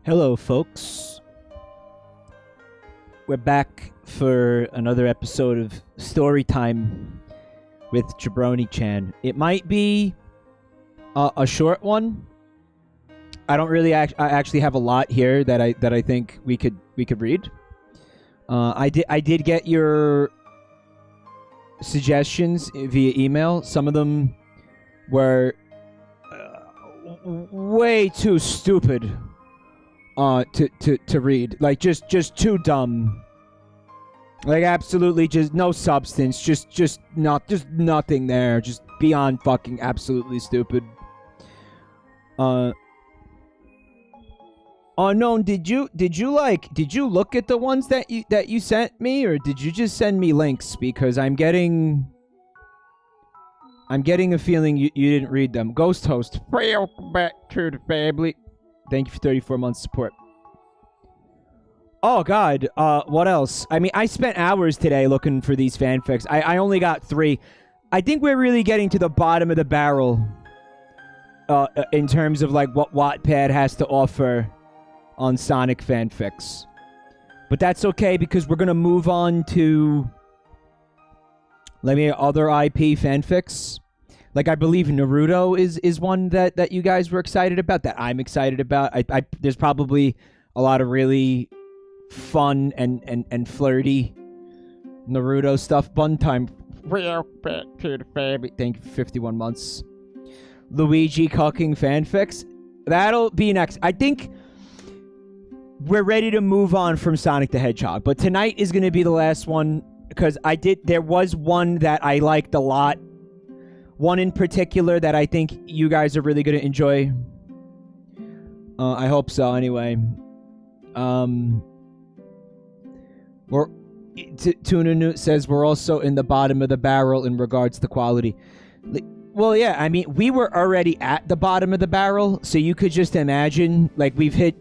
Hello, folks. We're back for another episode of Story Time with Jabroni-Chan. It might be a short one. I don't really I actually have a lot here that I think we could read. I did get your suggestions via email. Some of them were way too stupid to read. Like just too dumb. Like absolutely just no substance. Just nothing there. Just beyond fucking absolutely stupid. Unknown, did you look at the ones that you sent me, or did you just send me links? Because I'm getting a feeling you didn't read them. Ghost Host, welcome back to the family. Thank you for 34 months support. Oh god, what else? I mean, I spent hours today looking for these fanfics. I only got 3. I think we're really getting to the bottom of the barrel in terms of like what Wattpad has to offer on Sonic fanfics. But that's okay because we're gonna move on to other IP fanfics. Like I believe Naruto is one that you guys were excited about, that I'm excited about. There's probably a lot of really fun and flirty Naruto stuff. Bun time. Well, back to the family. Thank you for 51 months. Luigi cucking fanfics. That'll be next. I think we're ready to move on from Sonic the Hedgehog, but tonight is going to be the last one because there was one that I liked a lot. One in particular that I think you guys are really going to enjoy. I hope so anyway. Tuna Newt says we're also in the bottom of the barrel in regards to quality. Well, yeah, I mean, we were already at the bottom of the barrel, so you could just imagine, like, we've hit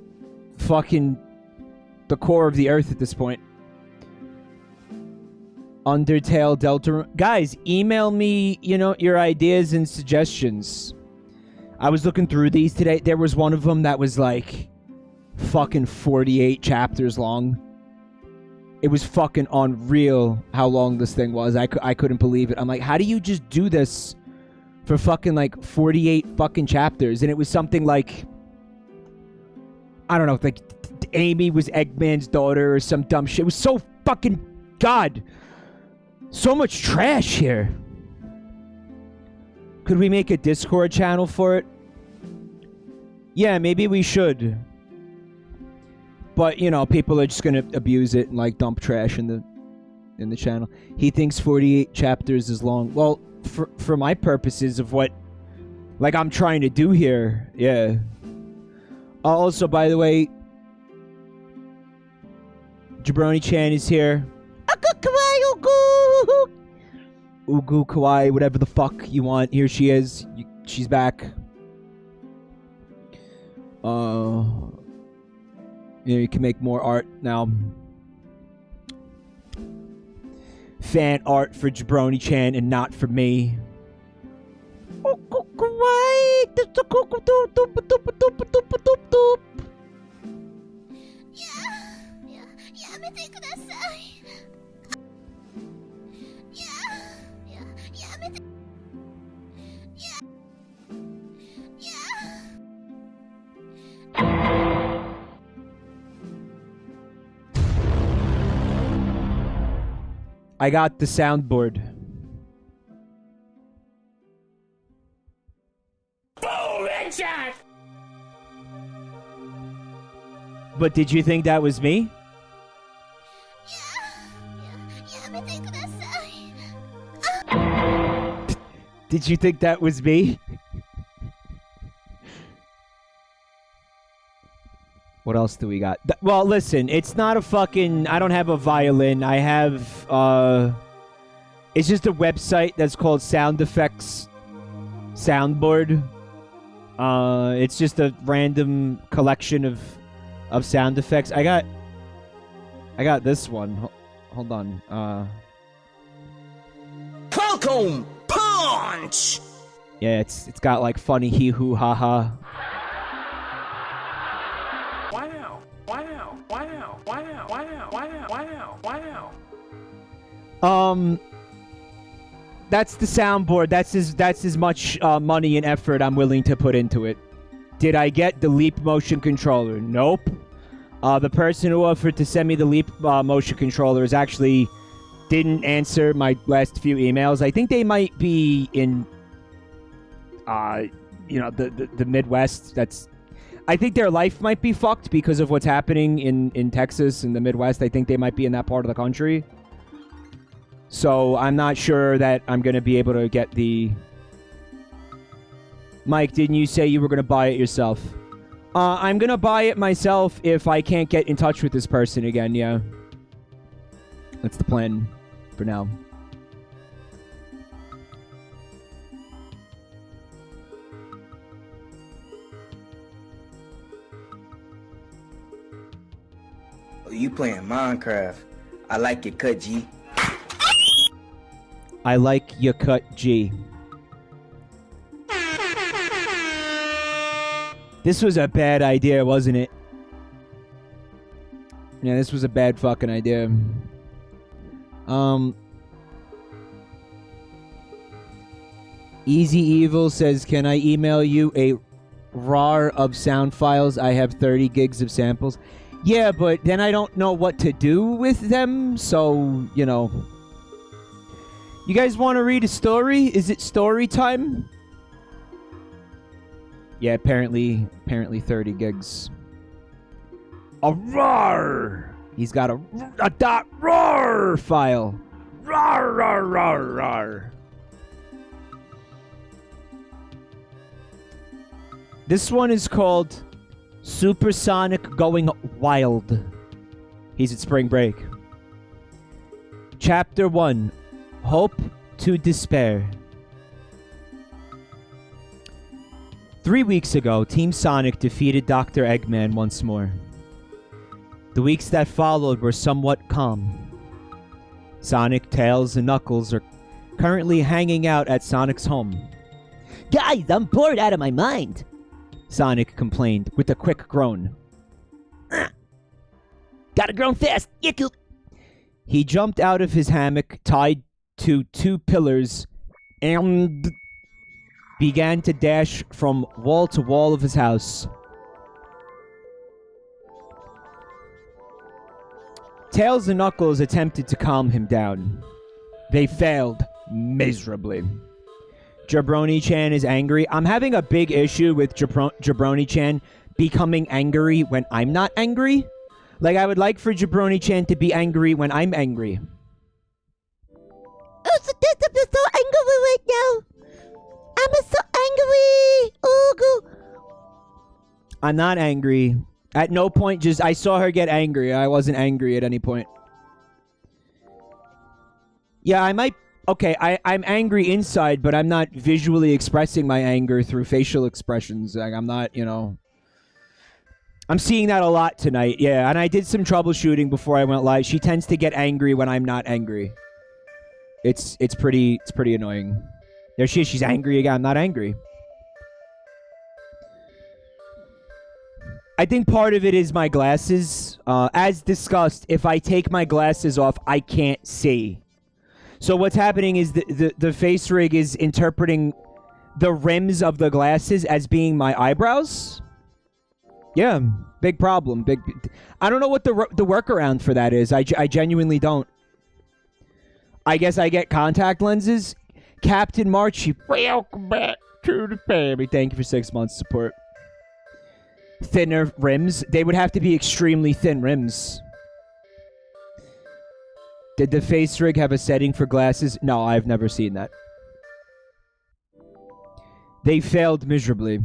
fucking the core of the earth at this point. Undertale Delta. Guys, email me, your ideas and suggestions. I was looking through these today. There was one of them that was like fucking 48 chapters long. It was fucking unreal how long this thing was. I couldn't believe it. I'm like, how do you just do this for fucking like 48 fucking chapters? And it was something like, I don't know, like Amy was Eggman's daughter or some dumb shit. It was so fucking, God, so much trash here. Could we make a Discord channel for it? Yeah, maybe we should. But, people are just gonna abuse it and like dump trash in the channel. He thinks 48 chapters is long. Well, for my purposes of what like I'm trying to do here, yeah. Also, by the way, Jabroni-Chan is here. Ugu Kawaii, whatever the fuck you want. Here she is. She's back. You can make more art now. Fan art for Jabroni-Chan and not for me. I got the soundboard. Boom! Headshot! But did you think that was me? Did you think that was me? What else do we got? Well, listen, it's not a fucking... I don't have a violin. I have, it's just a website that's called Sound Effects Soundboard. It's just a random collection of sound effects. I got this one. Hold on. Falcon Punch! Yeah, it's got like funny hee hoo ha ha. Wow. That's the soundboard. That's as much money and effort I'm willing to put into it. Did I get the Leap motion controller? Nope. The person who offered to send me the Leap motion controller is actually didn't answer my last few emails. I think they might be in, the Midwest. I think their life might be fucked because of what's happening in Texas and the Midwest. I think they might be in that part of the country. So I'm not sure that I'm going to be able to get the... Mike, didn't you say you were going to buy it yourself? I'm going to buy it myself if I can't get in touch with this person again, yeah. That's the plan for now. Oh, you playing Minecraft. I like your cut, G. I like your cut, G. This was a bad idea, wasn't it? Yeah, this was a bad fucking idea. Easy Evil says, can I email you a RAR of sound files? I have 30 gigs of samples. Yeah, but then I don't know what to do with them, so, you know. You guys want to read a story? Is it story time? Yeah, apparently 30 gigs. A RAR! He's got a .RAR file. RAR, RAR, RAR, RAR. This one is called Supersonic Going Wild. He's at spring break. Chapter 1. Hope to Despair. 3 weeks ago, Team Sonic defeated Dr. Eggman once more. The weeks that followed were somewhat calm. Sonic, Tails, and Knuckles are currently hanging out at Sonic's home. Guys, I'm bored out of my mind. Sonic complained with a quick groan. Gotta groan fast. He jumped out of his hammock, tied to 2 pillars, and began to dash from wall to wall of his house. Tails and Knuckles attempted to calm him down. They failed miserably. Jabroni-Chan is angry. I'm having a big issue with Jabroni-Chan becoming angry when I'm not angry. Like, I would like for Jabroni-Chan to be angry when I'm angry. Oh, so I'm so angry right now. I'm so angry. Oh, I'm not angry. At no point I saw her get angry. I wasn't angry at any point. Yeah, I might... Okay, I'm angry inside, but I'm not visually expressing my anger through facial expressions. Like, I'm not, you know... I'm seeing that a lot tonight, yeah. And I did some troubleshooting before I went live. She tends to get angry when I'm not angry. It's pretty annoying. There she is. She's angry again. I'm not angry. I think part of it is my glasses. As discussed, if I take my glasses off, I can't see. So what's happening is the face rig is interpreting the rims of the glasses as being my eyebrows. Yeah, big problem. I don't know what the workaround for that is. I genuinely don't. I guess I get contact lenses. Captain Marchie, welcome back to the family. Thank you for 6 months support. Thinner rims. They would have to be extremely thin rims. Did the face rig have a setting for glasses? No, I've never seen that. They failed miserably.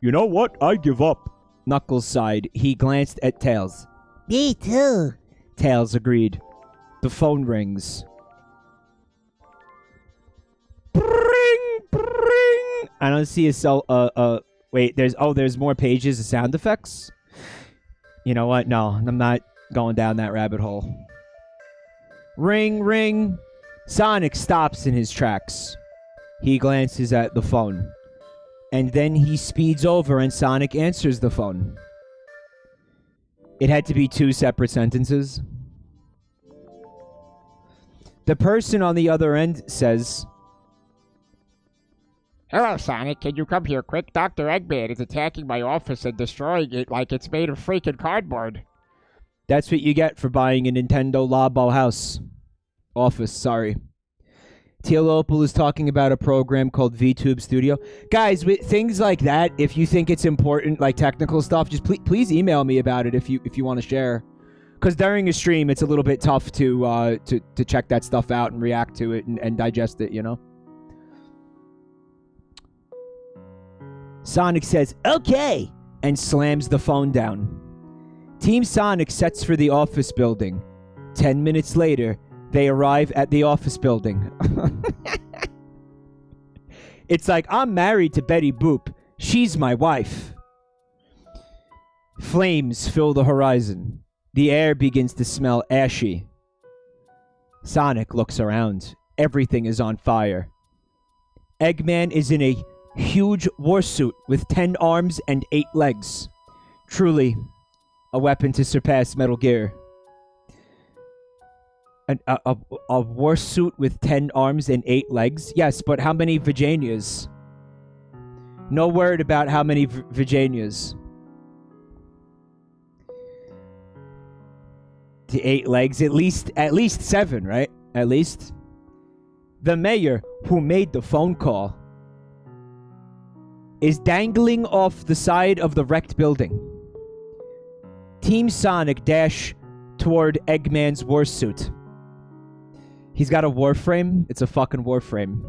You know what? I give up. Knuckles sighed. He glanced at Tails. me too. Tails agreed. The phone rings. Bring, bring. I don't see a cell. Wait. There's more pages of sound effects. You know what? No, I'm not going down that rabbit hole. Ring, ring. Sonic stops in his tracks. He glances at the phone. And then he speeds over and Sonic answers the phone. It had to be 2 separate sentences. The person on the other end says, Hello, Sonic. Can you come here quick? Dr. Eggman is attacking my office and destroying it like it's made of freaking cardboard. that's what you get for buying a Nintendo Labo house. Office, sorry. Teal Opal is talking about a program called VTube Studio. Guys, with things like that, if you think it's important, like technical stuff, just please email me about it if you want to share. Because during a stream, it's a little bit tough to check that stuff out and react to it and digest it, you know? Sonic says, okay, and slams the phone down. Team Sonic sets for the office building. 10 minutes later, they arrive at the office building. It's like, I'm married to Betty Boop. She's my wife. Flames fill the horizon. The air begins to smell ashy. Sonic looks around. Everything is on fire. Eggman is in a huge warsuit with 10 arms and 8 legs. Truly, a weapon to surpass Metal Gear. A warsuit with 10 arms and 8 legs? Yes, but how many Virginias? No word about how many Virginias. The 8 legs, at least 7, right? At least. The mayor who made the phone call is dangling off the side of the wrecked building. Team Sonic dash toward Eggman's warsuit. He's got a warframe. It's a fucking warframe.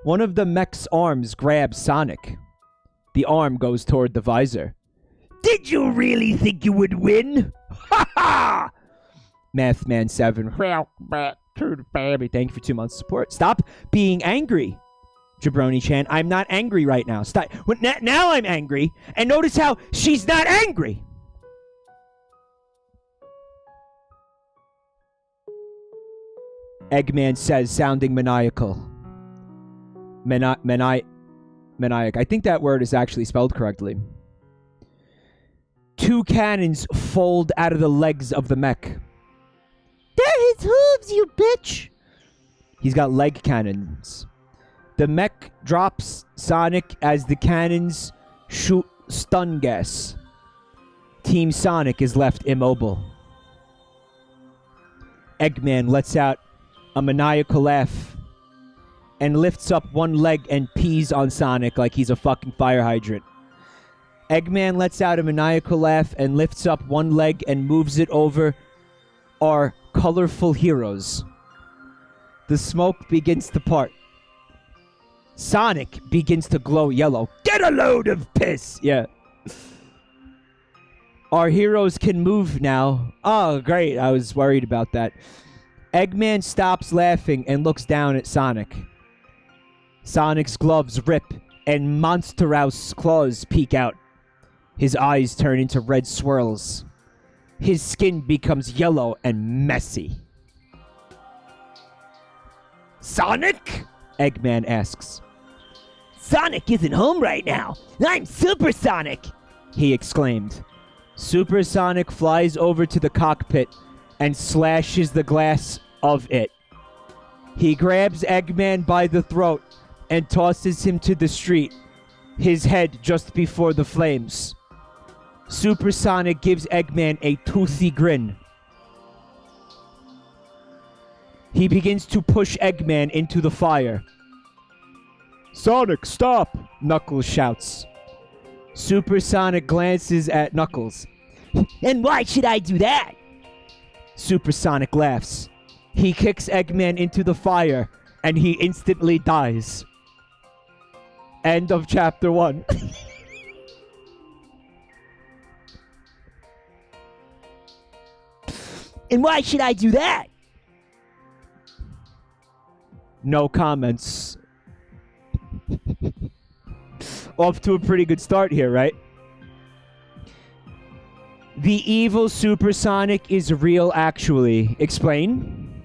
One of the mech's arms grabs Sonic. The arm goes toward the visor. Did you really think you would win? Ha ha! Mathman 7. Well, back to the family. Thank you for 2 months of support. Stop being angry, Jabroni-Chan. I'm not angry right now. Stop. Now I'm angry. And notice how she's not angry. Eggman says, sounding maniacal. Maniac. I think that word is actually spelled correctly. 2 cannons fold out of the legs of the mech. They're his hooves, you bitch! He's got leg cannons. The mech drops Sonic as the cannons shoot stun gas. Team Sonic is left immobile. Eggman lets out a maniacal laugh and lifts up one leg and pees on Sonic like he's a fucking fire hydrant. Eggman lets out a maniacal laugh and lifts up one leg and moves it over our colorful heroes. The smoke begins to part. Sonic begins to glow yellow. Get a load of piss! Yeah. Our heroes can move now. Oh, great. I was worried about that. Eggman stops laughing and looks down at Sonic. Sonic's gloves rip and Monsterous claws peek out. His eyes turn into red swirls. His skin becomes yellow and messy. Sonic? Eggman asks. Sonic isn't home right now. I'm Super Sonic, he exclaimed. Super Sonic flies over to the cockpit and slashes the glass of it. He grabs Eggman by the throat and tosses him to the street, his head just before the flames. Super Sonic gives Eggman a toothy grin. He begins to push Eggman into the fire. Sonic, stop! Knuckles shouts. Super Sonic glances at Knuckles. And why should I do that? Super Sonic laughs. He kicks Eggman into the fire, and he instantly dies. End of chapter 1. And why should I do that? No comments. Off to a pretty good start here, right? The evil Super Sonic is real, actually. Explain?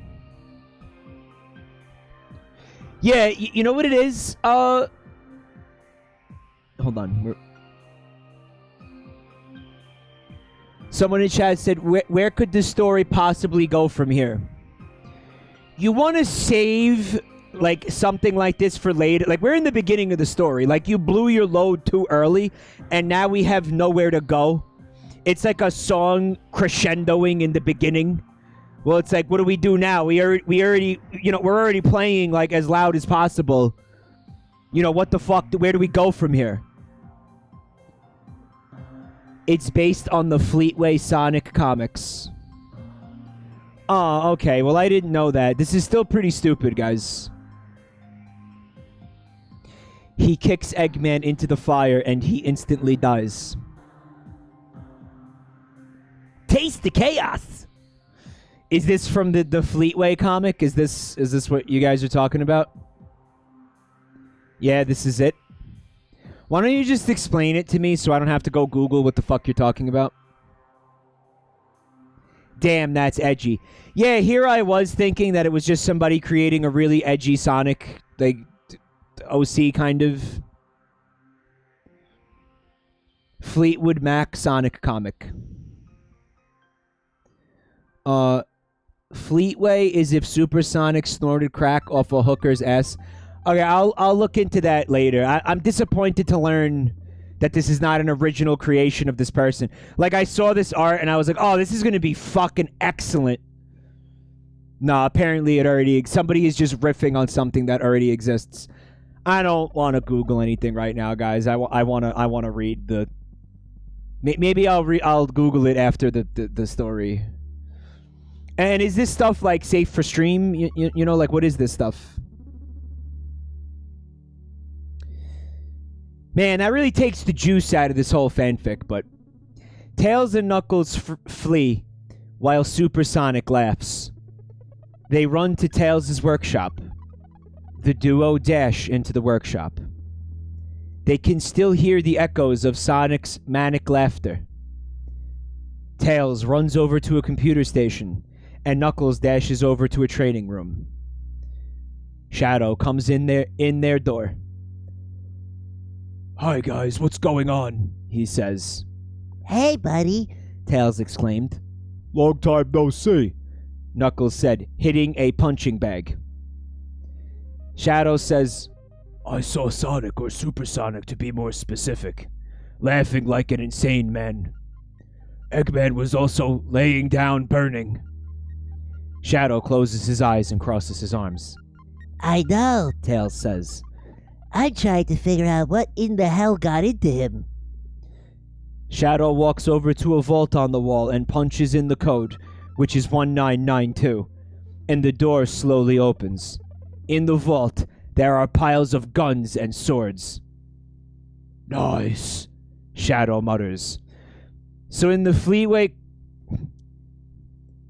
Yeah, you know what it is? Hold on. Someone in chat said, where could this story possibly go from here? you want to save like something like this for later. Like, we're in the beginning of the story. Like, you blew your load too early, and now we have nowhere to go. It's like a song crescendoing in the beginning. Well, it's like, what do we do now? We already, you know, we're already playing like as loud as possible. You know, what the fuck? Where do we go from here? It's based on the Fleetway Sonic comics. Oh, okay. Well, I didn't know that. This is still pretty stupid, guys. He kicks Eggman into the fire and he instantly dies. Taste the chaos! Is this from the Fleetway comic? Is this what you guys are talking about? Yeah, this is it. Why don't you just explain it to me so I don't have to go Google what the fuck you're talking about? Damn, that's edgy. Yeah, here I was thinking that it was just somebody creating a really edgy Sonic, like, OC kind of Fleetwood Mac Sonic comic. Fleetway is if Supersonic snorted crack off a hooker's ass. Okay, I'll look into that later. I'm disappointed to learn that this is not an original creation of this person. Like, I saw this art and I was like, oh, this is going to be fucking excellent. No, apparently it already... Somebody is just riffing on something that already exists. I don't want to Google anything right now, guys. I want to read the... Maybe I'll Google it after the story. And is this stuff, like, safe for stream? You know, like, what is this stuff? Man, that really takes the juice out of this whole fanfic, but... Tails and Knuckles flee, while Supersonic laughs. They run to Tails' workshop. The duo dash into the workshop. They can still hear the echoes of Sonic's manic laughter. Tails runs over to a computer station, and Knuckles dashes over to a training room. Shadow comes in their door. Hi guys, what's going on? He says. Hey, buddy. Tails exclaimed. Long time no see, Knuckles said, hitting a punching bag. Shadow says, I saw Sonic, or Supersonic to be more specific, laughing like an insane man. Eggman was also laying down burning. Shadow closes his eyes and crosses his arms. I know, Tails says. I tried to figure out what in the hell got into him. Shadow walks over to a vault on the wall and punches in the code, which is 1992, and the door slowly opens. In the vault, there are piles of guns and swords. Nice, Shadow mutters. So in the Fleetway...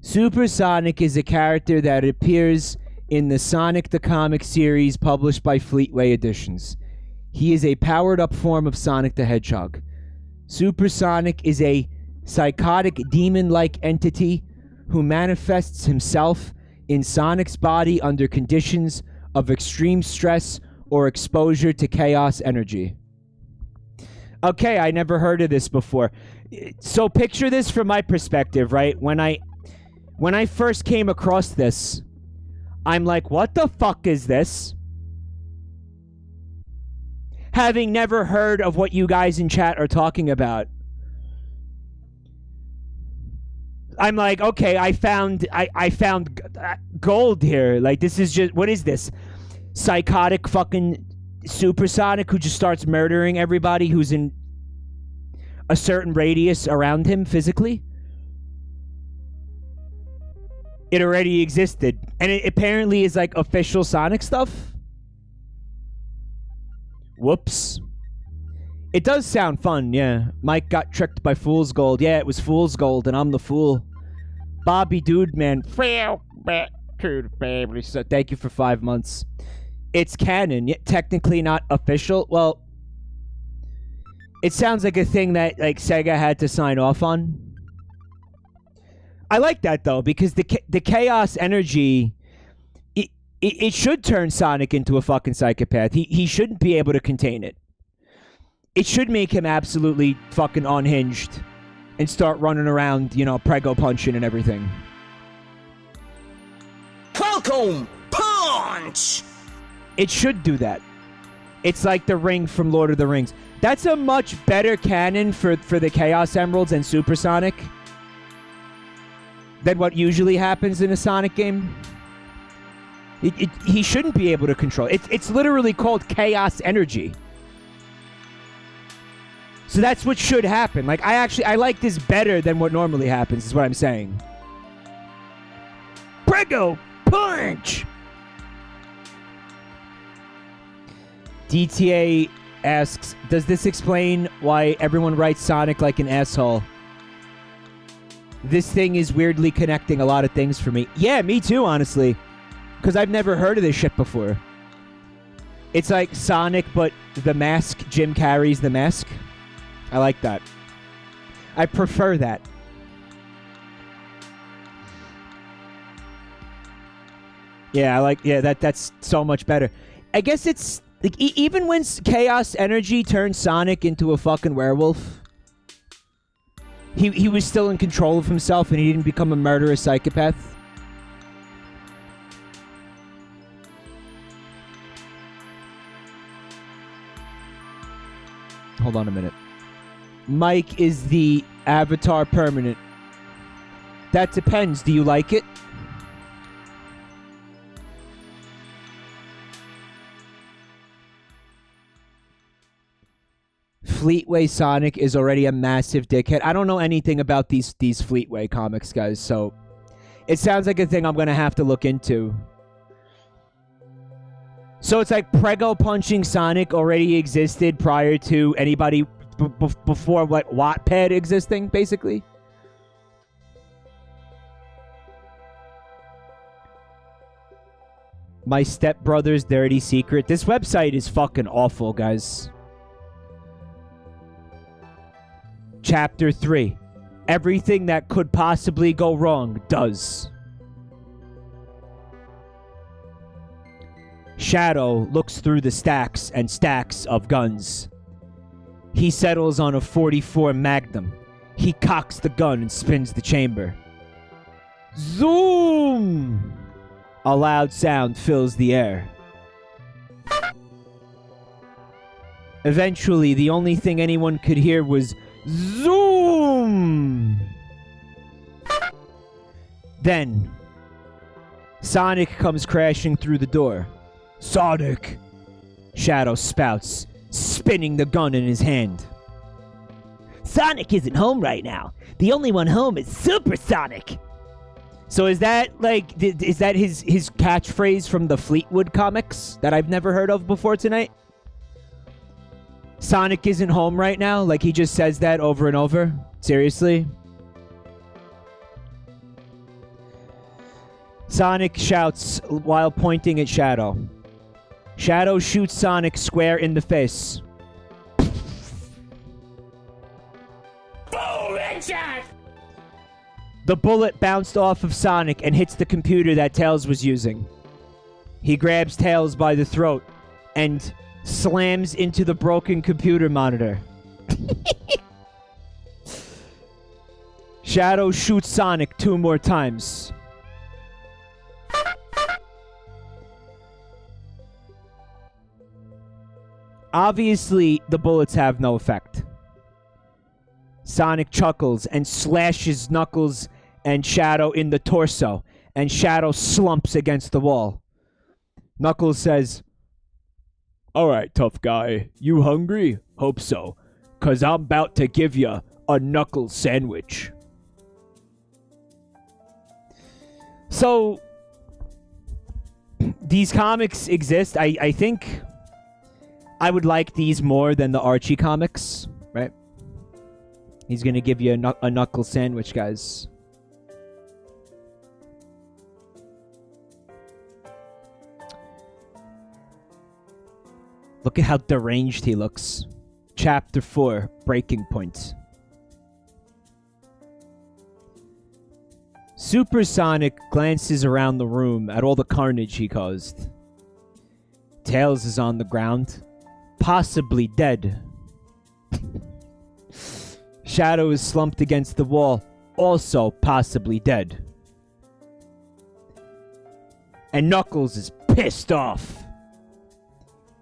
Supersonic is a character that appears in the Sonic the Comic series published by Fleetway Editions. He is a powered-up form of Sonic the Hedgehog. Supersonic is a psychotic demon-like entity who manifests himself in Sonic's body under conditions of extreme stress or exposure to chaos energy. Okay, I never heard of this before. So picture this from my perspective, right? When I first came across this, I'm like, what the fuck is this? Having never heard of what you guys in chat are talking about. I'm like, okay, I found gold here. Like, this is just, what is this? Psychotic fucking Supersonic who just starts murdering everybody who's in a certain radius around him physically? It already existed. And it apparently is like official Sonic stuff? Whoops. It does sound fun, yeah. Mike got tricked by Fool's Gold. Yeah, it was Fool's Gold, and I'm the fool. Bobby Dude, man. Fail back to the family. So thank you for 5 months. It's canon, yet technically not official. Well, it sounds like a thing that like Sega had to sign off on. I like that, though, because the chaos energy... It should turn Sonic into a fucking psychopath. He shouldn't be able to contain it. It should make him absolutely fucking unhinged and start running around, you know, prego punching and everything. Falcon Punch! It should do that. It's like the ring from Lord of the Rings. That's a much better canon for the Chaos Emeralds and Supersonic than what usually happens in a Sonic game. He shouldn't be able to control it. It's literally called Chaos Energy. So that's what should happen. Like, I like this better than what normally happens, is what I'm saying. Prego Punch! DTA asks, does this explain why everyone writes Sonic like an asshole? This thing is weirdly connecting a lot of things for me. Yeah, me too, honestly. Because I've never heard of this shit before. It's like Sonic, but the mask. Jim Carrey's The Mask. I like that. I prefer that. Yeah, that's so much better. I guess it's like even when Chaos Energy turned Sonic into a fucking werewolf, he was still in control of himself and he didn't become a murderous psychopath. Hold on a minute. Mike is the avatar permanent. That depends. Do you like it? Fleetway Sonic is already a massive dickhead. I don't know anything about these Fleetway comics, guys, so it sounds like a thing I'm going to have to look into. So it's like Prego punching Sonic already existed prior to anybody before like Wattpad existing, basically. My stepbrother's dirty secret. This website is fucking awful, guys. Chapter 3. Everything that could possibly go wrong does. Shadow looks through the stacks and stacks of guns. He settles on a 44 Magnum. He cocks the gun and spins the chamber. Zoom! A loud sound fills the air. Eventually, the only thing anyone could hear was zoom! Then, Sonic comes crashing through the door. Sonic! Shadow spouts, spinning the gun in his hand. Sonic isn't home right now. The only one home is Supersonic. So is that like, is that his catchphrase from the Fleetwood comics that I've never heard of before tonight? Sonic isn't home right now? Like he just says that over and over? Seriously? Sonic shouts while pointing at Shadow. Shadow shoots Sonic square in the face. Boom, headshot! The bullet bounced off of Sonic and hits the computer that Tails was using. He grabs Tails by the throat and slams into the broken computer monitor. Shadow shoots Sonic 2 more times. Obviously, the bullets have no effect. Sonic chuckles and slashes Knuckles and Shadow in the torso, and Shadow slumps against the wall. Knuckles says, "Alright, tough guy. You hungry? Hope so. 'Cause I'm about to give ya a Knuckles sandwich." So, these comics exist. I think I would like these more than the Archie comics, right? He's gonna give you a Knuckles sandwich, guys. Look at how deranged he looks. Chapter 4, Breaking Point. Supersonic glances around the room at all the carnage he caused. Tails is on the ground, possibly dead. Shadow is slumped against the wall, also possibly dead. and Knuckles is pissed off.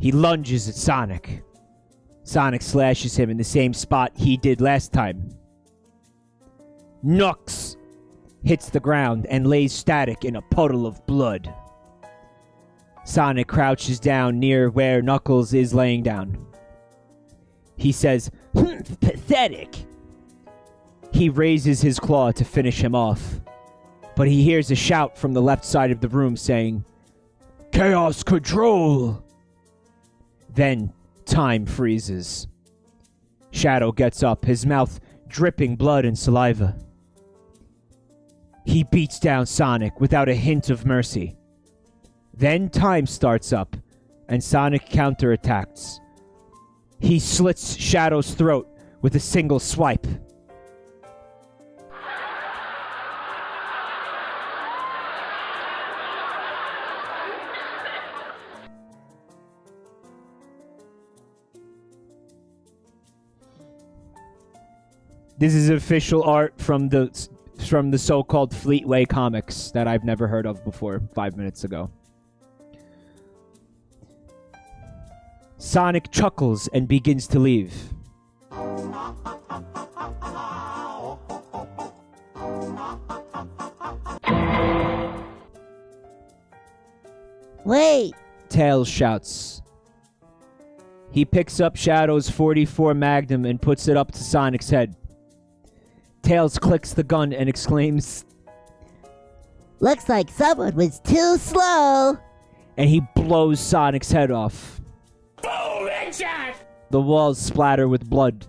He lunges at Sonic. Sonic slashes him in the same spot he did last time. Knucks hits the ground and lays static in a puddle of blood. Sonic crouches down near where Knuckles is laying down. He says, "Pathetic." He raises his claw to finish him off, but he hears a shout from the left side of the room saying, "Chaos Control!" Then time freezes. Shadow gets up, his mouth dripping blood and saliva. He beats down Sonic without a hint of mercy. Then time starts up, and Sonic counterattacks. He slits Shadow's throat with a single swipe. This is official art from the so-called Fleetway comics that I've never heard of before 5 minutes ago. Sonic chuckles and begins to leave. Wait. Tails shouts. He picks up Shadow's .44 Magnum and puts it up to Sonic's head. Tails clicks the gun and exclaims, Looks like someone was too slow. and he blows Sonic's head off. Boom headshot! The walls splatter with blood.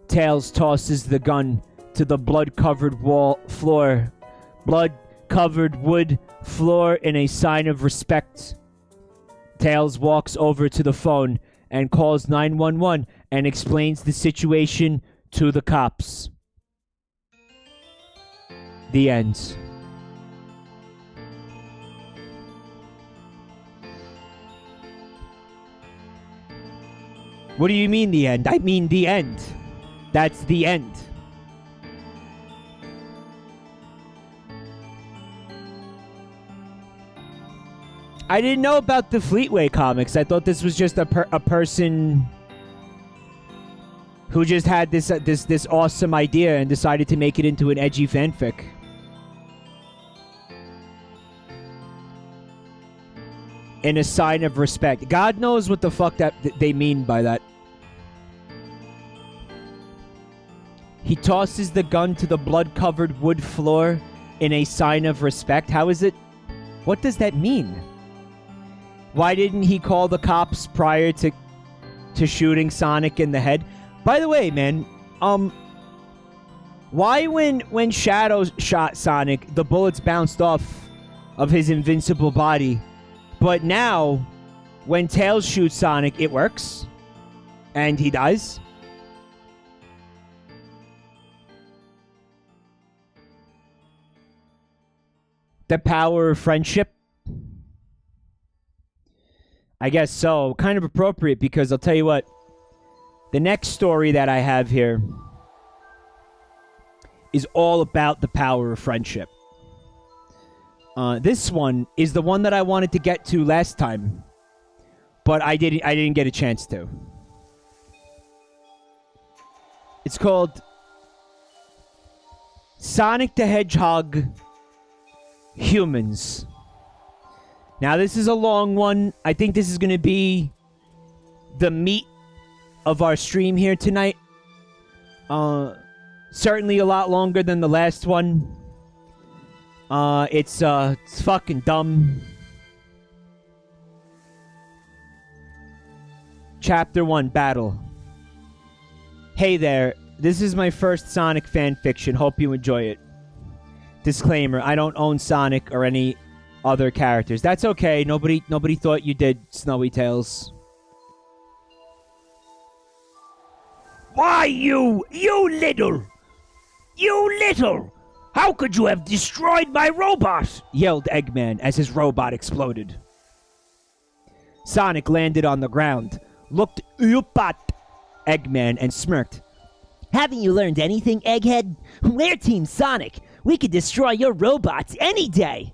Tails tosses the gun to the blood-covered blood-covered wood floor in a sign of respect. Tails walks over to the phone and calls 911 and explains the situation to the cops. The end. What do you mean the end? I mean the end. That's the end. I didn't know about the Fleetway comics. I thought this was just a person who just had this awesome idea and decided to make it into an edgy fanfic. In a sign of respect. God knows what the fuck that they mean by that. He tosses the gun to the blood-covered wood floor in a sign of respect. How is it? What does that mean? Why didn't he call the cops prior to shooting Sonic in the head? By the way, man, why when Shadow shot Sonic, the bullets bounced off of his invincible body, but now when Tails shoots Sonic, it works and he dies? The power of friendship? I guess so. Kind of appropriate because I'll tell you what. The next story that I have here is all about the power of friendship. This one is the one that I wanted to get to last time, but I didn't get a chance to. It's called Sonic the Hedgehog Humans. Now, this is a long one. I think this is going to be the meat of our stream here tonight. Certainly a lot longer than the last one. It's fucking dumb. Chapter 1, Battle. Hey there, this is my first Sonic fanfiction. Hope you enjoy it. Disclaimer, I don't own Sonic or any other characters. That's okay. Nobody thought you did, Snowy Tails. Why, you little! How could you have destroyed my robot? Yelled Eggman as his robot exploded. Sonic landed on the ground, looked up at Eggman and smirked. Haven't you learned anything, Egghead? We're Team Sonic. We could destroy your robots any day.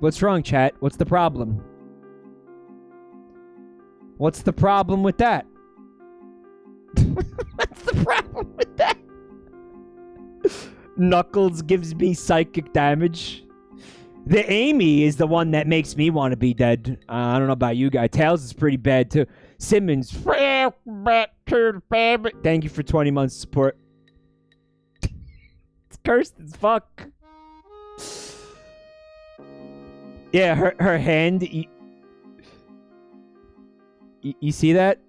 What's wrong, chat? What's the problem? What's the problem with that? What's the problem with that? Knuckles gives me psychic damage. The Amy is the one that makes me want to be dead. I don't know about you guys. Tails is pretty bad too. Simmons, back to the family. Thank you for 20 months of support. It's cursed as fuck. Yeah, her hand. You see that?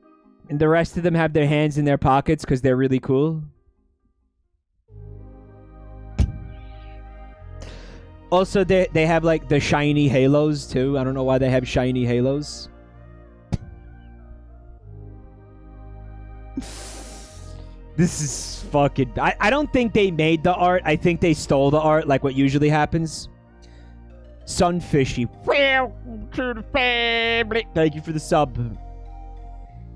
And the rest of them have their hands in their pockets because they're really cool. Also, they have like the shiny halos too. I don't know why they have shiny halos. This is fucking... I don't think they made the art. I think they stole the art like what usually happens. Sunfishy. Welcome to the family. Thank you for the sub.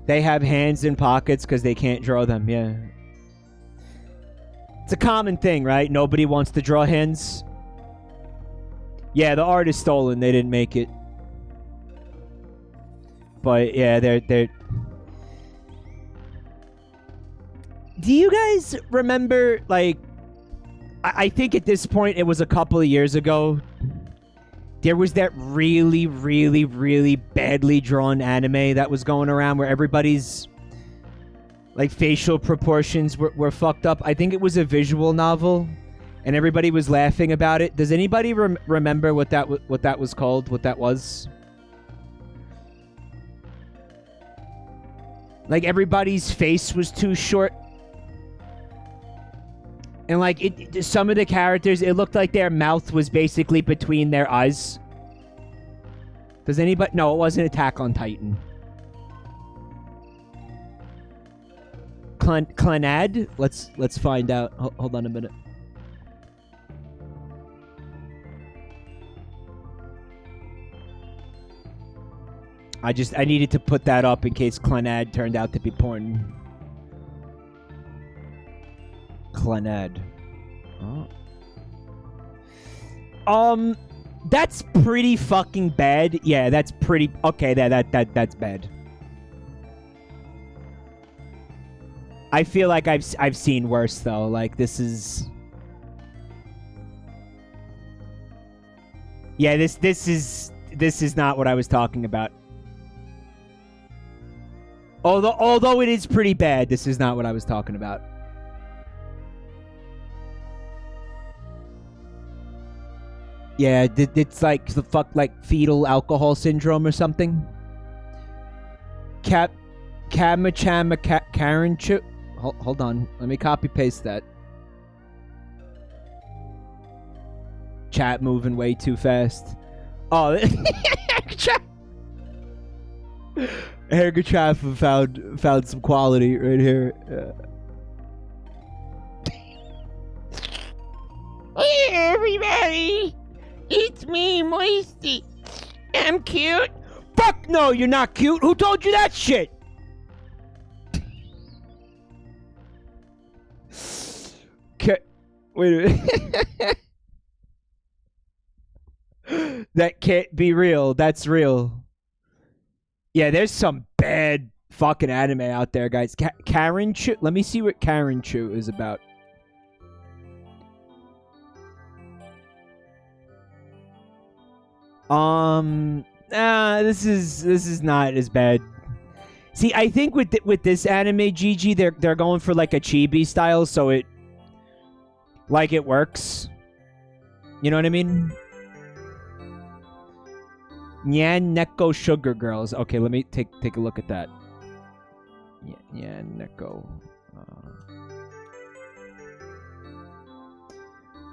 They have hands in pockets because they can't draw them, yeah. It's a common thing, right? Nobody wants to draw hands. Yeah, the art is stolen. They didn't make it. But, yeah, they're... Do you guys remember, like... I think at this point, it was a couple of years ago. There was that really, really, really badly drawn anime that was going around where everybody's... like, facial proportions were fucked up. I think it was a visual novel. And everybody was laughing about it. Does anybody remember what that was called? What that was? Like, everybody's face was too short. And, like, some of the characters, it looked like their mouth was basically between their eyes. Does anybody... No, it wasn't Attack on Titan. Clanad? Let's find out. Hold on a minute. I needed to put that up in case Clanad turned out to be porn. Clanad. Oh. That's pretty fucking bad. Yeah, that's pretty... Okay, that's bad. I feel like I've seen worse, though. Like, this is... Yeah, this is not what I was talking about. Although it is pretty bad, this is not what I was talking about. Yeah, it's like the like fetal alcohol syndrome or something. Kamachama Karen Chu. Hold on, let me copy paste that. Chat moving way too fast. Oh, Hergachaff found some quality right here. Hey everybody! It's me, Moisty. I'm cute. Fuck no, you're not cute. Who told you that shit? Okay, wait a minute. That can't be real. That's real. Yeah, there's some bad fucking anime out there, guys. Karen Chu. Let me see what Karen Chu is about. This is not as bad. See, I think with this anime, GG, they're going for like a chibi style, so it works. You know what I mean? Nyan Neko Sugar Girls. Okay, let me take a look at that. Nyan Neko.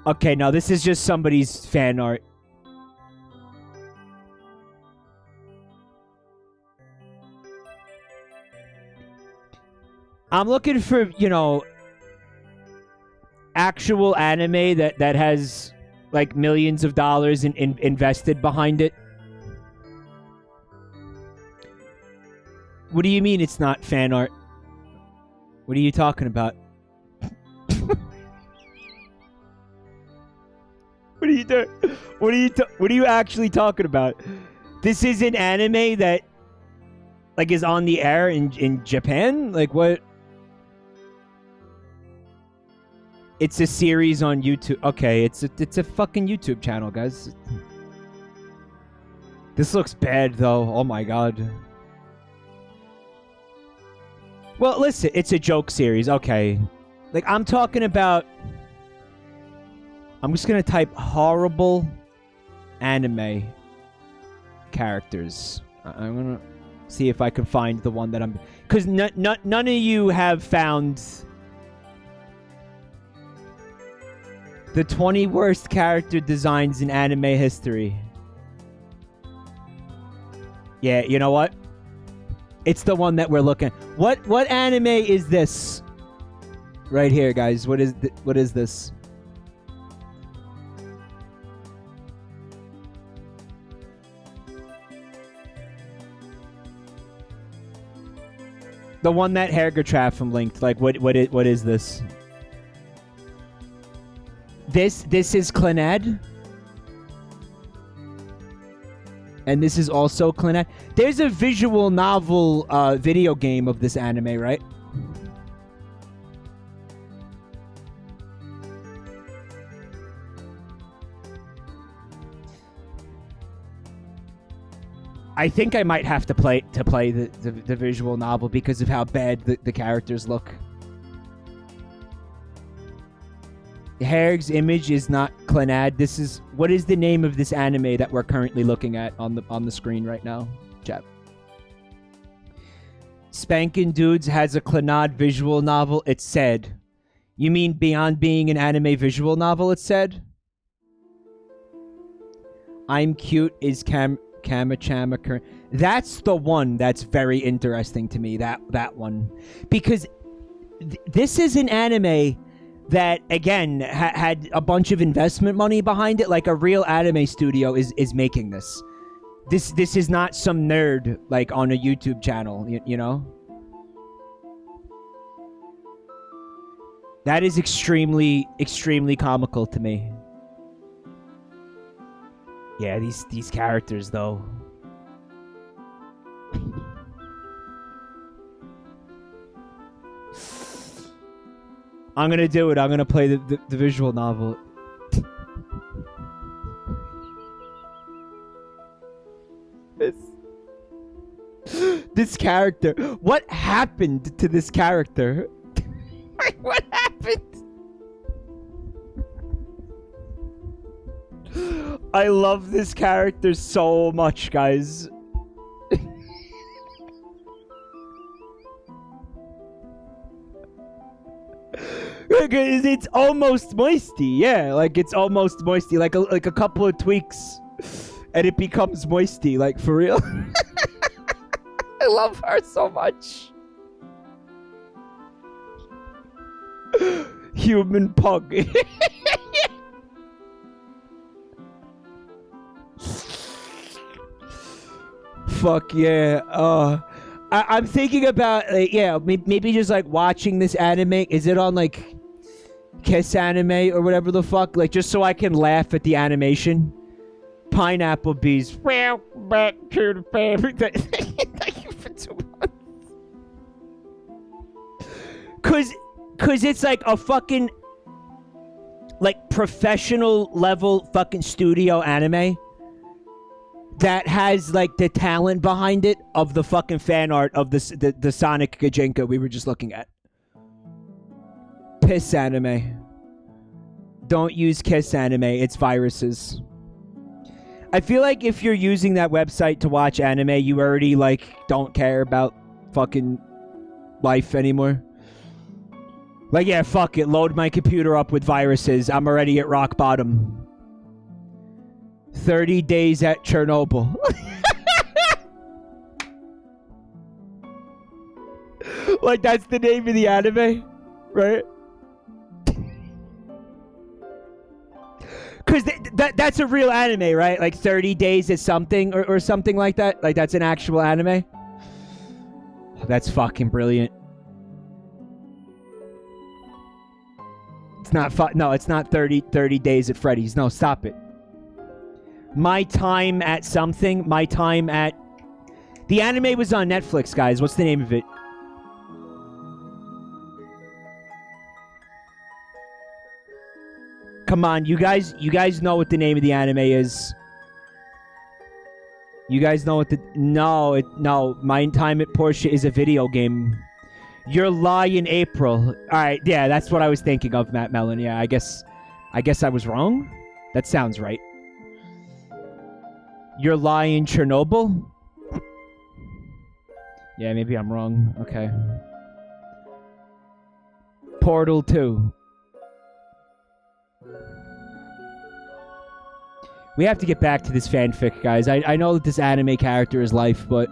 Okay, no, this is just somebody's fan art. I'm looking for, you know, actual anime that has like millions of dollars invested behind it. What do you mean it's not fan art? What are you talking about? What What are you doing? What are you actually talking about? This is an anime that, like, is on the air in Japan? Like, what? It's a series on YouTube. Okay, it's a fucking YouTube channel, guys. This looks bad, though. Oh my god. Well, listen, it's a joke series. Okay. Like, I'm talking about... I'm just gonna type horrible anime characters. I'm gonna see if I can find the one that I'm... Because none of you have found... the 20 worst character designs in anime history. Yeah, you know what? It's the one that we're looking at. What anime is this? Right here, guys. What is this? The one that Hergertraffum linked. Like, what is this? This is Clannad. And this is also Clannad. There's a visual novel video game of this anime, right? I think I might have to play the visual novel because of how bad the characters look. Herg's image is not Clannad. This is... What is the name of this anime that we're currently looking at on the screen right now, chat? Spankin' Dudes has a Clannad visual novel. It's said. You mean beyond being an anime visual novel, it's said? I'm Cute is Kama-chama. That's the one that's very interesting to me, that one. Because this is an anime that, again, had a bunch of investment money behind it. Like, a real anime studio is making this. This is not some nerd, like, on a YouTube channel, you know? That is extremely, extremely comical to me. Yeah, these characters, though. I'm gonna do it. I'm gonna play the visual novel. This character. What happened to this character? What happened? I love this character so much, guys. It's almost moisty, yeah. Like, it's almost moisty. Like a couple of tweaks, and it becomes moisty. Like, for real. I love her so much. Human pug. Fuck yeah. I'm thinking about, like, yeah, maybe just, like, watching this anime. Is it on, like, Kiss Anime or whatever the fuck? Like, just so I can laugh at the animation. Pineapple Bees. Well, back to the family. Thank you for 2 months. Cause it's like a fucking, like, professional level fucking studio anime that has, like, the talent behind it of the fucking fan art of the Sonic Gajinka we were just looking at. Piss anime. Don't use Kiss anime. It's viruses. I feel like if you're using that website to watch anime, you already, like, don't care about fucking life anymore. Like, yeah, fuck it. Load my computer up with viruses. I'm already at rock bottom. 30 Days at Chernobyl. Like, that's the name of the anime, right? Because that's a real anime, right? Like, 30 Days is something, or something like that. Like, that's an actual anime. That's fucking brilliant. It's not no, it's not 30 Days at Freddy's. No, stop it. My Time at something. My Time at... The anime was on Netflix, guys. What's the name of it? Come on, you guys know what the name of the anime is. You guys know what the... No, My Time at Portia is a video game. Your Lie in April. Alright, yeah, that's what I was thinking of, Matt Mellon. Yeah, I guess I was wrong? That sounds right. Your Lie in Chernobyl? Yeah, maybe I'm wrong. Okay. Portal 2. We have to get back to this fanfic, guys. I know that this anime character is life, but...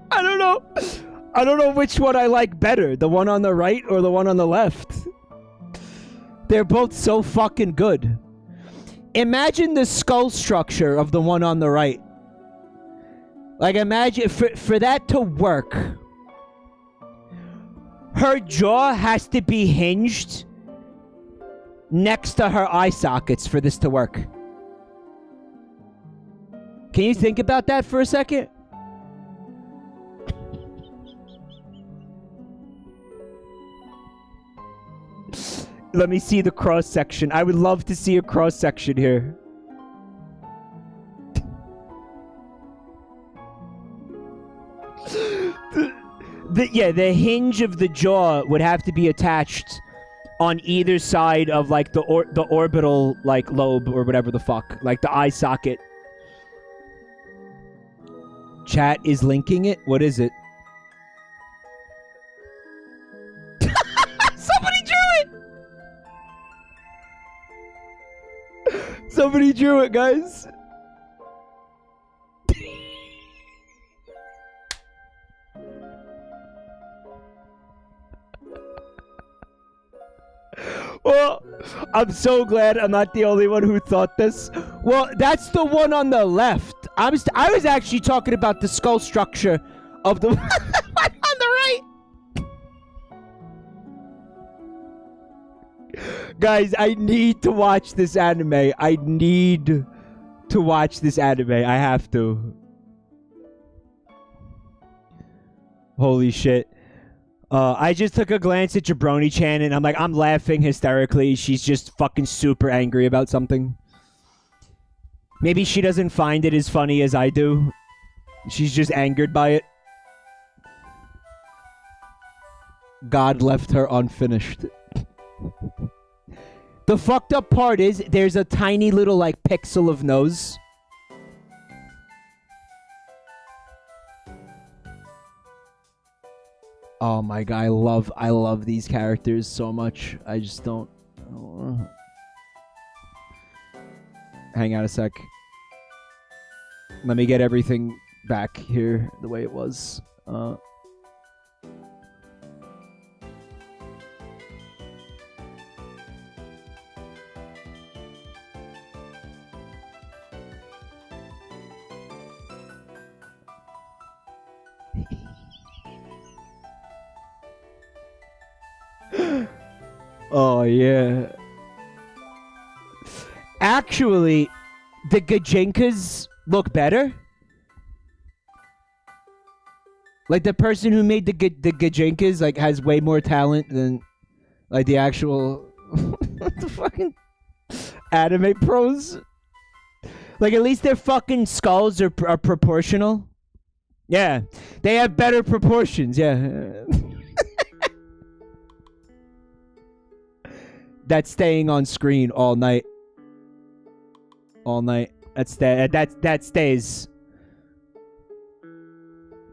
I don't know which one I like better. The one on the right or the one on the left. They're both so fucking good. Imagine the skull structure of the one on the right. Like, imagine... For that to work... Her jaw has to be hinged next to her eye sockets for this to work. Can you think about that for a second? Let me see the cross-section. I would love to see a cross-section here. The hinge of the jaw would have to be attached on either side of, like, the orbital, like, lobe or whatever the fuck. Like, the eye socket. Chat is linking it? What is it? Somebody drew it! Somebody drew it, guys. Well, I'm so glad I'm not the only one who thought this. Well, that's the one on the left. I was actually talking about the skull structure of the one on the right. Guys, I need to watch this anime. I need to watch this anime. I have to. Holy shit. I just took a glance at Jabroni-Chan and I'm laughing hysterically. She's just fucking super angry about something. Maybe she doesn't find it as funny as I do. She's just angered by it. God left her unfinished. The fucked up part is there's a tiny little, like, pixel of nose. Oh my god, I love these characters so much. I just don't... Hang on a sec. Let me get everything back here the way it was. Oh, yeah. Actually, the Gajinkas look better. Like, the person who made the Gajinkas, like, has way more talent than, like, the actual... the fucking anime pros. Like, at least their fucking skulls are proportional. Yeah. They have better proportions, yeah. That's staying on screen all night. All night. That stays.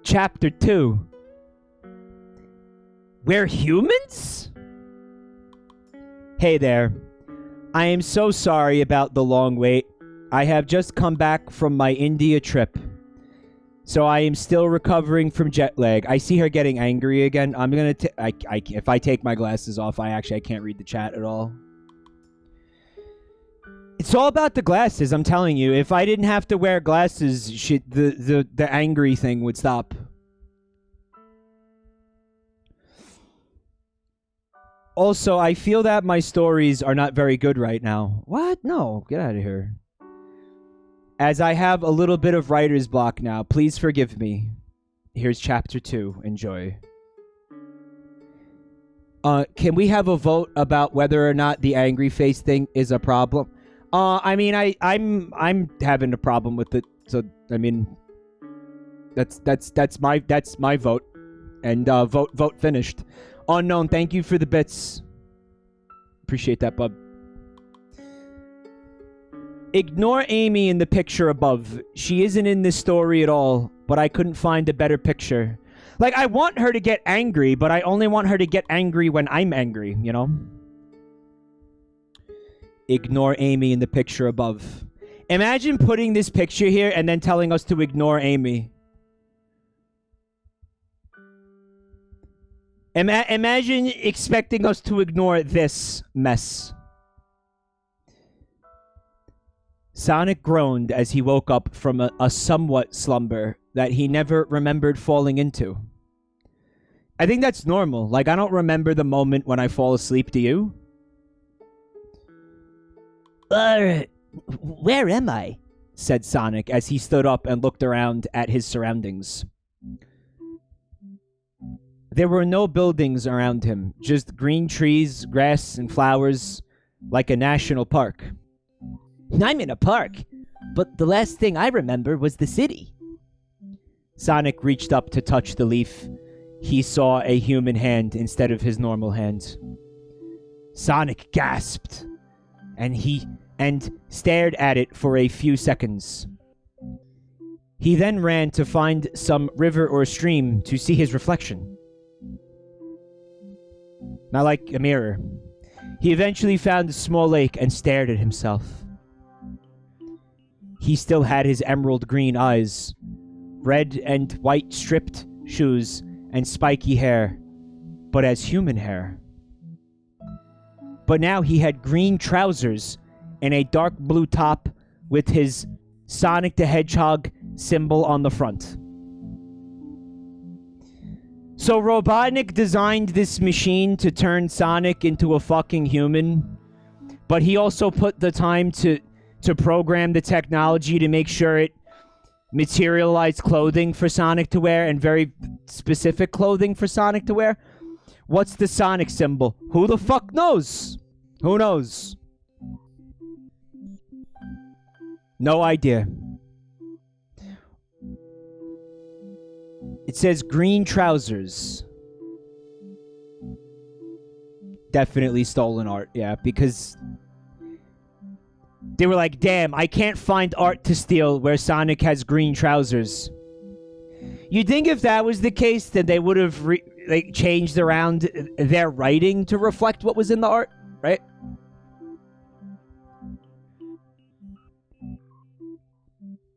Chapter 2. We're humans? Hey there. I am so sorry about the long wait. I have just come back from my India trip. So I am still recovering from jet lag. I see her getting angry again. I'm gonna... if I take my glasses off, I can't read the chat at all. It's all about the glasses, I'm telling you. If I didn't have to wear glasses, shit, the angry thing would stop. Also, I feel that my stories are not very good right now. What? No, get out of here. As I have a little bit of writer's block now, please forgive me. Here's chapter 2. Enjoy. Can we have a vote about whether or not the angry face thing is a problem? I mean, I'm having a problem with it. So I mean, that's my vote, and vote finished. Unknown, thank you for the bits. Appreciate that, bub. Ignore Amy in the picture above. She isn't in this story at all, but I couldn't find a better picture. Like, I want her to get angry, but I only want her to get angry when I'm angry, you know? Ignore Amy in the picture above. Imagine putting this picture here and then telling us to ignore Amy. Imagine expecting us to ignore this mess. Sonic groaned as he woke up from a somewhat slumber that he never remembered falling into. I think that's normal. Like, I don't remember the moment when I fall asleep, do you? Where am I? Said Sonic as he stood up and looked around at his surroundings. There were no buildings around him, just green trees, grass, and flowers, like a national park. I'm in a park, but the last thing I remember was the city. Sonic reached up to touch the leaf. He saw a human hand instead of his normal hand. Sonic gasped, and stared at it for a few seconds. He then ran to find some river or stream to see his reflection. Not like a mirror. He eventually found a small lake and stared at himself. He still had his emerald green eyes, red and white striped shoes, and spiky hair, but as human hair. But now he had green trousers and a dark blue top with his Sonic the Hedgehog symbol on the front. So Robotnik designed this machine to turn Sonic into a fucking human, but he also put the time to program the technology to make sure it materialized clothing for Sonic to wear, and very specific clothing for Sonic to wear. What's the Sonic symbol? Who the fuck knows? Who knows? No idea. It says green trousers. Definitely stolen art, yeah, because they were like, damn, I can't find art to steal where Sonic has green trousers. You'd think if that was the case, then they would have changed around their writing to reflect what was in the art, right?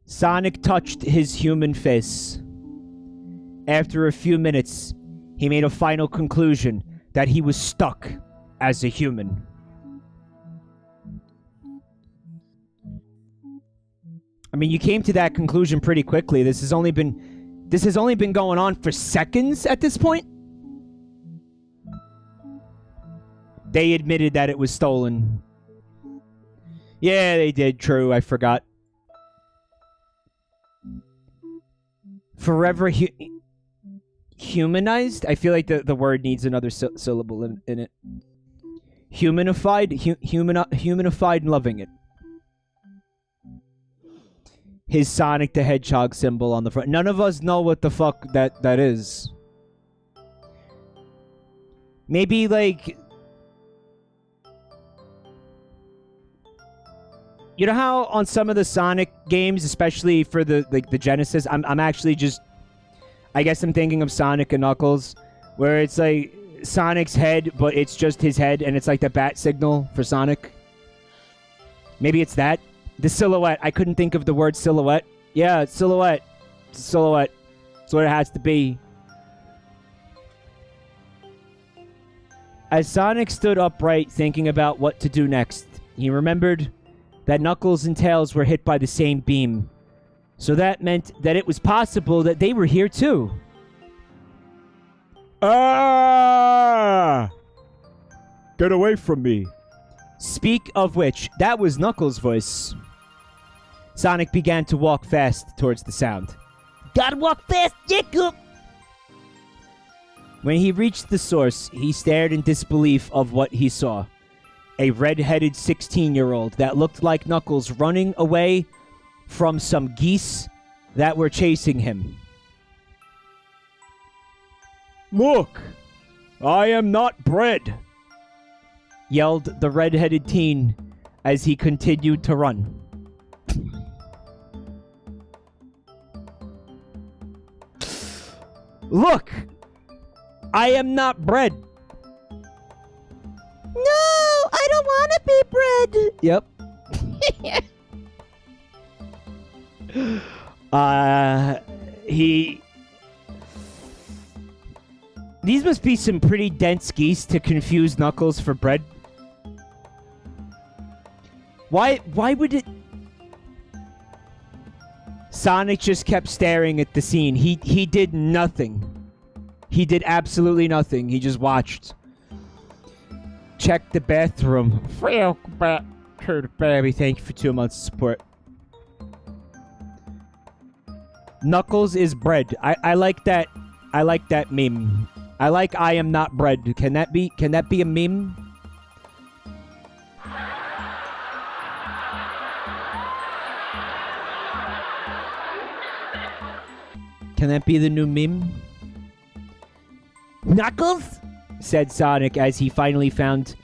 Sonic touched his human face. After a few minutes, he made a final conclusion that he was stuck as a human. I mean, you came to that conclusion pretty quickly. This has only been going on for seconds at this point. They admitted that it was stolen. Yeah, they did. True, I forgot. Forever humanized? I feel like the word needs another syllable in it. Humanified? Humanified and loving it. His Sonic the Hedgehog symbol on the front. None of us know what the fuck that is. Maybe, like... You know how on some of the Sonic games, especially for the Genesis, I'm actually just... I guess I'm thinking of Sonic and Knuckles, where it's like Sonic's head, but it's just his head, and it's like the bat signal for Sonic. Maybe it's that. The silhouette. I couldn't think of the word silhouette. Yeah, it's silhouette. It's a silhouette. That's what it has to be. As Sonic stood upright, thinking about what to do next, he remembered that Knuckles and Tails were hit by the same beam. So that meant that it was possible that they were here too. Ah! Get away from me. Speak of which, that was Knuckles' voice. Sonic began to walk fast towards the sound. Gotta walk fast, Jacob. When he reached the source, he stared in disbelief of what he saw. A red-headed 16-year-old that looked like Knuckles running away from some geese that were chasing him. Look, I am not bread. Yelled the red-headed teen as he continued to run. Look, I am not bread. No, I don't want to be bread. Yep. These must be some pretty dense geese to confuse Knuckles for bread. Why would it... Sonic just kept staring at the scene. He did nothing. He did absolutely nothing. He just watched. Check the bathroom. Welcome back to the Baby, thank you for 2 months of support. Knuckles is bread. I like that. I like that meme. I like I am not bread. Can that be a meme? Can that be the new meme? Knuckles? Said Sonic as he finally found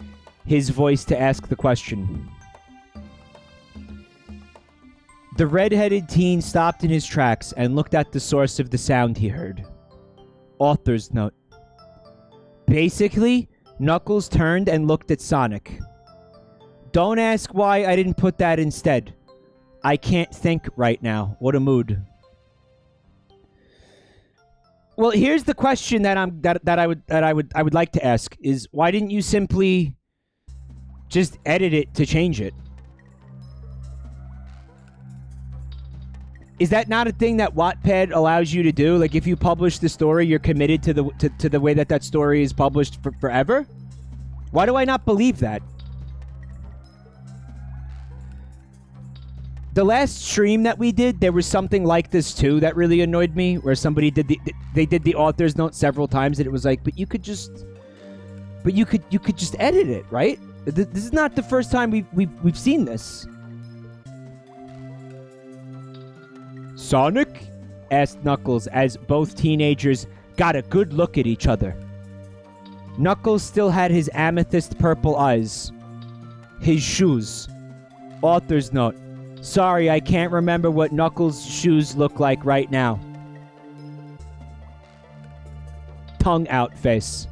his voice to ask the question. The red-headed teen stopped in his tracks and looked at the source of the sound he heard. Author's note. Basically, Knuckles turned and looked at Sonic. Don't ask why I didn't put that instead. I can't think right now. What a mood. Well, here's the question that I would like to ask is why didn't you simply just edit it to change it? Is that not a thing that Wattpad allows you to do? Like, if you publish the story, you're committed to the way that story is published forever? Why do I not believe that? The last stream that we did, there was something like this too that really annoyed me, where somebody did the author's note several times, and it was like, but you could just edit it, right? This is not the first time we've seen this. Sonic? Asked Knuckles as both teenagers got a good look at each other. Knuckles still had his amethyst purple eyes. His shoes. Author's note. Sorry, I can't remember what Knuckles' shoes look like right now. Tongue out face.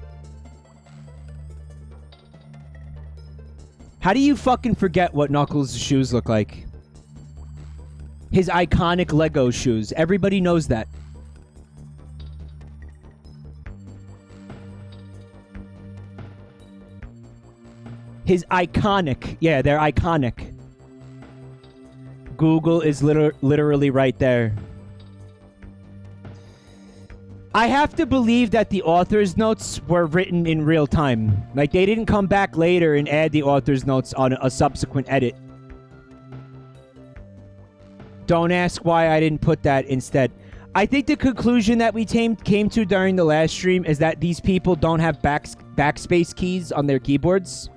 How do you fucking forget what Knuckles' shoes look like? His iconic Lego shoes. Everybody knows that. His iconic. Yeah, they're iconic. Google is literally right there. I have to believe that the author's notes were written in real time. Like, they didn't come back later and add the author's notes on a subsequent edit. Don't ask why I didn't put that instead. I think the conclusion that we came to during the last stream is that these people don't have backspace keys on their keyboards.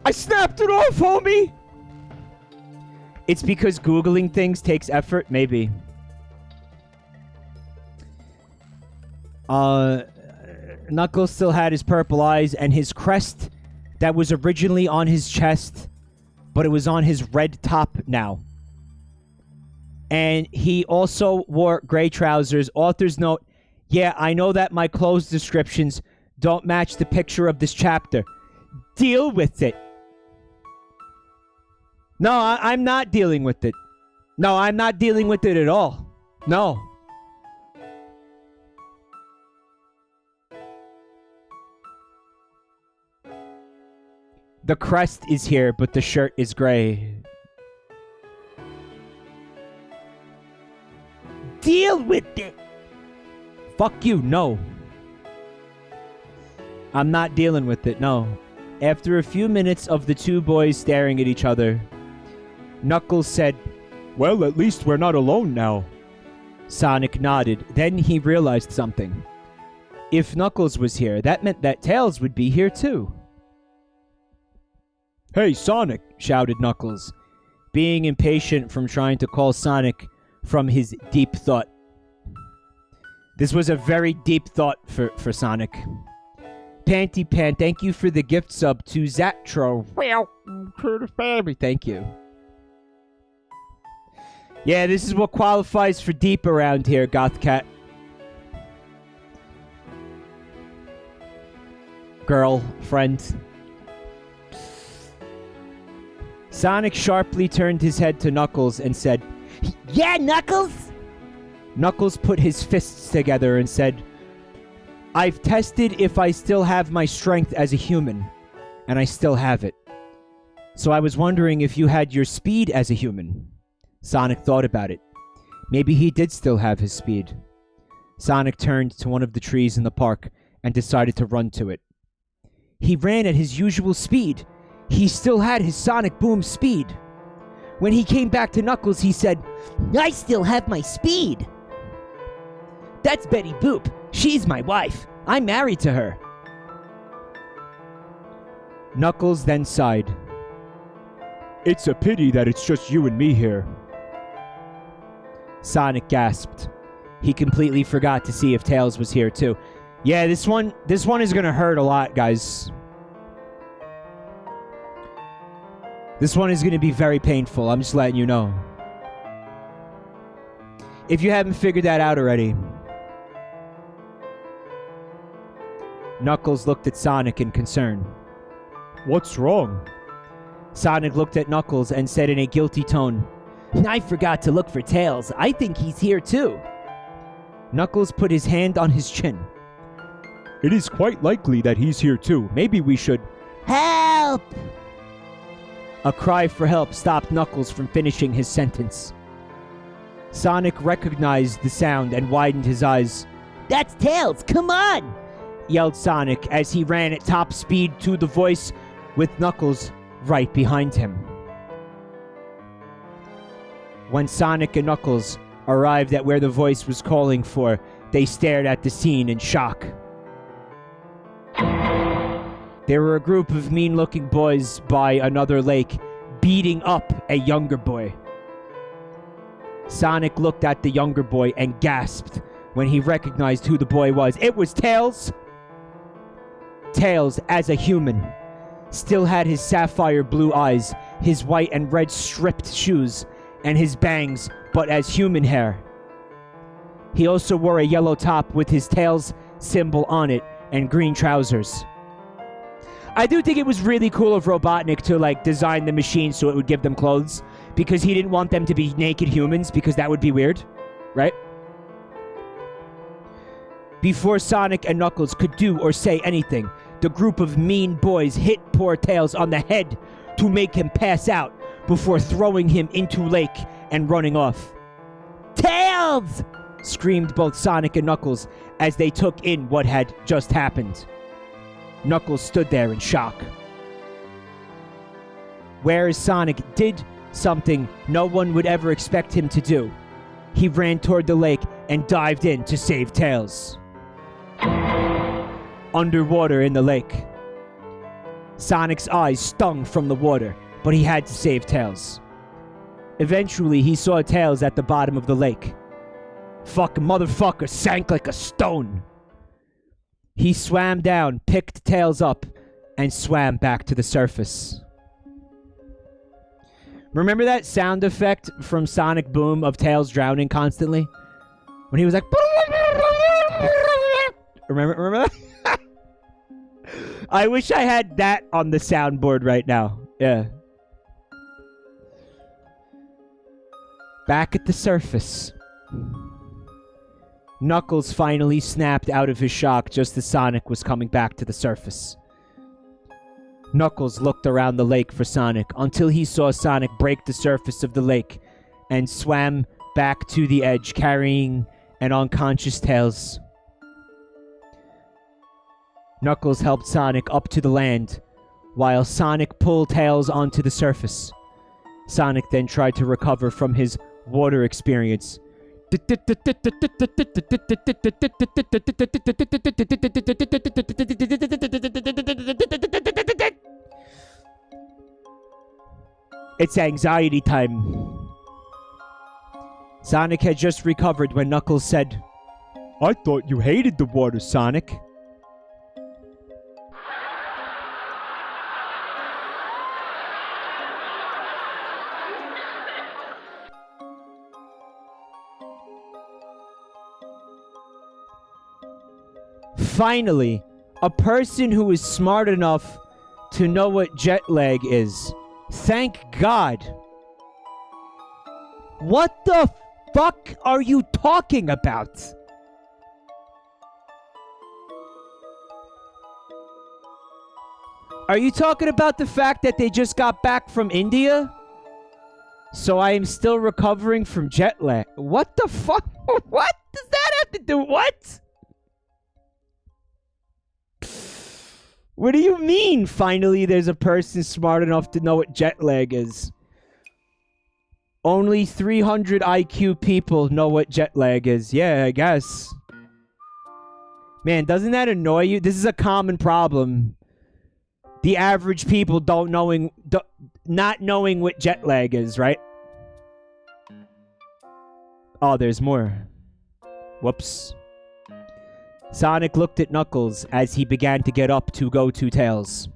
I snapped it off, homie! It's because Googling things takes effort? Maybe. Knuckles still had his purple eyes and his crest that was originally on his chest, but it was on his red top now. And he also wore gray trousers. Author's note, yeah, I know that my clothes descriptions don't match the picture of this chapter. Deal with it. No, I'm not dealing with it. No, I'm not dealing with it at all. No. The crest is here, but the shirt is gray. Deal with it. Fuck you, no. I'm not dealing with it, no. After a few minutes of the two boys staring at each other, Knuckles said, Well, at least we're not alone now. Sonic nodded. Then he realized something. If Knuckles was here, that meant that Tails would be here too. Hey, Sonic, shouted Knuckles, being impatient from trying to call Sonic from his deep thought. This was a very deep thought for Sonic. Panty Pan, thank you for the gift sub to Zatro. Well, to the family. Thank you. Yeah, this is what qualifies for deep around here, Goth Cat. Girlfriend. Sonic sharply turned his head to Knuckles and said, Yeah, Knuckles? Knuckles put his fists together and said, I've tested if I still have my strength as a human, and I still have it. So I was wondering if you had your speed as a human. Sonic thought about it. Maybe he did still have his speed. Sonic turned to one of the trees in the park and decided to run to it. He ran at his usual speed. He still had his Sonic Boom speed. When he came back to Knuckles, he said, I still have my speed. That's Betty Boop. She's my wife. I'm married to her. Knuckles then sighed. It's a pity that it's just you and me here. Sonic gasped. He completely forgot to see if Tails was here too. Yeah, this one is gonna hurt a lot, guys. This one is gonna be very painful. I'm just letting you know. If you haven't figured that out already. Knuckles looked at Sonic in concern. What's wrong? Sonic looked at Knuckles and said in a guilty tone, I forgot to look for Tails. I think he's here too. Knuckles put his hand on his chin. It is quite likely that he's here too. Maybe we should... Help! A cry for help stopped Knuckles from finishing his sentence. Sonic recognized the sound and widened his eyes. That's Tails! Come on! Yelled Sonic as he ran at top speed to the voice with Knuckles right behind him. When Sonic and Knuckles arrived at where the voice was calling for, they stared at the scene in shock. There were a group of mean-looking boys by another lake, beating up a younger boy. Sonic looked at the younger boy and gasped when he recognized who the boy was. It was Tails! Tails, as a human, still had his sapphire blue eyes, his white and red stripped shoes, and his bangs, but as human hair. He also wore a yellow top with his Tails symbol on it and green trousers. I do think it was really cool of Robotnik to design the machine so it would give them clothes, because he didn't want them to be naked humans because that would be weird, right? Before Sonic and Knuckles could do or say anything, the group of mean boys hit poor Tails on the head to make him pass out before throwing him into lake and running off. Tails! Screamed both Sonic and Knuckles as they took in what had just happened. Knuckles stood there in shock. Whereas Sonic did something no one would ever expect him to do. He ran toward the lake and dived in to save Tails. Underwater in the lake. Sonic's eyes stung from the water, but he had to save Tails. Eventually, he saw Tails at the bottom of the lake. Fucking motherfucker sank like a stone. He swam down, picked Tails up, and swam back to the surface. Remember that sound effect from Sonic Boom of Tails drowning constantly? When he was like... Remember that? I wish I had that on the soundboard right now. Yeah. Back at the surface. Knuckles finally snapped out of his shock just as Sonic was coming back to the surface. Knuckles looked around the lake for Sonic until he saw Sonic break the surface of the lake and swam back to the edge carrying an unconscious Tails. Knuckles helped Sonic up to the land, while Sonic pulled Tails onto the surface. Sonic then tried to recover from his water experience. It's anxiety time. Sonic had just recovered when Knuckles said, "I thought you hated the water, Sonic." Finally, a person who is smart enough to know what jet lag is. Thank God. What the fuck are you talking about? Are you talking about the fact that they just got back from India? So I am still recovering from jet lag. What the fuck? What does that have to do? What? What do you mean, finally there's a person smart enough to know what jet lag is? Only 300 IQ people know what jet lag is. Yeah, I guess. Man, doesn't that annoy you? This is a common problem. The average people not knowing what jet lag is, right? Oh, there's more. Whoops. Sonic looked at Knuckles as he began to get up to go to Tails.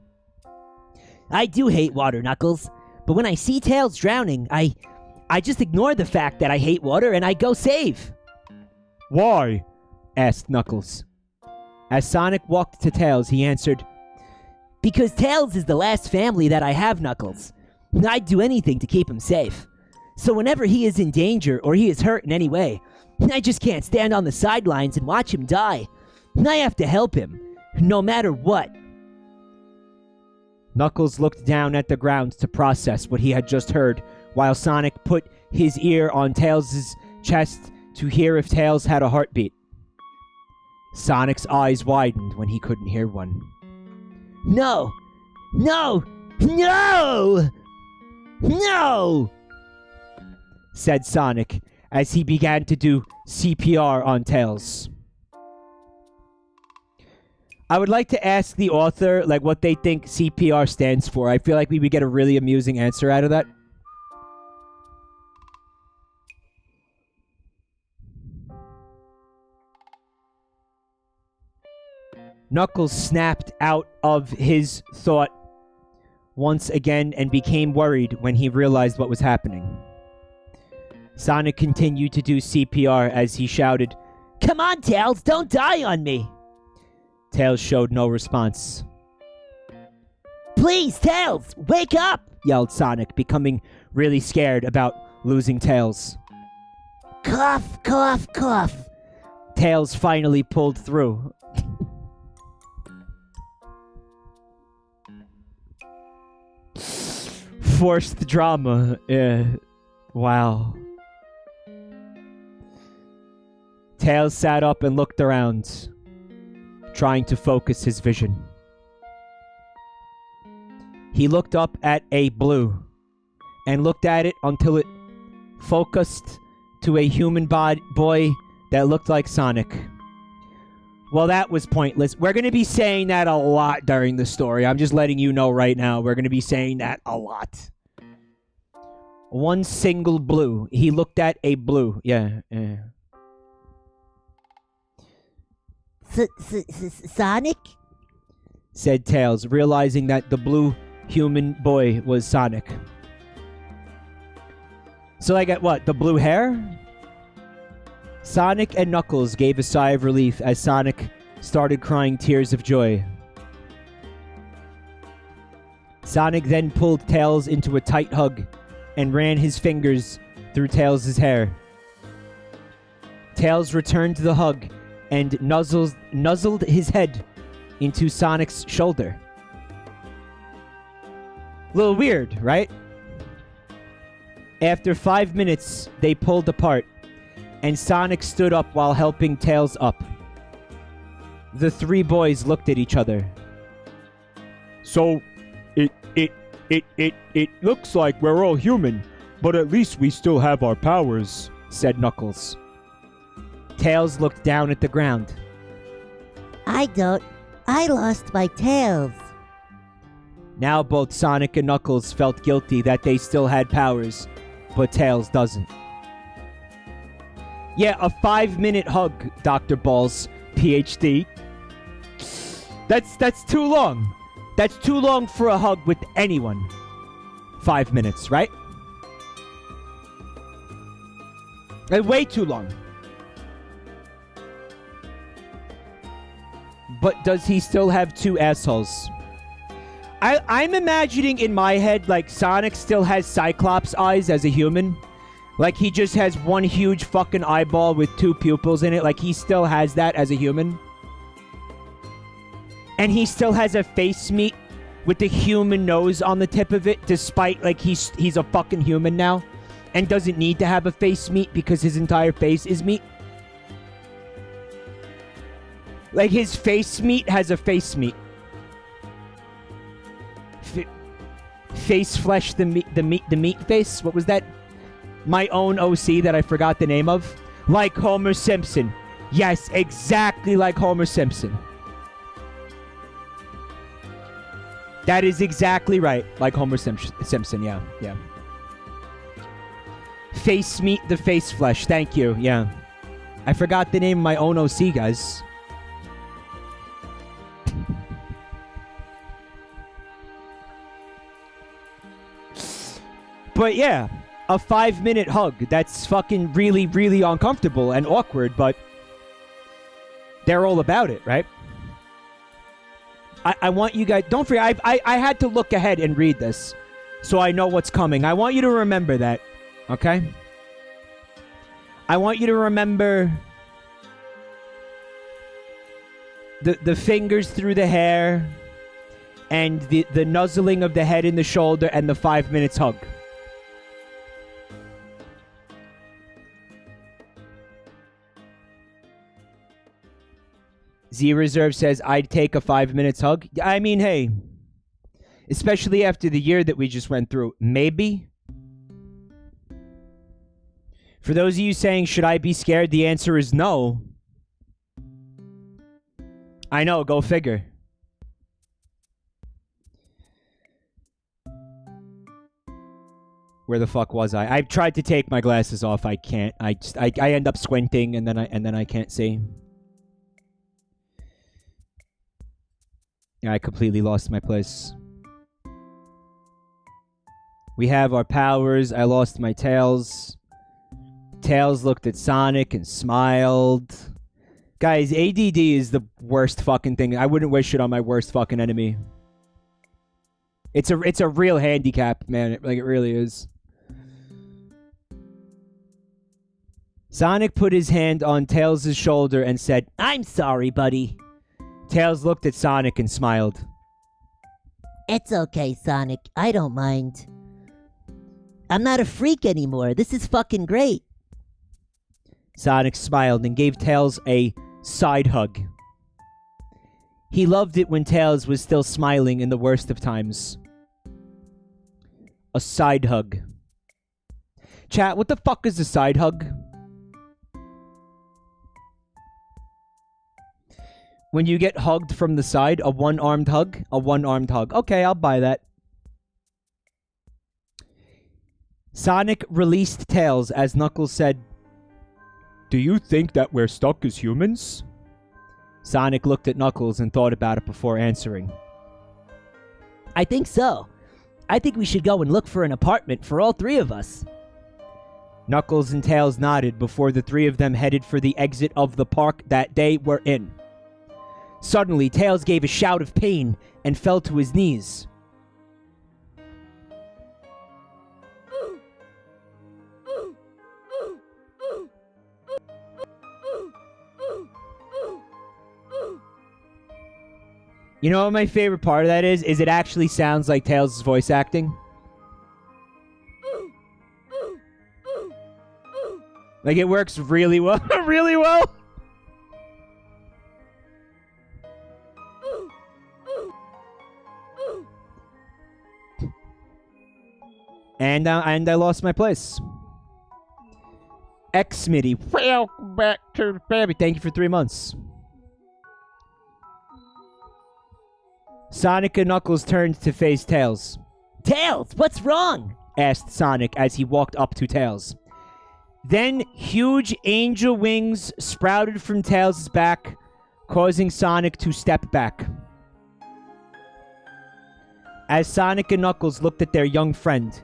I do hate water, Knuckles. But when I see Tails drowning, I just ignore the fact that I hate water and I go save. Why? Asked Knuckles. As Sonic walked to Tails, he answered, Because Tails is the last family that I have, Knuckles. I'd do anything to keep him safe. So whenever he is in danger or he is hurt in any way, I just can't stand on the sidelines and watch him die. I have to help him, no matter what. Knuckles looked down at the ground to process what he had just heard, while Sonic put his ear on Tails' chest to hear if Tails had a heartbeat. Sonic's eyes widened when he couldn't hear one. No! No! No! No! Said Sonic as he began to do CPR on Tails. I would like to ask the author, like, what they think CPR stands for. I feel like we would get a really amusing answer out of that. Knuckles snapped out of his thought once again and became worried when he realized what was happening. Sonic continued to do CPR as he shouted, Come on, Tails, don't die on me! Tails showed no response. Please, Tails, wake up! Yelled Sonic, becoming really scared about losing Tails. Cough, cough, cough. Tails finally pulled through. Forced drama. Wow. Tails sat up and looked around, trying to focus his vision. He looked up at a blue and looked at it until it focused to a human boy that looked like Sonic. Well, that was pointless. We're going to be saying that a lot during the story. I'm just letting you know right now. We're going to be saying that a lot. One single blue. He looked at a blue. Yeah. Sonic? Said Tails, realizing that the blue human boy was Sonic. So I got what? The blue hair? Sonic and Knuckles gave a sigh of relief as Sonic started crying tears of joy. Sonic then pulled Tails into a tight hug and ran his fingers through Tails' hair. Tails returned to the hug and nuzzled his head into Sonic's shoulder. A little weird, right? After 5 minutes, they pulled apart, and Sonic stood up while helping Tails up. The three boys looked at each other. So, it looks like we're all human, but at least we still have our powers, said Knuckles. Tails looked down at the ground. I don't. I lost my tails. Now both Sonic and Knuckles felt guilty that they still had powers, but Tails doesn't. Yeah, a 5-minute hug, Dr. Balls, PhD. That's too long. That's too long for a hug with anyone. 5 minutes, right? Way too long. But does he still have two assholes? I'm imagining in my head, like, Sonic still has Cyclops eyes as a human. Like, he just has one huge fucking eyeball with two pupils in it. Like, he still has that as a human. And he still has a face meat with the human nose on the tip of it, despite, like, he's a fucking human now. And doesn't need to have a face meat because his entire face is meat. Like, his face meat has a face meat. Face flesh, the meat face. What was that? My own OC that I forgot the name of. Like Homer Simpson. Yes, exactly like Homer Simpson. That is exactly right. Like Homer Simpson, yeah. Face meat, the face flesh. Thank you, yeah. I forgot the name of my own OC, guys. But yeah, a 5-minute hug. That's fucking really, really uncomfortable and awkward, but they're all about it, right? I want you guys... Don't forget, I had to look ahead and read this, so I know what's coming. I want you to remember that, okay? I want you to remember the fingers through the hair and the nuzzling of the head and the shoulder and the 5 minutes hug. Z Reserve says, I'd take a 5 minutes hug. I mean, hey, especially after the year that we just went through, maybe. For those of you saying, should I be scared? The answer is no. I know, go figure. Where the fuck was I? I've tried to take my glasses off. I can't. I end up squinting and then I can't see. Yeah, I completely lost my place. We have our powers. I lost my tails. Tails looked at Sonic and smiled. Guys, ADD is the worst fucking thing. I wouldn't wish it on my worst fucking enemy. It's a real handicap, man. It really is. Sonic put his hand on Tails' shoulder and said, I'm sorry, buddy. Tails looked at Sonic and smiled. It's okay, Sonic. I don't mind. I'm not a freak anymore. This is fucking great. Sonic smiled and gave Tails a side hug. He loved it when Tails was still smiling in the worst of times. A side hug. Chat, what the fuck is a side hug? When you get hugged from the side, a one-armed hug? A one-armed hug. Okay, I'll buy that. Sonic released Tails as Knuckles said, Do you think that we're stuck as humans? Sonic looked at Knuckles and thought about it before answering. I think so. I think we should go and look for an apartment for all three of us. Knuckles and Tails nodded before the three of them headed for the exit of the park that they were in. Suddenly, Tails gave a shout of pain and fell to his knees. You know what my favorite part of that is? Is it actually sounds like Tails' voice acting. Like, it works really well. Really well. And I lost my place. X Smitty, welcome back to the family. Thank you for 3 months. Sonic and Knuckles turned to face Tails. Tails, what's wrong? Asked Sonic as he walked up to Tails. Then huge angel wings sprouted from Tails' back, causing Sonic to step back. As Sonic and Knuckles looked at their young friend,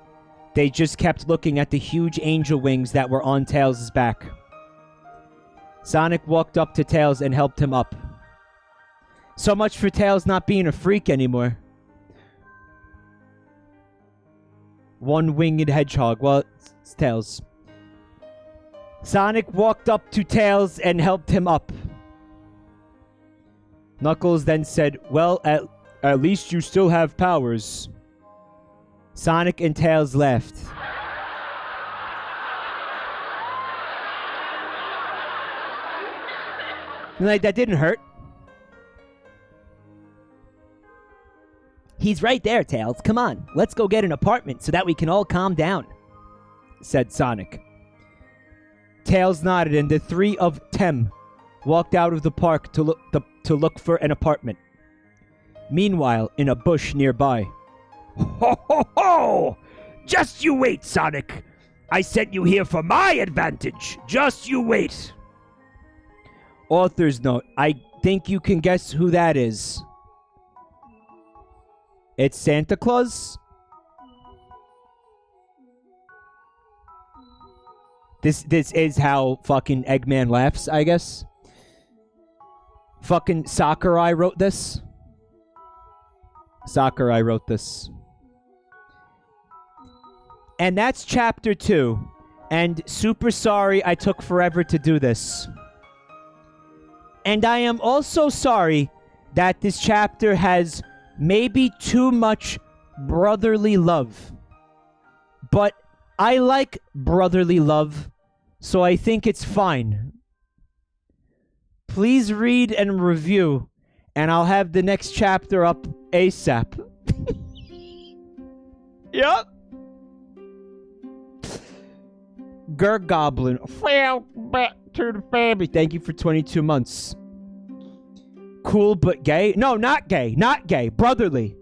they just kept looking at the huge angel wings that were on Tails' back. Sonic walked up to Tails and helped him up. So much for Tails not being a freak anymore. One-winged hedgehog. Well, it's Tails. Sonic walked up to Tails and helped him up. Knuckles then said, well, at least you still have powers. Sonic and Tails laughed. Like, that didn't hurt. He's right there, Tails. Come on, let's go get an apartment so that we can all calm down, said Sonic. Tails nodded, and the three of them walked out of the park to look for an apartment. Meanwhile, in a bush nearby. Ho ho ho! Just you wait, Sonic. I sent you here for my advantage. Just you wait. Author's note. I think you can guess who that is. It's Santa Claus? This is how fucking Eggman laughs, I guess. Fucking Sakurai wrote this. Sakurai wrote this. And that's chapter 2. And super sorry I took forever to do this. And I am also sorry that this chapter has maybe too much brotherly love. But I like brotherly love, so I think it's fine. Please read and review, and I'll have the next chapter up ASAP. Yup. Goblin. Well, back to the family. Thank you for 22 months. Cool but gay? No, not gay. Not gay. Brotherly.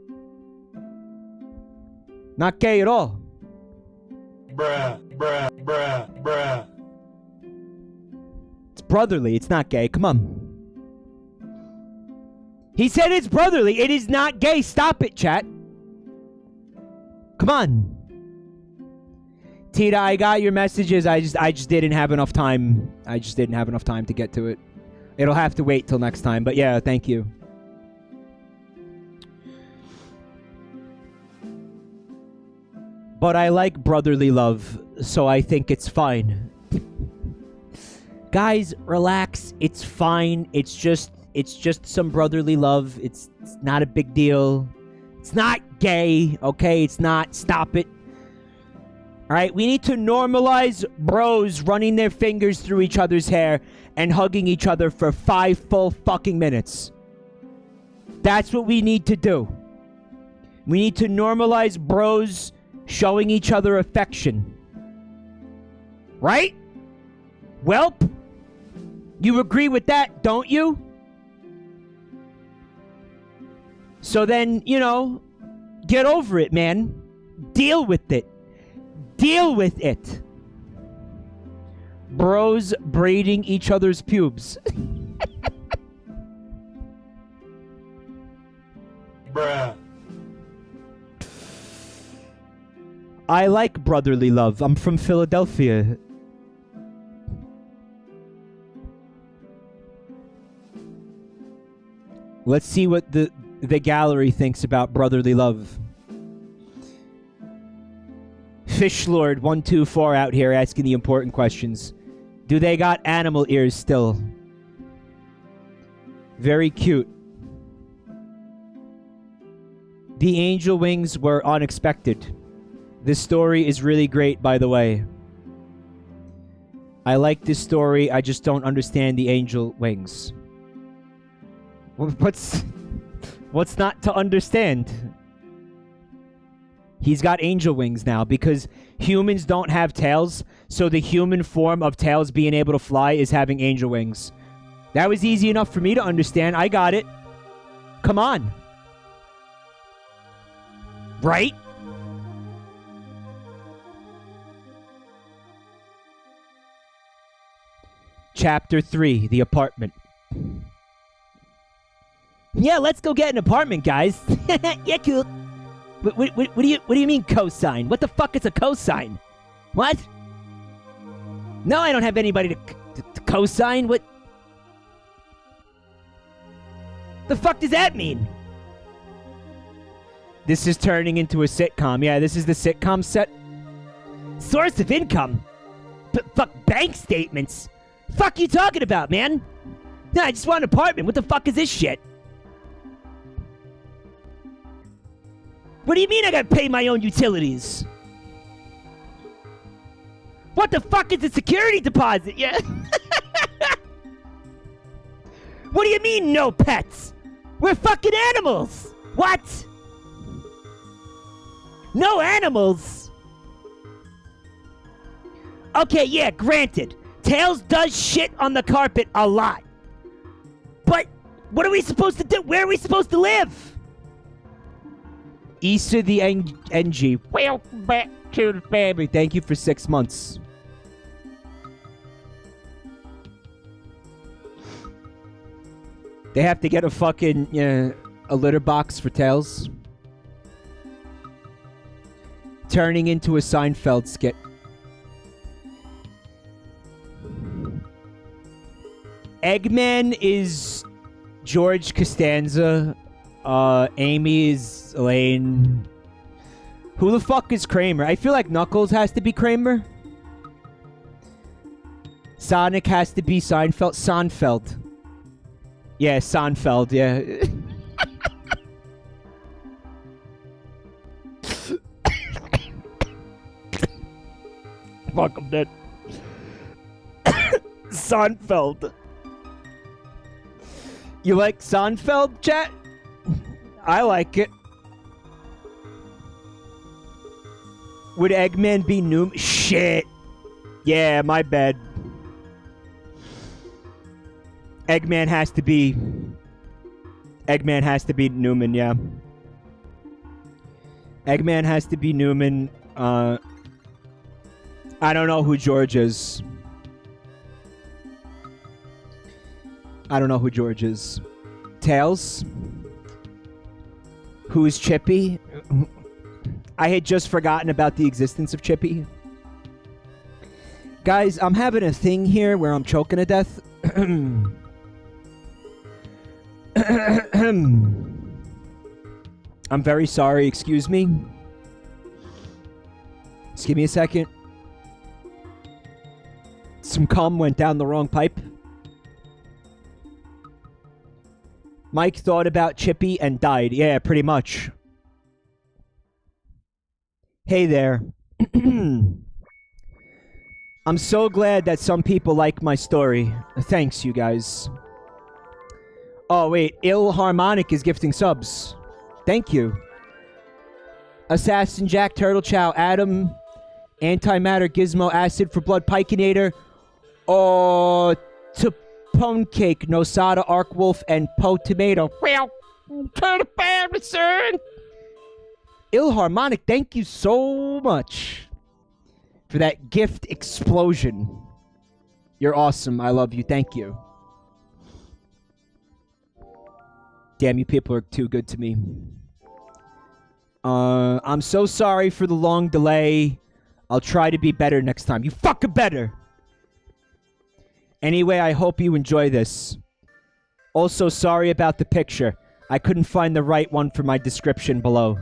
Not gay at all. Bruh, bruh, bruh, bruh. It's brotherly. It's not gay. Come on. He said it's brotherly. It is not gay. Stop it, chat. Come on. Tita, I got your messages. I just didn't have enough time. I just didn't have enough time to get to it. It'll have to wait till next time. But yeah, thank you. But I like brotherly love, so I think it's fine. Guys, relax. It's fine. It's just some brotherly love. It's not a big deal. It's not gay, okay? It's not. Stop it. All right, we need to normalize bros running their fingers through each other's hair and hugging each other for 5 full fucking minutes. That's what we need to do. We need to normalize bros showing each other affection. Right? Welp, you agree with that, don't you? So then, you know, get over it, man. Deal with it. Deal with it. Bros braiding each other's pubes. Bruh. I like brotherly love. I'm from Philadelphia. Let's see what the gallery thinks about brotherly love. Fishlord 124 out here asking the important questions. Do they got animal ears still? Very cute. The angel wings were unexpected. This story is really great, by the way. I like this story. I just don't understand the angel wings. What's not to understand? He's got angel wings now because humans don't have tails, so the human form of Tails being able to fly is having angel wings. That was easy enough for me to understand. I got it. Come on. Right? Chapter 3, The Apartment. Yeah, let's go get an apartment, guys. Yeah, cool. What do you mean cosine? What the fuck is a cosine? What? No, I don't have anybody to cosine. What? The fuck does that mean? This is turning into a sitcom. Yeah, this is the sitcom set. Source of income? Fuck bank statements? Fuck you talking about, man? Nah, I just want an apartment. What the fuck is this shit? What do you mean I gotta pay my own utilities? What the fuck is a security deposit? Yeah. What do you mean no pets? We're fucking animals. What? No animals? Okay, yeah, granted. Tails does shit on the carpet a lot. But what are we supposed to do? Where are we supposed to live? East of the NG. Welcome back to the family. Thank you for 6 months. They have to get a fucking, a litter box for Tails. Turning into a Seinfeld skit. Eggman is George Costanza. Amy is Elaine. Who the fuck is Kramer? I feel like Knuckles has to be Kramer. Sonic has to be Seinfeld. Seinfeld. Yeah, Seinfeld, yeah. Fuck, I'm dead. Seinfeld. You like Seinfeld, chat? I like it. Would Eggman be Newman? Shit. Yeah, my bad. Eggman has to be Newman, yeah. Eggman has to be Newman. I don't know who George is. Tails? Who is Chippy? I had just forgotten about the existence of Chippy. Guys, I'm having a thing here where I'm choking to death. I'm very sorry, excuse me. Just give me a second. Some cum went down the wrong pipe. Mike thought about Chippy and died. Yeah, pretty much. Hey there. I'm so glad that some people like my story. Thanks, you guys. Oh, wait. Ill Harmonic is gifting subs. Thank you. Assassin Jack, Turtle Chow, Adam, Antimatter, Gizmo, Acid for Blood, Pikinator, Tapone Cake, Nosada, Arc Wolf, and Po Tomato. Well, to the family, sir. Ill Harmonic, thank you so much for that gift explosion. You're awesome. I love you. Thank you. Damn, you people are too good to me. I'm so sorry for the long delay. I'll try to be better next time. You fucking better! Anyway, I hope you enjoy this. Also, sorry about the picture. I couldn't find the right one for my description below.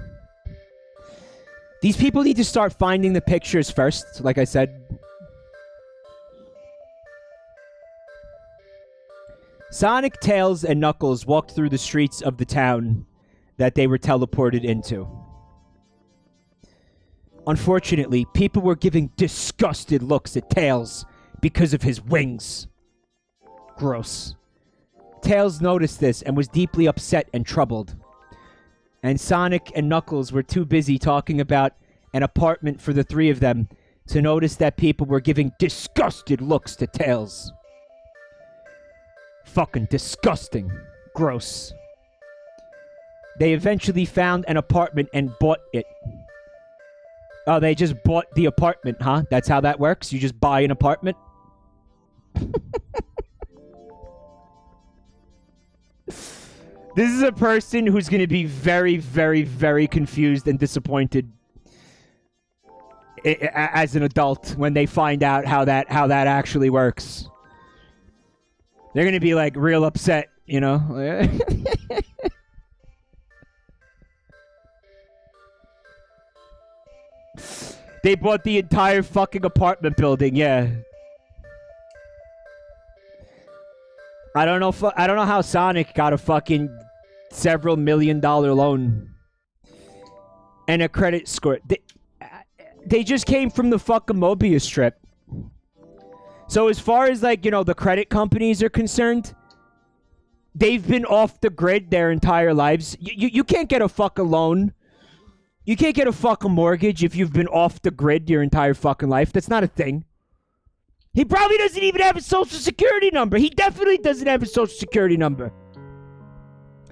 These people need to start finding the pictures first, like I said. Sonic, Tails, and Knuckles walked through the streets of the town that they were teleported into. Unfortunately, people were giving disgusted looks at Tails because of his wings. Gross. Tails noticed this and was deeply upset and troubled. and Sonic and Knuckles were too busy talking about an apartment for the three of them to notice that people were giving disgusted looks to Tails. Fucking disgusting. Gross. They eventually found an apartment and bought it. Oh, they just bought the apartment, huh? That's how that works? You just buy an apartment? This is a person who's going to be very, very, very confused and disappointed as an adult when they find out how that actually works. They're going to be like real upset, you know? They bought the entire fucking apartment building, yeah. I don't know how Sonic got a fucking several $1 million loan and a credit score. They just came from the fucking Mobius strip. So as far as, like, you know, the credit companies are concerned, they've been off the grid their entire lives. You can't get a fucking loan. You can't get a fucking mortgage if you've been off the grid your entire fucking life. That's not a thing. He probably doesn't even have a social security number. He definitely doesn't have a social security number.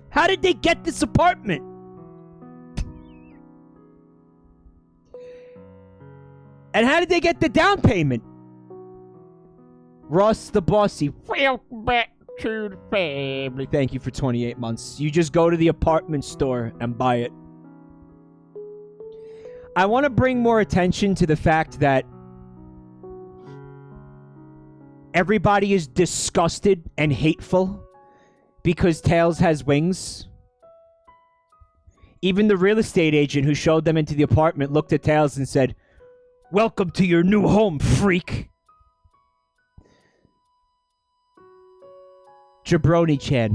How did they get this apartment? And how did they get the down payment? Ross the Bossy. Welcome back to the family. Thank you for 28 months. You just go to the apartment store and buy it. I want to bring more attention to the fact that everybody is disgusted and hateful because Tails has wings. Even the real estate agent who showed them into the apartment looked at Tails and said, "Welcome to your new home, freak." Jabroni-Chan.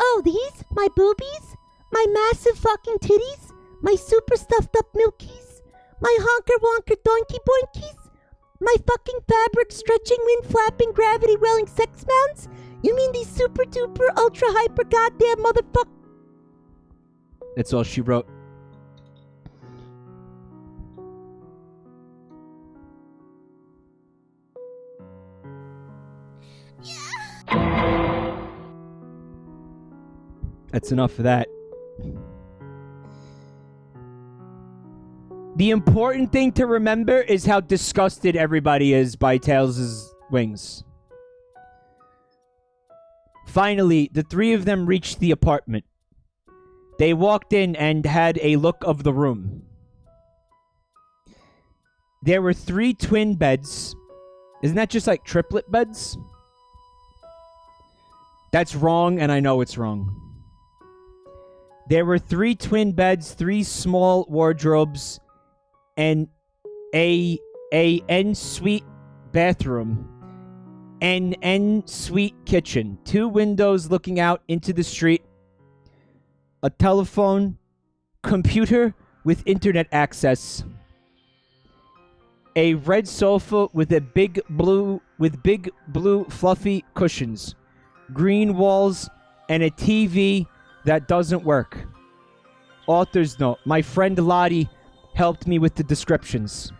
Oh, these? My boobies? My massive fucking titties? My super stuffed up milkies? My honker wonker doinky boinkies? My fucking fabric stretching wind flapping gravity welling sex mounds? You mean these super duper ultra hyper goddamn motherfuck? That's all she wrote. That's enough of that. The important thing to remember is how disgusted everybody is by Tails' wings. Finally, the three of them reached the apartment. They walked in and had a look of the room. There were 3 twin beds. Isn't that just like triplet beds? That's wrong, and I know it's wrong. There were 3 twin beds, 3 small wardrobes, and a en-suite bathroom, an en-suite kitchen, 2 windows looking out into the street, a telephone, computer with internet access, a red sofa with big blue fluffy cushions, green walls, and a TV that doesn't work. Author's note: my friend Lottie helped me with the descriptions.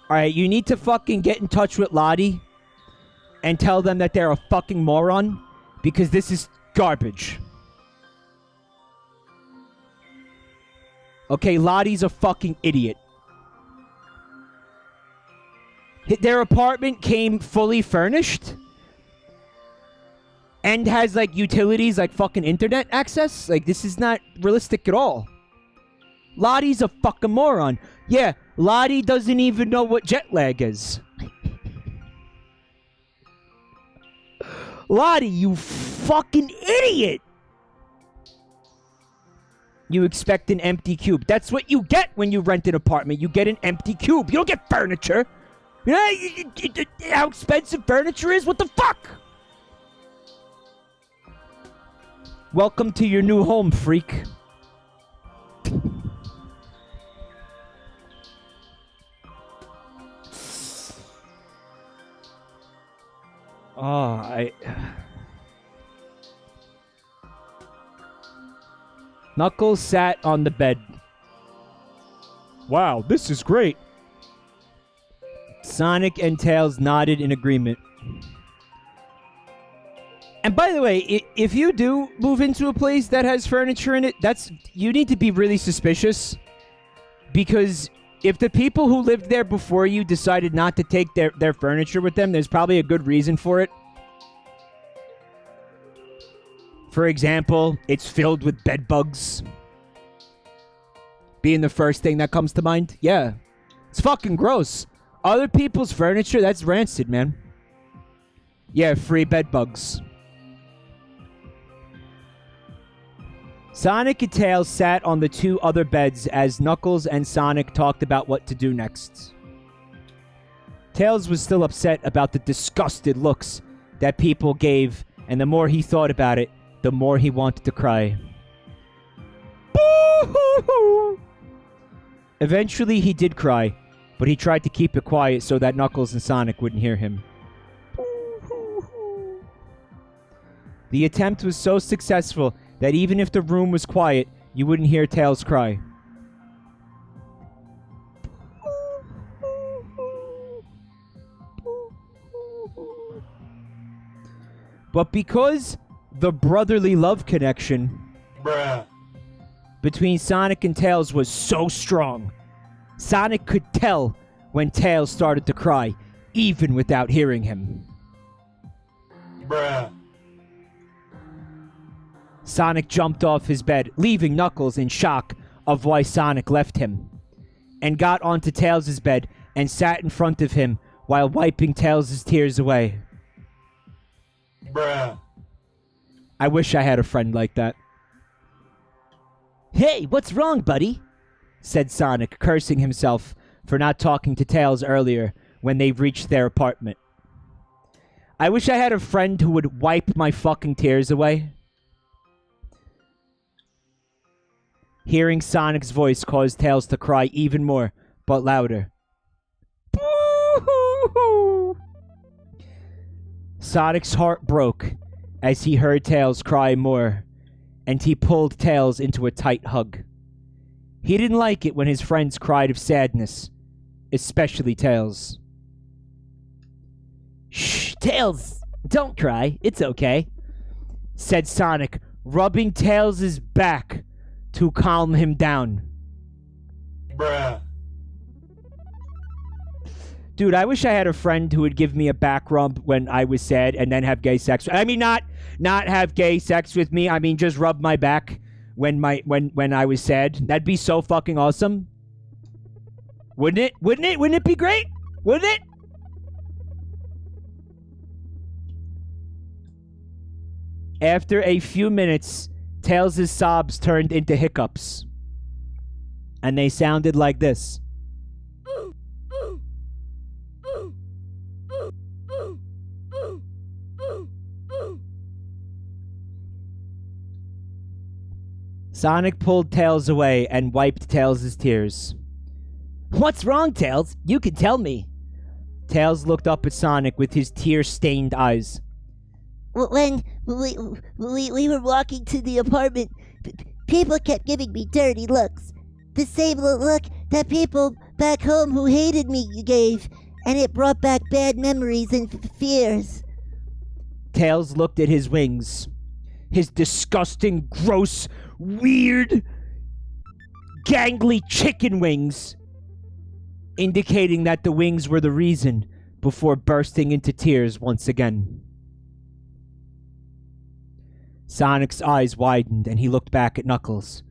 Alright, you need to fucking get in touch with Lottie and tell them that they're a fucking moron, because this is garbage. Okay, Lottie's a fucking idiot. Their apartment came fully furnished and has, like, utilities like fucking internet access. Like, this is not realistic at all. Lottie's a fucking moron. Yeah, Lottie doesn't even know what jet lag is. Lottie, you fucking idiot! You expect an empty cube. That's what you get when you rent an apartment. You get an empty cube. You don't get furniture. You know how expensive furniture is? What the fuck? Welcome to your new home, freak. Knuckles sat on the bed. Wow, this is great. Sonic and Tails nodded in agreement. And by the way, if you do move into a place that has furniture in it, you need to be really suspicious. Because if the people who lived there before you decided not to take their furniture with them, there's probably a good reason for it. For example, it's filled with bed bugs. Being the first thing that comes to mind. Yeah. It's fucking gross. Other people's furniture, that's rancid, man. Yeah, free bed bugs. Sonic and Tails sat on the two other beds as Knuckles and Sonic talked about what to do next. Tails was still upset about the disgusted looks that people gave, and the more he thought about it, the more he wanted to cry. Boo-hoo-hoo! Eventually, he did cry, but he tried to keep it quiet so that Knuckles and Sonic wouldn't hear him. Boo-hoo-hoo! The attempt was so successful that even if the room was quiet, you wouldn't hear Tails cry. But because the brotherly love connection between Sonic and Tails was so strong, Sonic could tell when Tails started to cry, even without hearing him. Sonic jumped off his bed, leaving Knuckles in shock of why Sonic left him, and got onto Tails' bed and sat in front of him while wiping Tails' tears away. I wish I had a friend like that. Hey, what's wrong, buddy? Said Sonic, cursing himself for not talking to Tails earlier when they reached their apartment. I wish I had a friend who would wipe my fucking tears away. Hearing Sonic's voice caused Tails to cry even more, but louder. Boo-hoo-hoo! Sonic's heart broke as he heard Tails cry more, and he pulled Tails into a tight hug. He didn't like it when his friends cried of sadness, especially Tails. Shh, Tails, don't cry. It's okay, said Sonic, rubbing Tails' back to calm him down. Dude, I wish I had a friend who would give me a back rub when I was sad and then have gay sex. I mean, not have gay sex with me. I mean, just rub my back when I was sad. That'd be so fucking awesome. Wouldn't it? Wouldn't it? Wouldn't it be great? Wouldn't it? After a few minutes, Tails' sobs turned into hiccups. And they sounded like this. Sonic pulled Tails away and wiped Tails' tears. What's wrong, Tails? You can tell me. Tails looked up at Sonic with his tear-stained eyes. When we were walking to the apartment, people kept giving me dirty looks. The same look that people back home who hated me gave, and it brought back bad memories and fears. Tails looked at his wings. His disgusting, gross, weird, gangly chicken wings, indicating that the wings were the reason, before bursting into tears once again. Sonic's eyes widened and he looked back at Knuckles,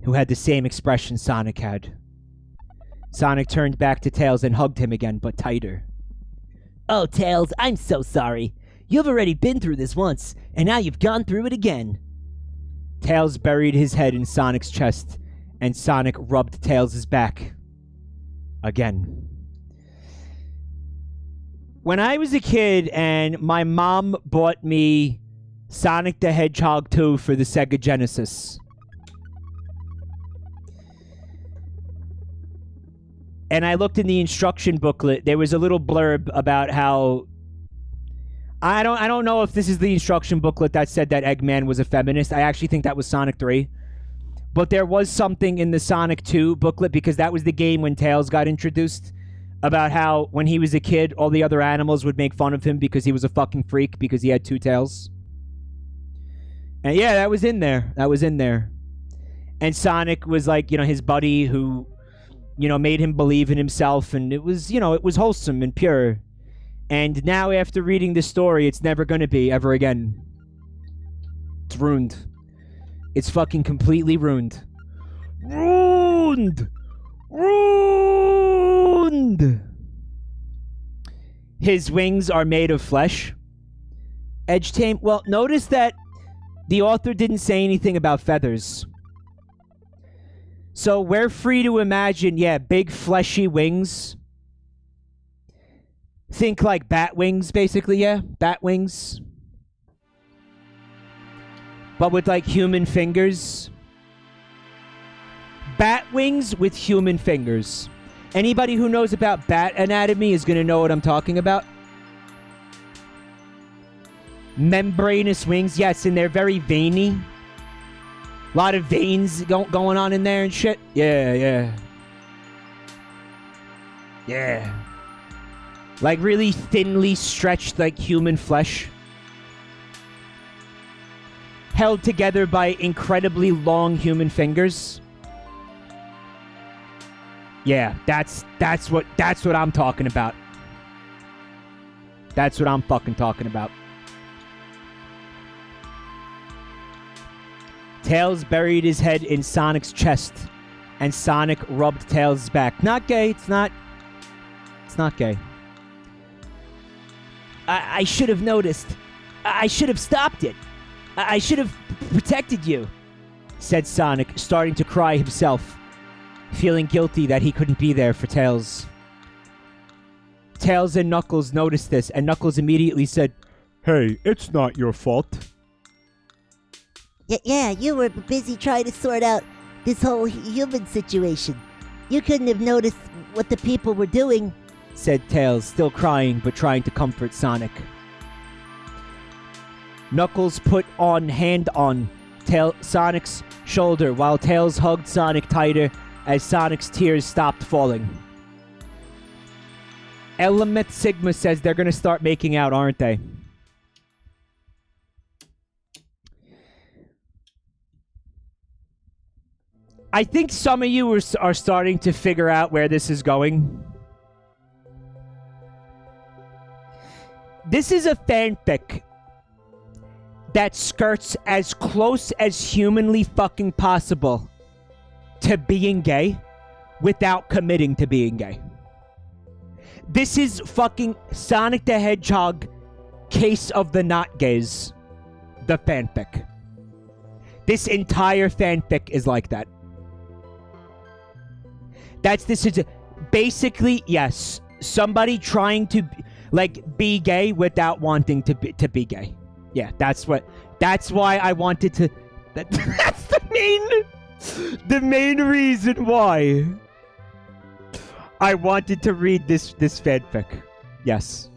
who had the same expression Sonic had. Sonic turned back to Tails and hugged him again, but tighter. Oh, Tails, I'm so sorry. You've already been through this once, and now you've gone through it again. Tails buried his head in Sonic's chest, and Sonic rubbed Tails' back. Again. When I was a kid and my mom bought me Sonic the Hedgehog 2 for the Sega Genesis, and I looked in the instruction booklet, there was a little blurb about how I don't know if this is the instruction booklet that said that Eggman was a feminist. I actually think that was Sonic 3. But there was something in the Sonic 2 booklet, because that was the game when Tails got introduced, about how when he was a kid, all the other animals would make fun of him because he was a fucking freak because he had 2 tails. And yeah, that was in there. That was in there. And Sonic was like, his buddy who, made him believe in himself. And it was, it was wholesome and pure. And now after reading this story, it's never going to be ever again. It's ruined. It's fucking completely ruined. Ruined! Ruined! His wings are made of flesh. Edge tame. Well, notice that the author didn't say anything about feathers. So we're free to imagine, big fleshy wings. Think like bat wings, basically, bat wings. But with like human fingers. Bat wings with human fingers. Anybody who knows about bat anatomy is going to know what I'm talking about. Membranous wings, yes, and they're very veiny. A lot of veins going on in there and shit. Yeah. Like really thinly stretched like human flesh. Held together by incredibly long human fingers. Yeah, that's what I'm talking about. That's what I'm fucking talking about. Tails buried his head in Sonic's chest, and Sonic rubbed Tails' back. Not gay, it's not gay. I should have noticed. I should have stopped it. I should have protected you, said Sonic, starting to cry himself, feeling guilty that he couldn't be there for Tails. Tails and Knuckles noticed this, and Knuckles immediately said, Hey, it's not your fault. Yeah, you were busy trying to sort out this whole human situation. You couldn't have noticed what the people were doing, said Tails, still crying but trying to comfort Sonic. Knuckles put hand on Sonic's shoulder while Tails hugged Sonic tighter as Sonic's tears stopped falling. Element Sigma says they're going to start making out, aren't they? I think some of you are starting to figure out where this is going. This is a fanfic that skirts as close as humanly fucking possible to being gay without committing to being gay. This is fucking Sonic the Hedgehog, Case of the Not Gays, the fanfic. This entire fanfic is like that. This is basically, yes, somebody trying to be gay without wanting to be gay. Yeah, that's why I wanted to, that's the main reason why I wanted to read this fanfic. Yes.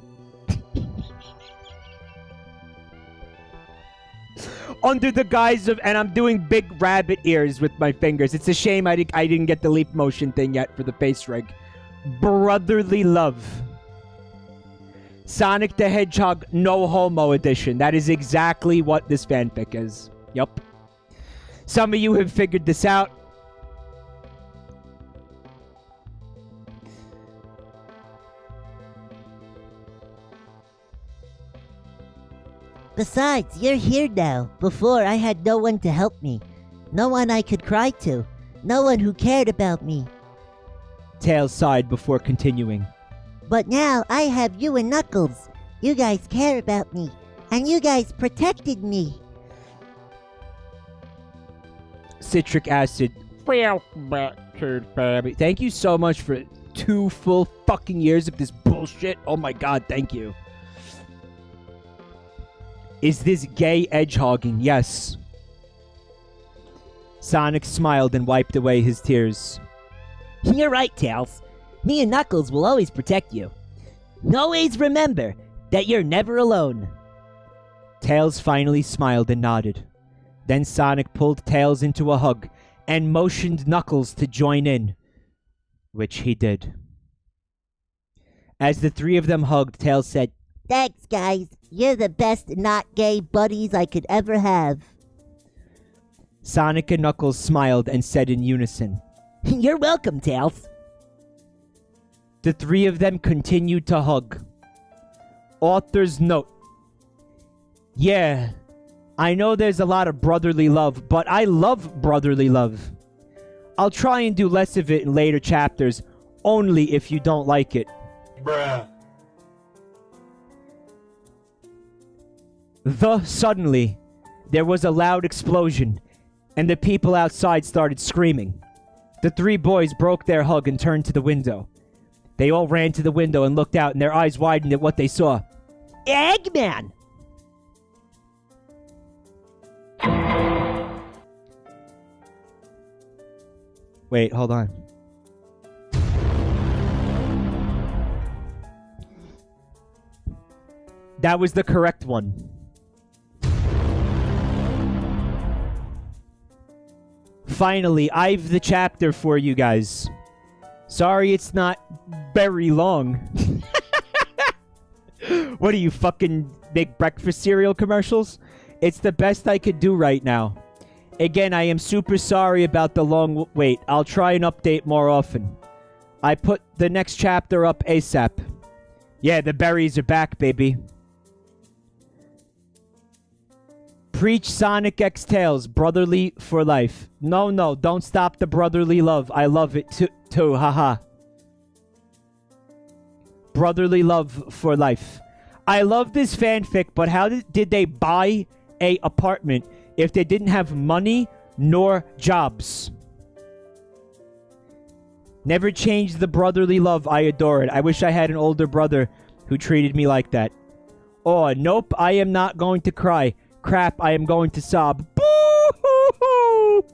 Under the guise of, and I'm doing big rabbit ears with my fingers. It's a shame I didn't get the leap motion thing yet for the face rig. Brotherly love. Sonic the Hedgehog No Homo Edition. That is exactly what this fanfic is. Yup. Some of you have figured this out. Besides, you're here now. Before, I had no one to help me. No one I could cry to. No one who cared about me. Tails sighed before continuing. But now, I have you and Knuckles. You guys care about me. And you guys protected me. Citric acid. Welcome back to the family. Thank you so much for 2 full fucking years of this bullshit. Oh my god, thank you. Is this gay edgehogging? Yes. Sonic smiled and wiped away his tears. You're right, Tails. Me and Knuckles will always protect you. Always remember that you're never alone. Tails finally smiled and nodded. Then Sonic pulled Tails into a hug and motioned Knuckles to join in, which he did. As the three of them hugged, Tails said, Thanks, guys. You're the best not gay buddies I could ever have. Sonic and Knuckles smiled and said in unison, You're welcome, Tails. The three of them continued to hug. Author's note. Yeah, I know there's a lot of brotherly love, but I love brotherly love. I'll try and do less of it in later chapters, only if you don't like it. Bruh. Suddenly, there was a loud explosion, and the people outside started screaming. The three boys broke their hug and turned to the window. They all ran to the window and looked out, and their eyes widened at what they saw. Eggman! Wait, hold on. That was the correct one. Finally, I've the chapter for you guys. Sorry it's not very long. What do you fucking make breakfast cereal commercials? It's the best I could do right now. Again, I am super sorry about the long wait. I'll try and update more often. I put the next chapter up ASAP. Yeah, the berries are back, baby. Preach Sonic X Tails, brotherly for life. No, don't stop the brotherly love. I love it too, haha. Brotherly love for life. I love this fanfic, but how did they buy a apartment if they didn't have money nor jobs? Never changed the brotherly love. I adore it. I wish I had an older brother who treated me like that. Oh, nope, I am not going to cry. Crap, I am going to sob. Boo-hoo-hoo!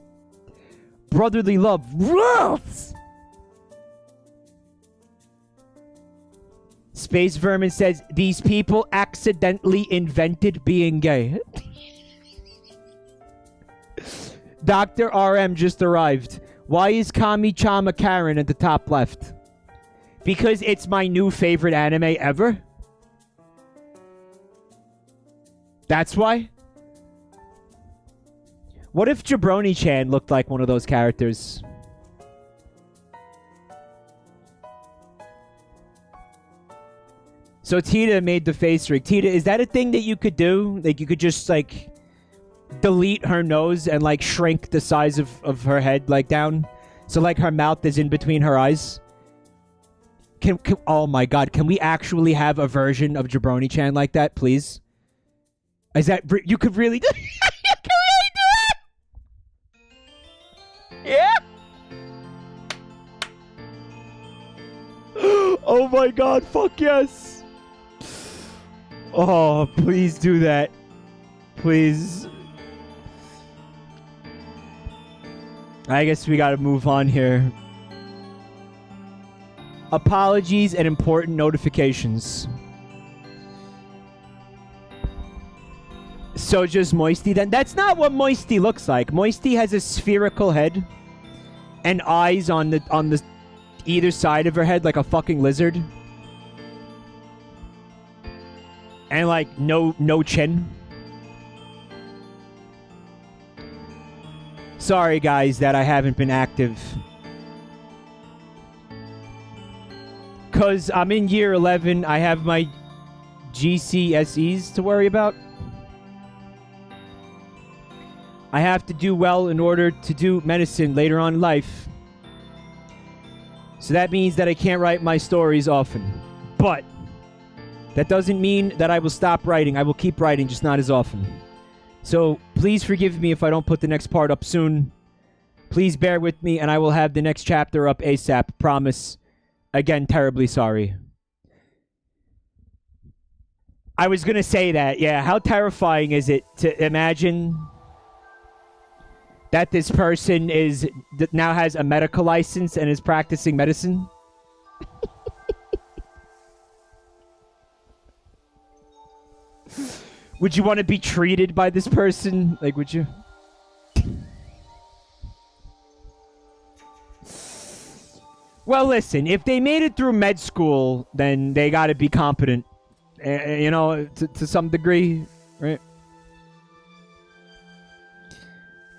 Brotherly love rules! Space Vermin says, these people accidentally invented being gay. Dr. RM just arrived. Why is Kami-chan a Karen at the top left? Because it's my new favorite anime ever? That's why? What if Jabroni-Chan looked like one of those characters? So Tita made the face rig. Tita, is that a thing that you could do? Like, you could just, like, delete her nose and, like, shrink the size of her head, like, down? So, like, her mouth is in between her eyes? Oh, my God. Can we actually have a version of Jabroni-Chan like that, please? Is that... You could really do... You could really do it! Yeah? Oh, my God. Fuck yes. Oh, please do that. Please. I guess we gotta move on here. Apologies and important notifications. So just Moisty then? That's not what Moisty looks like. Moisty has a spherical head and eyes on the either side of her head like a fucking lizard. And, like, no chin. Sorry, guys, that I haven't been active. Because I'm in year 11. I have my GCSEs to worry about. I have to do well in order to do medicine later on in life. So that means that I can't write my stories often. But that doesn't mean that I will stop writing. I will keep writing, just not as often. So please forgive me if I don't put the next part up soon. Please bear with me, and I will have the next chapter up ASAP. Promise. Again, terribly sorry. I was going to say that, yeah. How terrifying is it to imagine that this person now has a medical license and is practicing medicine? Would you want to be treated by this person? Like, would you? Well, listen, if they made it through med school, then they got to be competent, to some degree, right?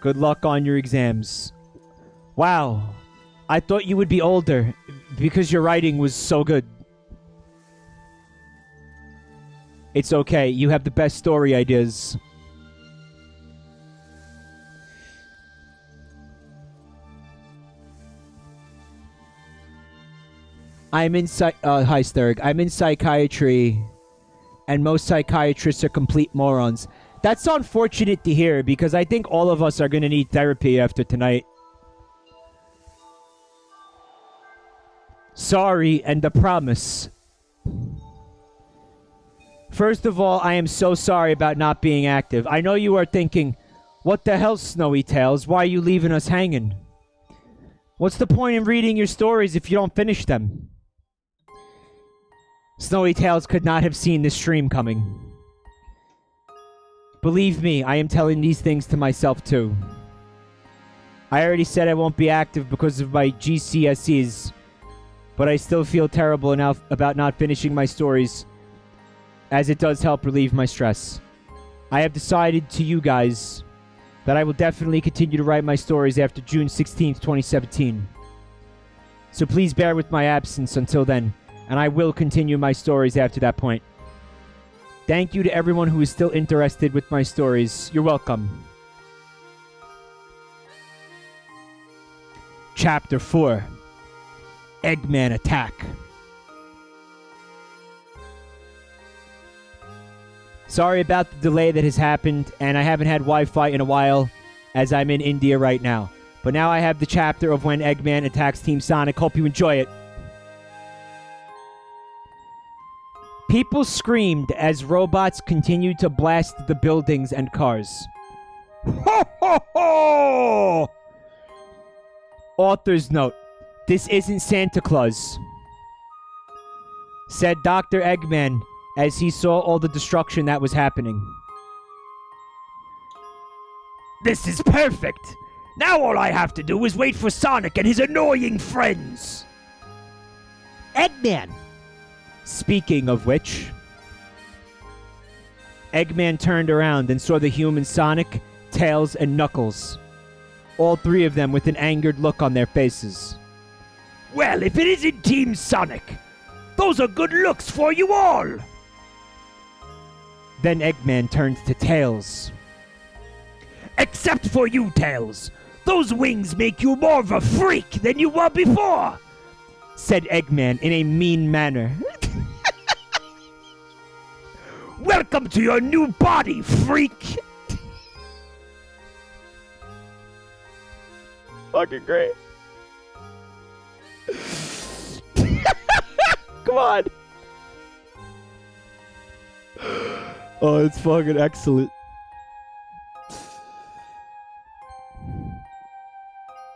Good luck on your exams. Wow, I thought you would be older because your writing was so good. It's okay, you have the best story ideas. Hi Sterg. I'm in psychiatry, and most psychiatrists are complete morons. That's unfortunate to hear, because I think all of us are going to need therapy after tonight. Sorry, and a promise. First of all, I am so sorry about not being active. I know you are thinking, what the hell, Snowy Tales? Why are you leaving us hanging? What's the point in reading your stories if you don't finish them? Snowy Tales could not have seen this stream coming. Believe me, I am telling these things to myself too. I already said I won't be active because of my GCSEs, but I still feel terrible enough about not finishing my stories, as it does help relieve my stress. I have decided to you guys that I will definitely continue to write my stories after June 16th, 2017. So please bear with my absence until then, and I will continue my stories after that point. Thank you to everyone who is still interested with my stories. You're welcome. Chapter 4. Eggman Attack. Sorry about the delay that has happened, and I haven't had Wi-Fi in a while, as I'm in India right now. But now I have the chapter of when Eggman attacks Team Sonic. Hope you enjoy it. People screamed as robots continued to blast the buildings and cars. Ho ho ho! Author's note. This isn't Santa Claus, said Dr. Eggman as he saw all the destruction that was happening. This is perfect! Now all I have to do is wait for Sonic and his annoying friends! Eggman! Speaking of which, Eggman turned around and saw the human Sonic, Tails, and Knuckles. All three of them with an angered look on their faces. Well, if it isn't Team Sonic, those are good looks for you all! Then Eggman turned to Tails. Except for you, Tails. Those wings make you more of a freak than you were before, said Eggman in a mean manner. Welcome to your new body, freak! Fucking great. Come on. Oh, it's fucking excellent.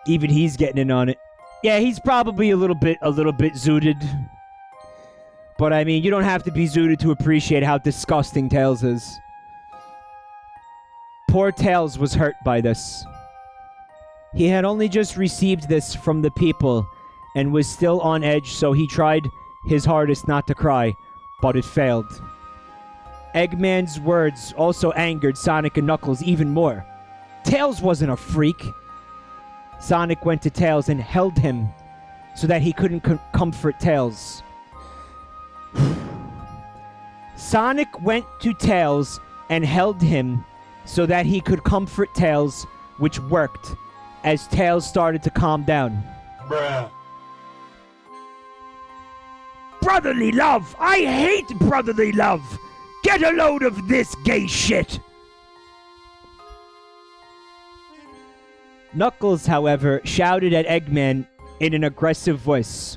Even he's getting in on it. Yeah, he's probably a little bit zooted. But I mean, you don't have to be zooted to appreciate how disgusting Tails is. Poor Tails was hurt by this. He had only just received this from the people and was still on edge, so he tried his hardest not to cry, but it failed. Eggman's words also angered Sonic and Knuckles even more. Tails wasn't a freak. Sonic went to Tails and held him so that he couldn't comfort Tails. Sonic went to Tails and held him so that he could comfort Tails, which worked, as Tails started to calm down. Bruh. Brotherly love! I hate brotherly love! Get a load of this gay shit! Knuckles, however, shouted at Eggman in an aggressive voice.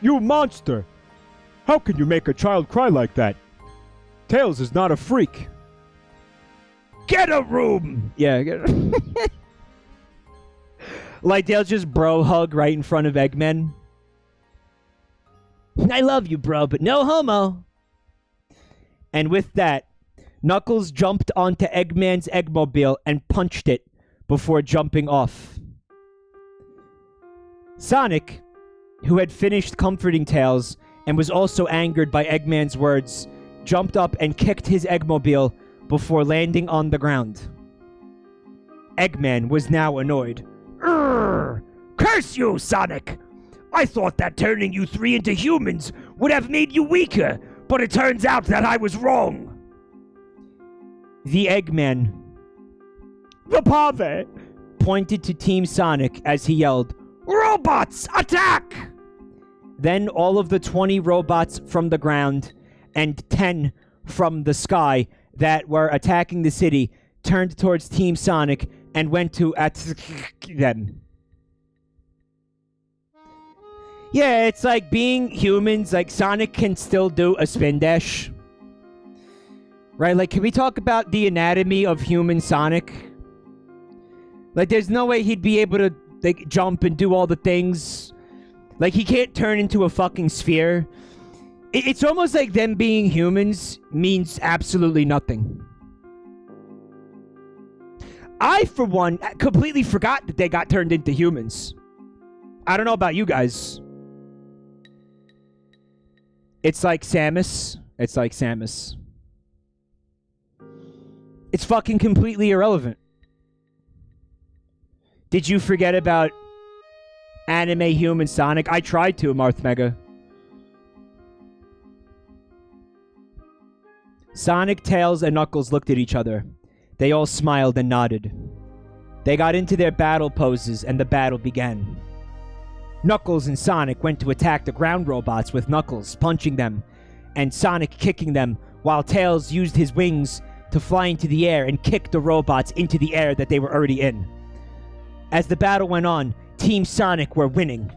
You monster! How can you make a child cry like that? Tails is not a freak. Get a room! Yeah, get a Like, they'll just bro hug right in front of Eggman. I love you, bro, but no homo. And with that, Knuckles jumped onto Eggman's Eggmobile and punched it before jumping off. Sonic, who had finished comforting Tails and was also angered by Eggman's words, jumped up and kicked his Eggmobile before landing on the ground. Eggman was now annoyed. Urgh! Curse you, Sonic! I thought that turning you three into humans would have made you weaker, but it turns out that I was wrong. The Eggman, The pave! pointed to Team Sonic as he yelled, Robots, attack! Then all of the 20 robots from the ground and 10 from the sky that were attacking the city turned towards Team Sonic and went to attack them. Yeah, it's like being humans. Like, Sonic can still do a spin dash. Right? Like, can we talk about the anatomy of human Sonic? Like, there's no way he'd be able to, like, jump and do all the things. Like, he can't turn into a fucking sphere. It's almost like them being humans means absolutely nothing. I, for one, completely forgot that they got turned into humans. I don't know about you guys. It's like Samus. It's like Samus. It's fucking completely irrelevant. Did you forget about anime human Sonic? I tried to, Marth Mega. Sonic, Tails, and Knuckles looked at each other. They all smiled and nodded. They got into their battle poses, and the battle began. Knuckles and Sonic went to attack the ground robots with Knuckles punching them, and Sonic kicking them, while Tails used his wings to fly into the air and kick the robots into the air that they were already in. As the battle went on, Team Sonic were winning.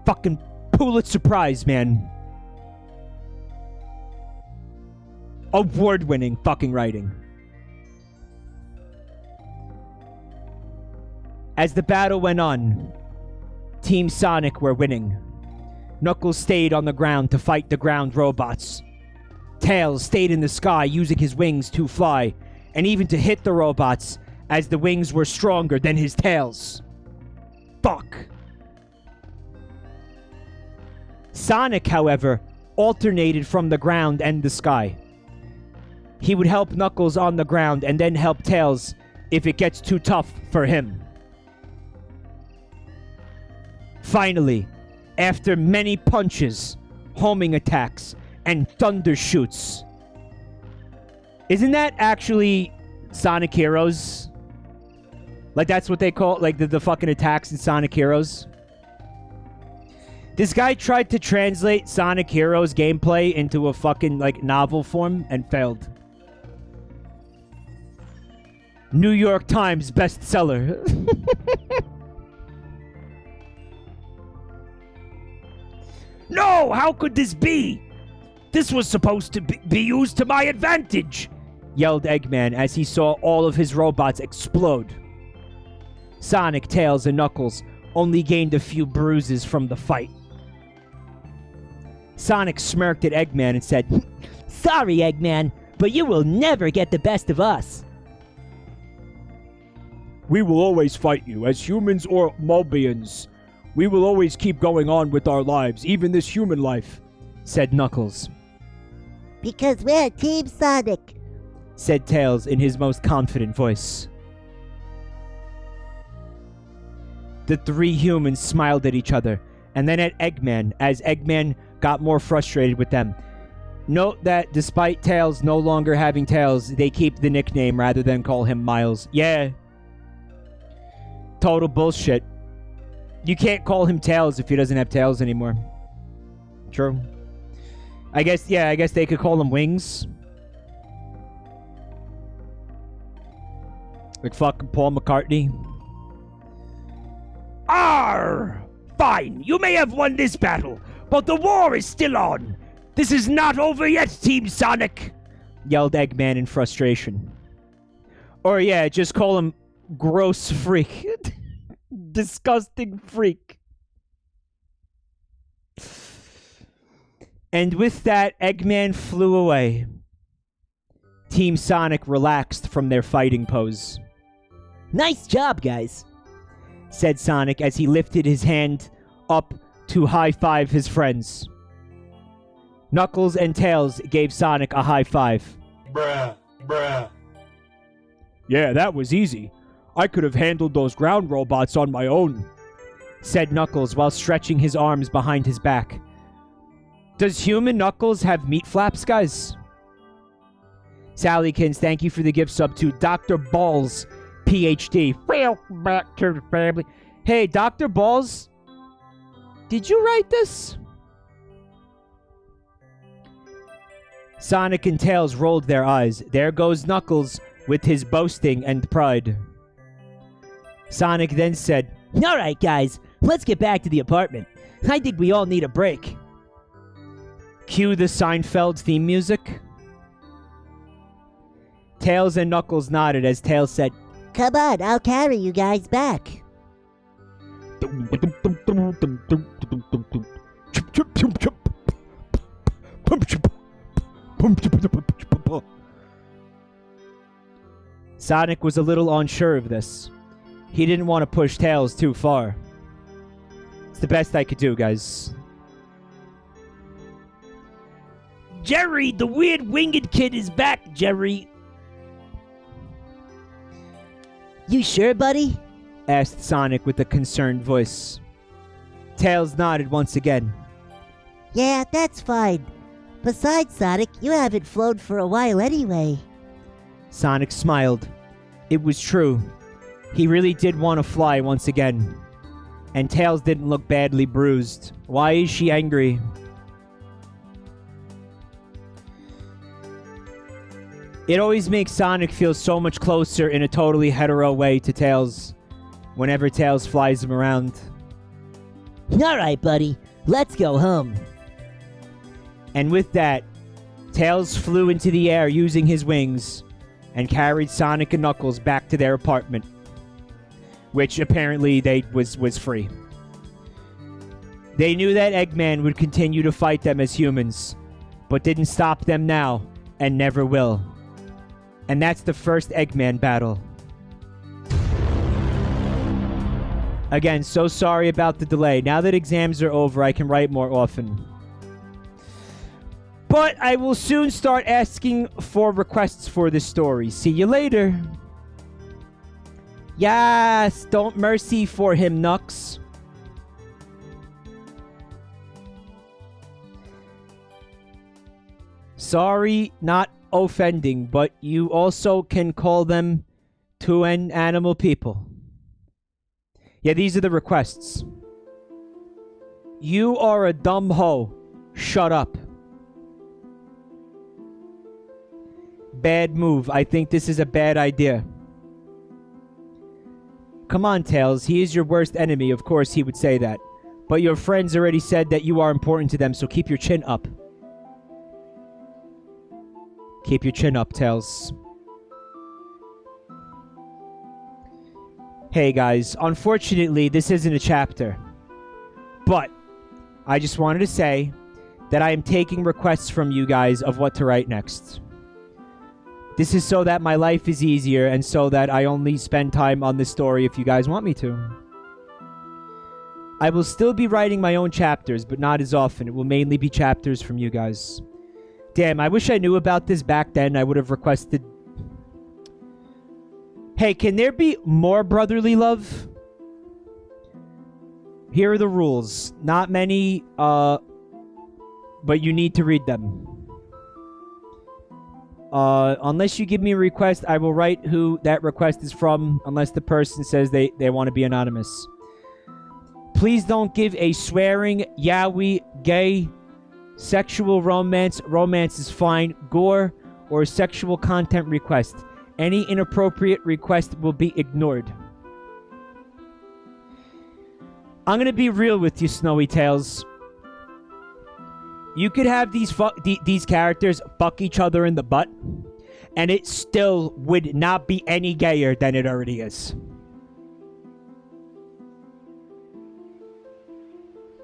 Fucking Pulitzer Prize, man. Award-winning fucking writing. As the battle went on, Team Sonic were winning. Knuckles stayed on the ground to fight the ground robots. Tails stayed in the sky using his wings to fly, and even to hit the robots, as the wings were stronger than his tails. Fuck. Sonic, however, alternated from the ground and the sky. He would help Knuckles on the ground and then help Tails if it gets too tough for him. Finally, after many punches, homing attacks, and thunder shoots. Isn't that actually Sonic Heroes? Like, that's what they call, like, the fucking attacks in Sonic Heroes? This guy tried to translate Sonic Heroes gameplay into a fucking, like, novel form and failed. New York Times bestseller. No, how could this be? This was supposed to be used to my advantage, yelled Eggman as he saw all of his robots explode. Sonic, Tails, and Knuckles only gained a few bruises from the fight. Sonic smirked at Eggman and said, Sorry, Eggman, but you will never get the best of us. We will always fight you, as humans or Mobians. We will always keep going on with our lives, even this human life, said Knuckles. Because we're Team Sonic, said Tails in his most confident voice. The three humans smiled at each other, and then at Eggman, as Eggman got more frustrated with them. Note that despite Tails no longer having tails, they keep the nickname rather than call him Miles. Yeah. Total bullshit. You can't call him Tails if he doesn't have tails anymore. True. I guess they could call him Wings. Like fucking Paul McCartney. Arr! Fine, you may have won this battle, but the war is still on. This is not over yet, Team Sonic, yelled Eggman in frustration. Or yeah, just call him Gross Freak. Disgusting freak. And with that, Eggman flew away. Team Sonic relaxed from their fighting pose. Nice job, guys, said Sonic as he lifted his hand up to high-five his friends. Knuckles and Tails gave Sonic a high five. Bruh. Yeah, that was easy. I could have handled those ground robots on my own, said Knuckles while stretching his arms behind his back. Does human Knuckles have meat flaps, guys? Sallykins, thank you for the gift sub to Dr. Balls, PhD. Welcome back to the family. Hey, Dr. Balls, did you write this? Sonic and Tails rolled their eyes. There goes Knuckles with his boasting and pride. Sonic then said, All right, guys, let's get back to the apartment. I think we all need a break. Cue the Seinfeld theme music. Tails and Knuckles nodded as Tails said, Come on, I'll carry you guys back. Sonic was a little unsure of this. He didn't want to push Tails too far. It's the best I could do, guys. Jerry, the weird winged kid is back, Jerry. You sure, buddy? Asked Sonic with a concerned voice. Tails nodded once again. Yeah, that's fine. Besides, Sonic, you haven't flown for a while anyway. Sonic smiled. It was true. He really did want to fly once again. And Tails didn't look badly bruised. Why is she angry? It always makes Sonic feel so much closer in a totally hetero way to Tails whenever Tails flies him around. All right, buddy, let's go home. And with that, Tails flew into the air using his wings and carried Sonic and Knuckles back to their apartment, which apparently was free. They knew that Eggman would continue to fight them as humans, but didn't stop them now and never will. And that's the first Eggman battle. Again, so sorry about the delay. Now that exams are over, I can write more often. But I will soon start asking for requests for this story. See you later. Yes, don't mercy for him, Nux. Sorry, not offending, but you also can call them to an animal people. Yeah, these are the requests. You are a dumb hoe. Shut up. Bad move. I think this is a bad idea. Come on, Tails. He is your worst enemy. Of course he would say that. But your friends already said that you are important to them, so keep your chin up. Keep your chin up, Tails. Hey, guys. Unfortunately, this isn't a chapter. But I just wanted to say that I am taking requests from you guys of what to write next. This is so that my life is easier and so that I only spend time on this story if you guys want me to. I will still be writing my own chapters, but not as often. It will mainly be chapters from you guys. Damn, I wish I knew about this back then. I would have requested... Hey, can there be more brotherly love? Here are the rules. Not many, but you need to read them. Unless you give me a request, I will write who that request is from, unless the person says they want to be anonymous. Please don't give a swearing, yaoi, gay, sexual romance is fine, gore, or sexual content request. Any inappropriate request will be ignored. I'm gonna be real with you, Snowy Tails. You could have these characters fuck each other in the butt, and it still would not be any gayer than it already is.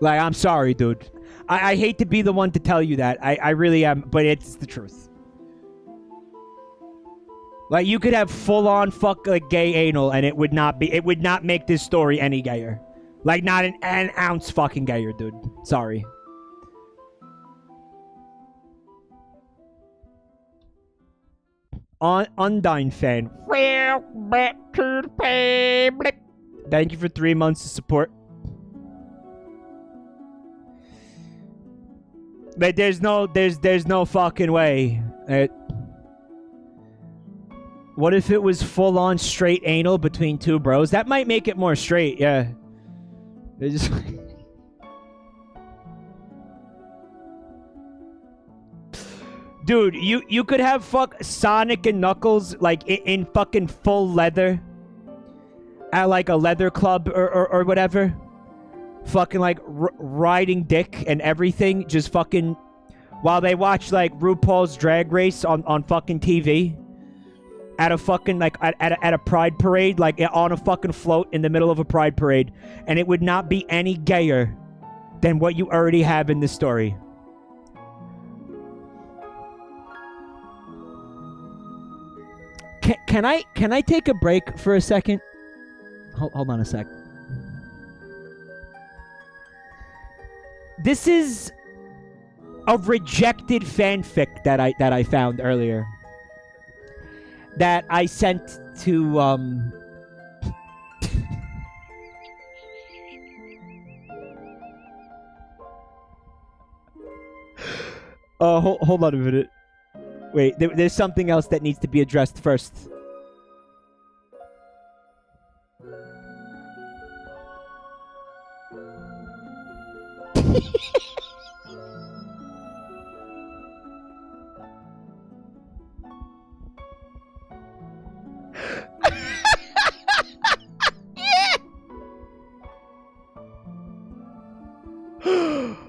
Like, I'm sorry, dude. I hate to be the one to tell you that. I really am, but it's the truth. Like, you could have full-on fuck, like, gay anal, and it would not make this story any gayer. Like, not an ounce fucking gayer, dude. Sorry. Undyne fan. Welcome back to the family. Thank you for 3 months of support. But there's no fucking way. What if it was full on straight anal between two bros? That might make it more straight, yeah. They just Dude, you could have Sonic and Knuckles like in fucking full leather at like a leather club or whatever. Fucking like riding dick and everything, just fucking while they watch like RuPaul's Drag Race on fucking TV at a fucking like at a pride parade, like on a fucking float in the middle of a pride parade, and it would not be any gayer than what you already have in this story. Can I take a break for a second? Hold on a sec. This is a rejected fanfic that I found earlier. That I sent to Oh, hold on a minute. Wait, there's something else that needs to be addressed first.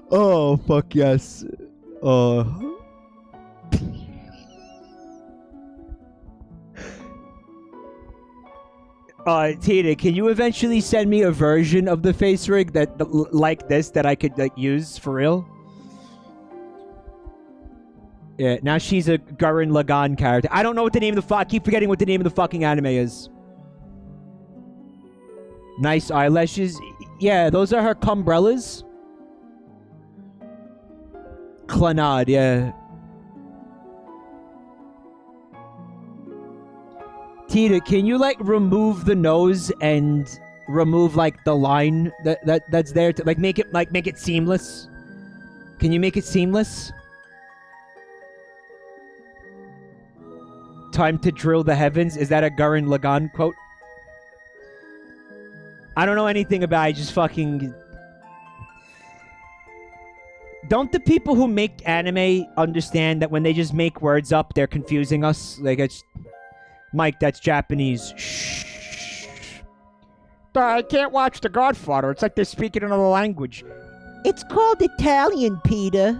Oh, fuck yes. Tina, can you eventually send me a version of the face rig that like this that I could like use for real? Yeah, now she's a Gurren Lagann character. I don't know what the name of the I keep forgetting what the name of the fucking anime is. Nice eyelashes. Yeah, those are her cumbrellas. Clannad, yeah. Tina, can you like remove the nose and remove like the line that's there to like make it seamless? Can you make it seamless? Time to drill the heavens. Is that a Gurren Lagann quote? I don't know anything about it. I just fucking... Don't the people who make anime understand that when they just make words up, they're confusing us? Like, it's... Mike, that's Japanese. Shh. I can't watch The Godfather. It's like they're speaking another language. It's called Italian, Peter.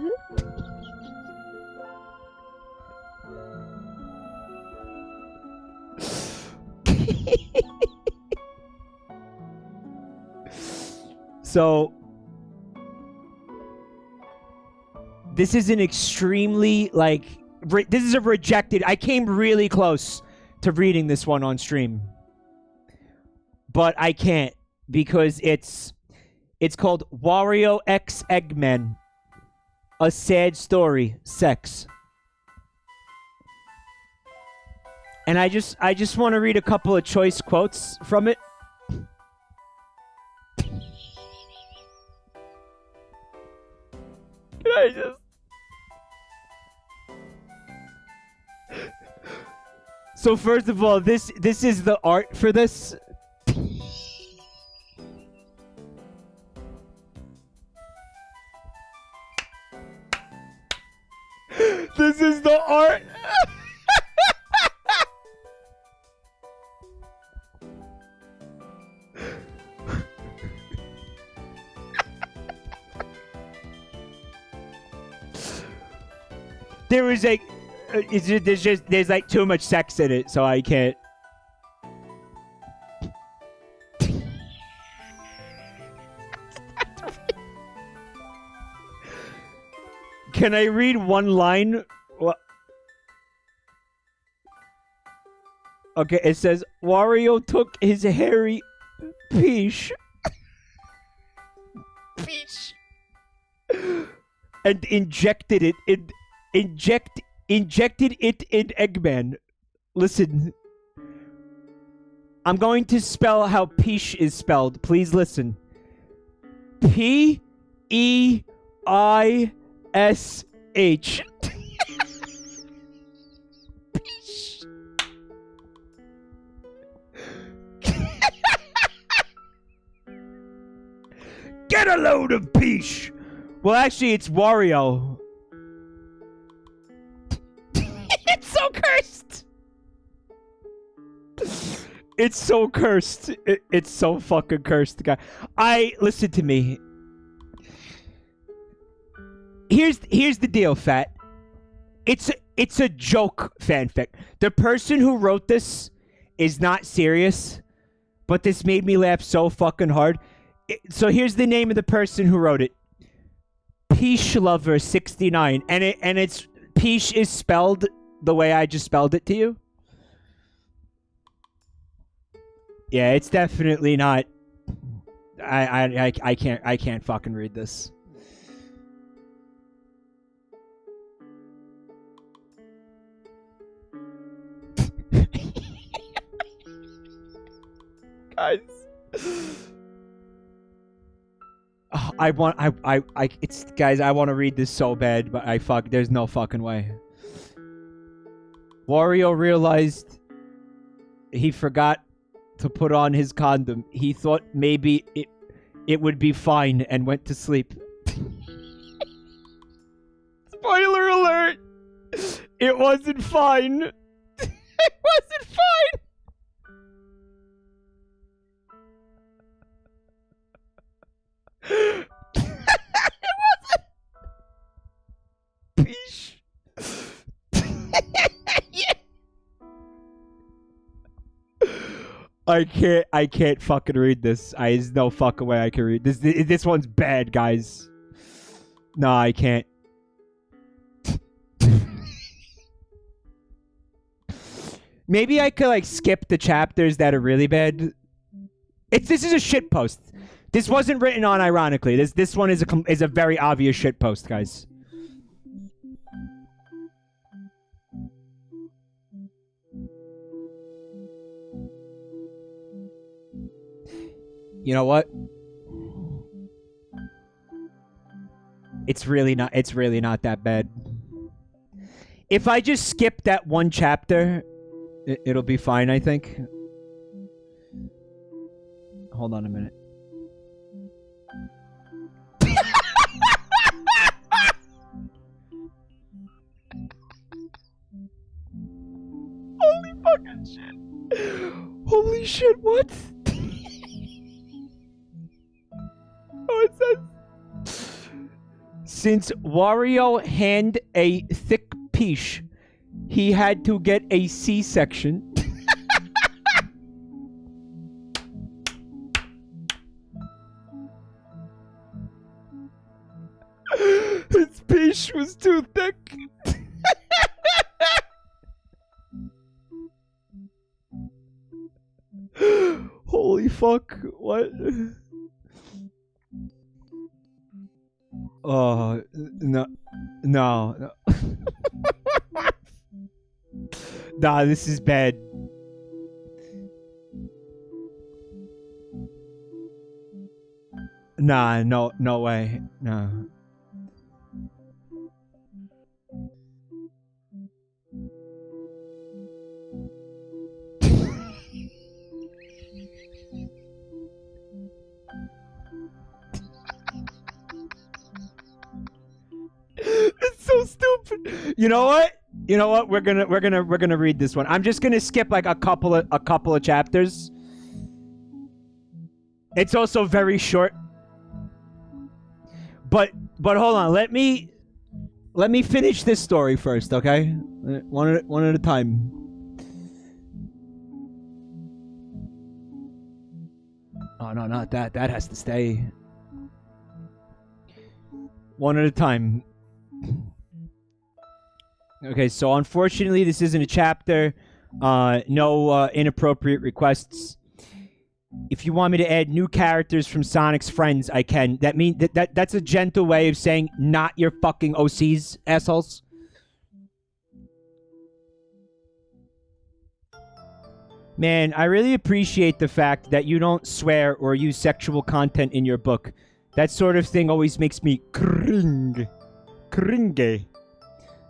So, this is an extremely, like, this is a rejected... I came really close to reading this one on stream. But I can't, because it's called Wario X Eggman. A Sad Story. Sex. And I just want to read a couple of choice quotes from it. Can I just... So first of all, this is the art for this. This is the art. There is a... there's like too much sex in it, so I can't. Can I read one line? Okay, it says Wario took his hairy peach Peach. And injected it in Eggman. Listen. I'm going to spell how Peach is spelled. Please listen. P-E-I-S-H. Peach. Get a load of Peach! Well, actually, it's Wario. It's so cursed! It's so cursed. It's so fucking cursed, guy. Listen to me. Here's the deal, Fat. It's a joke fanfic. The person who wrote this is not serious, but this made me laugh so fucking hard. So here's the name of the person who wrote it. Peach Lover 69, and it's Peach is spelled the way I just spelled it to you. Yeah, it's definitely not. I can't fucking read this. Guys. Oh, I want to read this so bad, but there's no fucking way. Wario realized he forgot to put on his condom. He thought maybe it would be fine and went to sleep. Spoiler alert! It wasn't fine. It wasn't fine. It wasn't. Peach. Yeah. I can't fucking read this. There's no fucking way I can read this. This one's bad, guys. No, I can't. Maybe I could skip the chapters that are really bad. This is a shit post. This wasn't written on ironically. This one is a very obvious shit post, guys. You know what? It's really not that bad. If I just skip that one chapter, it'll be fine, I think. Hold on a minute. Holy fucking shit. Holy shit, what? Oh, it says... Since Wario had a thick peach, he had to get a C-section. His peach was too thick. Holy fuck, what? Oh, no. Nah, this is bad. Nah, no way. No. It's so stupid. You know what? We're gonna read this one. I'm just gonna skip a couple of chapters. It's also very short. But hold on. Let me finish this story first, okay? One at a time. Oh no, not that. That has to stay. One at a time. Okay, so unfortunately this isn't a chapter. No inappropriate requests. If you want me to add new characters from Sonic's friends, I can. That's a gentle way of saying not your fucking OCs, assholes. Man, I really appreciate the fact that you don't swear or use sexual content in your book. That sort of thing always makes me cringe.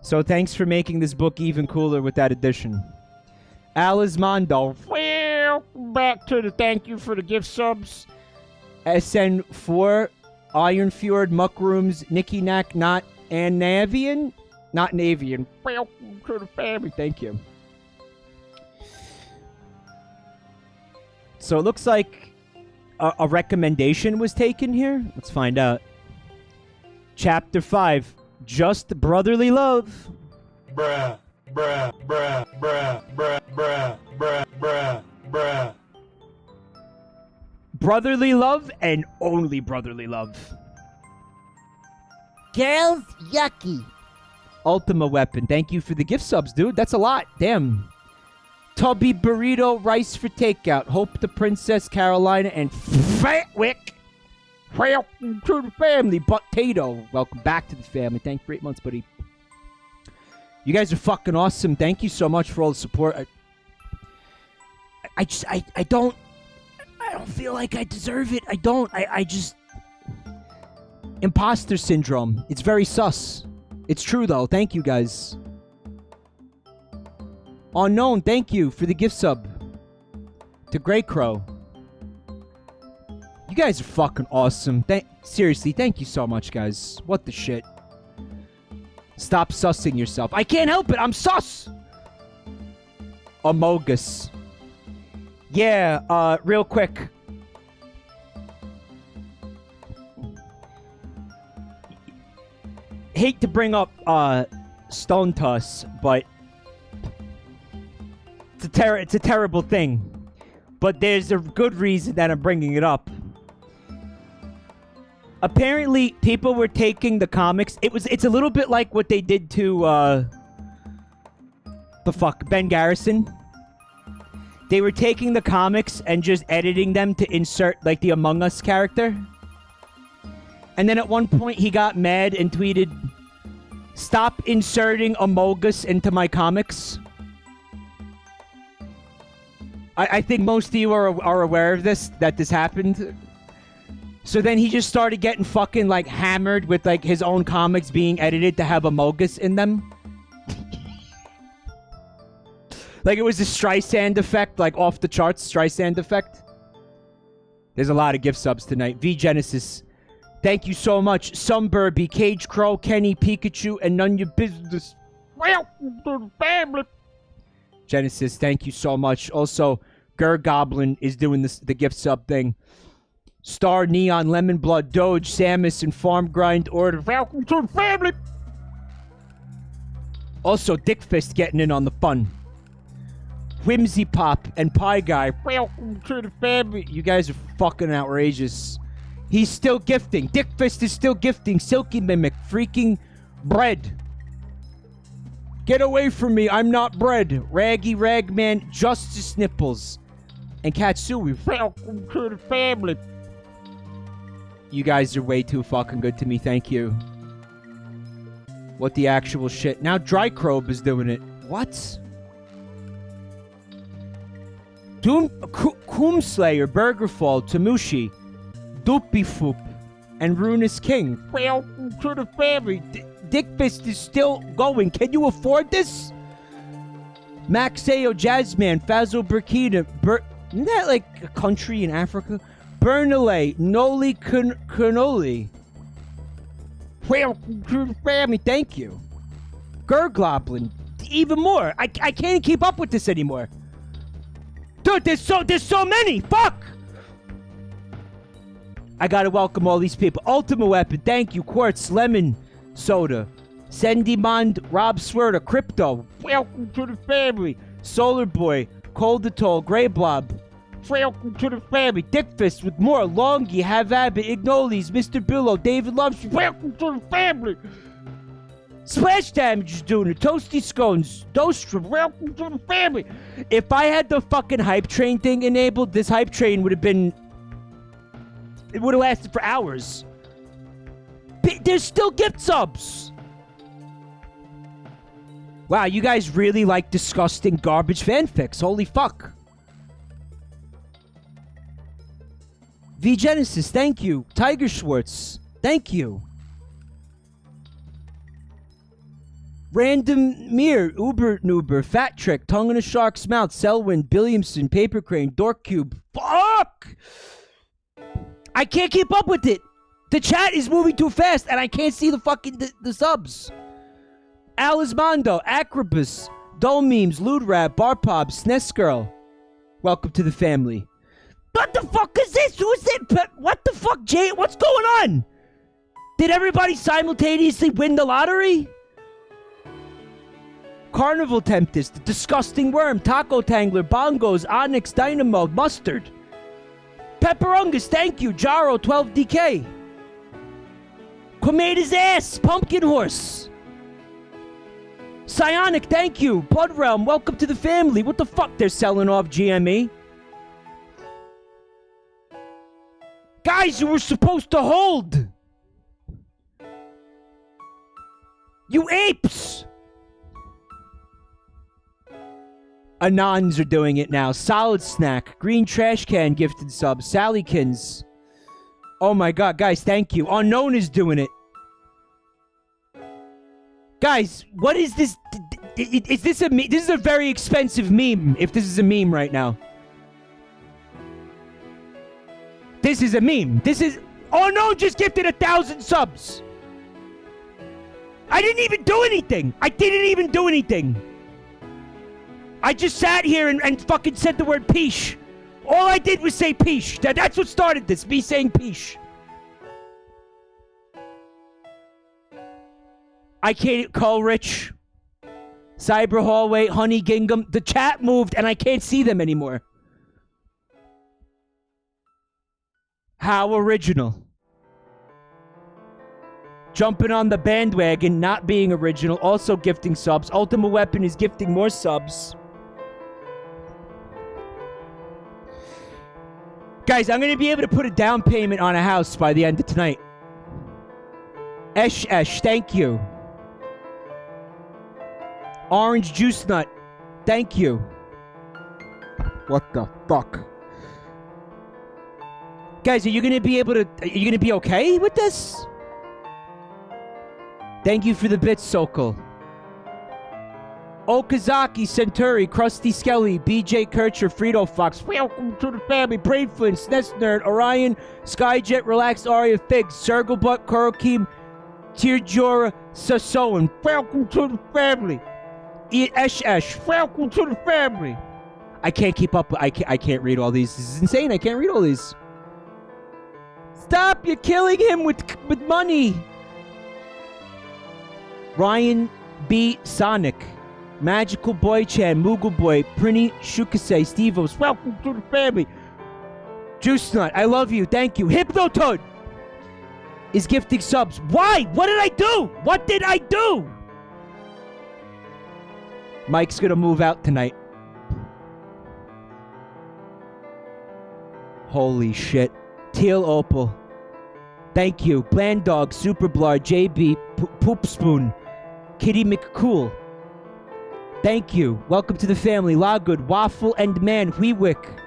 So thanks for making this book even cooler with that addition. Alismondo. Well, back to the thank you for the gift subs. SN4, Ironfjord, Muckrooms, Nicky Knack, Not Navian? Not Navian. Welcome to the family. Thank you. So it looks like a recommendation was taken here. Let's find out. Chapter 5, Just Brotherly Love. Bruh, bruh, bruh, bruh, bruh, bruh, bruh, bruh, bruh. Brotherly love and only brotherly love. Girls, yucky. Ultima Weapon. Thank you for the gift subs, dude. That's a lot. Damn. Tubby Burrito Rice for Takeout. Hope the Princess Carolina and Fatwick. Welcome to the family. Potato. Welcome back to the family. Thank you for 8 months, buddy. You guys are fucking awesome. Thank you so much for all the support. I don't feel like I deserve it. I just... Imposter syndrome. It's very sus. It's true, though. Thank you, guys. Unknown, thank you for the gift sub. To Grey Crow. You guys are fucking awesome. Seriously, thank you so much, guys. What the shit? Stop sussing yourself. I can't help it. I'm sus. Amogus. Yeah, real quick. Hate to bring up Stone Tuss, but it's a terrible thing. But there's a good reason that I'm bringing it up. Apparently, people were taking the comics. It's a little bit like what they did to Ben Garrison. They were taking the comics and just editing them to insert like the Among Us character. And then at one point he got mad and tweeted, "Stop inserting Amogus into my comics." I think most of you are aware of this, that this happened. So then he just started getting fucking like hammered with like his own comics being edited to have Amogus in them. Like it was a Streisand effect, like off the charts Streisand effect. There's a lot of gift subs tonight. V Genesis, thank you so much. Sunburby, Cage Crow, Kenny, Pikachu, and none your business. Welcome to the family. Genesis, thank you so much. Also, Gur Goblin is doing the gift sub thing. Star, Neon, Lemon Blood, Doge, Samus, and Farm Grind Order. Welcome to the family. Also, Dickfist getting in on the fun. Whimsy Pop and Pie Guy. Welcome to the family. You guys are fucking outrageous. He's still gifting. Dickfist is still gifting. Silky Mimic. Freaking bread. Get away from me. I'm not bread. Raggy Ragman. Justice Nipples. And Katsui. Welcome to the family. You guys are way too fucking good to me. Thank you. What the actual shit? Now Drycrobe is doing it. What? Coomslayer, Burgerfall, Tamushi, Doopyfoop, and Runus King. Welcome to the family. Dickfist is still going. Can you afford this? Maxeo, Jazzman, Fazil Burkina, isn't that like a country in Africa? Bernalay, Noli Cannoli. Welcome to the family. Thank you. Gurgloblin, even more. I can't keep up with this anymore. Dude, there's so many. Fuck. I gotta welcome all these people. Ultima Weapon, thank you. Quartz, Lemon, Soda, Sendimond, Rob Swerta, Crypto. Welcome to the family. Solar Boy, Coldatoll, Grey Blob. Welcome to the family. Dickfist with more. Longy, Have Abbott, Ignolis, Mr. Billow, David Loves. Welcome to the family. Splash Damage is doing it. Toasty Scones. Dostra, welcome to the family. If I had the fucking hype train thing enabled, this hype train would have been... It would have lasted for hours. There's still gift subs. Wow, you guys really like disgusting garbage fanfics. Holy fuck. V Genesis, thank you. Tiger Schwartz, thank you. Random Mir, Uber Nuber, Fat Trick, Tongue in a Shark's Mouth, Selwyn, Billiamson, Paper Crane, Dork Cube. Fuck! I can't keep up with it. The chat is moving too fast, and I can't see the fucking the subs. Alismondo, Acrobus, Dole Memes, Ludrab, Barpop, SNES Girl. Welcome to the family. What the fuck is this? Who is it? What the fuck, Jay? What's going on? Did everybody simultaneously win the lottery? Carnival Tempest, the Disgusting Worm, Taco Tangler, Bongos, Onyx, Dynamo, Mustard. Pepperungus, thank you. Jaro, 12DK. Quamada's Ass, Pumpkin Horse. Psionic, thank you. Blood Realm, welcome to the family. What the fuck? They're selling off GME. Guys, you were supposed to hold. You apes. Anons are doing it now. Solid Snack, Green Trash Can gifted sub. Sallykins. Oh my god, guys, thank you. Unknown is doing it. Guys, what is this? Is this a meme? This is a very expensive meme, if this is a meme right now. This is a meme. This is... Oh no, just gifted 1,000 subs. I didn't even do anything. I didn't even do anything. I just sat here and fucking said the word peesh. All I did was say peesh. That's what started this, me saying peesh. I can't call Rich. Cyber Hallway, Honey Gingham. The chat moved and I can't see them anymore. How original. Jumping on the bandwagon, not being original, also gifting subs. Ultimate Weapon is gifting more subs. Guys, I'm going to be able to put a down payment on a house by the end of tonight. Esh, thank you. Orange Juice Nut, thank you. What the fuck? Guys, are you going to be able to... Are you going to be okay with this? Thank you for the bits, Sokol. Okazaki, Centauri, Krusty Skelly, BJ Kircher, Frito Fox. Welcome to the family. Brain Flint, SNES Nerd, Orion, Skyjet, Relaxed Aria, Figs, Serglebutt, Kurokim, Tirjora, Sasoan. Welcome to the family. Esh, welcome to the family. I can't keep up. I can't read all these. This is insane. I can't read all these. Stop! You're killing him with money. Ryan B. Sonic, Magical Boy Chan, Moogle Boy, Prinny Shukase, Steve-Os. Welcome to the family. Juice Nut, I love you. Thank you. Hypnotoad is gifting subs. Why? What did I do? What did I do? Mike's gonna move out tonight. Holy shit. Teal Opal. Thank you. Bland Dog, Super Blard, JB, Poop Spoon, Kitty McCool. Thank you. Welcome to the family. Lawgood, Waffle and Man, Weewick.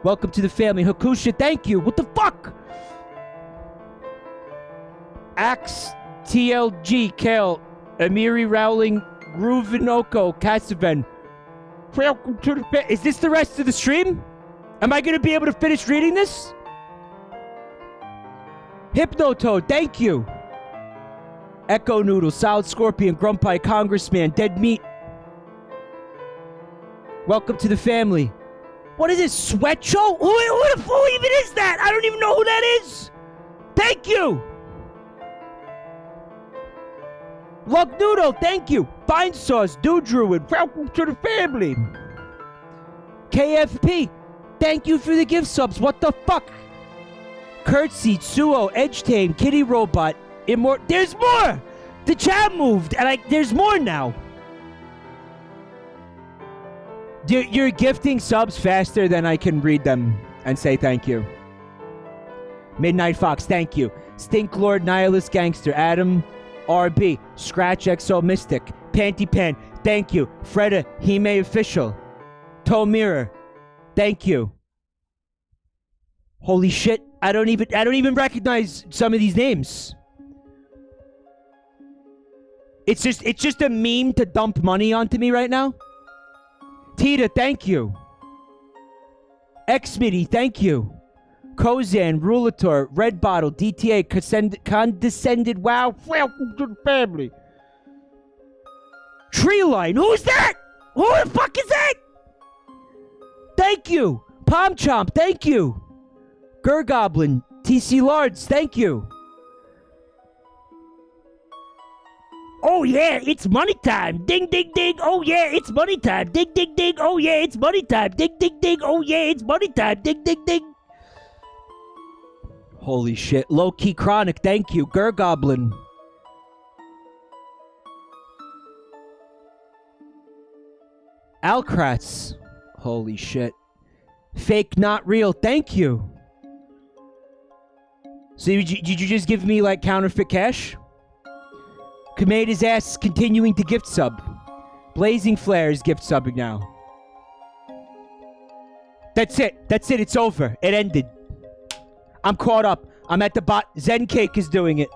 Welcome to the family. Hakusha, thank you. What the fuck? Axe, TLG, Kale, Amiri Rowling, Groovinoko, Casaven. Welcome to the family. Is this the rest of the stream? Am I going to be able to finish reading this? Hypnotoad, thank you. Echo Noodle, Solid Scorpion, Grumpy, Congressman, Dead Meat. Welcome to the family. What is this, Sweat Show? Who even is that? I don't even know who that is. Thank you. Lug Noodle, thank you. Fine Sauce, Dude Druid, welcome to the family. KFP, thank you for the gift subs. What the fuck? Curtsy, Suo, Edge Tame, Kitty Robot, There's more! The chat moved, and there's more now. You're gifting subs faster than I can read them and say thank you. Midnight Fox, thank you. Stink Lord, Nihilist Gangster, Adam, RB, Scratch XO Mystic, Panty Pan, thank you. Freda, Hime Official, Toe Mirror, thank you. Holy shit, I don't even recognize some of these names. It's just a meme to dump money onto me right now. Tita, thank you. Xmitty, thank you. Kozan, Rulator, Red Bottle, DTA, Condescended, Wow, welcome to the family. Treeline, who's that? Who the fuck is that? Thank you. Palm Chomp, thank you. Gurgoblin, TC Lards, thank you. Oh yeah, it's money time. Ding ding ding. Oh yeah, it's money time. Ding ding ding. Oh yeah, it's money time. Ding ding ding. Oh yeah, it's money time. Ding ding ding. Holy shit. Low Key Chronic, thank you. Gurgoblin. Alkratz. Holy shit. Fake Not Real, thank you. So did you just give me like counterfeit cash? Made his ass continuing to gift sub. Blazing Flares gift subbing now. That's it. It's over. It ended. I'm caught up. I'm at the bot. Zen Cake is doing it.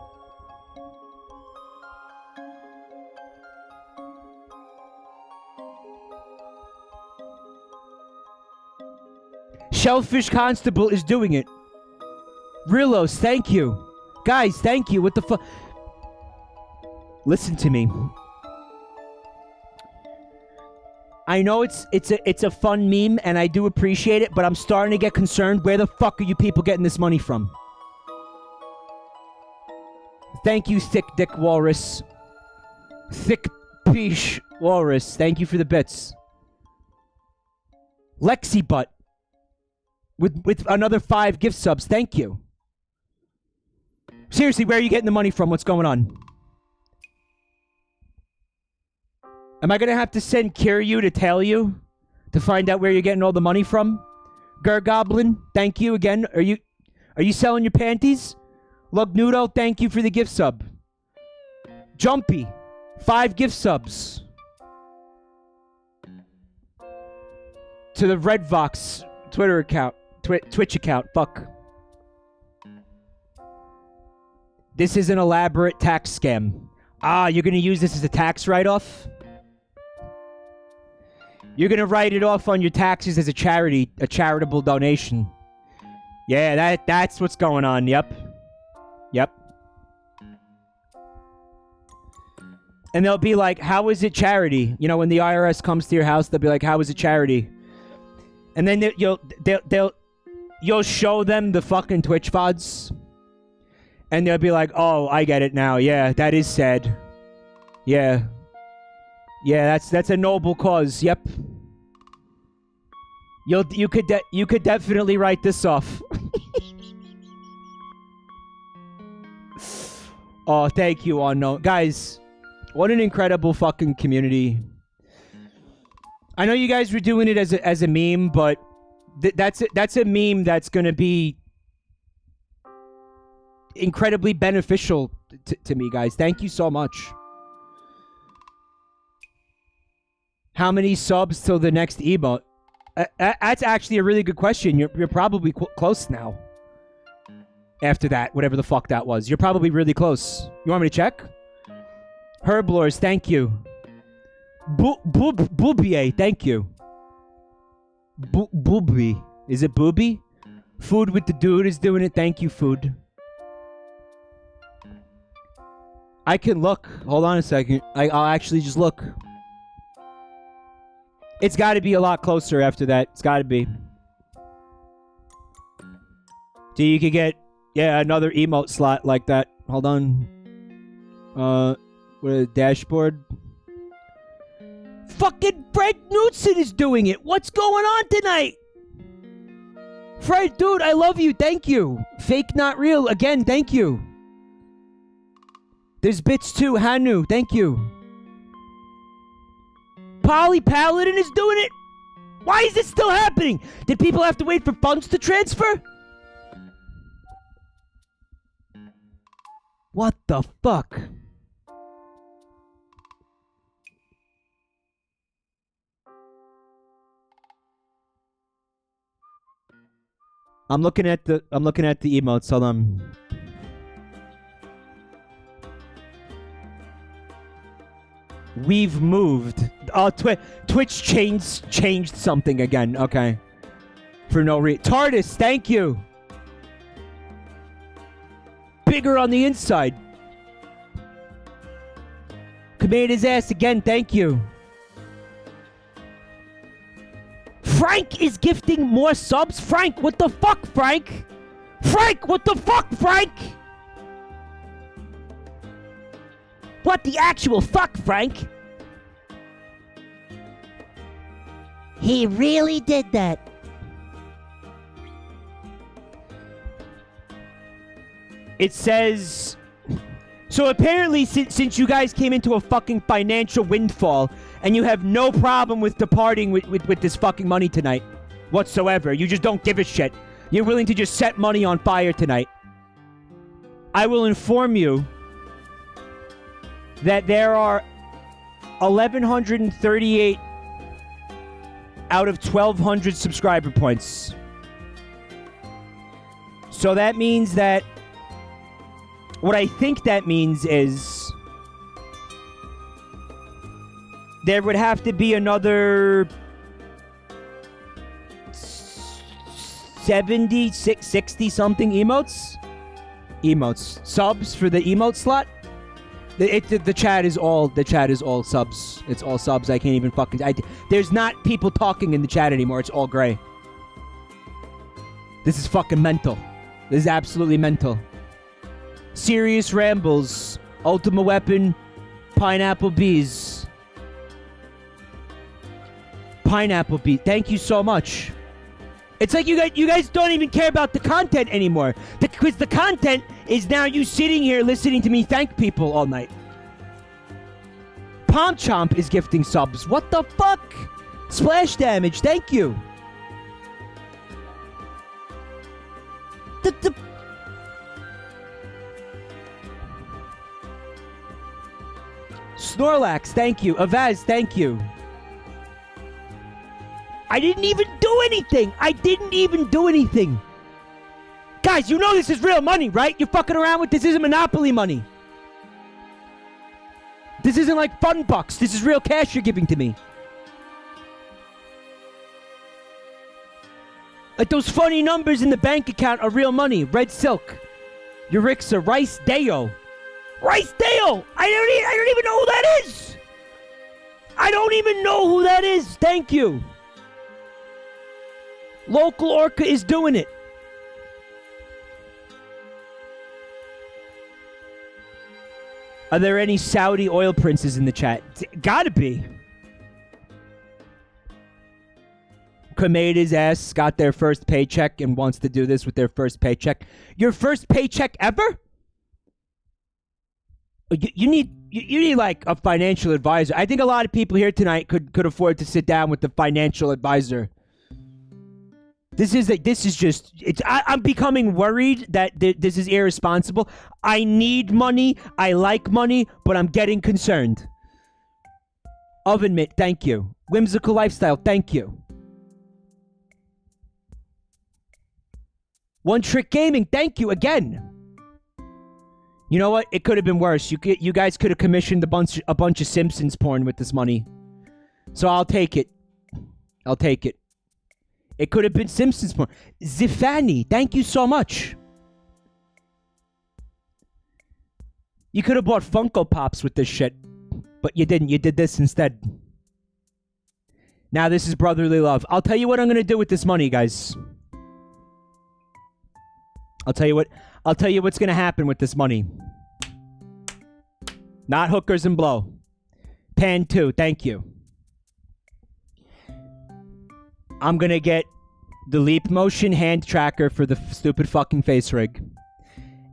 Shellfish Constable is doing it. Rillos, thank you. Guys, thank you. What the fuck? Listen to me. I know it's a fun meme, and I do appreciate it, but I'm starting to get concerned. Where the fuck are you people getting this money from? Thank you, Thick Dick Walrus. Thick Peach Walrus. Thank you for the bits. Lexi Butt. With another 5 gift subs. Thank you. Seriously, where are you getting the money from? What's going on? Am I going to have to send Kiryu to tell you? To find out where you're getting all the money from? Gurgoblin, thank you again. Are you selling your panties? Lugnudo, thank you for the gift sub. Jumpy, 5 gift subs. To the Redvox Twitter account. Twitch account. Fuck. This is an elaborate tax scam. Ah, you're going to use this as a tax write-off? You're going to write it off on your taxes as a charity, a charitable donation. Yeah, that's what's going on. Yep. And they'll be like, how is it charity? You know, when the IRS comes to your house, they'll be like, how is it charity? And then you'll show them the fucking Twitch VODs. And they'll be like, oh, I get it now. Yeah, that is sad. Yeah, that's a noble cause. Yep. You could definitely write this off. Oh, thank you, Unknown. Guys, what an incredible fucking community. I know you guys were doing it as a meme, but that's a meme that's going to be incredibly beneficial to me, guys. Thank you so much. How many subs till the next emote? That's actually a really good question. You're probably close now. After that, whatever the fuck that was. You're probably really close. You want me to check? Herblors, thank you. Boobier, thank you. Booby. Is it Booby? Food with the dude is doing it. Thank you, Food. I can look. Hold on a second. I'll actually just look. It's got to be a lot closer after that. It's got to be. So you could get, another emote slot like that. Hold on. What a dashboard. Fucking Fred Knudsen is doing it. What's going on tonight? Fred, dude, I love you. Thank you. Fake Not Real. Again, thank you. There's bits too. Hanu, thank you. Polly Paladin is doing it. Why is this still happening? Did people have to wait for funds to transfer? What the fuck? I'm looking at the emotes. Hold on. We've moved. Twitch changed something again. Okay. For no reason. TARDIS, thank you. Bigger on the inside. Command his ass again, thank you. Frank is gifting more subs? Frank, what the fuck, Frank? Frank, what the fuck, Frank? What the actual fuck, Frank? He really did that. It says... So apparently, since you guys came into a fucking financial windfall, and you have no problem with departing with this fucking money tonight, whatsoever, you just don't give a shit. You're willing to just set money on fire tonight. I will inform you that there are 1,138 out of 1,200 subscriber points. So that means that... What I think that means is... there would have to be another... 70, 60 something emotes? Emotes. Subs for the emote slot? The chat is all subs. It's all subs. I can't even fucking... there's not people talking in the chat anymore. It's all gray. This is fucking mental. This is absolutely mental. Serious Rambles, Ultima Weapon, Pineapple Bees. Pineapple Bee, thank you so much. It's like you guys don't even care about the content anymore. Because the content is now you sitting here listening to me thank people all night. Palm Chomp is gifting subs. What the fuck? Splash Damage, thank you. Snorlax, thank you. Avaz, thank you. I didn't even do anything. I didn't even do anything. Guys, you know this is real money, right? You're fucking around with this. Isn't Monopoly money. This isn't like fun bucks. This is real cash you're giving to me. Like those funny numbers in the bank account are real money. Red Silk. Urixa. Rice Deo. Rice Dale! I don't even know who that is! I don't even know who that is! Thank you! Local Orca is doing it. Are there any Saudi oil princes in the chat? Gotta be. Made his ass, got their first paycheck and wants to do this with their first paycheck. Your first paycheck ever? You need like a financial advisor. I think a lot of people here tonight could afford to sit down with the financial advisor. I'm becoming worried that this is irresponsible. I need money. I like money, but I'm getting concerned. Oven Mitt, thank you. Whimsical Lifestyle, thank you. One Trick Gaming, thank you again. You know what? It could have been worse. You guys could have commissioned a bunch of Simpsons porn with this money. So I'll take it. I'll take it. It could have been Simpsons porn. Zifani, thank you so much. You could have bought Funko Pops with this shit. But you didn't. You did this instead. Now this is brotherly love. I'll tell you what I'm going to do with this money, guys. I'll tell you what's going to happen with this money. Not hookers and blow. Pan 2, thank you. I'm going to get the Leap Motion hand tracker for the stupid fucking face rig.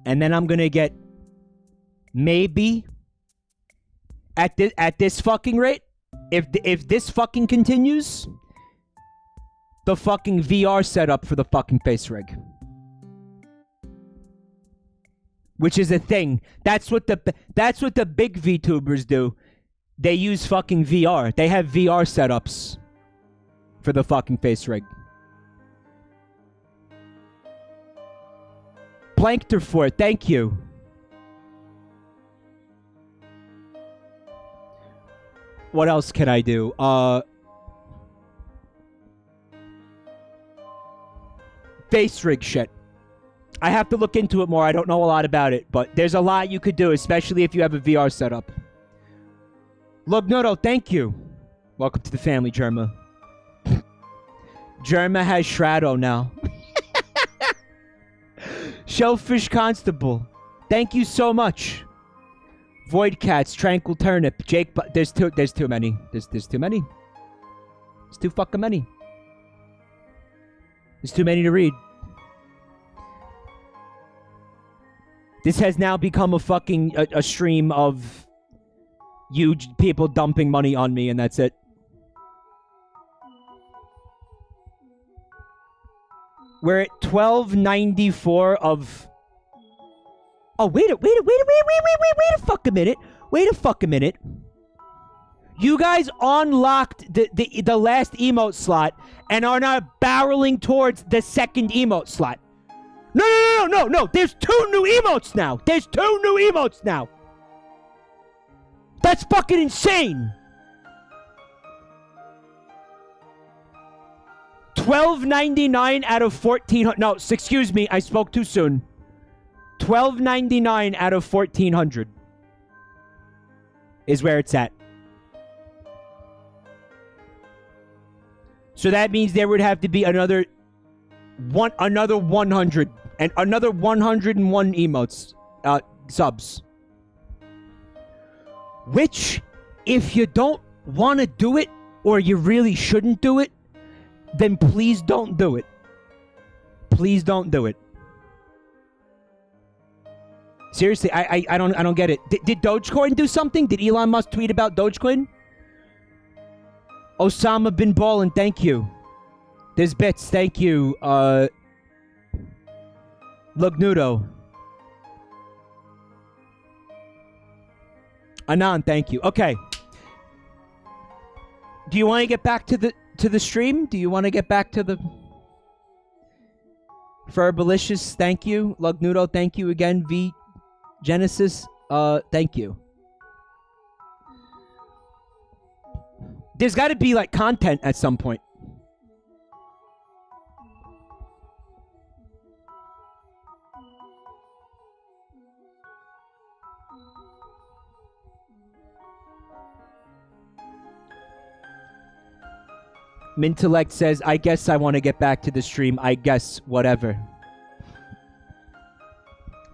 And then I'm going to get maybe at this fucking rate, if this fucking continues, the fucking VR setup for the fucking face rig. Which is a thing. That's what the big VTubers do. They use fucking VR. They have VR setups for the fucking face rig. Plankter for it. Thank you. What else can I do? Face rig shit. I have to look into it more. I don't know a lot about it, but there's a lot you could do, especially if you have a VR setup. Lugnoto, thank you. Welcome to the family, Germa. Germa has Shrado now. Shellfish Constable, thank you so much. Void Cats, Tranquil Turnip, Jake. There's too many. There's too many. There's too fucking many. There's too many to read. This has now become a fucking a stream of huge people dumping money on me, and that's it. We're at 1294 of. Oh, wait a fucking minute. Wait a fucking minute. You guys unlocked the last emote slot and are now barreling towards the second emote slot. No. There's 2 new emotes now. That's fucking insane. 12.99 out of 1400. No, excuse me. I spoke too soon. 12.99 out of 1400 is where it's at. So that means there would have to be another 100 and another 101 emotes, subs. Which, if you don't want to do it, or you really shouldn't do it, then please don't do it. Please don't do it. Seriously, I don't get it. Did Dogecoin do something? Did Elon Musk tweet about Dogecoin? Osama bin Ballin, thank you. There's bits, thank you. Lugnudo. Anon, thank you. Okay. Do you want to get back to the stream? Do you want to get back to the Furbalicious? Thank you. Lugnudo, thank you again. V Genesis, thank you. There's got to be like content at some point. Mintellect says, I guess I want to get back to the stream. I guess, whatever.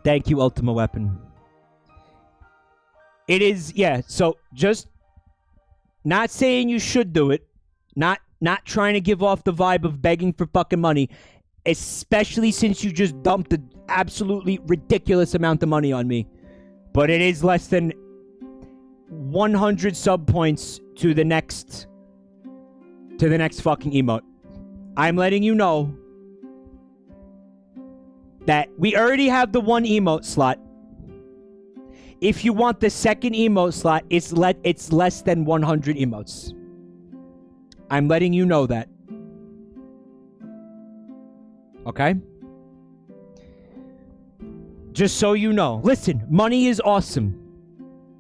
Thank you, Ultima Weapon. It is, yeah, so just not saying you should do it. Not trying to give off the vibe of begging for fucking money. Especially since you just dumped an absolutely ridiculous amount of money on me. But it is less than 100 sub points to the next fucking emote. I'm letting you know that we already have the 1 emote slot. If you want the second emote slot, it's less than 100 emotes. I'm letting you know that. Okay? Just so you know. Listen, money is awesome.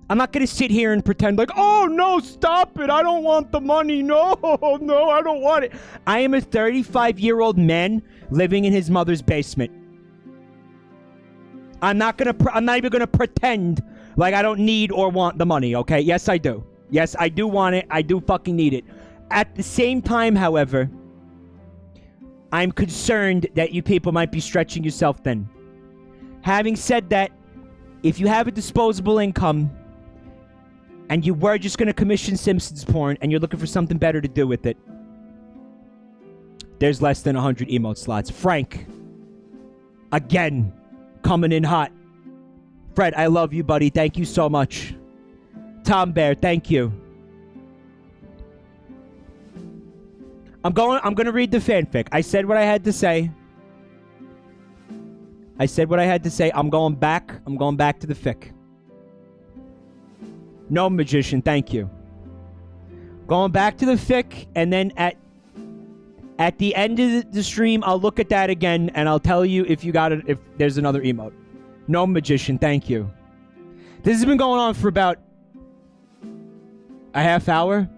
I'm not going to sit here and pretend like, oh, no, stop it. I don't want the money. No, I don't want it. I am a 35-year-old man living in his mother's basement. I'm not even going to pretend like I don't need or want the money, okay? Yes, I do. Yes, I do want it. I do fucking need it. At the same time, however, I'm concerned that you people might be stretching yourself thin. Having said that, if you have a disposable income and you were just going to commission Simpsons porn and you're looking for something better to do with it, there's less than 100 emote slots. Frank, again, coming in hot. Fred, I love you, buddy. Thank you so much. Tom Bear, thank you. I'm gonna read the fanfic. I said what I had to say. I'm going back to the fic. No magician, thank you. Going back to the fic, and then at the end of the stream, I'll look at that again, and I'll tell you if you got it, if there's another emote. No magician, thank you. This has been going on for about a half hour.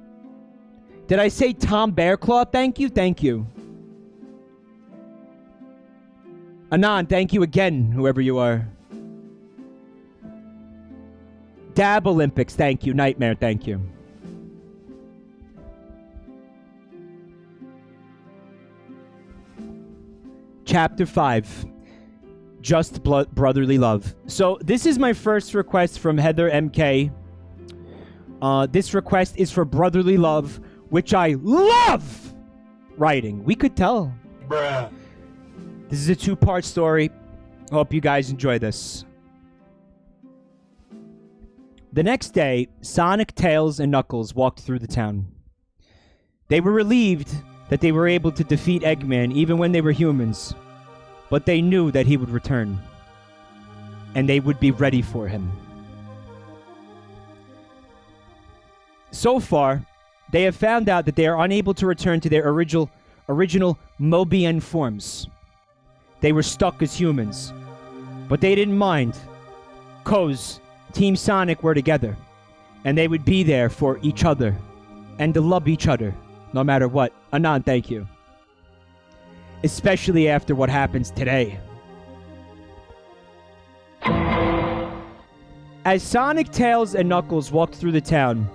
Did I say Tom Bearclaw? Thank you, thank you. Anon, thank you again, whoever you are. Dab Olympics, thank you. Nightmare, thank you. Chapter 5. Just Brotherly Love. So, this is my first request from Heather MK. This request is for Brotherly Love, which I love writing. We could tell. Bruh. This is a 2-part story. Hope you guys enjoy this. The next day, Sonic, Tails, and Knuckles walked through the town. They were relieved that they were able to defeat Eggman even when they were humans, but they knew that he would return, and they would be ready for him. So far, they have found out that they are unable to return to their original Mobian forms. They were stuck as humans, but they didn't mind. 'Cause Team Sonic were together, and they would be there for each other, and to love each other, no matter what. Anon, thank you. Especially after what happens today. As Sonic, Tails, and Knuckles walked through the town,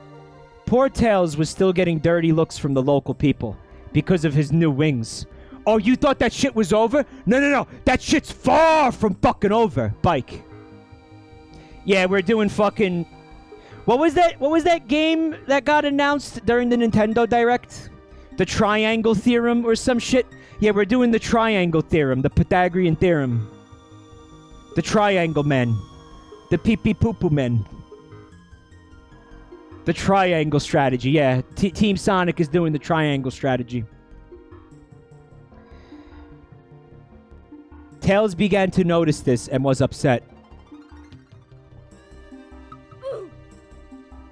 poor Tails was still getting dirty looks from the local people because of his new wings. Oh, you thought that shit was over? No. That shit's far from fucking over, Bike. Yeah, we're doing fucking... What was that game that got announced during the Nintendo Direct? The Triangle Theorem or some shit? Yeah, we're doing the Triangle Theorem, the Pythagorean Theorem. The Triangle Men. The Pee-Pee-Poo-Poo Men. The Triangle Strategy, yeah. Team Sonic is doing the Triangle Strategy. Tails began to notice this and was upset.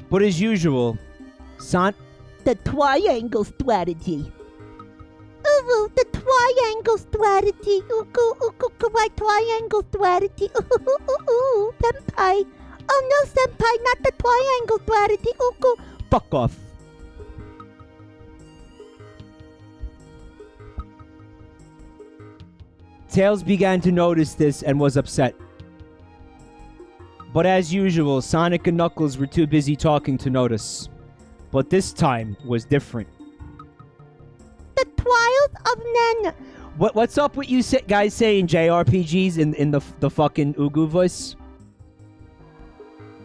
But as usual, The triangle strategy. Ooh, the triangle strategy. Ooh, my triangle strategy. Ooh, senpai. Oh no, senpai, not the triangle strategy. Ooh. fuck off. Tails began to notice this and was upset. But as usual, Sonic and Knuckles were too busy talking to notice. But this time was different. The Trials of Nen. What's up with you guys saying JRPGs in the fucking Ugu voice?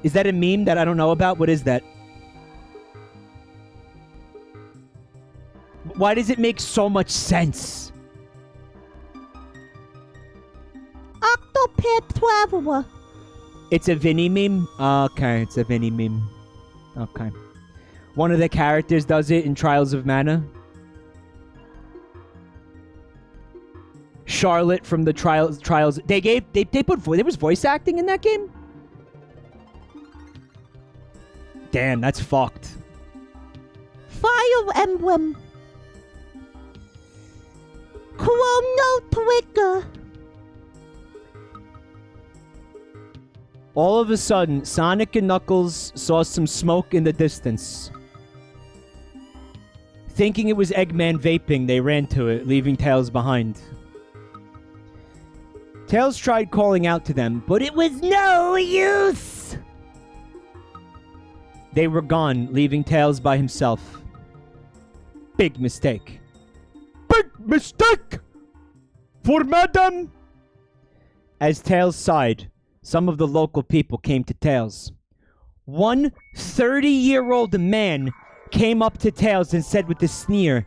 Is that a meme that I don't know about? What is that? Why does it make so much sense? Octopath Traveler. It's a Vinny meme? Okay, it's a Vinny meme. Okay. One of the characters does it in Trials of Mana. Charlotte from the Trials. They put there was voice acting in that game? Damn, that's fucked. Fire Emblem. Chrono Trigger. All of a sudden, Sonic and Knuckles saw some smoke in the distance. Thinking it was Eggman vaping, they ran to it, leaving Tails behind. Tails tried calling out to them, but it was no use! They were gone, leaving Tails by himself. Big mistake. Big mistake! For Madam! As Tails sighed, some of the local people came to Tails. One 30-year-old man came up to Tails and said with a sneer,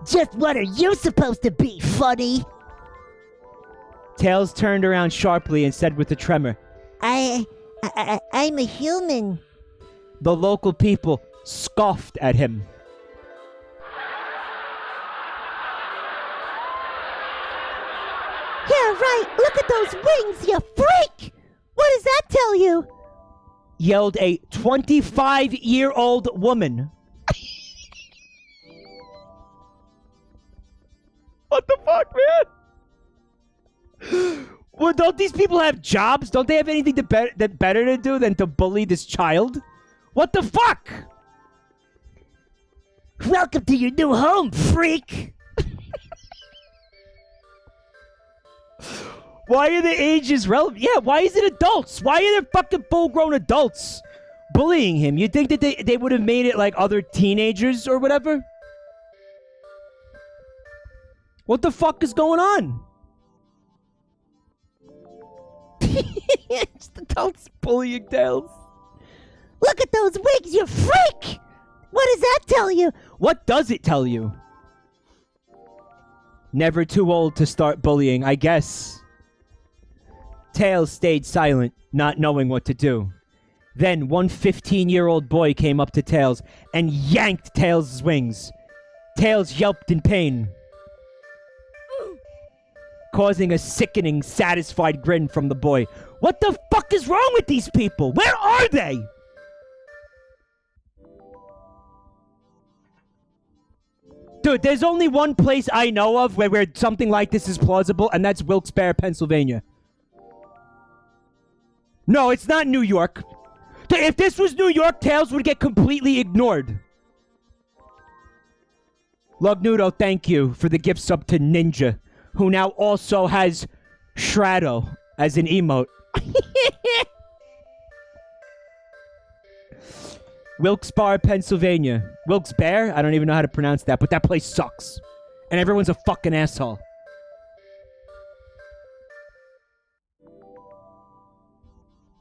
Just what are you supposed to be, funny? Tails turned around sharply and said with a tremor, I'm a human. The local people scoffed at him. Yeah, right. Look at those wings, you freak! What does that tell you? Yelled a 25-year-old woman. What the fuck, man? Well, don't these people have jobs? Don't they have anything better to do than to bully this child? What the fuck? Welcome to your new home, freak! Why are the ages relevant? Yeah, why is it adults? Why are there fucking full-grown adults bullying him? You'd think that they would have made it like other teenagers or whatever? What the fuck is going on? Just adults bullying Tails. Look at those wings, you freak! What does that tell you? What does it tell you? Never too old to start bullying, I guess. Tails stayed silent, not knowing what to do. Then one 15-year-old boy came up to Tails and yanked Tails' wings. Tails yelped in pain, causing a sickening, satisfied grin from the boy. What the fuck is wrong with these people? Where are they? Dude, there's only one place I know of where something like this is plausible, and that's Wilkes-Barre, Pennsylvania. No, it's not New York. If this was New York, Tails would get completely ignored. Lugnudo, thank you for the gift sub to Ninja, who now also has Shrado as an emote. Wilkes-Barre, Pennsylvania. Wilkes-Barre? I don't even know how to pronounce that, but that place sucks. And everyone's a fucking asshole.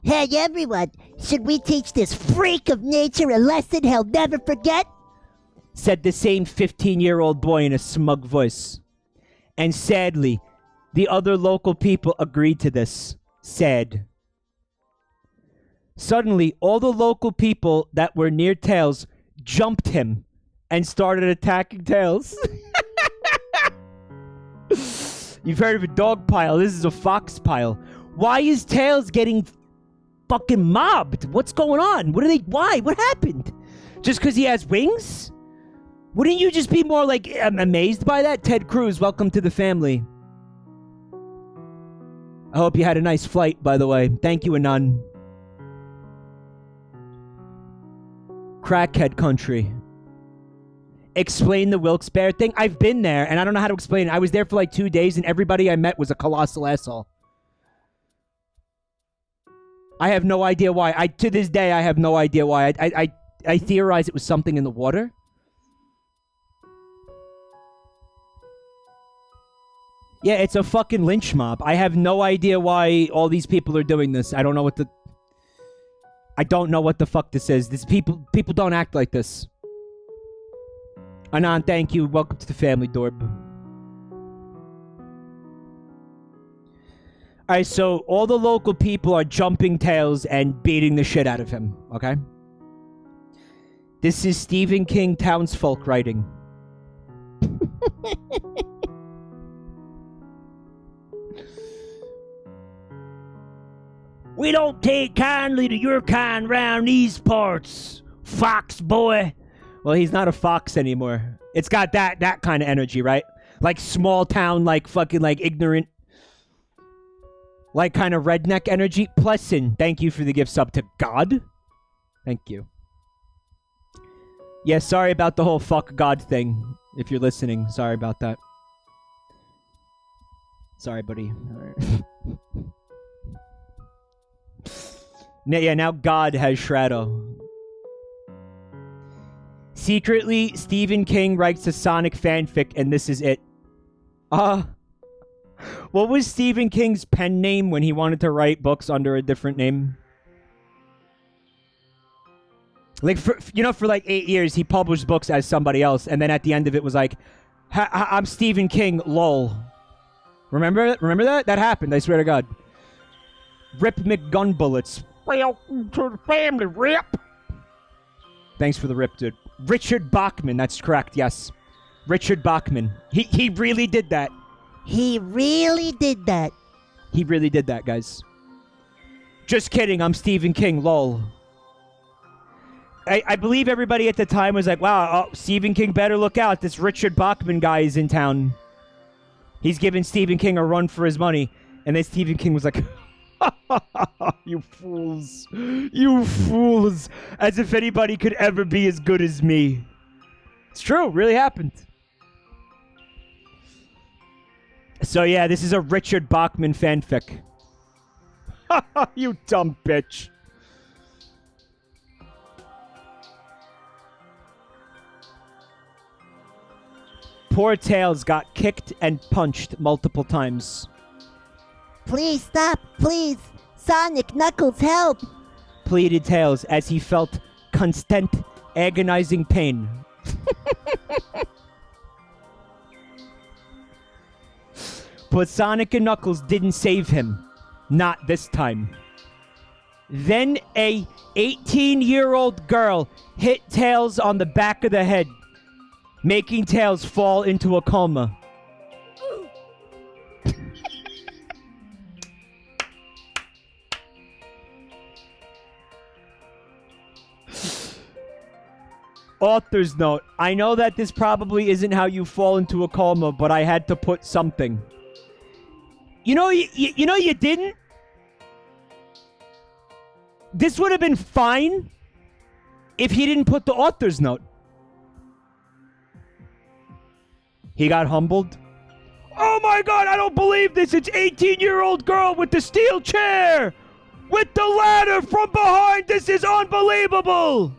Hey, everyone, should we teach this freak of nature a lesson he'll never forget? Said the same 15-year-old boy in a smug voice. And sadly, the other local people agreed to this. Sad. Suddenly, all the local people that were near Tails jumped him and started attacking Tails. You've heard of a dog pile. This is a fox pile. Why is Tails getting fucking mobbed? What's going on? Why? What happened? Just because he has wings? Wouldn't you just be more like amazed by that? Ted Cruz, welcome to the family. I hope you had a nice flight, by the way. Thank you, Anon. Crackhead country. Explain the Wilkes-Barre thing. I've been there, and I don't know how to explain it. I was there for like 2 days, and everybody I met was a colossal asshole. I have no idea why. To this day, I have no idea why. I theorize it was something in the water. Yeah, it's a fucking lynch mob. I have no idea why all these people are doing this. I don't know what the fuck this is. People don't act like this. Anon, thank you. Welcome to the family, Dorb. Alright, so all the local people are jumping Tails and beating the shit out of him, okay? This is Stephen King townsfolk writing. We don't take kindly to your kind round these parts, fox boy. Well, he's not a fox anymore. It's got that kind of energy, right? Like small town, like fucking like ignorant, like kind of redneck energy. Plessin, thank you for the gift sub to God. Thank you. Yeah, sorry about the whole fuck God thing. If you're listening, sorry about that. Sorry, buddy. All right. Yeah, now God has Shrado. Secretly, Stephen King writes a Sonic fanfic, and this is it. What was Stephen King's pen name when he wanted to write books under a different name? Like, for like 8 years, he published books as somebody else, and then at the end of it was like, I'm Stephen King, lol. Remember that? That happened, I swear to God. Rip McGun Bullets. Welcome to the family, Rip. Thanks for the rip, dude. Richard Bachman, that's correct, yes. Richard Bachman. He really did that. He really did that. He really did that, guys. Just kidding, I'm Stephen King, lol. I believe everybody at the time was like, wow, Stephen King better look out. This Richard Bachman guy is in town. He's giving Stephen King a run for his money. And then Stephen King was like, you fools. You fools. As if anybody could ever be as good as me. It's true, really happened. So yeah, this is a Richard Bachman fanfic. You dumb bitch. Poor Tails got kicked and punched multiple times. Please stop, please. Sonic, Knuckles, help. Pleaded Tails as he felt constant, agonizing pain. But Sonic and Knuckles didn't save him. Not this time. Then a 18-year-old girl hit Tails on the back of the head, making Tails fall into a coma. Author's note. I know that this probably isn't how you fall into a coma, but I had to put something. You know you didn't? This would have been fine if he didn't put the author's note. He got humbled. Oh my god, I don't believe this. It's 18-year-old girl with the steel chair. With the ladder from behind. This is unbelievable.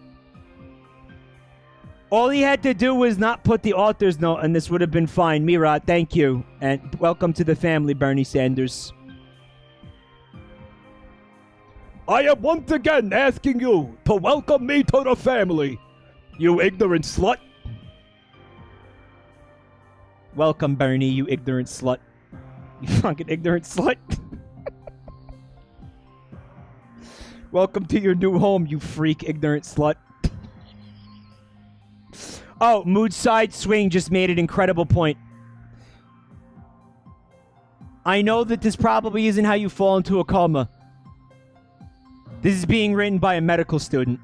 All he had to do was not put the author's note, and this would have been fine. Mira, thank you. And welcome to the family, Bernie Sanders. I am once again asking you to welcome me to the family, you ignorant slut. Welcome, Bernie, you ignorant slut. You fucking ignorant slut. Welcome to your new home, you freak ignorant slut. Oh, Mood Side Swing just made an incredible point. I know that this probably isn't how you fall into a coma. This is being written by a medical student.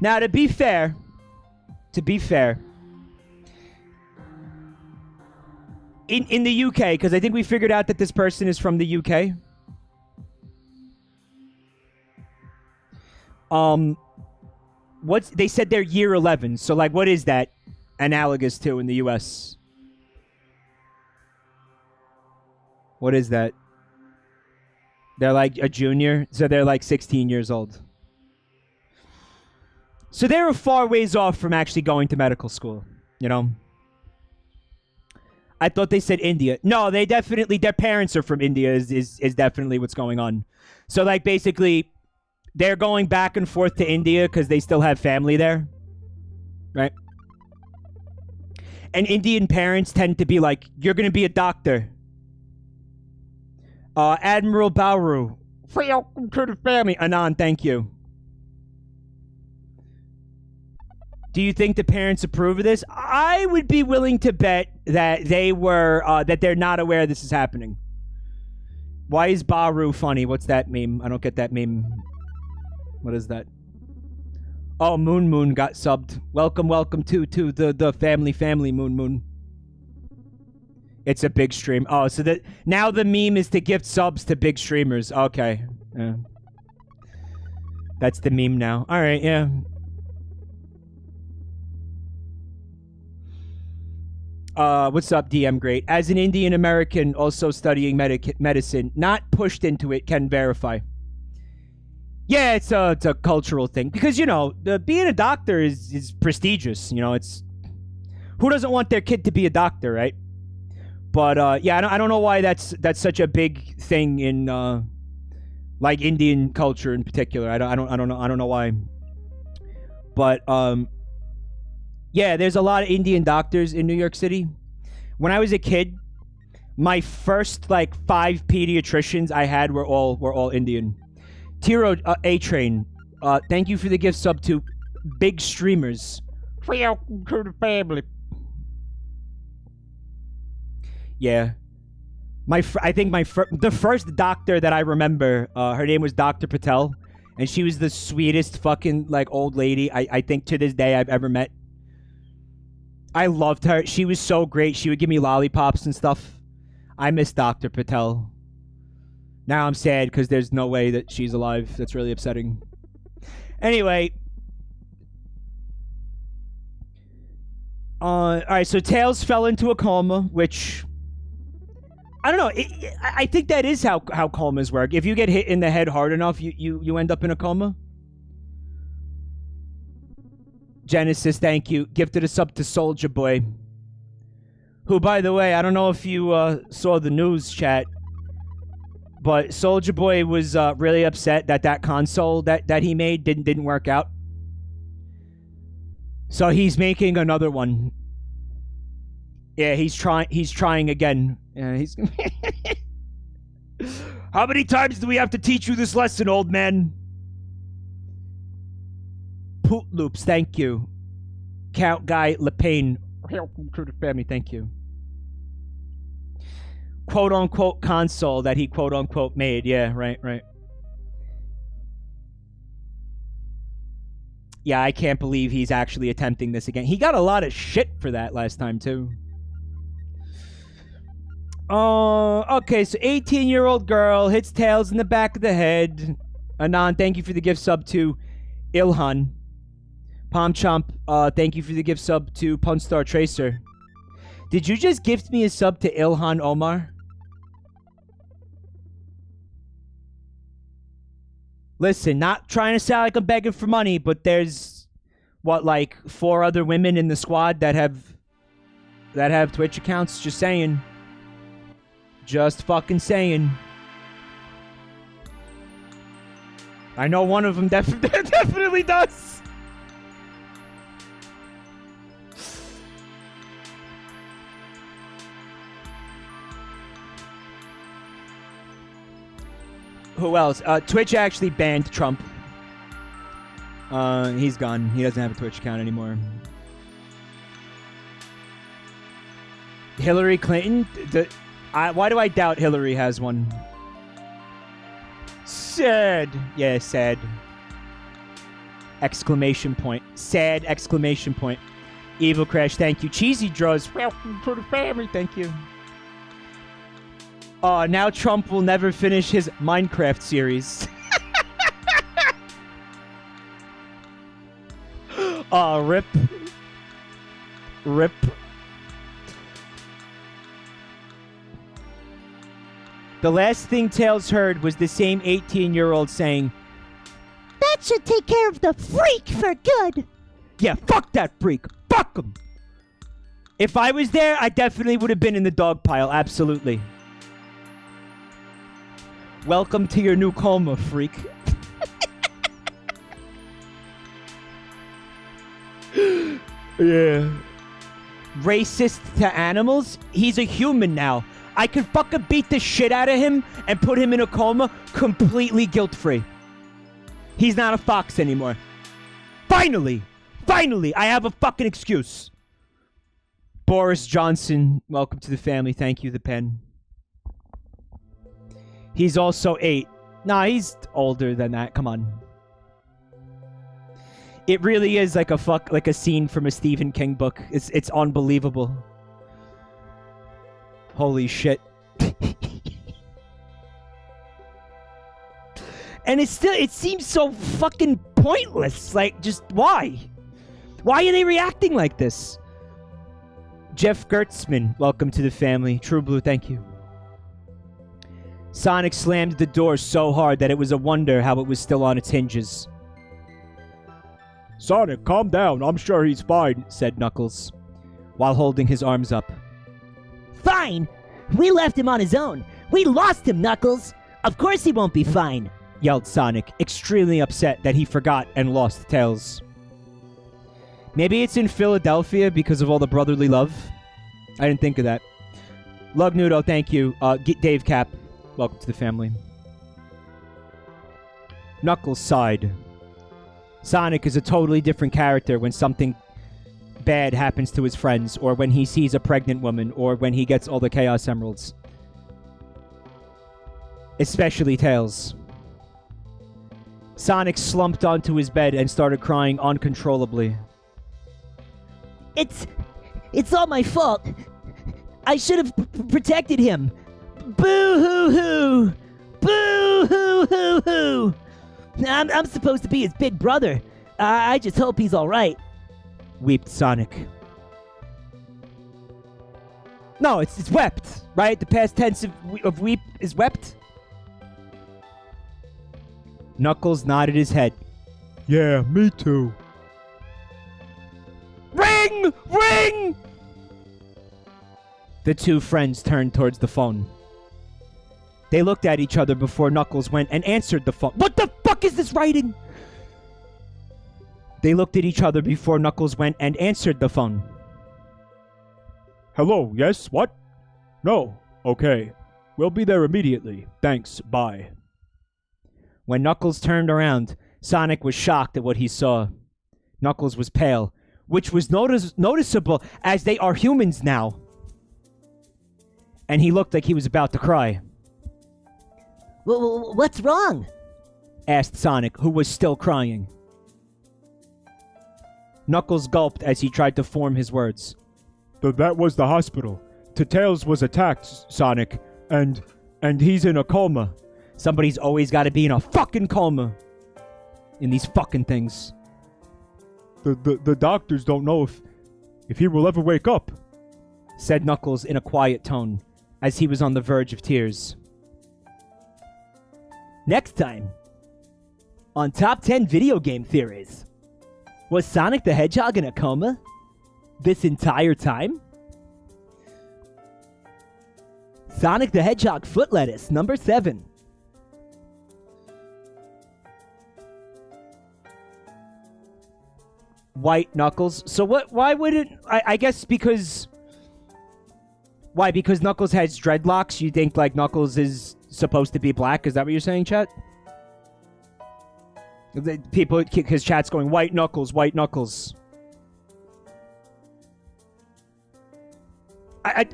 Now, to be fair, in the UK, because I think we figured out that this person is from the UK. They said they're year 11, so like, what is that analogous to in the US? What is that? They're like a junior, so they're like 16 years old. So they're a far ways off from actually going to medical school, you know? I thought they said India. No, they definitely, their parents are from India is definitely what's going on. So like basically, they're going back and forth to India because they still have family there, right? And Indian parents tend to be like, you're going to be a doctor. Admiral Bauru. Welcome to the family. Anand, thank you. Do you think the parents approve of this? I would be willing to bet that that they're not aware this is happening. Why is Bauru funny? What's that meme? I don't get that meme. What is that? Oh, Moon got subbed. Welcome to the family Moon. It's a big stream. Oh, so that now the meme is to gift subs to big streamers. Okay. Yeah. That's the meme now. All right, yeah. What's up, DM Great? As an Indian American also studying medicine, not pushed into it, can verify. Yeah, it's a cultural thing. Because, you know, being a doctor is prestigious. You know, it's... Who doesn't want their kid to be a doctor, right? But, yeah, I don't know why that's such a big thing in, like, Indian culture in particular. I don't know why. But, yeah, there's a lot of Indian doctors in New York City. When I was a kid, My first like 5 pediatricians I had were all Indian. Tiro A-Train, thank you for the gift sub to Big Streamers. Welcome to the family. Yeah. I think the first doctor that I remember, her name was Dr. Patel, and she was the sweetest fucking like old lady I think to this day I've ever met. I loved her. She was so great. She would give me lollipops and stuff. I miss Dr. Patel. Now I'm sad because there's no way that she's alive. That's really upsetting. Anyway. Alright, so Tails fell into a coma, which... I don't know. I think that is how comas work. If you get hit in the head hard enough, you end up in a coma. Genesis, thank you. Gifted a sub to Soldier Boy. Who, by the way, I don't know if you saw the news chat, but Soldier Boy was really upset that console that he made didn't work out. So he's making another one. Yeah, he's trying again. Yeah, he's. How many times do we have to teach you this lesson, old man? Poot Loops, thank you. Count Guy Lepane, Welcome to the family, thank you. Quote unquote console that he quote unquote made. Yeah, right. Yeah, I can't believe he's actually attempting this again. He got a lot of shit for that last time, too. Okay, so 18-year-old girl hits Tails in the back of the head. Anon, thank you for the gift sub to Ilhan. Palm Chomp, thank you for the gift sub to Punstar Tracer. Did you just gift me a sub to Ilhan Omar? Listen, not trying to sound like I'm begging for money, but there's, what, like 4 other women in the squad that have Twitch accounts? Just saying. Just fucking saying. I know one of them definitely does. Who else? Twitch actually banned Trump. He's gone. He doesn't have a Twitch account anymore. Hillary Clinton? Why do I doubt Hillary has one? Sad. Yeah, sad. Exclamation point. Sad exclamation point. Evil Crash, thank you. Cheesy Draws, welcome to the family, thank you. Now Trump will never finish his Minecraft series. Rip. Rip. The last thing Tails heard was the same 18-year-old saying, That should take care of the freak for good. yeah, fuck that freak. Fuck him. If I was there, I definitely would have been in the dog pile. Absolutely. Welcome to your new coma, freak. Yeah. Racist to animals? He's a human now. I could fucking beat the shit out of him and put him in a coma completely guilt-free. He's not a fox anymore. Finally! Finally! I have a fucking excuse. Boris Johnson, welcome to the family. Thank you, the pen. He's also 8. Nah, he's older than that. Come on. It really is like a scene from a Stephen King book. It's unbelievable. Holy shit. And it seems so fucking pointless. Like, just why? Why are they reacting like this? Jeff Gertzman, welcome to the family. True Blue, thank you. Sonic slammed the door so hard that it was a wonder how it was still on its hinges. Sonic, calm down. I'm sure he's fine, said Knuckles, while holding his arms up. Fine! We left him on his own. We lost him, Knuckles. Of course he won't be fine, yelled Sonic, extremely upset that he forgot and lost Tails. Maybe it's in Philadelphia because of all the brotherly love? I didn't think of that. Lugnudo, thank you. Dave Cap, welcome to the family. Knuckles sighed. Sonic is a totally different character when something bad happens to his friends, or when he sees a pregnant woman, or when he gets all the Chaos Emeralds. Especially Tails. Sonic slumped onto his bed and started crying uncontrollably. It's all my fault. I should have protected him. Boo-hoo-hoo! Boo-hoo-hoo-hoo! I'm supposed to be his big brother. I just hope he's all right. Weeped Sonic. No, it's wept, right? The past tense of weep is wept. Knuckles nodded his head. Yeah, me too. Ring! Ring! The two friends turned towards the phone. They looked at each other before Knuckles went and answered the phone. What the fuck is this writing? They looked at each other before Knuckles went and answered the phone. Hello, yes, what? No, okay. We'll be there immediately. Thanks, bye. When Knuckles turned around, Sonic was shocked at what he saw. Knuckles was pale, which was noticeable as they are humans now. And he looked like he was about to cry. What's wrong? Asked Sonic, who was still crying. Knuckles gulped as he tried to form his words. That was the hospital. Tails was attacked, Sonic, and he's in a coma. Somebody's always got to be in a fucking coma. In these fucking things. The doctors don't know if he will ever wake up, said Knuckles in a quiet tone, as he was on the verge of tears. Next time, on Top 10 Video Game Theories, was Sonic the Hedgehog in a coma this entire time? Sonic the Hedgehog foot lettuce, number 7. White Knuckles. So what? Why wouldn't... I guess because... Why? Because Knuckles has dreadlocks? You think, like, Knuckles is supposed to be black? Is that what you're saying, chat? People... Because chat's going, White Knuckles, White Knuckles.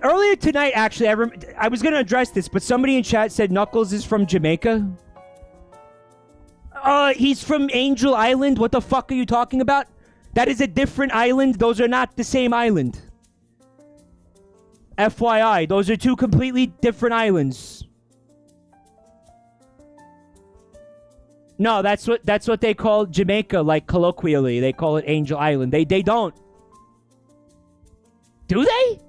Earlier tonight, actually, I was going to address this, but somebody in chat said Knuckles is from Jamaica. He's from Angel Island. What the fuck are you talking about? That is a different island. Those are not the same island. FYI, those are two completely different islands. No, that's what they call Jamaica, like colloquially. They call it Angel Island. They don't. Do they?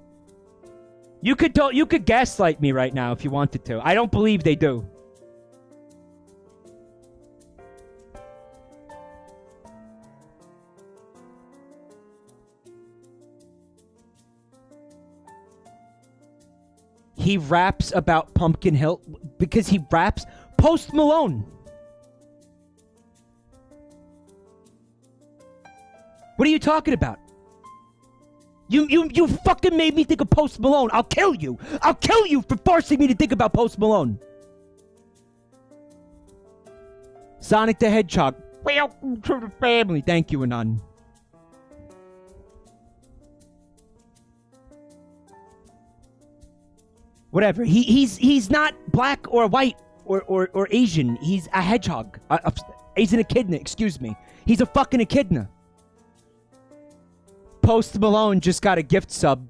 You could gaslight me right now if you wanted to. I don't believe they do. He raps about Pumpkin Hill because he raps Post Malone. What are you talking about? You fucking made me think of Post Malone. I'll kill you. I'll kill you for forcing me to think about Post Malone. Sonic the Hedgehog. Welcome to the family. Thank you, Anon. Whatever. He's not black or white or Asian. He's a hedgehog. He's an echidna, excuse me. He's a fucking echidna. Post Malone just got a gift sub.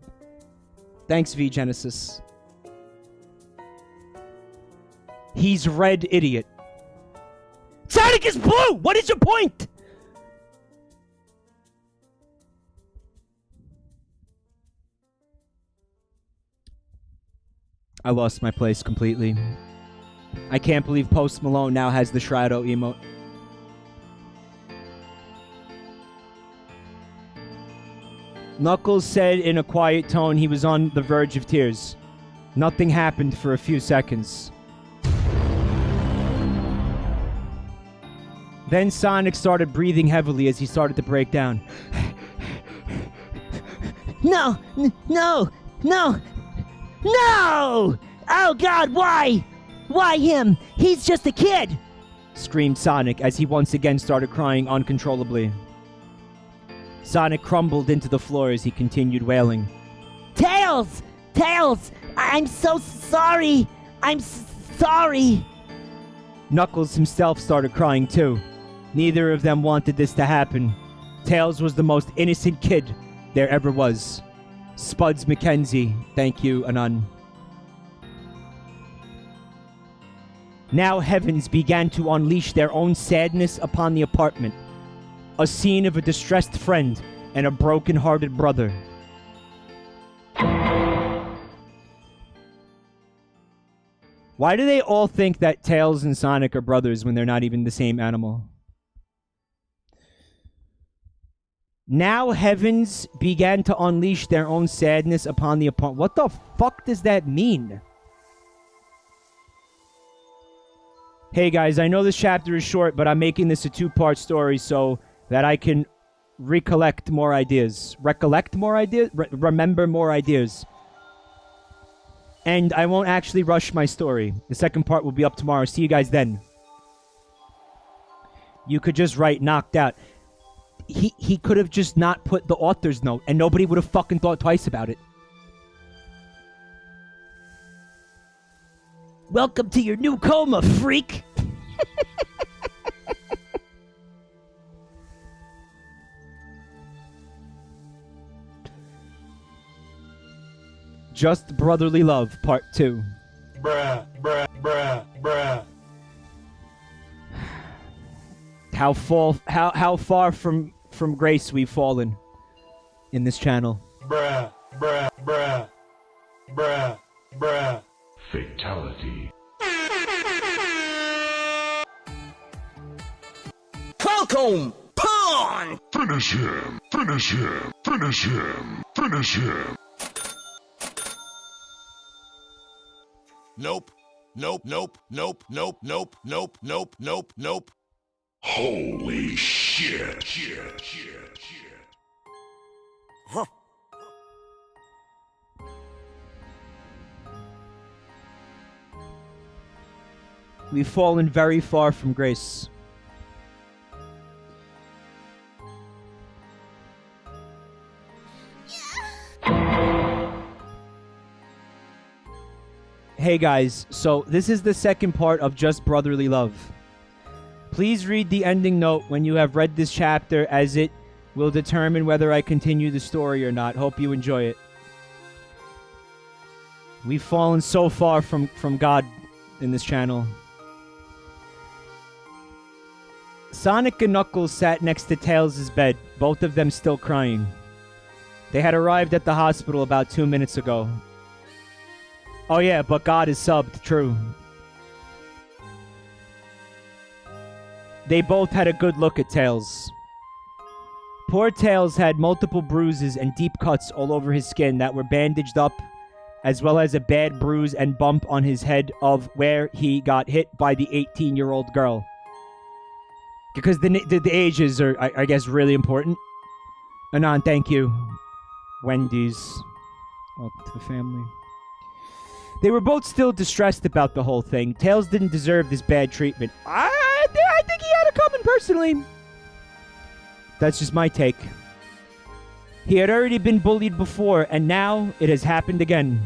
Thanks, V Genesis. He's red idiot. Sonic is blue! What is your point? I lost my place completely. I can't believe Post Malone now has the Shroudo emote. Knuckles said in a quiet tone he was on the verge of tears. Nothing happened for a few seconds. Then Sonic started breathing heavily as he started to break down. No! No! Oh God, why? Why him? He's just a kid! Screamed Sonic as he once again started crying uncontrollably. Sonic crumbled into the floor as he continued wailing. Tails! Tails! I'm so sorry! I'm sorry! Knuckles himself started crying too. Neither of them wanted this to happen. Tails was the most innocent kid there ever was. Spuds McKenzie, thank you, Anon. Now heavens began to unleash their own sadness upon the apartment. A scene of a distressed friend and a broken-hearted brother. Why do they all think that Tails and Sonic are brothers when they're not even the same animal? Now heavens began to unleash their own sadness upon the apartment. What the fuck does that mean? Hey guys, I know this chapter is short, but I'm making this a two-part story so that I can recollect more ideas. Recollect more ideas? Remember more ideas. And I won't actually rush my story. The second part will be up tomorrow. See you guys then. You could just write knocked out. He could have just not put the author's note, and nobody would have fucking thought twice about it. Welcome to your new coma, freak! Just Brotherly Love, Part 2. Bruh, bruh, bruh, bruh. How far from grace we've fallen in this channel. Bruh, bruh, bruh, bruh, bruh. Fatality. Holcomb! Pawn! Finish him! Finish him! Finish him! Finish him! Nope. Nope, nope, nope, nope, nope, nope, nope, nope, nope. Holy shit! Shit! Shit! Shit! Huh. We've fallen very far from grace. Hey guys, so this is the second part of Just Brotherly Love. Please read the ending note when you have read this chapter, as it will determine whether I continue the story or not. Hope you enjoy it. We've fallen so far from God in this channel. Sonic and Knuckles sat next to Tails' bed, both of them still crying. They had arrived at the hospital about 2 minutes ago. Oh yeah, but God is subbed, true. They both had a good look at Tails. Poor Tails had multiple bruises and deep cuts all over his skin that were bandaged up, as well as a bad bruise and bump on his head of where he got hit by the 18-year-old girl. Because the ages are, I guess, really important. Anon, thank you. Wendy's. Welcome to the family. They were both still distressed about the whole thing. Tails didn't deserve this bad treatment. I think he had it coming, personally. That's just my take. He had already been bullied before, and now it has happened again.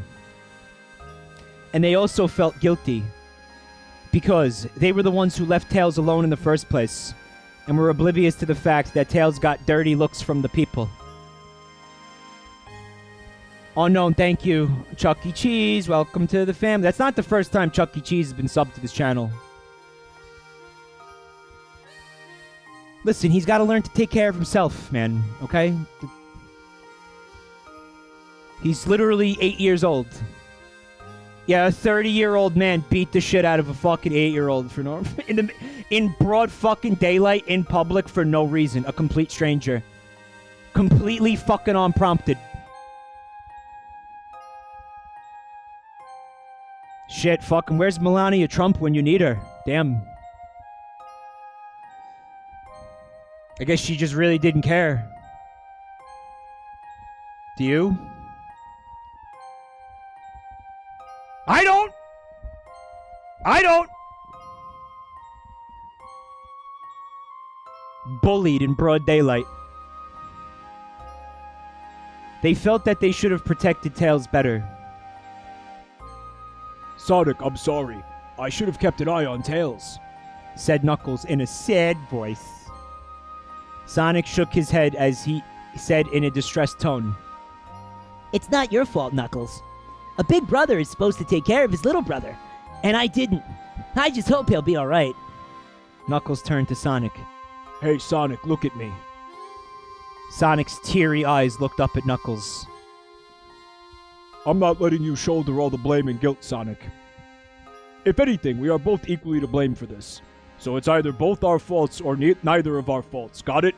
And they also felt guilty, because they were the ones who left Tails alone in the first place, and were oblivious to the fact that Tails got dirty looks from the people. Unknown, thank you. Chuck E. Cheese, welcome to the family. That's not the first time Chuck E. Cheese has been subbed to this channel. Listen, he's got to learn to take care of himself, man, okay? He's literally 8 years old. Yeah, a 30-year-old man beat the shit out of a fucking 8-year-old for no in broad fucking daylight in public for no reason. A complete stranger. Completely fucking unprompted. Shit, fucking, where's Melania Trump when you need her? Damn. I guess she just really didn't care. Do you? I don't. Bullied in broad daylight. They felt that they should have protected Tails better. Sonic, I'm sorry. I should have kept an eye on Tails, said Knuckles in a sad voice. Sonic shook his head as he said in a distressed tone, It's not your fault, Knuckles. A big brother is supposed to take care of his little brother, and I didn't. I just hope he'll be alright. Knuckles turned to Sonic. Hey, Sonic, look at me. Sonic's teary eyes looked up at Knuckles. I'm not letting you shoulder all the blame and guilt, Sonic. If anything, we are both equally to blame for this. So it's either both our faults or neither of our faults. Got it?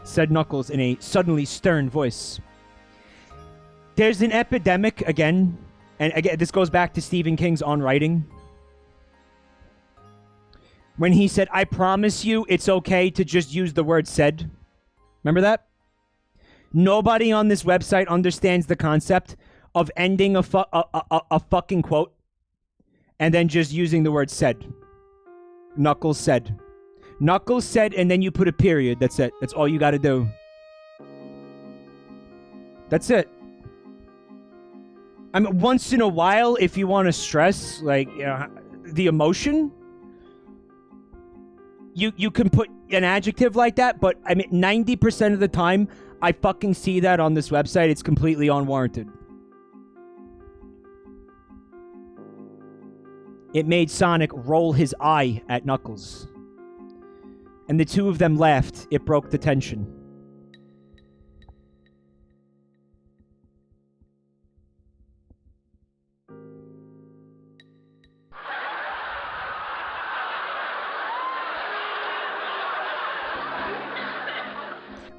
Said Knuckles in a suddenly stern voice. There's an epidemic again, and again, this goes back to Stephen King's On Writing. When he said, I promise you it's okay to just use the word said. Remember that? Nobody on this website understands the concept of ending a fucking quote and then just using the word said. Knuckles said. Knuckles said, and then you put a period. That's it. That's all you gotta do. That's it. I mean, once in a while, if you want to stress, like, the emotion, you can put an adjective like that, but, I mean, 90% of the time, I fucking see that on this website. It's completely unwarranted. It made Sonic roll his eye at Knuckles. And the two of them laughed. It broke the tension.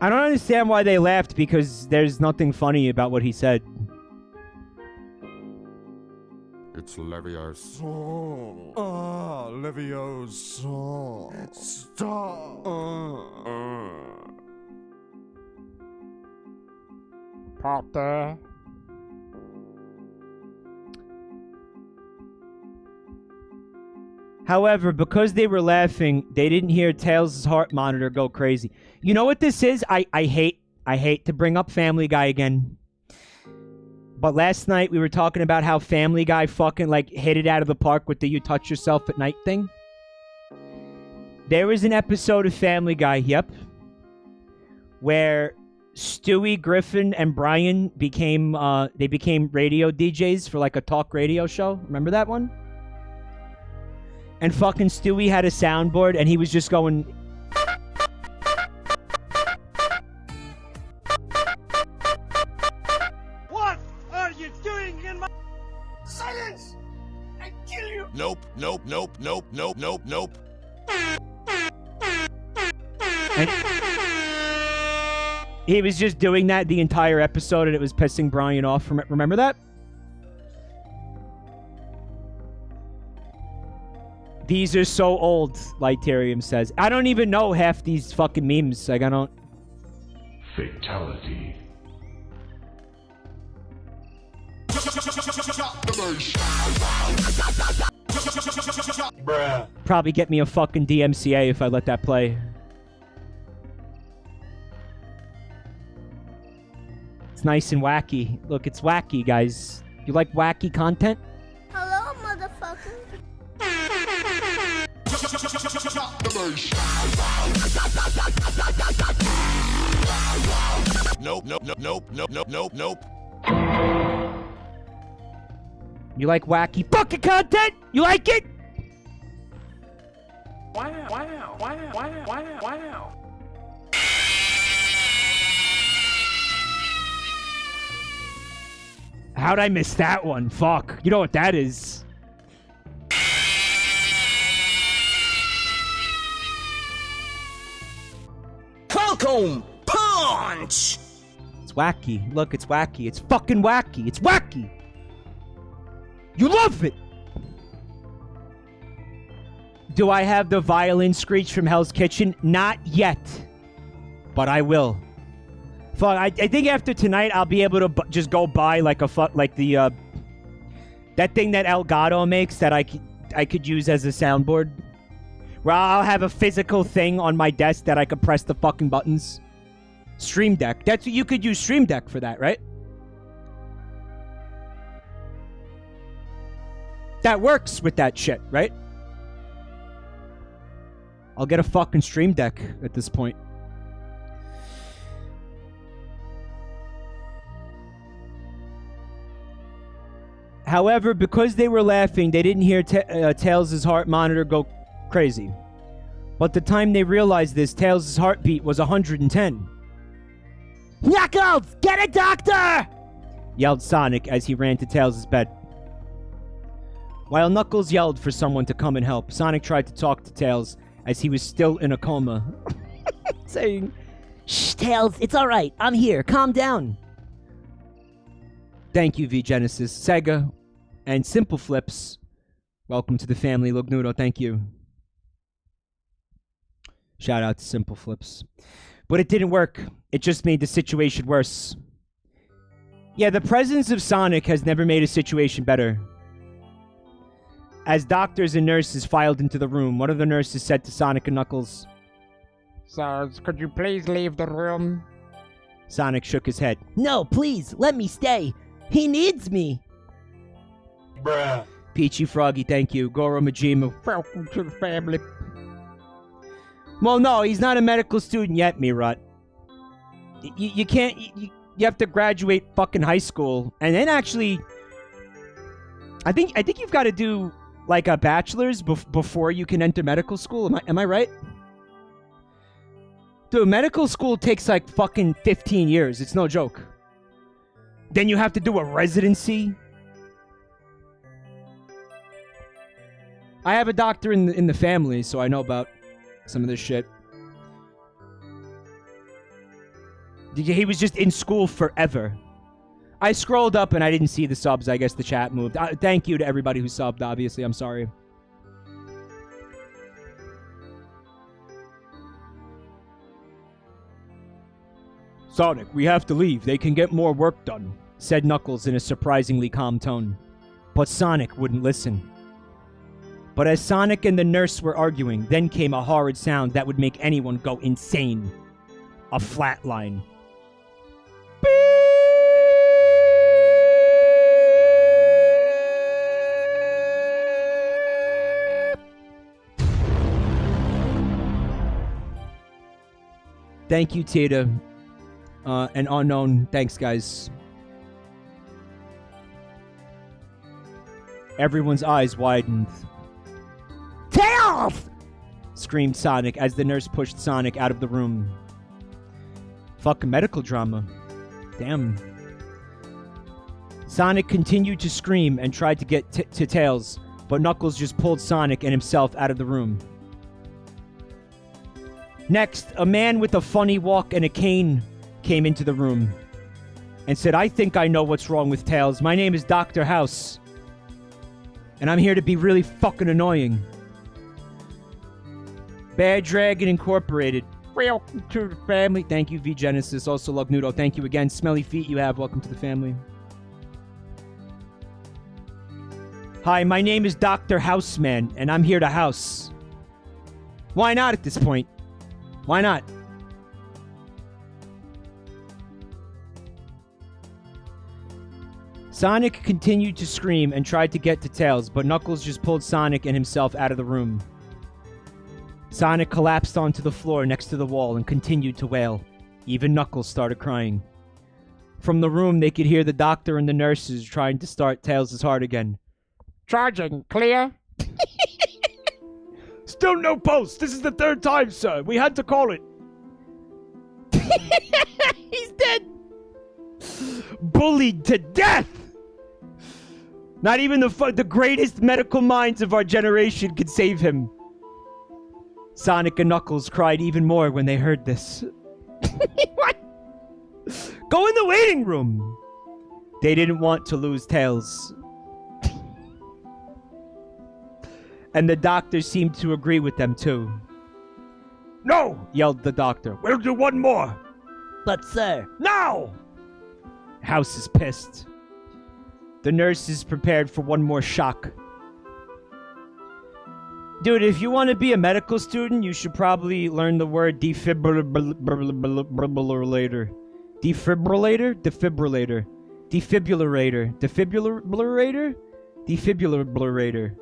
I don't understand why they laughed, because there's nothing funny about what he said. It's Leviosa. Leviosa. Stop. Potter. However, because they were laughing, they didn't hear Tails' heart monitor go crazy. You know what this is? I hate to bring up Family Guy again. But last night we were talking about how Family Guy fucking like hit it out of the park with the you touch yourself at night thing. There was an episode of Family Guy, yep, where Stewie, Griffin, and Brian became radio DJs for like a talk radio show. Remember that one? And fucking Stewie had a soundboard and he was just going... What are you doing in my... Silence! I kill you! Nope, nope, nope, nope, nope, nope, nope. And he was just doing that the entire episode and it was pissing Brian off. Remember that? These are so old, Lighterium says. I don't even know half these fucking memes. Like, I don't... Fatality. Bruh. Probably get me a fucking DMCA if I let that play. It's nice and wacky. Look, it's wacky, guys. You like wacky content? Hello, motherfucker. Nope, nope, nope, nope, nope, nope, nope, nope. You like wacky fucking content? You like it? Wow, wow, wow, wow, wow, wow. How'd I miss that one? Fuck. You know what that is? Holcomb punch. It's wacky. Look, it's wacky. It's fucking wacky. It's wacky. You love it. Do I have the violin screech from Hell's Kitchen? Not yet. But I will. Fuck, I think after tonight I'll be able to just go buy like a that That thing that Elgato makes that I could use as a soundboard. Where I'll have a physical thing on my desk that I could press the fucking buttons. Stream Deck. You could use Stream Deck for that, right? That works with that shit, right? I'll get a fucking Stream Deck at this point. However, because they were laughing, they didn't hear Tails' heart monitor go crazy. But the time they realized this, Tails' heartbeat was 110. Knuckles, get a doctor! Yelled Sonic as he ran to Tails' bed. While Knuckles yelled for someone to come and help, Sonic tried to talk to Tails as he was still in a coma, saying, "Shh, Tails, it's alright. I'm here. Calm down." Thank you, V-Genesis, Sega, and Simple Flips. Welcome to the family, Lugnudo. Thank you. Shout out to Simple Flips. But it didn't work. It just made the situation worse. Yeah, the presence of Sonic has never made a situation better. As doctors and nurses filed into the room, one of the nurses said to Sonic and Knuckles, "Sirs, could you please leave the room?" Sonic shook his head. "No, please, let me stay. He needs me." Bruh. Peachy Froggy, thank you. Goro Majima. Welcome to the family. Well, no, he's not a medical student yet, Mirut. You can't... You have to graduate fucking high school. And then actually... I think you've got to do, like, a bachelor's before you can enter medical school. Am I right? Dude, medical school takes, like, fucking 15 years. It's no joke. Then you have to do a residency. I have a doctor in the family, so I know about some of this shit. He was just in school forever. I scrolled up and I didn't see the subs. I guess the chat moved. Thank you to everybody who subbed, obviously. I'm sorry. Sonic, we have to leave. They can get more work done, said Knuckles in a surprisingly calm tone. But Sonic wouldn't listen. But as Sonic and the nurse were arguing, then came a horrid sound that would make anyone go insane. A flatline. Thank you, Tita. And Unknown, thanks, guys. Everyone's eyes widened. "Tails!" screamed Sonic as the nurse pushed Sonic out of the room. Fucking medical drama. Damn. Sonic continued to scream and tried to get to Tails, but Knuckles just pulled Sonic and himself out of the room. Next, a man with a funny walk and a cane came into the room and said, "I think I know what's wrong with Tails. My name is Dr. House, and I'm here to be really fucking annoying." Bad Dragon Incorporated. Welcome to the family. Thank you, V-Genesis. Also, Lugnudo. Thank you again. Smelly feet you have. Welcome to the family. Hi, my name is Dr. Houseman, and I'm here to house. Why not at this point? Why not? Sonic continued to scream and tried to get to Tails, but Knuckles just pulled Sonic and himself out of the room. Sonic collapsed onto the floor next to the wall and continued to wail. Even Knuckles started crying. From the room, they could hear the doctor and the nurses trying to start Tails' heart again. Charging. Clear? Still no pulse. This is the third time, sir. We had to call it. He's dead. Bullied to death. Not even the greatest medical minds of our generation could save him. Sonic and Knuckles cried even more when they heard this. What? Go in the waiting room. They didn't want to lose Tails. And the doctor seemed to agree with them too. No! Yelled the doctor. We'll do one more. "But sir..." Now! House is pissed. The nurse is prepared for one more shock. Dude, if you want to be a medical student, you should probably learn the word defibrillator. Defibrillator? Defibrillator. Defibrillator. Defibrillator? Defibrillator.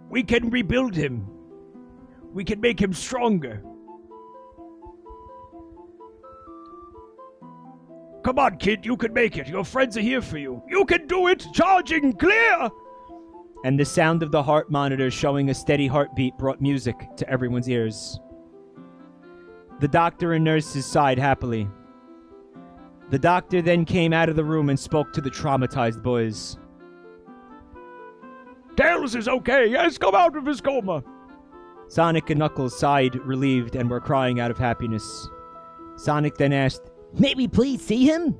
We can rebuild him. We can make him stronger. Come on, kid, you can make it. Your friends are here for you. You can do it! Charging clear! And the sound of the heart monitor showing a steady heartbeat brought music to everyone's ears. The doctor and nurses sighed happily. The doctor then came out of the room and spoke to the traumatized boys. Tails is okay. He has come out of his coma. Sonic and Knuckles sighed, relieved, and were crying out of happiness. Sonic then asked, May we please see him?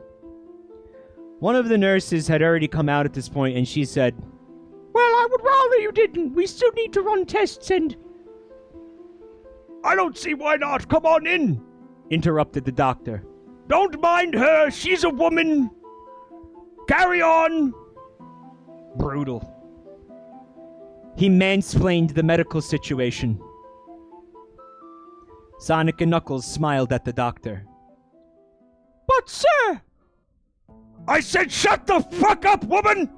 one of the nurses had already come out at this point, and she said, Well, I would rather you didn't. We still need to run tests and... I don't see why not. Come on in. interrupted the doctor. Don't mind her. She's a woman. Carry on. Brutal. He mansplained the medical situation. Sonic and Knuckles smiled at the doctor. But, sir... I said shut the fuck up, woman!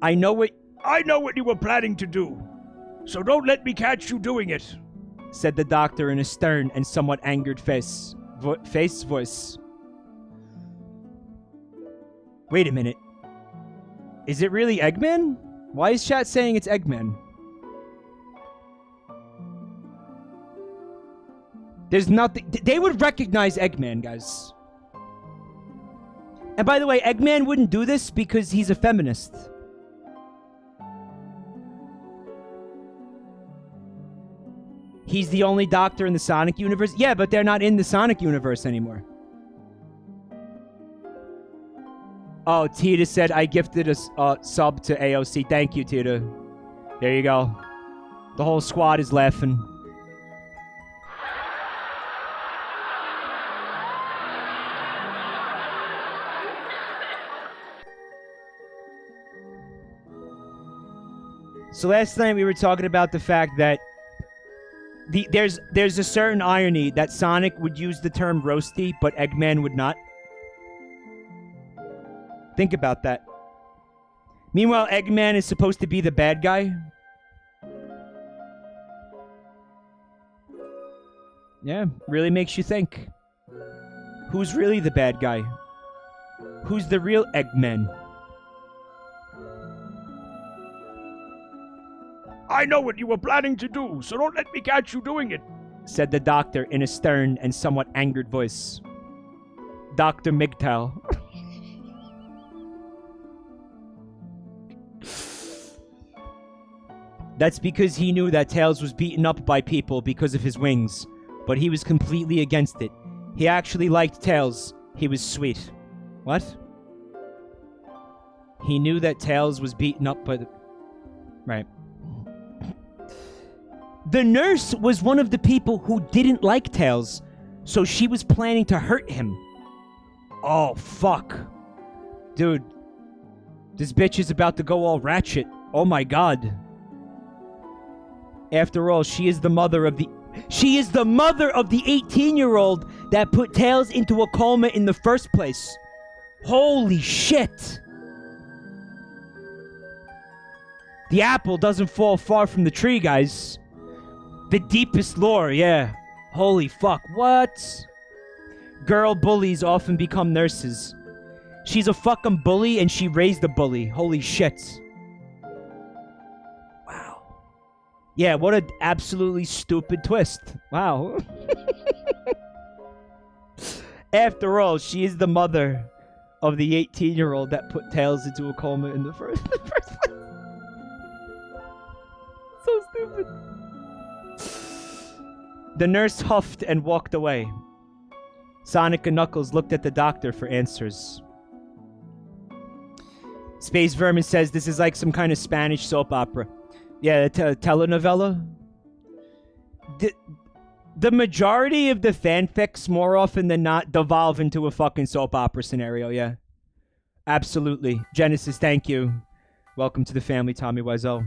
I know what you were planning to do, so don't let me catch you doing it, said the doctor in a stern and somewhat angered voice. Wait a minute. Is it really Eggman? Why is chat saying it's Eggman? There's nothing... They would recognize Eggman, guys. And by the way, Eggman wouldn't do this because he's a feminist. He's the only doctor in the Sonic universe? Yeah, but they're not in the Sonic universe anymore. Oh, Tita said, I gifted a sub to AOC. Thank you, Tita. There you go. The whole squad is laughing. So last night we were talking about the fact that there's a certain irony that Sonic would use the term roasty, but Eggman would not. Think about that. Meanwhile, Eggman is supposed to be the bad guy. Yeah, really makes you think. Who's really the bad guy? Who's the real Eggman? I know what you were planning to do, so don't let me catch you doing it, said the doctor in a stern and somewhat angered voice. Dr. MGTOW. That's because he knew that Tails was beaten up by people because of his wings, but he was completely against it. He actually liked Tails. He was sweet. What? He knew that Tails was beaten up by the... Right. The nurse was one of the people who didn't like Tails, so she was planning to hurt him. Oh, fuck. Dude, this bitch is about to go all ratchet. Oh my god. After all, she is the mother of the 18-year-old that put Tails into a coma in the first place. Holy shit. The apple doesn't fall far from the tree, guys. The deepest lore, yeah. Holy fuck, what? Girl bullies often become nurses. She's a fucking bully and she raised a bully. Holy shit. Wow. Yeah, what an absolutely stupid twist. Wow. After all, she is the mother of the 18-year-old that put Tails into a coma in the first place. So stupid. The nurse huffed and walked away. Sonic and Knuckles looked at the doctor for answers. Space Vermin says this is like some kind of Spanish soap opera. Yeah, telenovela. The majority of the fanfics, more often than not, devolve into a fucking soap opera scenario, yeah. Absolutely. Genesis, thank you. Welcome to the family, Tommy Wiseau.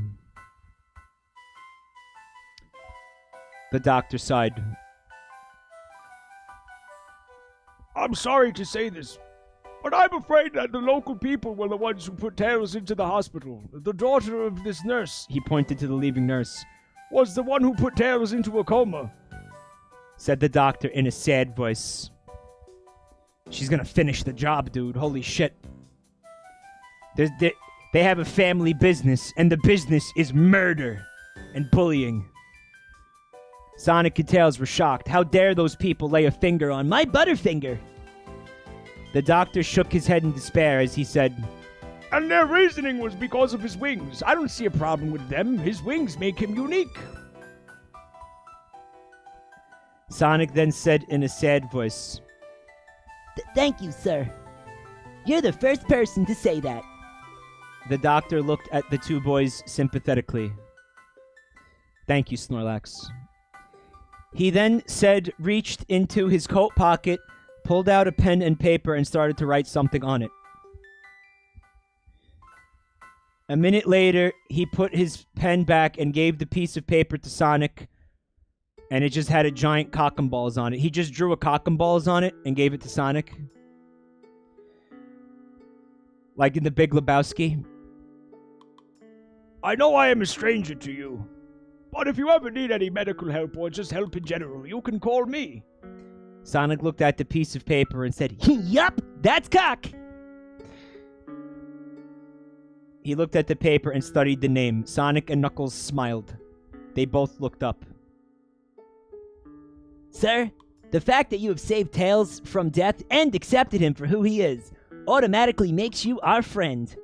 The doctor sighed. I'm sorry to say this, but I'm afraid that the local people were the ones who put Tails into the hospital. The daughter of this nurse, He pointed to the leaving nurse. was the one who put Tails into a coma. Said the doctor in a sad voice. She's gonna finish the job, dude. Holy shit. They have a family business, and the business is murder and bullying. Sonic and Tails were shocked. How dare those people lay a finger on my Butterfinger? The doctor shook his head in despair as he said, And their reasoning was because of his wings. I don't see a problem with them. His wings make him unique. Sonic then said in a sad voice, Thank you, sir. You're the first person to say that. The doctor looked at the two boys sympathetically. Thank you, Snorlax. He then said, reached into his coat pocket, pulled out a pen and paper, and started to write something on it. A minute later, he put his pen back and gave the piece of paper to Sonic, and it just had a giant cock and balls on it. He just drew a cock and balls on it and gave it to Sonic. Like in The Big Lebowski. I know I am a stranger to you, but if you ever need any medical help or just help in general, you can call me. Sonic looked at the piece of paper and said, Yup, that's cock. He looked at the paper and studied the name. Sonic and Knuckles smiled. They both looked up. Sir, the fact that you have saved Tails from death and accepted him for who he is automatically makes you our friend.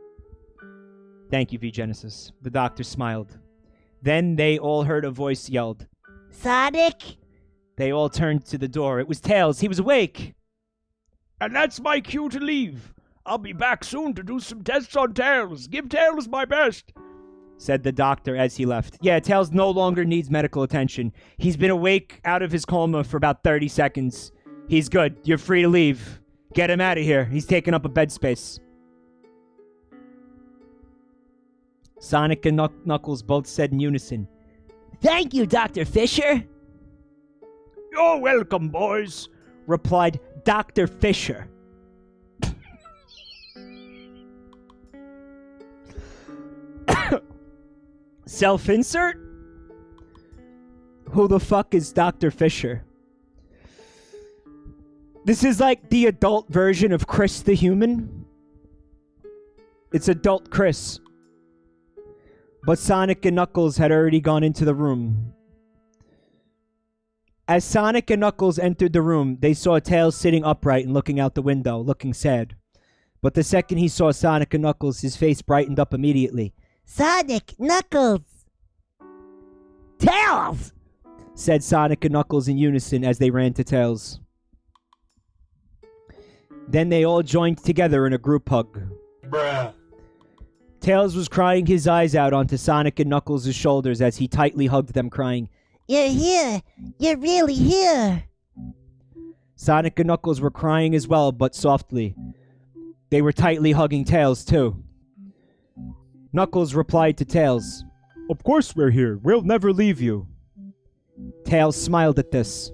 Thank you, V-Genesis. The doctor smiled. Then they all heard a voice yelled, Sonic? They all turned to the door. It was Tails. He was awake. And that's my cue to leave. I'll be back soon to do some tests on Tails. Give Tails my best, said the doctor as he left. Yeah, Tails no longer needs medical attention. He's been awake out of his coma for about 30 seconds. He's good. You're free to leave. Get him out of here. He's taking up a bed space. Sonic and Knuckles both said in unison, Thank you, Dr. Fisher. You're welcome, boys, replied Dr. Fisher. Self-insert? Who the fuck is Dr. Fisher? This is like the adult version of Chris the Human. It's adult Chris. But Sonic and Knuckles had already gone into the room. As Sonic and Knuckles entered the room, they saw Tails sitting upright and looking out the window, looking sad. But the second he saw Sonic and Knuckles, his face brightened up immediately. Sonic, Knuckles! Tails! Said Sonic and Knuckles in unison as they ran to Tails. Then they all joined together in a group hug. Bruh. Tails was crying his eyes out onto Sonic and Knuckles' shoulders as he tightly hugged them, crying, You're here! You're really here! Sonic and Knuckles were crying as well, but softly. They were tightly hugging Tails, too. Knuckles replied to Tails, Of course we're here. We'll never leave you. Tails smiled at this.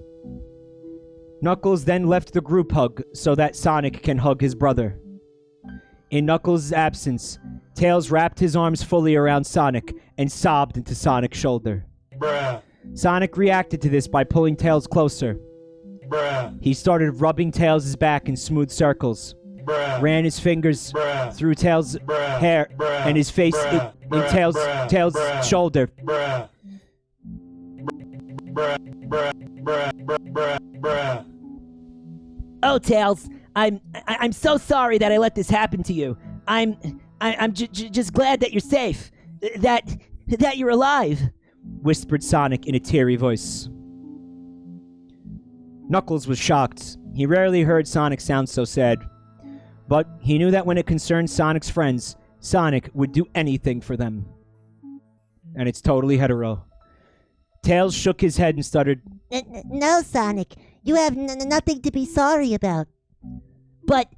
Knuckles then left the group hug so that Sonic can hug his brother. In Knuckles' absence, Tails wrapped his arms fully around Sonic and sobbed into Sonic's shoulder. Bruh. Sonic reacted to this by pulling Tails closer. Bruh. He started rubbing Tails' back in smooth circles. Bruh. Ran his fingers Bruh. through Tails' Bruh. hair Bruh. and his face Bruh. in Bruh. Tails' Bruh. shoulder. Bruh. Bruh. Bruh. Bruh. Bruh. Bruh. Oh, Tails, I'm so sorry that I let this happen to you. I'm just glad that you're safe. That you're alive. Whispered Sonic in a teary voice. Knuckles was shocked. He rarely heard Sonic sound so sad. But he knew that when it concerned Sonic's friends, Sonic would do anything for them. And it's totally hetero. Tails shook his head and stuttered, No, Sonic. You have nothing to be sorry about. But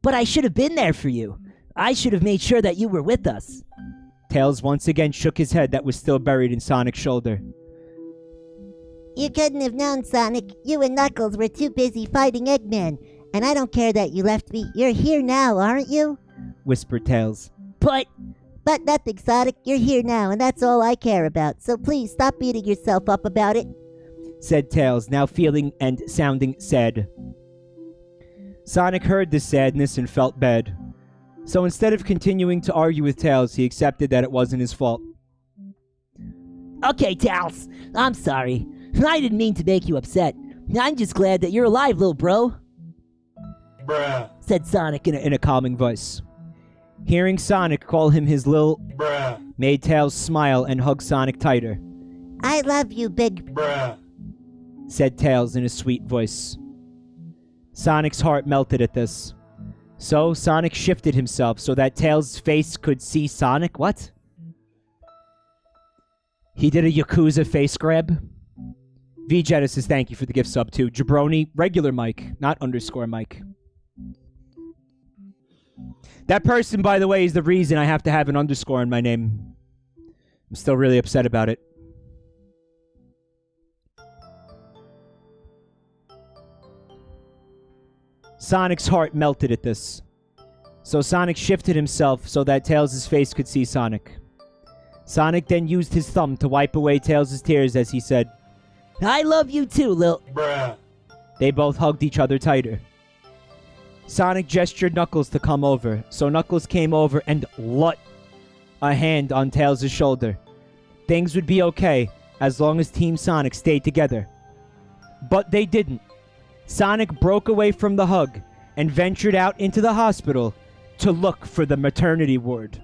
I should have been there for you. I should have made sure that you were with us. Tails once again shook his head that was still buried in Sonic's shoulder. You couldn't have known, Sonic. You and Knuckles were too busy fighting Eggman. And I don't care that you left me. You're here now, aren't you? Whispered Tails. But nothing, Sonic. You're here now, and that's all I care about. So please, stop beating yourself up about it. Said Tails, now feeling and sounding sad. Sonic heard this sadness and felt bad. So instead of continuing to argue with Tails, he accepted that it wasn't his fault. Okay, Tails. I'm sorry. I didn't mean to make you upset. I'm just glad that you're alive, little bro. Bruh. Said Sonic In a calming voice. Hearing Sonic call him his lil Bruh. made Tails smile and hug Sonic tighter. I love you, big... Bruh. Said Tails in a sweet voice. Sonic's heart melted at this. So Sonic shifted himself so that Tails' face could see Sonic. What? He did a Yakuza face grab. V Genesis, thank you for the gift sub too. Jabroni, regular Mike, not underscore Mike. That person, by the way, is the reason I have to have an underscore in my name. I'm still really upset about it. Sonic's heart melted at this. So Sonic shifted himself so that Tails' face could see Sonic. Sonic then used his thumb to wipe away Tails' tears as he said, I love you too, Lil. Bruh. They both hugged each other tighter. Sonic gestured Knuckles to come over, so Knuckles came over and lut a hand on Tails' shoulder. Things would be okay as long as Team Sonic stayed together. But they didn't. Sonic broke away from the hug and ventured out into the hospital to look for the maternity ward.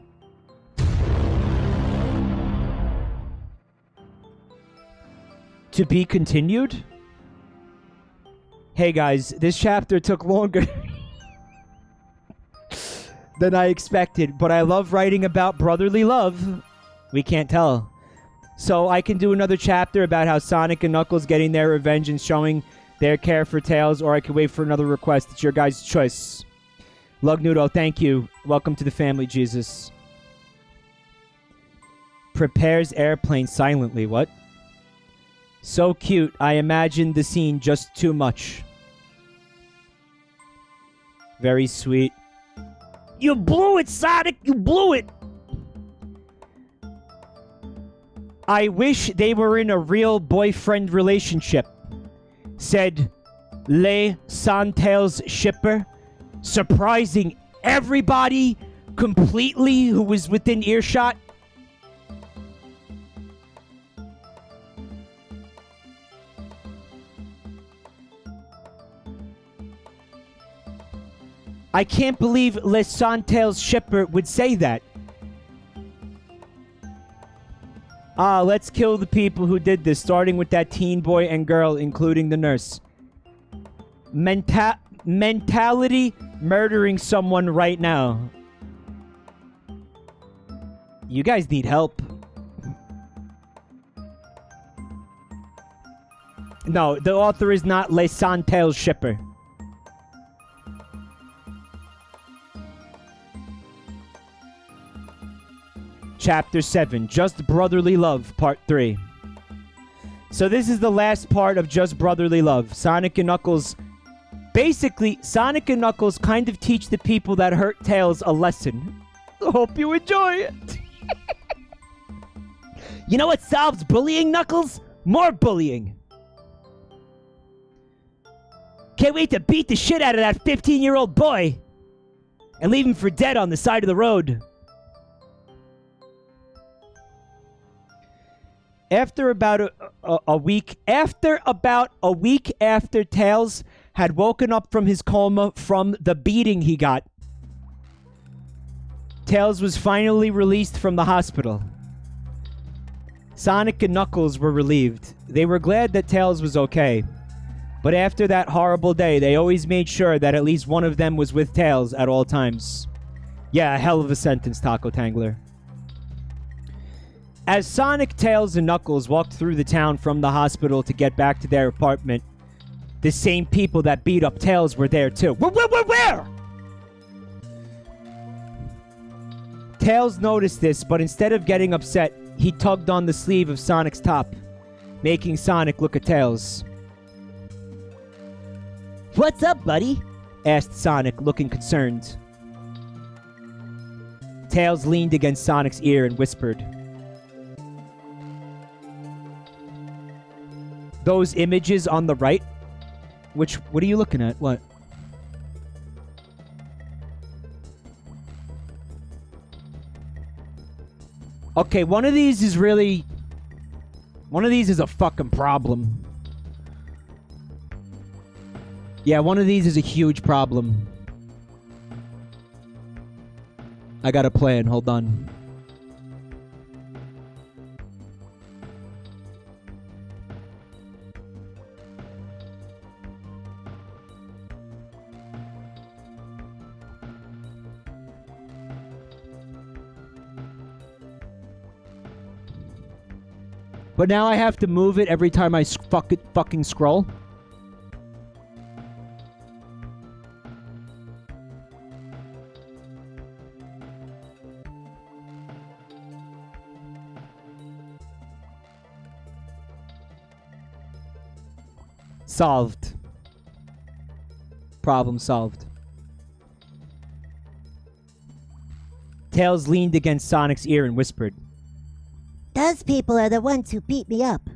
To be continued? Hey guys, this chapter took longer than I expected, but I love writing about brotherly love. We can't tell. So I can do another chapter about how Sonic and Knuckles getting their revenge and showing their care for Tails, or I can wait for another request. It's your guys' choice. Lugnudo, thank you. Welcome to the family, Jesus. Prepares airplane silently. What? So cute. I imagined the scene just too much. Very sweet. You blew it, Sonic! You blew it! I wish they were in a real boyfriend relationship, said Le Santail's shipper, surprising everybody completely who was within earshot. I can't believe Le Santail's shipper would say that. Let's kill the people who did this, starting with that teen boy and girl, including the nurse. Mentality murdering someone right now. You guys need help. No, the author is not Le Santail's shipper. Chapter 7, Just Brotherly Love, Part 3. So this is the last part of Just Brotherly Love. Sonic and Knuckles... Basically, Sonic and Knuckles kind of teach the people that hurt Tails a lesson. Hope you enjoy it. You know what solves bullying, Knuckles? More bullying. Can't wait to beat the shit out of that 15-year-old boy and leave him for dead on the side of the road. After about a week after Tails had woken up from his coma from the beating he got, Tails was finally released from the hospital. Sonic and Knuckles were relieved. They were glad that Tails was okay. But after that horrible day, they always made sure that at least one of them was with Tails at all times. Yeah, a hell of a sentence, Taco Tangler. As Sonic, Tails, and Knuckles walked through the town from the hospital to get back to their apartment, the same people that beat up Tails were there too. Where? Tails noticed this, but instead of getting upset, he tugged on the sleeve of Sonic's top, making Sonic look at Tails. What's up, buddy? Asked Sonic, looking concerned. Tails leaned against Sonic's ear and whispered, "Those images on the right? What are you looking at? What?" Okay, one of these is a fucking problem. Yeah, one of these is a huge problem. I got a plan, hold on. But now I have to move it every time I fucking scroll. Solved. Problem solved. Tails leaned against Sonic's ear and whispered, Those people are the ones who beat me up.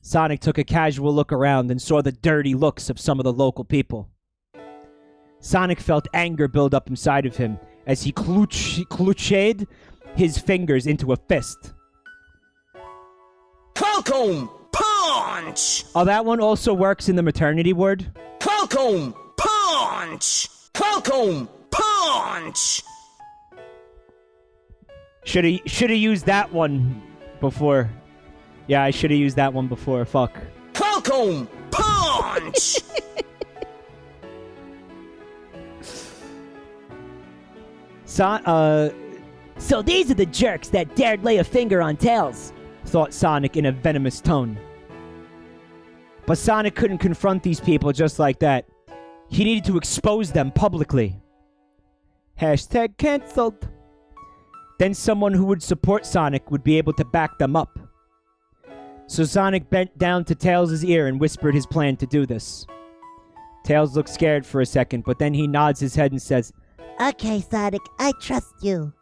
Sonic took a casual look around and saw the dirty looks of some of the local people. Sonic felt anger build up inside of him as he clutched his fingers into a fist. Falcon punch! Oh, that one also works in the maternity ward? Falcon punch! Falcon punch! Shoulda used that one before. Yeah, I shoulda used that one before. Fuck. Falcon punch! So these are the jerks that dared lay a finger on Tails, thought Sonic in a venomous tone. But Sonic couldn't confront these people just like that. He needed to expose them publicly. Hashtag cancelled. Then someone who would support Sonic would be able to back them up. So Sonic bent down to Tails' ear and whispered his plan to do this. Tails looks scared for a second, but then he nods his head and says, Okay, Sonic, I trust you.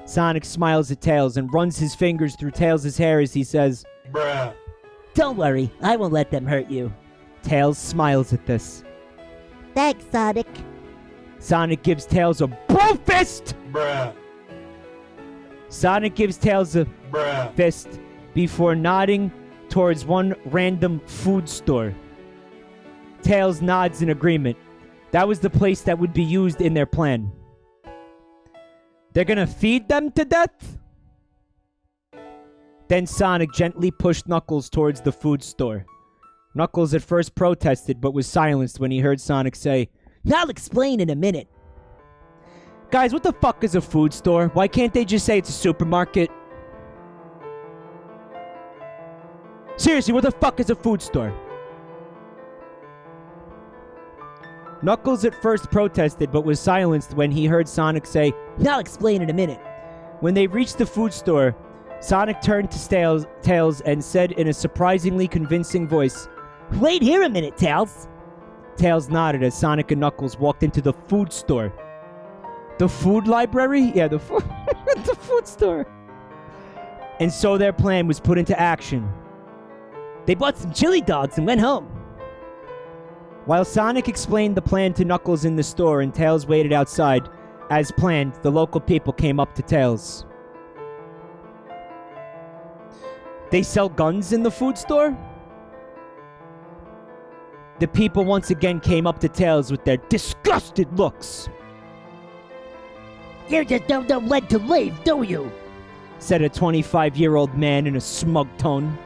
Sonic smiles at Tails and runs his fingers through Tails' hair as he says, Bruh. Don't worry, I won't let them hurt you. Tails smiles at this. Thanks, Sonic. Sonic gives Tails a bro fist! Bruh. Sonic gives Tails a Bruh. fist before nodding towards one random food store. Tails nods in agreement. That was the place that would be used in their plan. They're gonna feed them to death? Then Sonic gently pushed Knuckles towards the food store. Knuckles at first protested, but was silenced when he heard Sonic say, I'll explain in a minute. Guys, what the fuck is a food store? Why can't they just say it's a supermarket? Seriously, what the fuck is a food store? Knuckles at first protested, but was silenced when he heard Sonic say, I'll explain in a minute. When they reached the food store, Sonic turned to Tails and said in a surprisingly convincing voice, Wait here a minute, Tails. Tails nodded as Sonic and Knuckles walked into the food store. The food library? Yeah, the food store. And so their plan was put into action. They bought some chili dogs and went home. While Sonic explained the plan to Knuckles in the store and Tails waited outside, as planned, the local people came up to Tails. They sell guns in the food store? The people once again came up to Tails with their disgusted looks. You just don't know when to leave, do you? Said a 25-year-old man in a smug tone.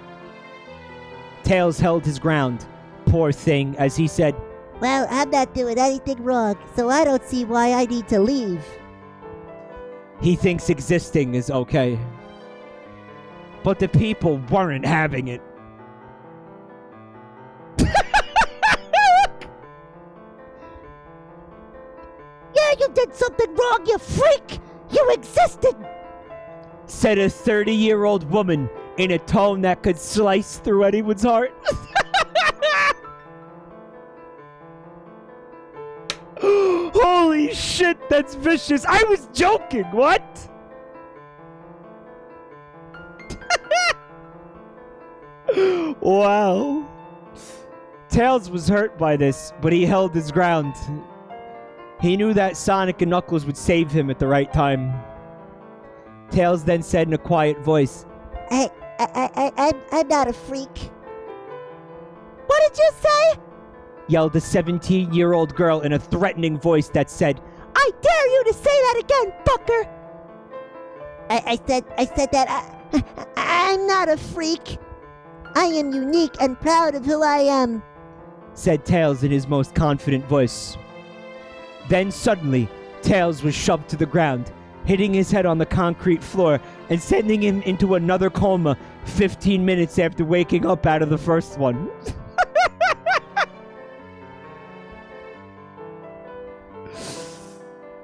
Tails held his ground, poor thing, as he said, Well, I'm not doing anything wrong, so I don't see why I need to leave. he thinks existing is okay. But the people weren't having it. Yeah, you did something wrong, you freak! You existed! Said a 30-year-old woman in a tone that could slice through anyone's heart. Holy shit, that's vicious. I was joking, what? Wow. Tails was hurt by this, but he held his ground. He knew that Sonic and Knuckles would save him at the right time. Tails then said in a quiet voice, I'm not a freak. What did you say? Yelled a 17-year-old girl in a threatening voice that said, I dare you to say that again, fucker! I said that I'm not a freak. I am unique and proud of who I am, said Tails in his most confident voice. Then suddenly, Tails was shoved to the ground, hitting his head on the concrete floor and sending him into another coma 15 minutes after waking up out of the first one.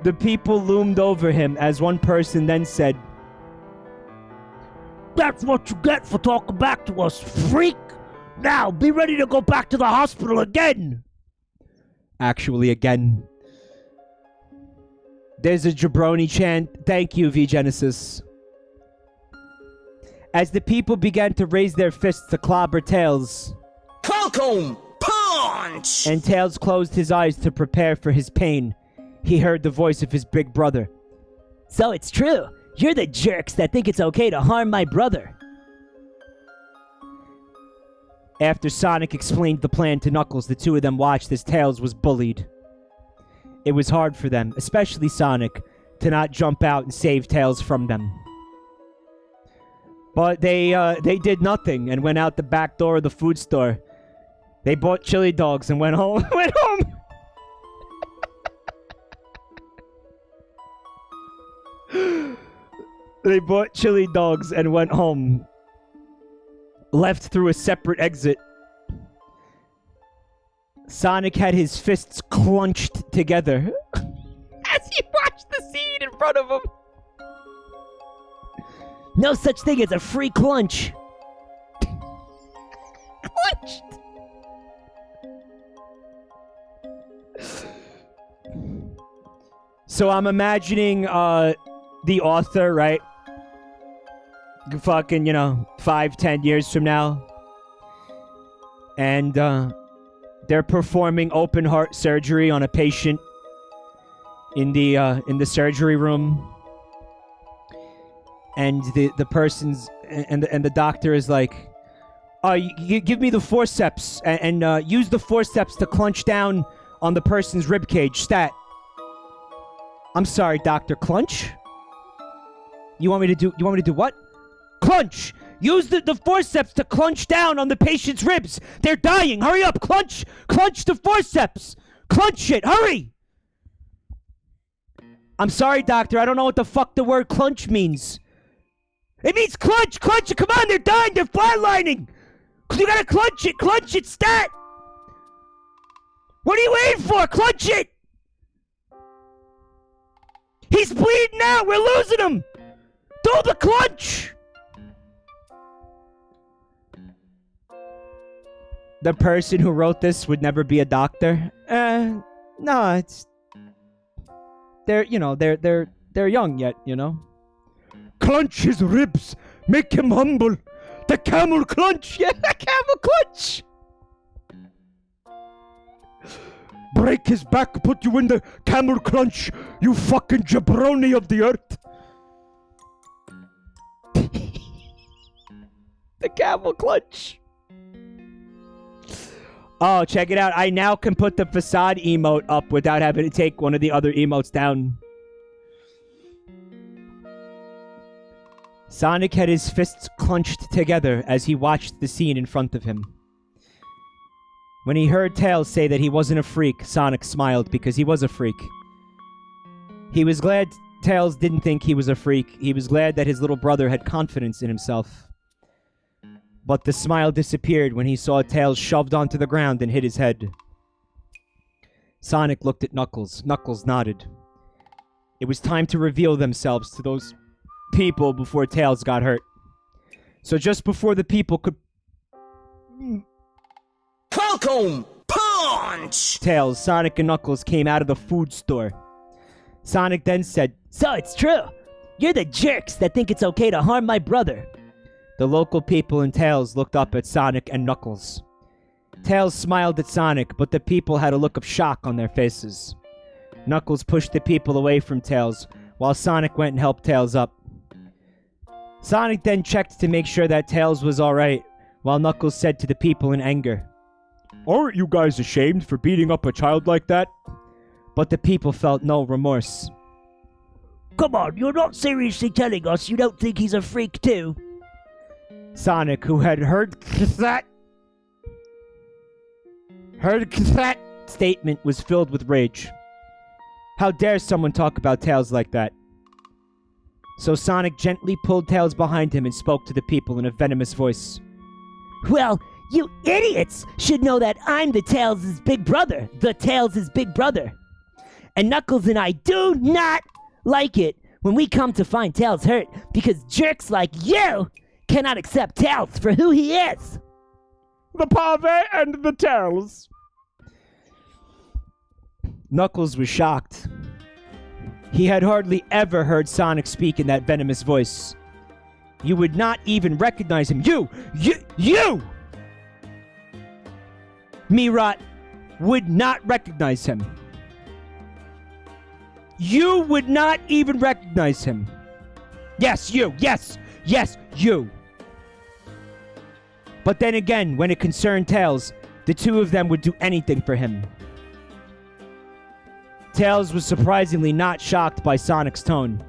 The people loomed over him as one person then said, That's what you get for talking back to us, freak! Now, be ready to go back to the hospital again! Actually, again. There's a Jabroni-Chan. Thank you, V-Genesis. As the people began to raise their fists to clobber Tails. Concomb punch! And Tails closed his eyes to prepare for his pain. He heard the voice of his big brother. So it's true. You're the jerks that think it's okay to harm my brother. After Sonic explained the plan to Knuckles, the two of them watched as Tails was bullied. It was hard for them, especially Sonic, to not jump out and save Tails from them. But they did nothing and went out the back door of the food store. They bought chili dogs and went home. They bought chili dogs and went home. Left through a separate exit. Sonic had his fists clenched together as he watched the scene in front of him. No such thing as a free clunch. Clenched. So I'm imagining the author, right? Fucking, 5-10 years from now. And they're performing open heart surgery on a patient in the surgery room. And the person's and the doctor is like, you give me the forceps and use the forceps to clunch down on the person's ribcage. Stat. I'm sorry, Doctor. Clunch? You want me to do what? Clunch! Use the forceps to clunch down on the patient's ribs. They're dying. Hurry up. Clunch the forceps. Clunch it. Hurry. I'm sorry, doctor. I don't know what the fuck the word clunch means. It means clunch. Clunch it. Come on. They're dying. They're flatlining. You gotta clunch it. Clunch it. Stat. What are you waiting for? Clunch it. He's bleeding out. We're losing him. Do the clunch. The person who wrote this would never be a doctor. No, it's they're young yet, Clunch his ribs, make him humble. The camel clunch, yeah, the camel clunch. Break his back, put you in the camel clunch, you fucking jabroni of the earth. The camel clunch. Oh, check it out. I now can put the facade emote up without having to take one of the other emotes down. Sonic had his fists clenched together as he watched the scene in front of him. When he heard Tails say that he wasn't a freak, Sonic smiled because he was a freak. He was glad Tails didn't think he was a freak. He was glad that his little brother had confidence in himself. But the smile disappeared when he saw Tails shoved onto the ground and hit his head. Sonic looked at Knuckles. Knuckles nodded. It was time to reveal themselves to those people before Tails got hurt. So just before the people could... Falcon Punch! Tails, Sonic, and Knuckles came out of the food store. Sonic then said, So it's true. You're the jerks that think it's okay to harm my brother. The local people and Tails looked up at Sonic and Knuckles. Tails smiled at Sonic, but the people had a look of shock on their faces. Knuckles pushed the people away from Tails, while Sonic went and helped Tails up. Sonic then checked to make sure that Tails was alright, while Knuckles said to the people in anger, Aren't you guys ashamed for beating up a child like that? But the people felt no remorse. Come on, you're not seriously telling us you don't think he's a freak too? Sonic, who had heard that statement, was filled with rage. How dare someone talk about Tails like that? So Sonic gently pulled Tails behind him and spoke to the people in a venomous voice. Well, you idiots should know that I'm the Tails' big brother. The Tails' big brother. And Knuckles and I do not like it when we come to find Tails hurt because jerks like you cannot accept Tails for who he is. The Pave and the Tails. Knuckles was shocked. He had hardly ever heard Sonic speak in that venomous voice. You would not even recognize him. You! Meerot would not recognize him. You would not even recognize him. Yes, you! Yes, you! But then again, when it concerned Tails, the two of them would do anything for him. Tails was surprisingly not shocked by Sonic's tone.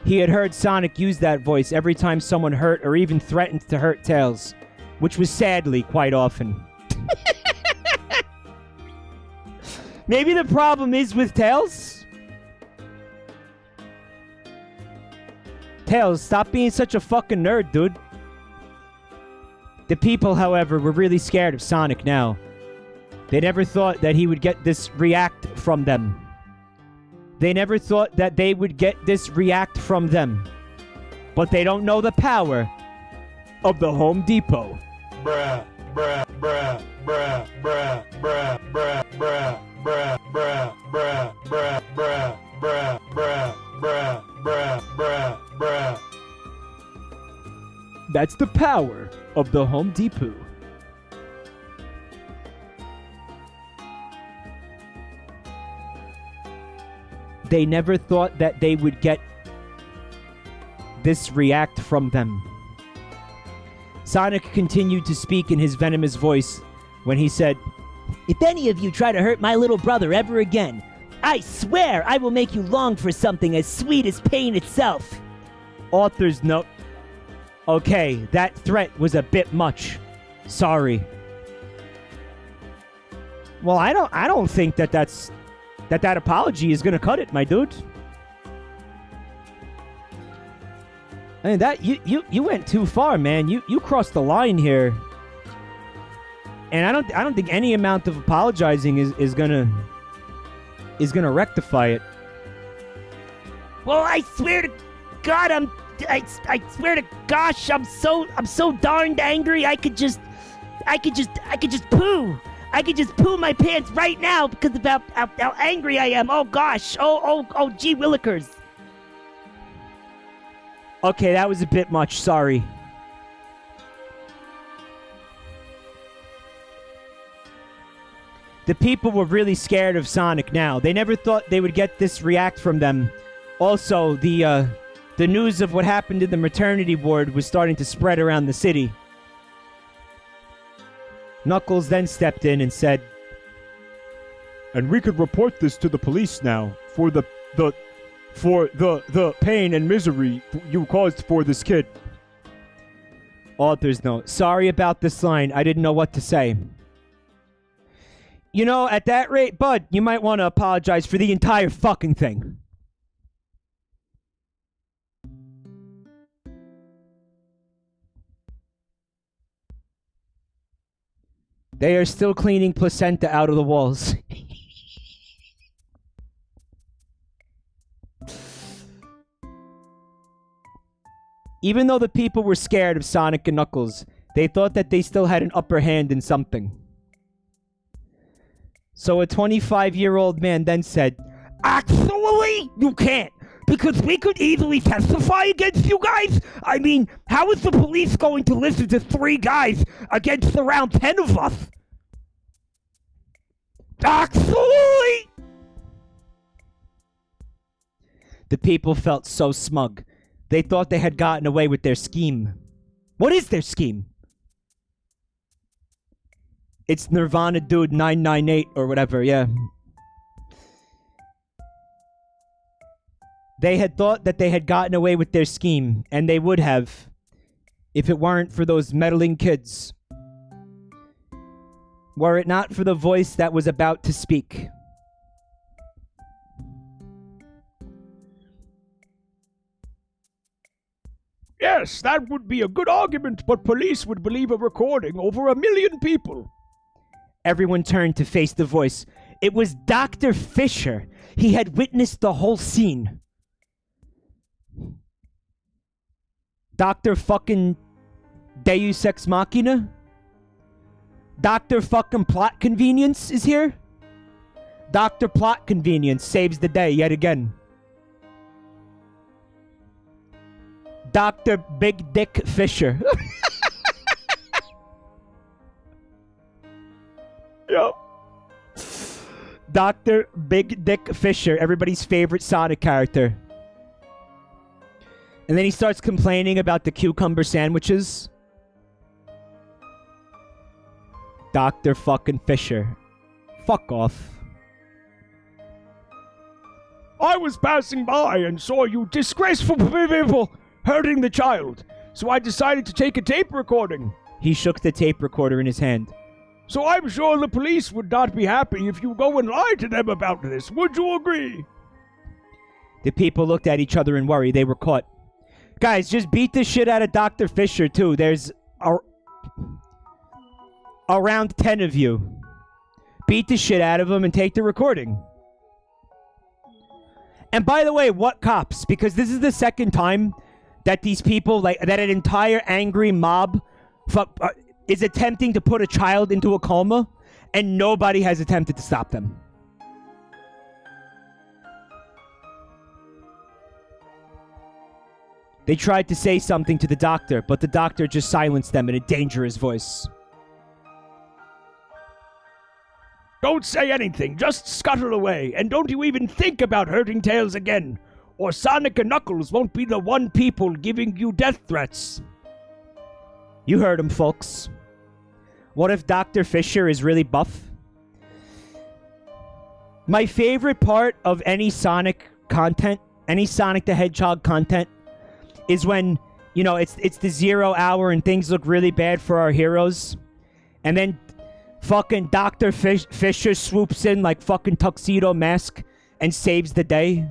He had heard Sonic use that voice every time someone hurt or even threatened to hurt Tails, which was sadly quite often. Maybe the problem is with Tails? Tails, stop being such a fucking nerd, dude. The people, however, were really scared of Sonic now. They never thought that he would get this react from them. They never thought that they would get this react from them. But they don't know the power of the Home Depot. Bruh, bruh, bruh, bruh, bruh, bruh, bruh, bruh, bruh, bruh, bruh, bruh, bruh, bruh, bruh, bruh, bruh, bruh, bruh. That's the power of the Home Depot. They never thought that they would get this react from them. Sonic continued to speak in his venomous voice when he said, If any of you try to hurt my little brother ever again, I swear I will make you long for something as sweet as pain itself. Author's note. Okay, that threat was a bit much. Sorry. Well, I don't think that that apology is gonna cut it, my dude. I mean, that you went too far, man. You crossed the line here. And I don't think any amount of apologizing is gonna rectify it. Well, I swear to God, I swear to gosh, I'm so darned angry. I could just poo. I could just poo my pants right now because of how angry I am. Oh gosh. Oh gee willikers. Okay, that was a bit much. Sorry. The people were really scared of Sonic now. They never thought they would get this react from them. Also, the news of what happened in the maternity ward was starting to spread around the city. Knuckles then stepped in and said, And we could report this to the police now for the pain and misery you caused for this kid. Author's note. Sorry about this line. I didn't know what to say. You know, at that rate, bud, you might want to apologize for the entire fucking thing. They are still cleaning placenta out of the walls. Even though the people were scared of Sonic and Knuckles, they thought that they still had an upper hand in something. So a 25-year-old man then said, Actually, you can't, because we could easily testify against you guys. I mean, how is the police going to listen to 3 guys against around 10 of us? Actually! The people felt so smug. They thought they had gotten away with their scheme. What is their scheme? It's Nirvana Dude 998 or whatever, yeah. They had thought that they had gotten away with their scheme, and they would have, if it weren't for those meddling kids. Were it not for the voice that was about to speak. Yes, that would be a good argument, but police would believe a recording over 1 million people. Everyone turned to face the voice. It was Dr. Fisher. He had witnessed the whole scene. Dr. fucking Deus Ex Machina? Dr. fucking Plot Convenience is here? Dr. Plot Convenience saves the day yet again. Dr. Big Dick Fisher. Yep. Dr. Big Dick Fisher, everybody's favorite Sonic character. And then he starts complaining about the cucumber sandwiches. Dr. fucking Fisher. Fuck off. I was passing by and saw you disgraceful people hurting the child, so I decided to take a tape recording. He shook the tape recorder in his hand. So I'm sure the police would not be happy if you go and lie to them about this. Would you agree? The people looked at each other in worry. They were caught. Guys, just beat the shit out of Dr. Fisher, too. There's around 10 of you. Beat the shit out of him and take the recording. And by the way, what cops? Because this is the second time that these people, that an entire angry mob is attempting to put a child into a coma, and nobody has attempted to stop them. They tried to say something to the doctor, but the doctor just silenced them in a dangerous voice. Don't say anything, just scuttle away, and don't you even think about hurting Tails again, or Sonic and Knuckles won't be the one people giving you death threats. You heard him, folks. What if Dr. Fisher is really buff? My favorite part of any Sonic content, any Sonic the Hedgehog content, is when, it's the 0 hour and things look really bad for our heroes. And then fucking Dr. Fisher swoops in like fucking Tuxedo Mask and saves the day.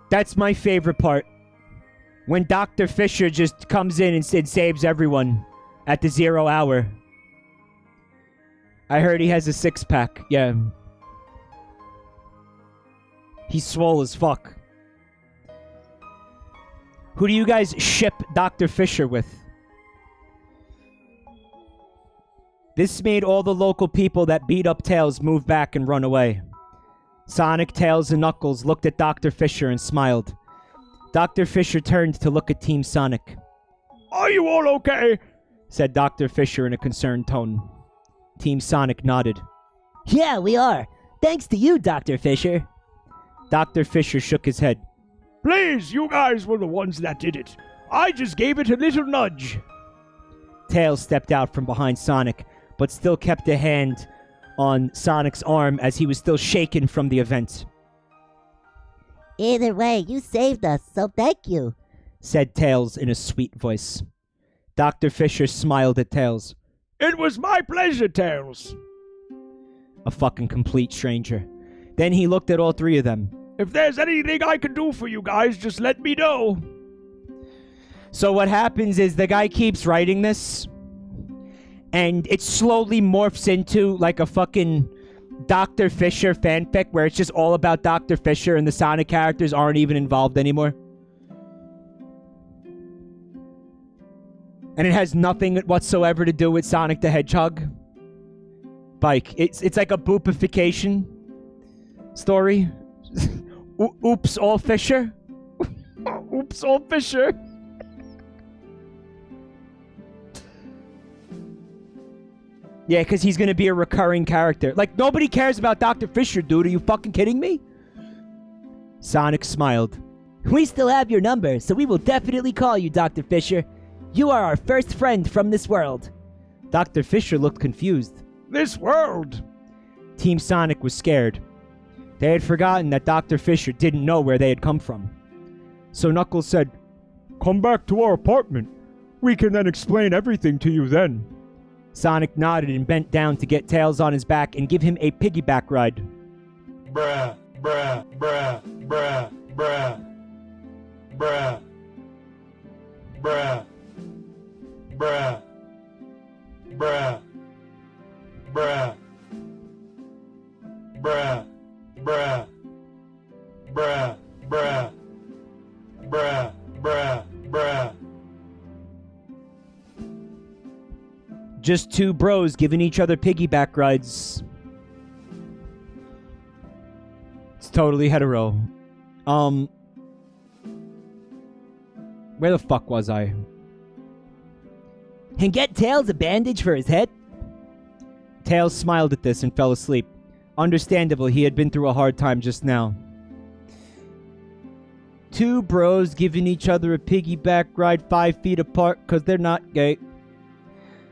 That's my favorite part. When Dr. Fisher just comes in and saves everyone at the 0 hour. I heard he has a 6-pack. Yeah. He's swole as fuck. Who do you guys ship Dr. Fisher with? This made all the local people that beat up Tails move back and run away. Sonic, Tails, and Knuckles looked at Dr. Fisher and smiled. Dr. Fisher turned to look at Team Sonic. Are you all okay? Said Dr. Fisher in a concerned tone. Team Sonic nodded. Yeah, we are. Thanks to you, Dr. Fisher. Dr. Fisher shook his head. Please, you guys were the ones that did it. I just gave it a little nudge. Tails stepped out from behind Sonic, but still kept a hand on Sonic's arm as he was still shaken from the event. Either way, you saved us, so thank you, said Tails in a sweet voice. Dr. Fisher smiled at Tails. It was my pleasure, Tails. A fucking complete stranger. Then he looked at all three of them. If there's anything I can do for you guys, just let me know. So what happens is the guy keeps writing this, and it slowly morphs into like a fucking Dr. Fisher fanfic where it's just all about Dr. Fisher and the Sonic characters aren't even involved anymore. And it has nothing whatsoever to do with Sonic the Hedgehog. Like, it's like a boopification story. Oops, all Fisher. Oops, all Fisher. Yeah, because he's going to be a recurring character. Like, nobody cares about Dr. Fisher, dude. Are you fucking kidding me? Sonic smiled. We still have your number, so we will definitely call you, Dr. Fisher. You are our first friend from this world. Dr. Fisher looked confused. This world! Team Sonic was scared. They had forgotten that Dr. Fisher didn't know where they had come from. So Knuckles said, "Come back to our apartment. We can then explain everything to you then." Sonic nodded and bent down to get Tails on his back and give him a piggyback ride. Bruh, bruh, bruh, bruh, bruh, bruh, bruh, bruh, bruh, bruh, bruh, bruh, bruh, bruh, bruh, bruh, bruh. Just two bros giving each other piggyback rides. It's totally hetero. Where the fuck was I? And get Tails a bandage for his head? Tails smiled at this and fell asleep. Understandable, he had been through a hard time just now. Two bros giving each other a piggyback ride 5 feet apart because they're not gay.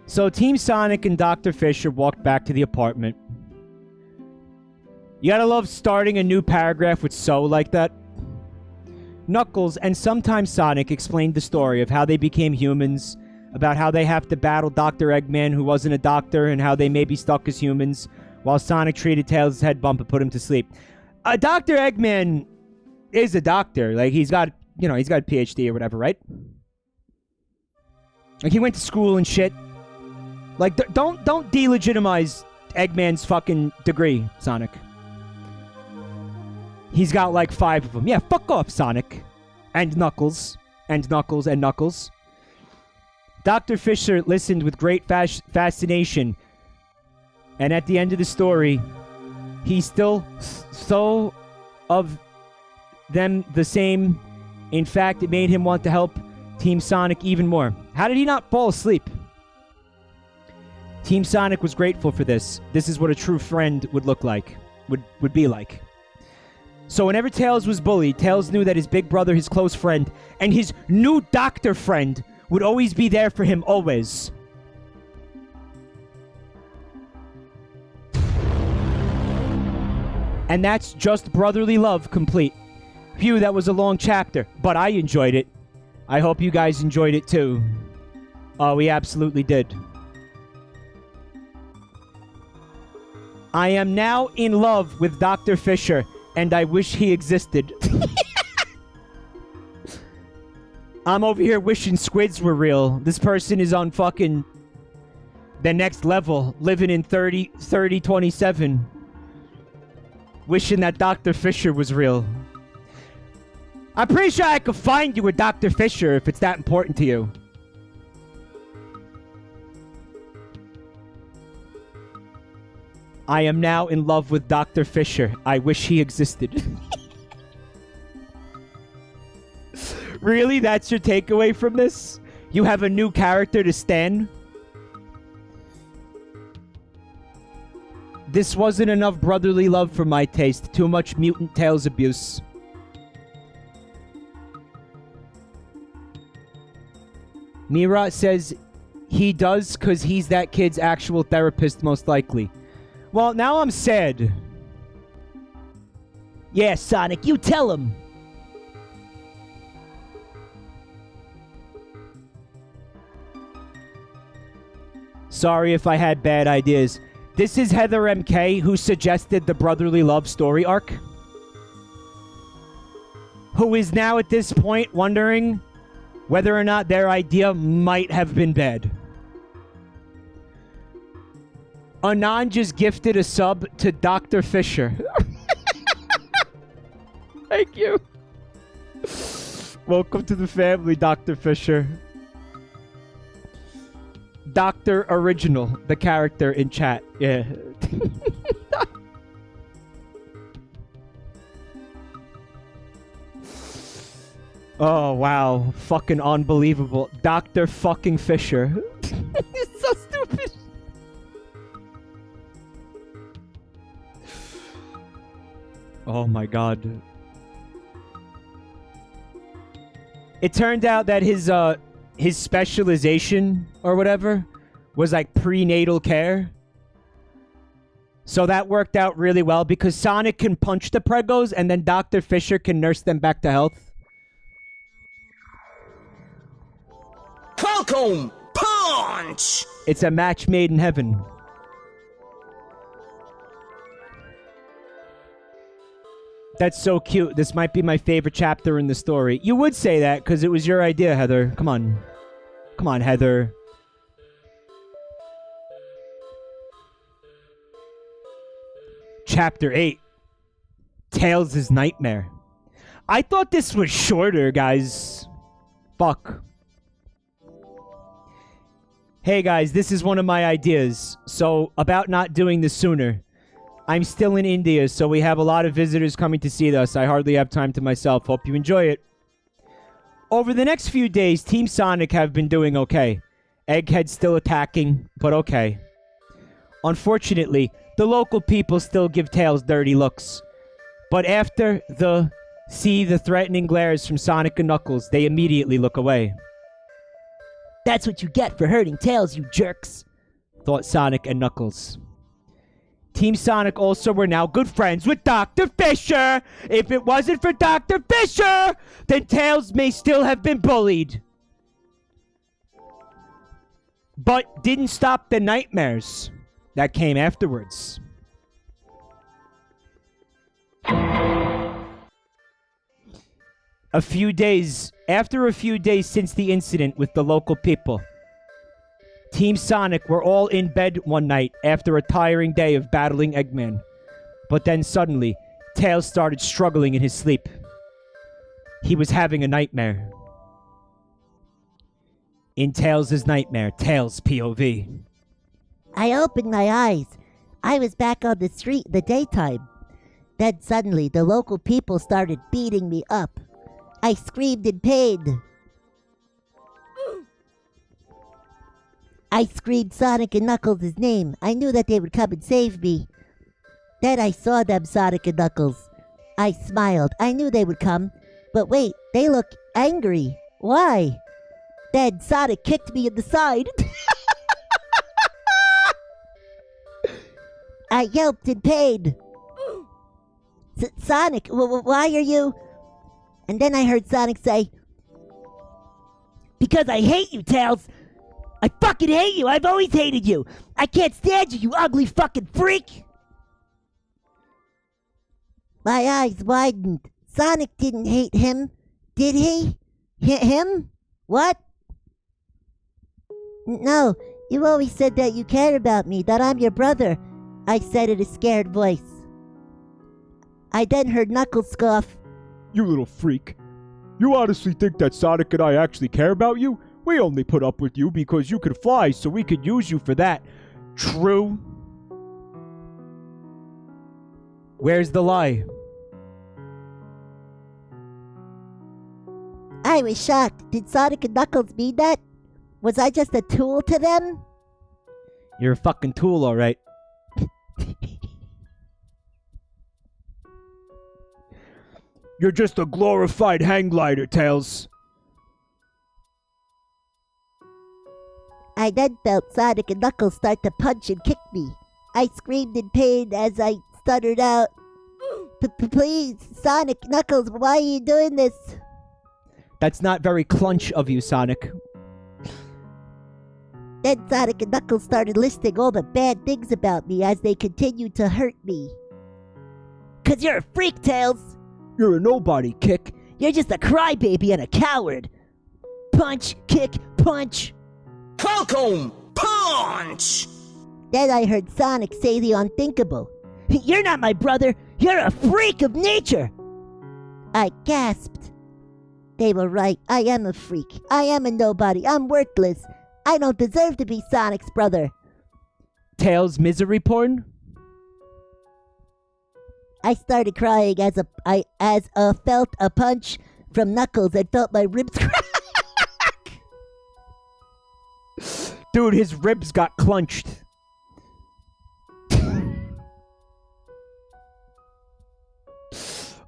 So Team Sonic and Dr. Fisher walked back to the apartment. You gotta love starting a new paragraph with "so" like that. Knuckles and sometimes Sonic explained the story of how they became humans, about how they have to battle Dr. Eggman, who wasn't a doctor, and how they may be stuck as humans, while Sonic treated Tails' head bump and put him to sleep. Dr. Eggman is a doctor. Like, he's got a PhD or whatever, right? Like, he went to school and shit. Like, don't delegitimize Eggman's fucking degree, Sonic. He's got like 5 of them. Yeah, fuck off, Sonic. And Knuckles. And Knuckles and Knuckles. Dr. Fisher listened with great fascination. And at the end of the story, he still so of them the same. In fact, it made him want to help Team Sonic even more. How did he not fall asleep? Team Sonic was grateful for this. This is what a true friend would look like. Would be like. So whenever Tails was bullied, Tails knew that his big brother, his close friend, and his new doctor friend would always be there for him, always. And that's just brotherly love complete. Phew, that was a long chapter, but I enjoyed it. I hope you guys enjoyed it too. Oh, we absolutely did. I am now in love with Dr. Fisher, and I wish he existed. I'm over here wishing squids were real. This person is on fucking the next level, living in 3027. Wishing that Dr. Fisher was real. I'm pretty sure I could find you with Dr. Fisher if it's that important to you. I am now in love with Dr. Fisher. I wish he existed. Really? That's your takeaway from this? You have a new character to stan? This wasn't enough brotherly love for my taste. Too much Mutant Tails abuse. Mira says he does because he's that kid's actual therapist, most likely. Well, now I'm sad. Yeah, Sonic, you tell him. Sorry if I had bad ideas. This is Heather MK, who suggested the brotherly love story arc. Who is now at this point wondering whether or not their idea might have been bad. Anon just gifted a sub to Dr. Fisher. Thank you. Welcome to the family, Dr. Fisher. Dr. Original, the character in chat. Yeah. Oh, wow. Fucking unbelievable. Dr. fucking Fisher. It's so stupid. Oh my god. It turned out that his specialization or whatever was like prenatal care. So that worked out really well because Sonic can punch the pregos and then Dr. Fisher can nurse them back to health. Falcon Punch! It's a match made in heaven. That's so cute. This might be my favorite chapter in the story. You would say that because it was your idea, Heather. Come on. Come on, Heather. Chapter 8. Tails' Nightmare. I thought this was shorter, guys. Fuck. Hey, guys, this is one of my ideas. So, about not doing this sooner. I'm still in India, so we have a lot of visitors coming to see us. I hardly have time to myself. Hope you enjoy it. Over the next few days, Team Sonic have been doing okay. Egghead's still attacking, but okay. Unfortunately, the local people still give Tails dirty looks. But after see the threatening glares from Sonic and Knuckles, they immediately look away. That's what you get for hurting Tails, you jerks, thought Sonic and Knuckles. Team Sonic also were now good friends with Dr. Fisher. If it wasn't for Dr. Fisher, then Tails may still have been bullied. But didn't stop the nightmares that came afterwards. After a few days since the incident with the local people, Team Sonic were all in bed one night after a tiring day of battling Eggman. But then suddenly, Tails started struggling in his sleep. He was having a nightmare. In Tails' nightmare, Tails POV. I opened my eyes. I was back on the street in the daytime. Then suddenly, the local people started beating me up. I screamed in pain. I screamed Sonic and Knuckles' name. I knew that they would come and save me. Then I saw them, Sonic and Knuckles. I smiled. I knew they would come. But wait, they look angry. Why? Then Sonic kicked me in the side. I yelped in pain. Sonic, why are you... And then I heard Sonic say, because I hate you, Tails. I fucking hate you. I've always hated you. I can't stand you, you ugly fucking freak. My eyes widened. Sonic didn't hate him, did he? Him? What? No, you always said that you cared about me, that I'm your brother. I said in a scared voice. I then heard Knuckles scoff. You little freak. You honestly think that Sonic and I actually care about you? We only put up with you because you could fly, so we could use you for that. True. Where's the lie? I was shocked. Did Sonic and Knuckles mean that? Was I just a tool to them? You're a fucking tool, alright. You're just a glorified hang glider, Tails. I then felt Sonic and Knuckles start to punch and kick me. I screamed in pain as I stuttered out, Please, Sonic, Knuckles, why are you doing this? That's not very clunch of you, Sonic. Then Sonic and Knuckles started listing all the bad things about me as they continued to hurt me. 'Cause you're a freak, Tails. You're a nobody, Kick. You're just a crybaby and a coward. Punch, kick, punch. Falcon Punch! Then I heard Sonic say the unthinkable. You're not my brother. You're a freak of nature. I gasped. They were right. I am a freak. I am a nobody. I'm worthless. I don't deserve to be Sonic's brother. Tails misery porn? I started crying as I felt a punch from Knuckles and felt my ribs crack. Dude, his ribs got clunched.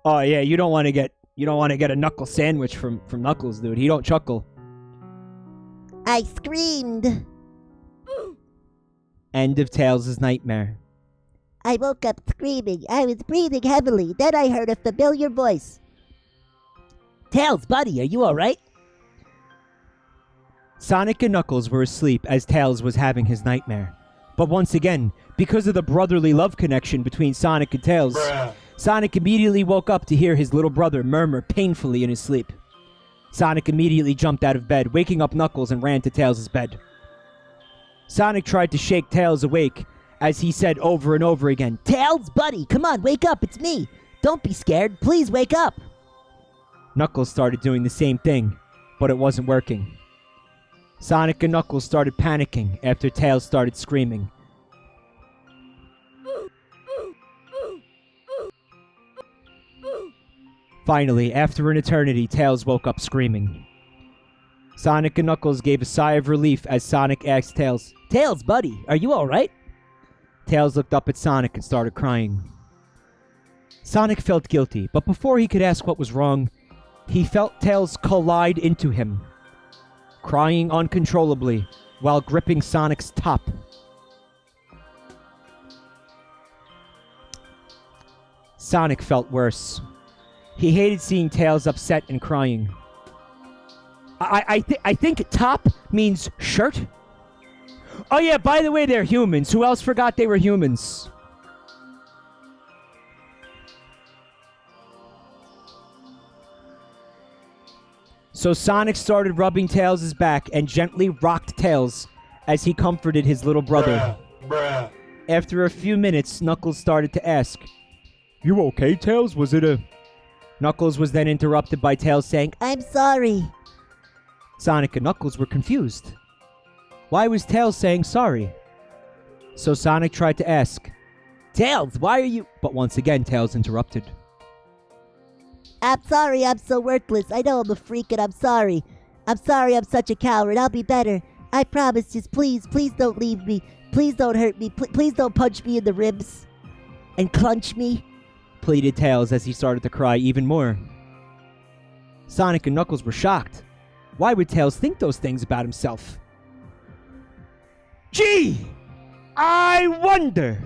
Oh yeah, you don't want to get a knuckle sandwich from Knuckles, dude. He don't chuckle. I screamed. End of Tails' nightmare. I woke up screaming. I was breathing heavily. Then I heard a familiar voice. Tails, buddy, are you alright? Sonic and Knuckles were asleep as Tails was having his nightmare. But once again, because of the brotherly love connection between Sonic and Tails, Sonic immediately woke up to hear his little brother murmur painfully in his sleep. Sonic immediately jumped out of bed, waking up Knuckles, and ran to Tails' bed. Sonic tried to shake Tails awake as he said over and over again, Tails, buddy, come on, wake up, it's me. Don't be scared, please wake up. Knuckles started doing the same thing, but it wasn't working. Sonic and Knuckles started panicking after Tails started screaming. Finally, after an eternity, Tails woke up screaming. Sonic and Knuckles gave a sigh of relief as Sonic asked Tails, Tails, buddy, are you alright? Tails looked up at Sonic and started crying. Sonic felt guilty, but before he could ask what was wrong, he felt Tails collide into him, crying uncontrollably while gripping Sonic's top. Sonic felt worse. He hated seeing Tails upset and crying. I think top means shirt? Oh yeah, by the way, they're humans. Who else forgot they were humans? So Sonic started rubbing Tails' back and gently rocked Tails as he comforted his little brother. After a few minutes, Knuckles started to ask, You okay, Tails? Was it a... Knuckles was then interrupted by Tails saying, I'm sorry. Sonic and Knuckles were confused. Why was Tails saying sorry? So Sonic tried to ask, Tails, why are you... But once again, Tails interrupted. I'm sorry I'm so worthless. I know I'm a freak and I'm sorry. I'm sorry I'm such a coward. I'll be better. I promise. Just please don't leave me. Please don't hurt me. Please don't punch me in the ribs. And clunch me. Pleaded Tails as he started to cry even more. Sonic and Knuckles were shocked. Why would Tails think those things about himself? Gee! I wonder!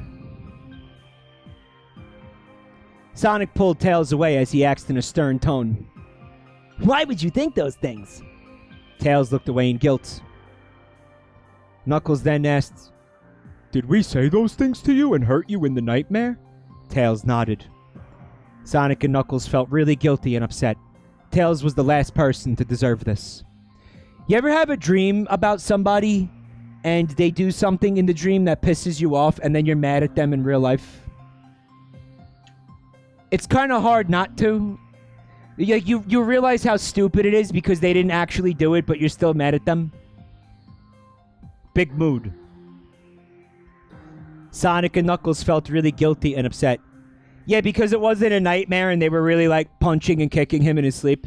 Sonic pulled Tails away as he asked in a stern tone, Why would you think those things? Tails looked away in guilt. Knuckles then asked, Did we say those things to you and hurt you in the nightmare? Tails nodded. Sonic and Knuckles felt really guilty and upset. Tails was the last person to deserve this. You ever have a dream about somebody and they do something in the dream that pisses you off and then you're mad at them in real life? It's kind of hard not to. You realize how stupid it is because they didn't actually do it, but you're still mad at them. Big mood. Sonic and Knuckles felt really guilty and upset. Yeah, because it wasn't a nightmare and they were really like punching and kicking him in his sleep.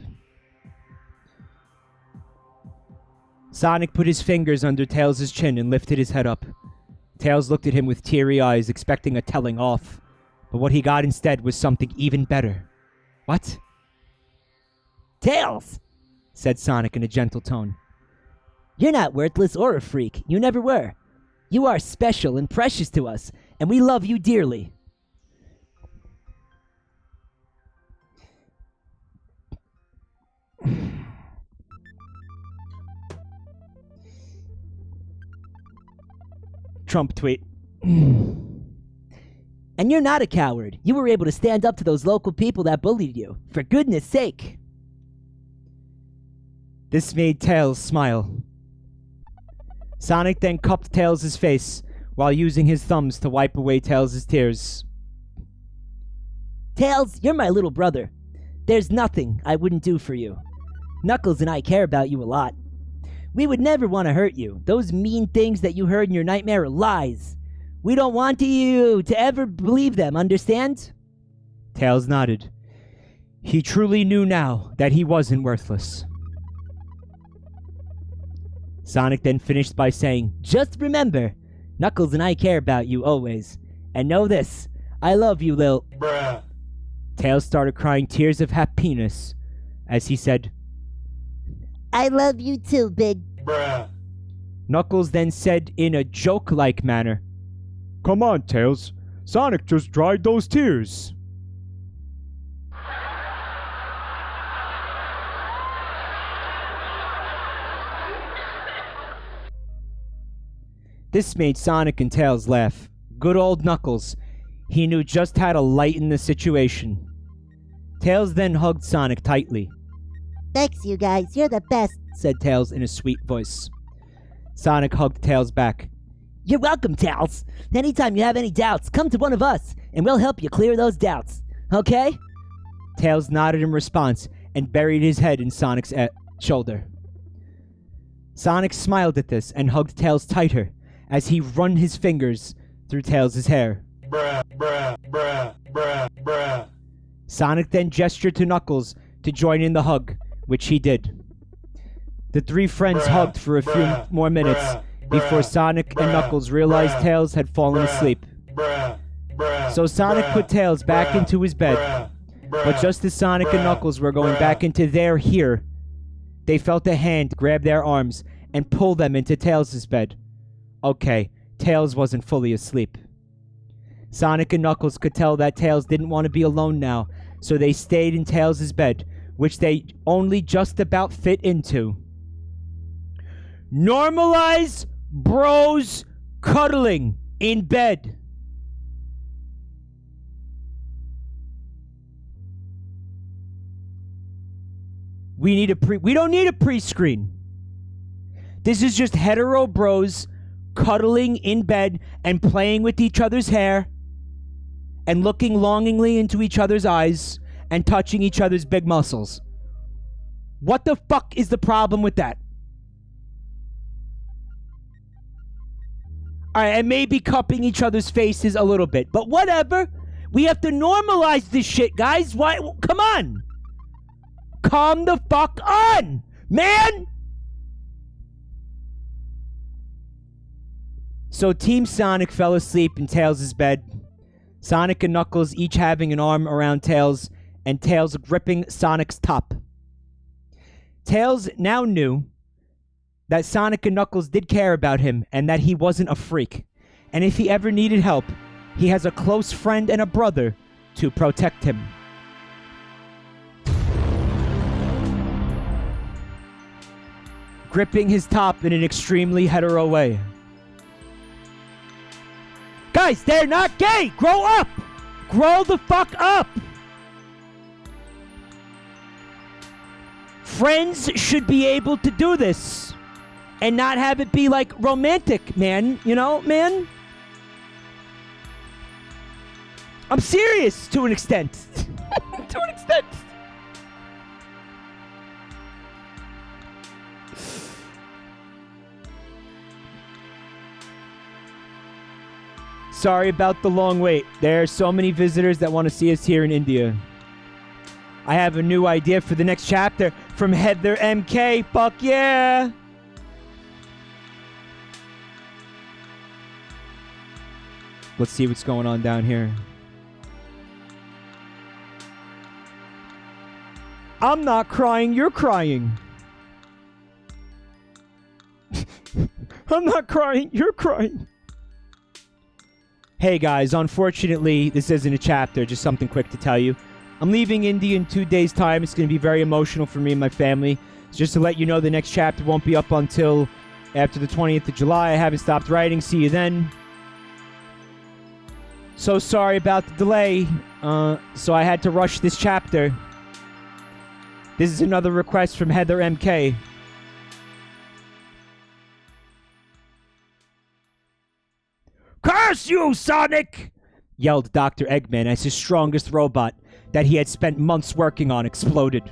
Sonic put his fingers under Tails' chin and lifted his head up. Tails looked at him with teary eyes, expecting a telling off. But what he got instead was something even better. What? Tails, said Sonic in a gentle tone. You're not worthless or a freak. You never were. You are special and precious to us, and we love you dearly. Trump tweet. And you're not a coward. You were able to stand up to those local people that bullied you. For goodness sake. This made Tails smile. Sonic then cupped Tails' face while using his thumbs to wipe away Tails' tears. Tails, you're my little brother. There's nothing I wouldn't do for you. Knuckles and I care about you a lot. We would never want to hurt you. Those mean things that you heard in your nightmare are lies. We don't want you to ever believe them, understand? Tails nodded. He truly knew now that he wasn't worthless. Sonic then finished by saying, just remember, Knuckles and I care about you always. And know this, I love you, Lil... Bruh. Tails started crying tears of happiness as he said, I love you too, Big. Bruh. Knuckles then said in a joke-like manner, Come on, Tails. Sonic just dried those tears. This made Sonic and Tails laugh. Good old Knuckles. He knew just how to lighten the situation. Tails then hugged Sonic tightly. Thanks, you guys. You're the best. Said Tails in a sweet voice. Sonic hugged Tails back. You're welcome, Tails. Anytime you have any doubts, come to one of us, and we'll help you clear those doubts. Okay? Tails nodded in response and buried his head in Sonic's shoulder. Sonic smiled at this and hugged Tails tighter as he run his fingers through Tails' hair. Bruh, bruh, bruh, bruh, bruh. Sonic then gestured to Knuckles to join in the hug, which he did. The three friends hugged for a few more minutes before Sonic and Knuckles realized Tails had fallen asleep. So Sonic put Tails back into his bed, but just as Sonic and Knuckles were going back into their here, they felt a hand grab their arms and pull them into Tails' bed. Okay, Tails wasn't fully asleep. Sonic and Knuckles could tell that Tails didn't want to be alone now, so they stayed in Tails' bed, which they only just about fit into. Normalize bros cuddling in bed. We don't need a pre-screen. This is just hetero bros cuddling in bed and playing with each other's hair and looking longingly into each other's eyes and touching each other's big muscles. What the fuck is the problem with that? Alright, and maybe cupping each other's faces a little bit, but whatever. We have to normalize this shit, guys. Why? Come on. Calm the fuck on, man! So Team Sonic fell asleep in Tails' bed. Sonic and Knuckles each having an arm around Tails, and Tails gripping Sonic's top. Tails now knew that Sonic and Knuckles did care about him, and that he wasn't a freak. And if he ever needed help, he has a close friend and a brother to protect him. Gripping his top in an extremely hetero way. Guys, they're not gay! Grow up! Grow the fuck up! Friends should be able to do this. And not have it be like romantic, man. You know, man? I'm serious to an extent. To an extent. Sorry about the long wait. There are so many visitors that want to see us here in India. I have a new idea for the next chapter from Heather MK. Fuck yeah! Let's see what's going on down here. I'm not crying, you're crying. I'm not crying, you're crying. Hey guys, unfortunately, this isn't a chapter, just something quick to tell you. I'm leaving India in 2 days' time. It's going to be very emotional for me and my family. So just to let you know, the next chapter won't be up until after the 20th of July. I haven't stopped writing. See you then. So sorry about the delay. So I had to rush this chapter. This is another request from Heather MK. Curse you, Sonic! Yelled Dr. Eggman as his strongest robot that he had spent months working on exploded.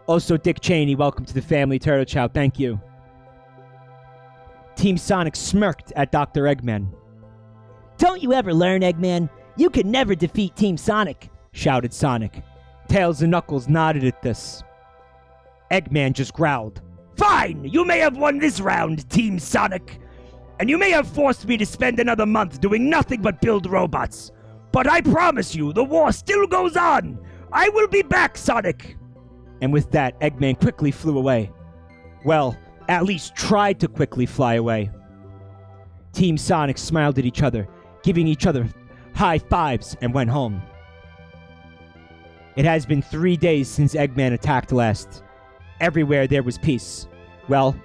Also, Dick Cheney, welcome to the family, Turtle Chow, thank you. Team Sonic smirked at Dr. Eggman. Don't you ever learn, Eggman? You can never defeat Team Sonic, shouted Sonic. Tails and Knuckles nodded at this. Eggman just growled. Fine! You may have won this round, Team Sonic. And you may have forced me to spend another month doing nothing but build robots. But I promise you, the war still goes on. I will be back, Sonic. And with that, Eggman quickly flew away. Well, at least tried to quickly fly away. Team Sonic smiled at each other, giving each other high fives, and went home. It has been 3 days since Eggman attacked last. Everywhere there was peace. Well,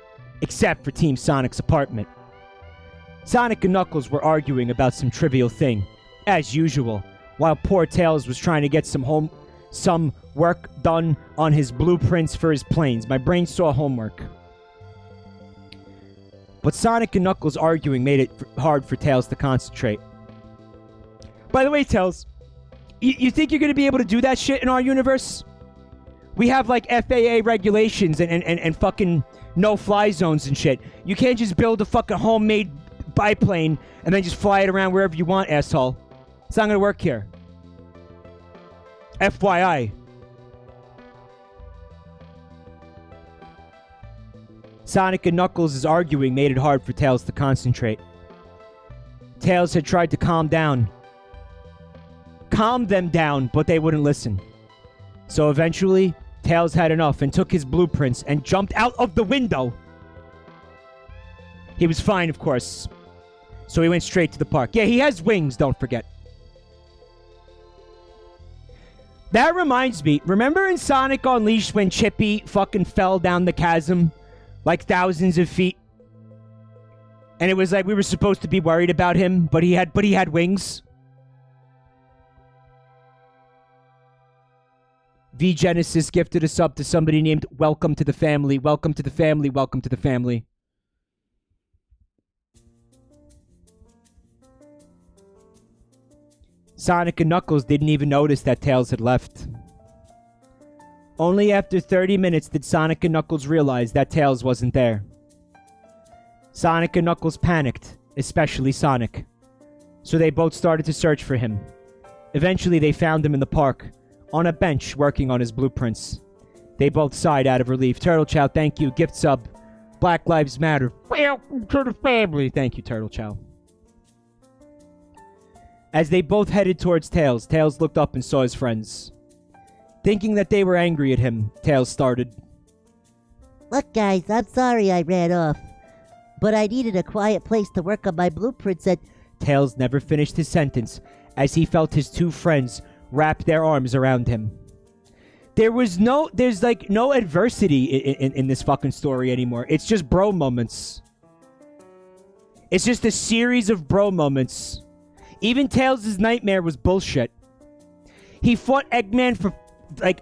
except for Team Sonic's apartment. Sonic and Knuckles were arguing about some trivial thing, as usual, while poor Tails was trying to get some work done on his blueprints for his planes. My brain saw homework. But Sonic and Knuckles arguing made it hard for Tails to concentrate. By the way, Tails, you think you're going to be able to do that shit in our universe? We have, like, FAA regulations and fucking no-fly zones and shit. You can't just build a fucking homemade biplane and then just fly it around wherever you want, asshole. It's not going to work here. FYI. Sonic and Knuckles' arguing made it hard for Tails to concentrate. Tails had tried to calm them down, but they wouldn't listen. So eventually, Tails had enough and took his blueprints and jumped out of the window. He was fine, of course. So he went straight to the park. Yeah, he has wings, don't forget. That reminds me, remember in Sonic Unleashed when Chippy fucking fell down the chasm? Like thousands of feet? And it was like we were supposed to be worried about him, but he had wings. V Genesis gifted a sub to somebody named Welcome to the Family. Welcome to the family. Welcome to the family. Sonic and Knuckles didn't even notice that Tails had left. Only after 30 minutes did Sonic and Knuckles realize that Tails wasn't there. Sonic and Knuckles panicked, especially Sonic. So they both started to search for him. Eventually they found him in the park, on a bench working on his blueprints. They both sighed out of relief. Turtle Chow, thank you. Gift sub. Black Lives Matter. Welcome to the family. Thank you, Turtle Chow. As they both headed towards Tails, Tails looked up and saw his friends. Thinking that they were angry at him, Tails started. Look, guys, I'm sorry I ran off. But I needed a quiet place to work on my blueprints and... Tails never finished his sentence as he felt his two friends wrap their arms around him. There's no adversity in this fucking story anymore. It's just bro moments. It's just a series of bro moments. Even Tails' nightmare was bullshit. He fought Eggman for, like,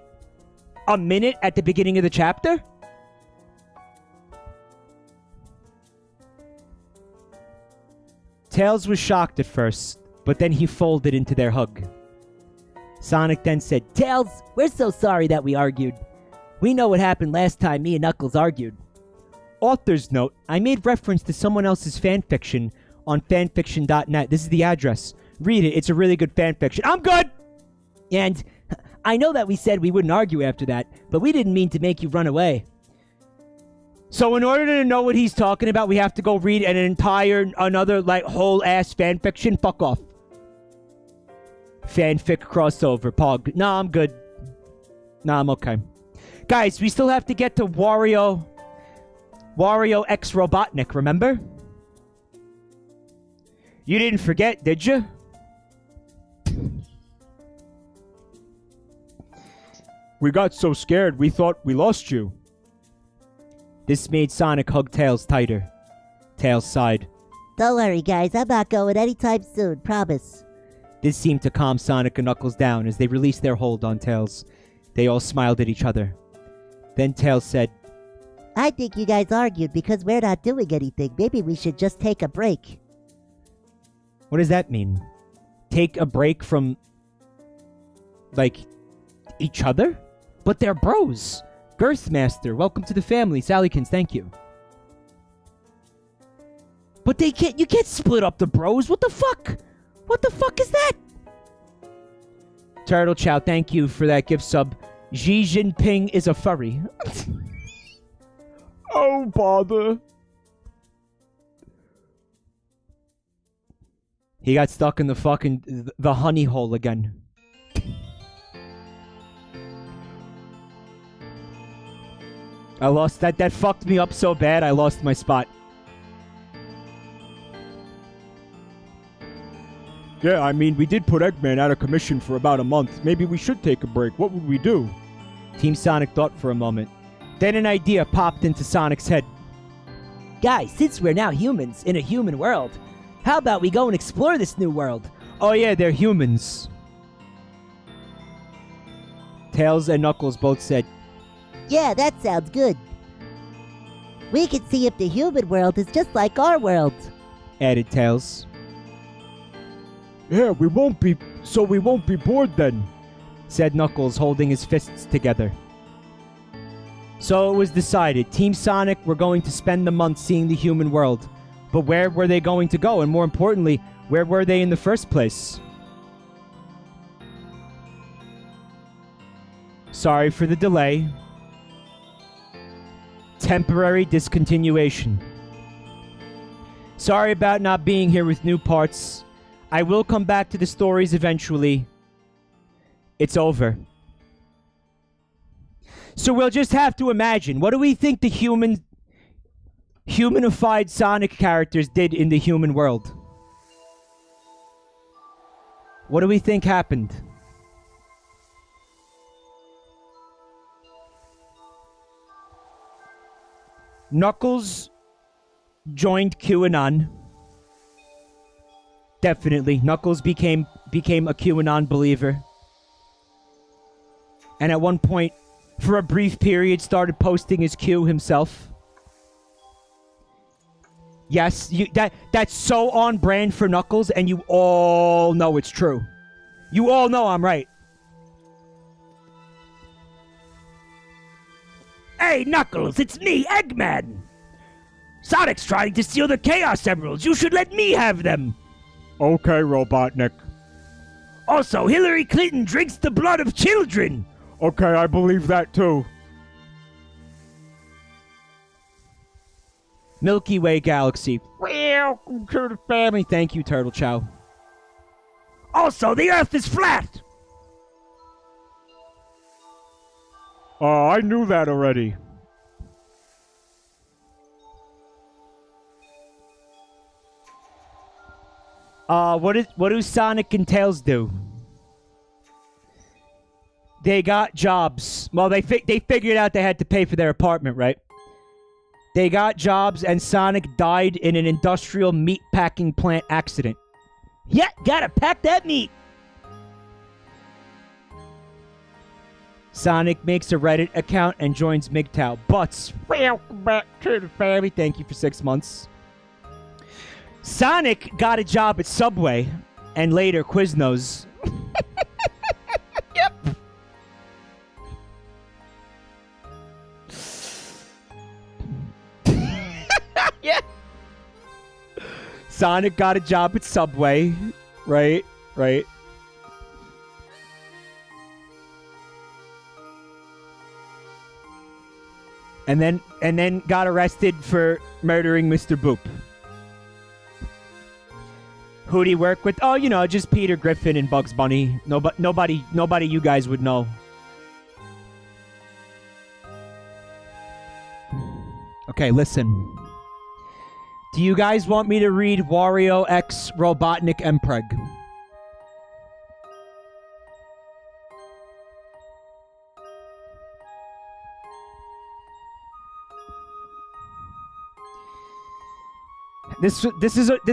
a minute at the beginning of the chapter? Tails was shocked at first, but then he folded into their hug. Sonic then said, Tails, we're so sorry that we argued. We know what happened last time me and Knuckles argued. Author's note, I made reference to someone else's fanfiction on fanfiction.net. This is the address. Read it. It's a really good fanfiction. I'm good! And I know that we said we wouldn't argue after that, but we didn't mean to make you run away. So in order to know what he's talking about, we have to go read another, like, whole-ass fanfiction? Fuck off. Fanfic crossover. Pog. Nah, I'm good. Nah, I'm okay. Guys, we still have to get to Wario X Robotnik, remember? You didn't forget, did you? We got so scared we thought we lost you. This made Sonic hug Tails tighter. Tails sighed. Don't worry, guys. I'm not going anytime soon. Promise. This seemed to calm Sonic and Knuckles down as they released their hold on Tails. They all smiled at each other. Then Tails said, I think you guys argued because we're not doing anything. Maybe we should just take a break. What does that mean? Take a break from, like, each other? But they're bros. Girthmaster, welcome to the family. Sallykins, thank you. But you can't split up the bros. What the fuck? What the fuck is that? Turtle Chow, thank you for that gift sub. Xi Jinping is a furry. Oh, bother. He got stuck in the honey hole again. I lost that. That fucked me up so bad, I lost my spot. Yeah, I mean, we did put Eggman out of commission for about a month. Maybe we should take a break. What would we do? Team Sonic thought for a moment. Then an idea popped into Sonic's head. Guys, since we're now humans in a human world, how about we go and explore this new world? Oh yeah, they're humans. Tails and Knuckles both said, Yeah, that sounds good. We can see if the human world is just like our world. added Tails. Yeah, we won't be bored then, said Knuckles, holding his fists together. So it was decided. Team Sonic were going to spend the month seeing the human world. But where were they going to go? And more importantly, where were they in the first place? Sorry for the delay. Temporary discontinuation. Sorry about not being here with new parts. I will come back to the stories eventually. It's over. So we'll just have to imagine. What do we think the humanified Sonic characters did in the human world? What do we think happened? Knuckles joined QAnon. Definitely. Knuckles became a QAnon believer. And at one point, for a brief period, started posting his Q himself. Yes, that's so on brand for Knuckles, and you all know it's true. You all know I'm right. Hey, Knuckles, it's me, Eggman! Sonic's trying to steal the Chaos Emeralds. You should let me have them. Okay, Robotnik. Also, Hillary Clinton drinks the blood of children. Okay, I believe that too. Milky Way Galaxy. Welcome to the family. Thank you, Turtle Chow. Also, the Earth is flat. I knew that already. What do Sonic and Tails do? They got jobs. Well, they figured out they had to pay for their apartment, right? They got jobs, and Sonic died in an industrial meat packing plant accident. Yeah, gotta pack that meat. Sonic makes a Reddit account and joins MGTOW. Butts, welcome back to the family. Thank you for 6 months. Sonic got a job at Subway and later Quiznos. Yep. Yeah. Sonic got a job at Subway, right? And then got arrested for murdering Mr. Boop. Who'd he work with? Oh, you know, just Peter Griffin and Bugs Bunny. Nobody you guys would know. Okay, listen. Do you guys want me to read Wario X Robotnik Mpreg? This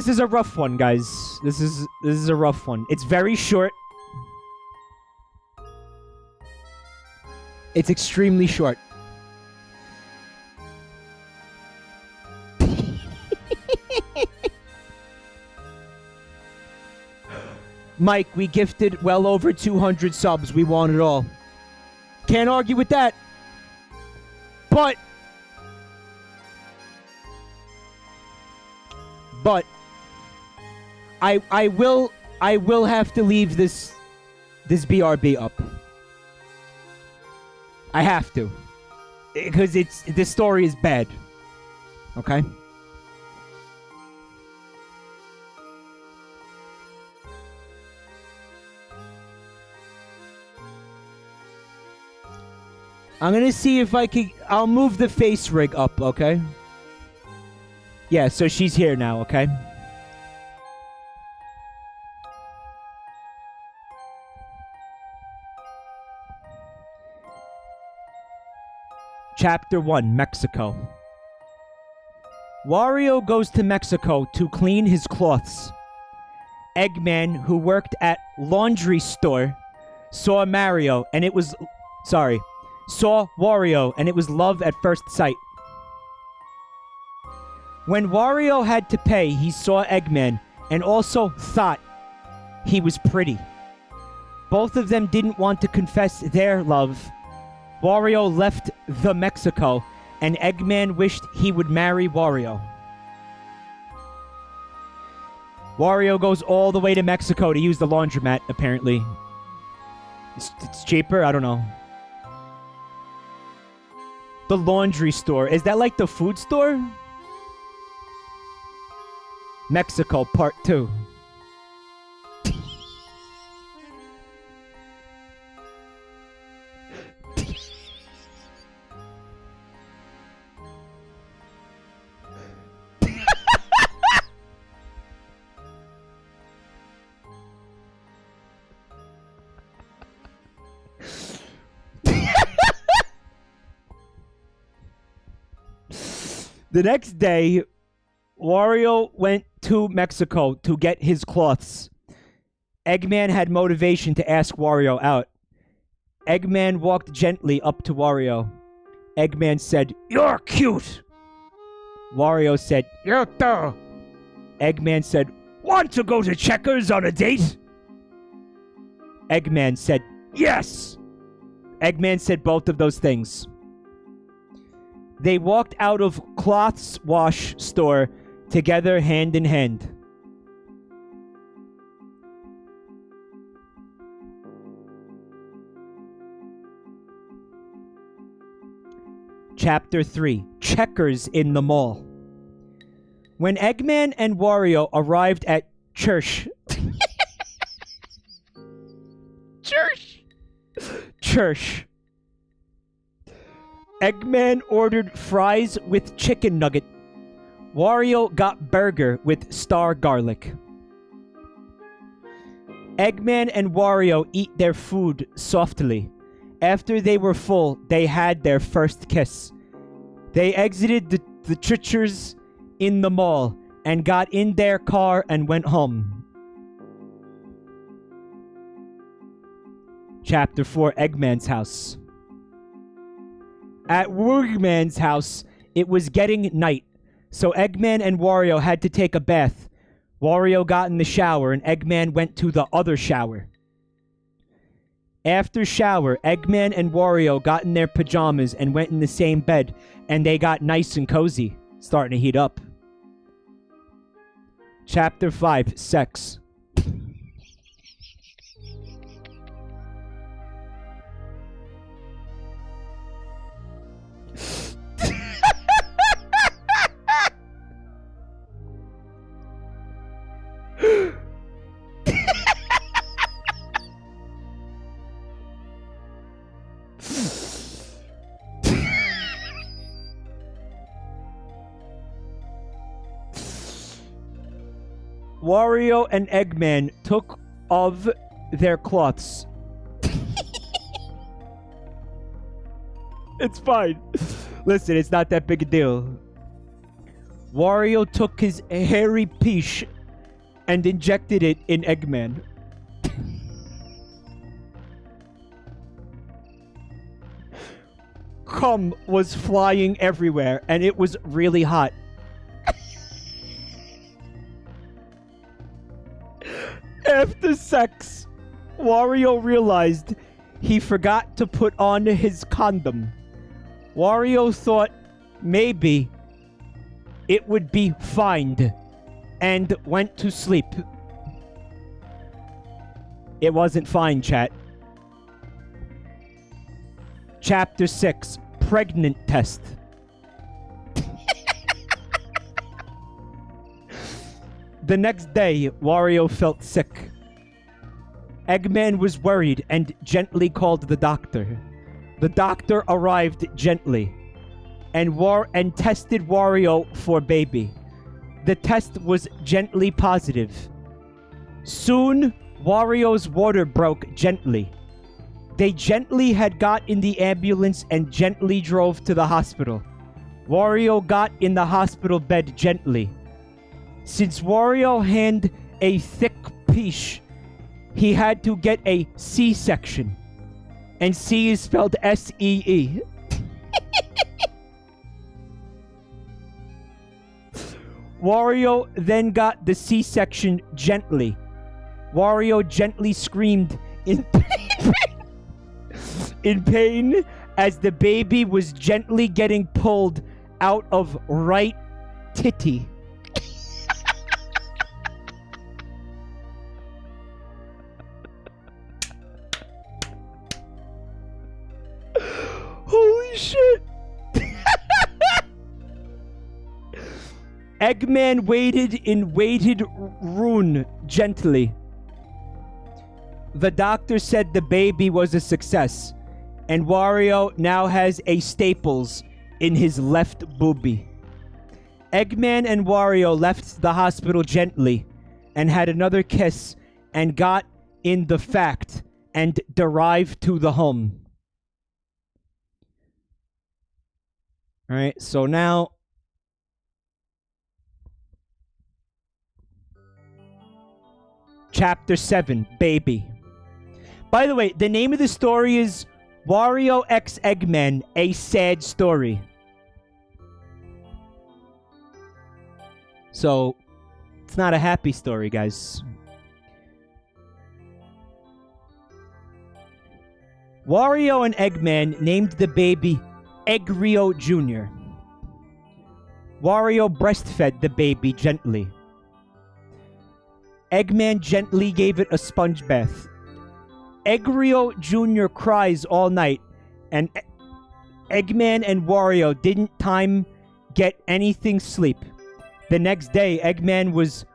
is a rough one, guys. This is a rough one. It's very short. It's extremely short. Mike, we gifted well over 200 subs. We want it all. Can't argue with that. But I will have to leave this BRB up. I have to. Because this story is bad. Okay? I'm gonna see if I can... I'll move the face rig up, okay? Yeah, so she's here now, okay? Chapter 1, Mexico. Wario goes to Mexico to clean his cloths. Eggman, who worked at laundry store, saw Wario, and it was love at first sight. When Wario had to pay, he saw Eggman and also thought he was pretty. Both of them didn't want to confess their love. Wario left the Mexico, and Eggman wished he would marry Wario. Wario goes all the way to Mexico to use the laundromat, apparently. It's cheaper? I don't know. The laundry store. Is that like the food store? Mexico, part 2. The next day, Wario went to Mexico to get his cloths. Eggman had motivation to ask Wario out. Eggman walked gently up to Wario. Eggman said, "You're cute." Wario said, "You too." Eggman said, "Want to go to Checkers on a date?" Eggman said, "Yes." Eggman said both of those things. They walked out of cloths wash store together, hand in hand. Chapter 3, Checkers in the Mall. When Eggman and Wario arrived at Church. Church. Eggman ordered fries with chicken nugget. Wario got burger with star garlic. Eggman and Wario eat their food softly. After they were full, they had their first kiss. They exited the Chichers in the mall and got in their car and went home. Chapter 4, Eggman's house. At Eggman's house, it was getting night, so Eggman and Wario had to take a bath. Wario got in the shower, and Eggman went to the other shower. After shower, Eggman and Wario got in their pajamas and went in the same bed, and they got nice and cozy, starting to heat up. Chapter 5, Sex. Wario and Eggman took off their cloths. It's fine. Listen, it's not that big a deal. Wario took his hairy peach and injected it in Eggman. Cum was flying everywhere, and it was really hot. After sex, Wario realized he forgot to put on his condom. Wario thought maybe it would be fine and went to sleep. It wasn't fine, chat. Chapter 6, Pregnant Test. The next day, Wario felt sick. Eggman was worried and gently called the doctor. The doctor arrived gently and tested Wario for baby. The test was gently positive. Soon, Wario's water broke gently. They gently had got in the ambulance and gently drove to the hospital. Wario got in the hospital bed gently. Since Wario had a thick peach, he had to get a C-section. And C is spelled S-E-E. Wario then got the C-section gently. Wario gently screamed in pain as the baby was gently getting pulled out of right titty. Holy shit. Eggman waited in waited room gently. The doctor said the baby was a success, and Wario now has a staples in his left boobie. Eggman and Wario left the hospital gently and had another kiss and got in the fact and arrived to the home. All right, so now Chapter 7, Baby. By the way, the name of the story is Wario X Eggman, A Sad Story. So, it's not a happy story, guys. Wario and Eggman named the baby Eggrio Jr. Wario breastfed the baby gently. Eggman gently gave it a sponge bath. Eggrio Jr. cries all night, and Eggman and Wario didn't get anything sleep. The next day, Eggman was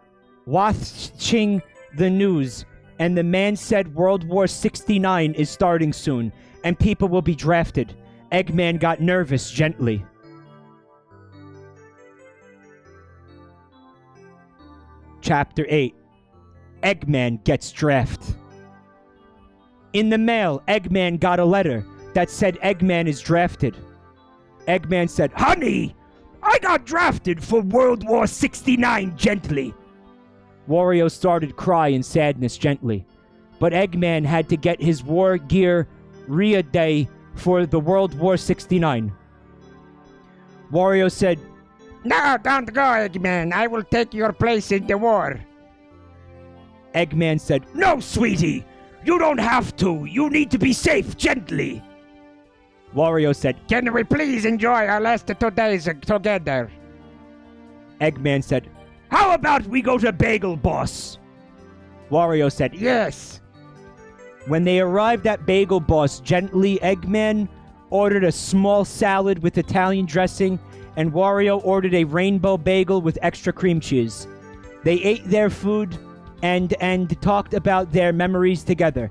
watching the news, and the man said World War 69 is starting soon, and people will be drafted. Eggman got nervous gently. Chapter 8, Eggman gets drafted. In the mail, Eggman got a letter that said Eggman is drafted. Eggman said, Honey, I got drafted for World War 69 gently. Wario started cry in sadness gently, but Eggman had to get his war gear ready for the World War 69. Wario said, No, don't go, Eggman. I will take your place in the war. Eggman said, No, sweetie. You don't have to. You need to be safe gently. Wario said, Can we please enjoy our last 2 days together? Eggman said, How about we go to Bagel Boss? Wario said, Yes. When they arrived at Bagel Boss, gently Eggman ordered a small salad with Italian dressing, and Wario ordered a rainbow bagel with extra cream cheese. They ate their food and talked about their memories together.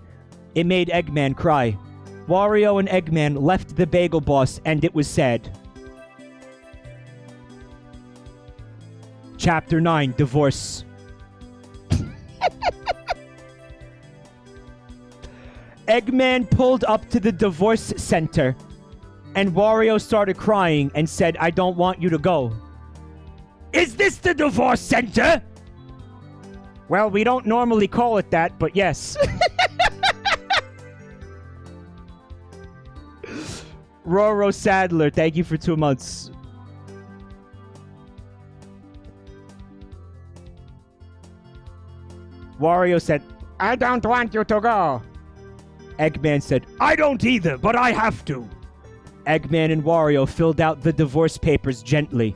It made Eggman cry. Wario and Eggman left the Bagel Boss, and it was sad. Chapter 9, Divorce. Eggman pulled up to the divorce center, and Wario started crying and said, I don't want you to go. Is this the divorce center? Well, we don't normally call it that, but yes. Roro Sadler, thank you for 2 months. Wario said, I don't want you to go. Eggman said, I don't either, but I have to. Eggman and Wario filled out the divorce papers gently.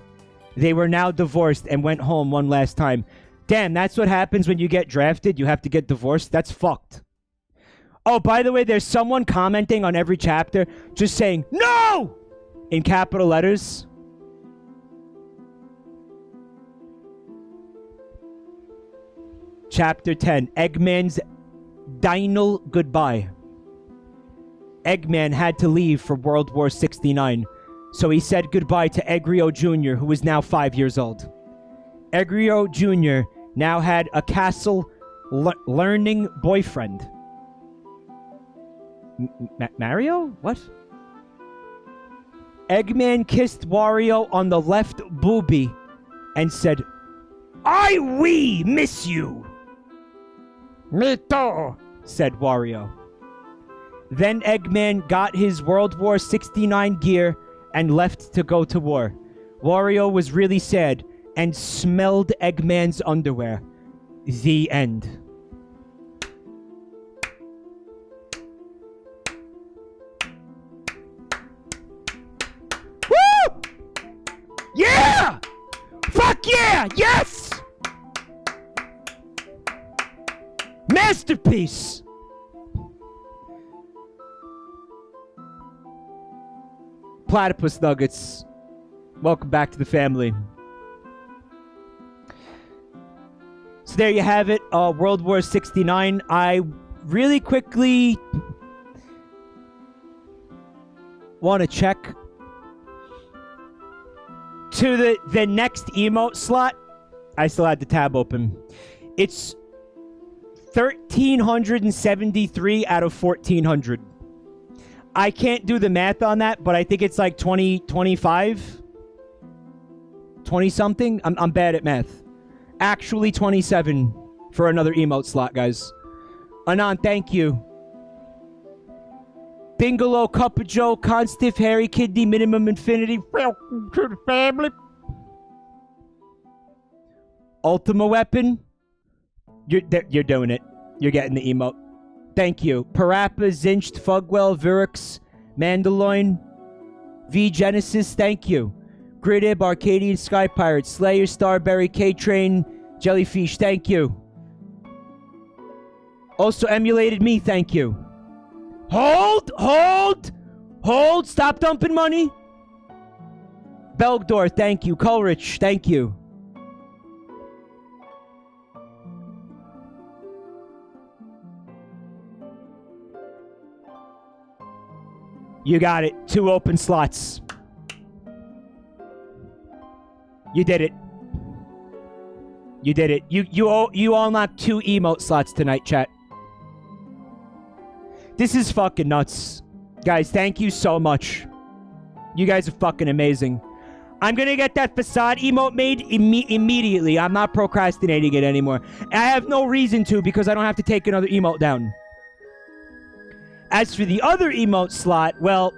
They were now divorced and went home one last time. Damn, that's what happens when you get drafted. You have to get divorced. That's fucked. Oh, by the way, there's someone commenting on every chapter just saying, no! In capital letters. Chapter 10, Eggman's Dinal Goodbye. Eggman had to leave for World War 69, so he said goodbye to Eggrio Jr., who was now 5 years old. Eggrio Jr. now had a castle learning boyfriend. Mario? What? Eggman kissed Wario on the left boobie and said, we miss you. Me too, said Wario. Then Eggman got his World War 69 gear and left to go to war. Wario was really sad and smelled Eggman's underwear. The end. Woo! Yeah! Fuck yeah! Yes! Masterpiece! Platypus Nuggets, welcome back to the family. So there you have it, World War 69. I really quickly want to check to the next emote slot. I still had the tab open. It's 1,373 out of 1,400. I can't do the math on that, but I think it's like 20, 25? 20-something? I'm bad at math. Actually 27 for another emote slot, guys. Anon, thank you. Bingalow, Cup of Joe, Constiff, Harry, Kidney, Minimum Infinity. Welcome to the family. Ultima Weapon. You're doing it. You're getting the emote. Thank you. Parappa, Zinched, Fugwell, Virux, Mandaloin, V Genesis, thank you. Gridib, Arcadian Sky Pirate, Slayer, Starberry, K-Train, Jellyfish, thank you. Also emulated me, thank you. Hold! Stop dumping money. Belgdor, thank you. Coleridge, thank you. You got it. 2 open slots. You did it. You did it. You unlocked 2 emote slots tonight, chat. This is fucking nuts. Guys, thank you so much. You guys are fucking amazing. I'm gonna get that facade emote made immediately. I'm not procrastinating it anymore. And I have no reason to because I don't have to take another emote down. As for the other emote slot, well,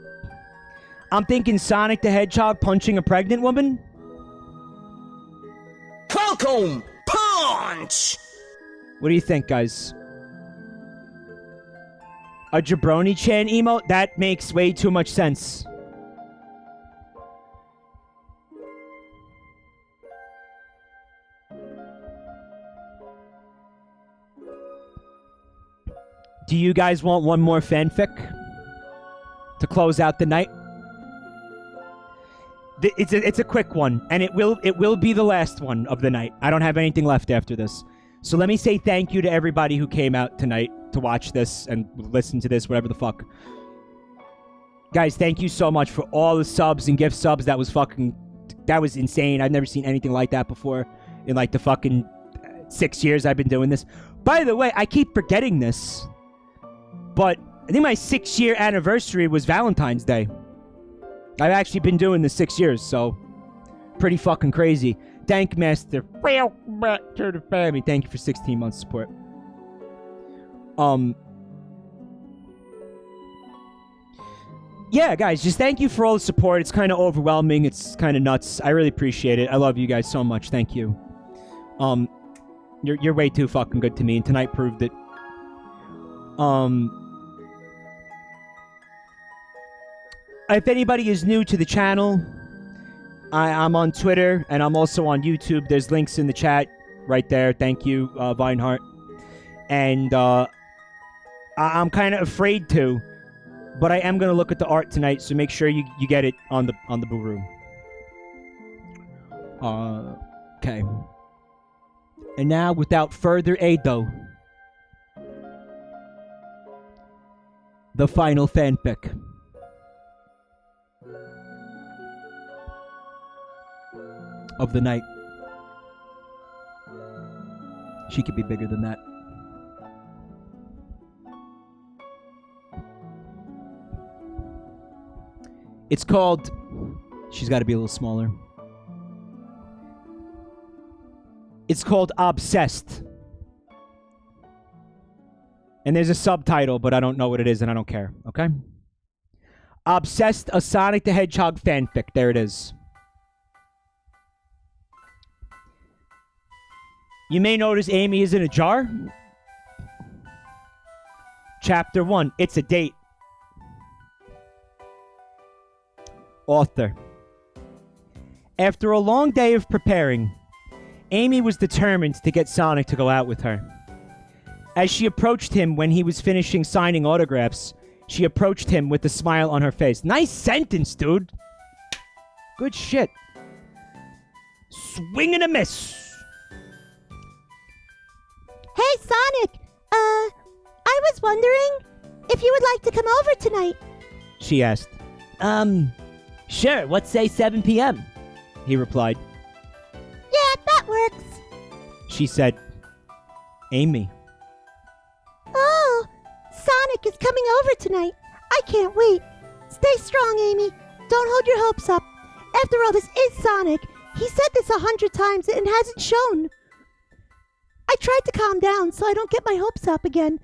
I'm thinking Sonic the Hedgehog punching a pregnant woman. Welcome, punch! What do you think, guys? A Jabroni-Chan emote? That makes way too much sense. Do you guys want one more fanfic to close out the night? It's a quick one, and it will be the last one of the night. I don't have anything left after this. So let me say thank you to everybody who came out tonight to watch this and listen to this, whatever the fuck. Guys, thank you so much for all the subs and gift subs. That was insane. I've never seen anything like that before in like the fucking 6 years I've been doing this. By the way, I keep forgetting this, but I think my 6-year anniversary was Valentine's Day. I've actually been doing this 6 years, so pretty fucking crazy. Thank Master. Welcome back to the family. Thank you for 16 months support. Yeah, guys, just thank you for all the support. It's kind of overwhelming. It's kind of nuts. I really appreciate it. I love you guys so much. Thank you. You're way too fucking good to me, and tonight proved it. If anybody is new to the channel, I'm on Twitter, and I'm also on YouTube. There's links in the chat right there. Thank you, Vinehart. And I'm kind of afraid to, but I am going to look at the art tonight, so make sure you get it on the Boo Room. Okay. And now, without further ado, the final fanfic. Of the night. She could be bigger than that. It's called... She's got to be a little smaller. It's called Obsessed. And there's a subtitle, but I don't know what it is, and I don't care, okay? Obsessed, a Sonic the Hedgehog fanfic. There it is. You may notice Amy is in a jar. Chapter 1. It's a date. Author. After a long day of preparing, Amy was determined to get Sonic to go out with her. As she approached him when he was finishing signing autographs, she approached him with a smile on her face. Nice sentence, dude. Good shit. Swing and a miss. Hey, Sonic! I was wondering if you would like to come over tonight. She asked. Sure, let's say 7 p.m. He replied. Yeah, that works. She said. Amy. Oh, Sonic is coming over tonight. I can't wait. Stay strong, Amy. Don't hold your hopes up. After all, this is Sonic. He said this 100 times and hasn't shown. I tried to calm down so I don't get my hopes up again,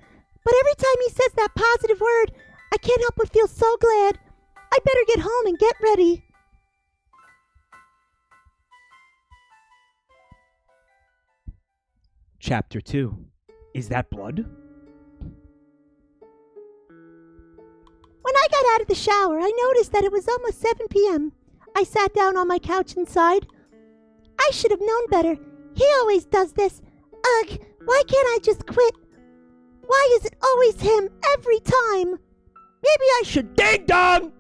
but every time he says that positive word, I can't help but feel so glad. I better get home and get ready. Chapter 2. Is that blood? When I got out of the shower, I noticed that it was almost 7 p.m. I sat down on my couch and sighed. I should have known better. He always does this. Ugh, why can't I just quit? Why is it always him every time? Maybe I should... Ding dong!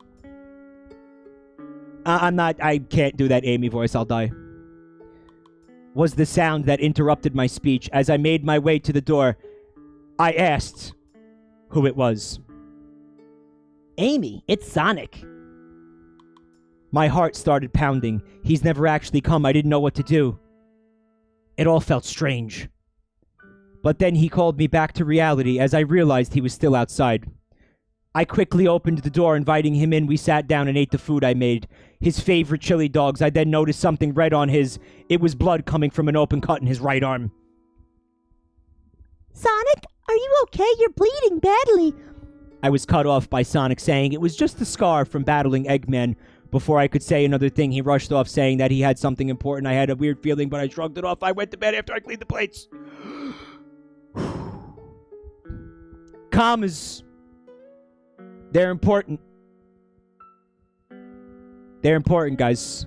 I can't do that Amy voice, I'll die. Was the sound that interrupted my speech. As I made my way to the door, I asked who it was. Amy, it's Sonic. My heart started pounding. He's never actually come. I didn't know what to do. It all felt strange. But then he called me back to reality as I realized he was still outside. I quickly opened the door, inviting him in. We sat down and ate the food I made. His favorite chili dogs. I then noticed something red on his. It was blood coming from an open cut in his right arm. Sonic, are you okay? You're bleeding badly. I was cut off by Sonic saying it was just a scar from battling Eggman. Before I could say another thing, he rushed off saying that he had something important. I had a weird feeling, but I shrugged it off. I went to bed after I cleaned the plates. Commas. They're important. They're important, guys.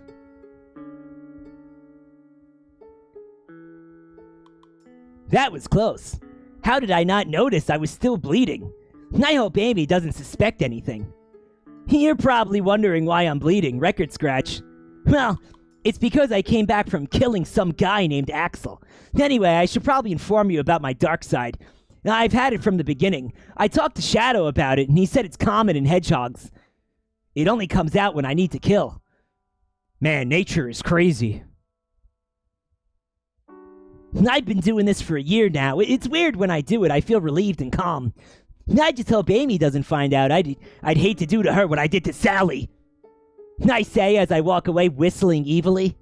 That was close. How did I not notice I was still bleeding? I hope Amy doesn't suspect anything. You're probably wondering why I'm bleeding, record scratch. Well, it's because I came back from killing some guy named Axel. Anyway, I should probably inform you about my dark side. I've had it from the beginning. I talked to Shadow about it, and he said it's common in hedgehogs. It only comes out when I need to kill. Man, nature is crazy. I've been doing this for a year now. It's weird when I do it. I feel relieved and calm. I just hope Amy doesn't find out. I'd hate to do to her what I did to Sally. I say as I walk away whistling evilly.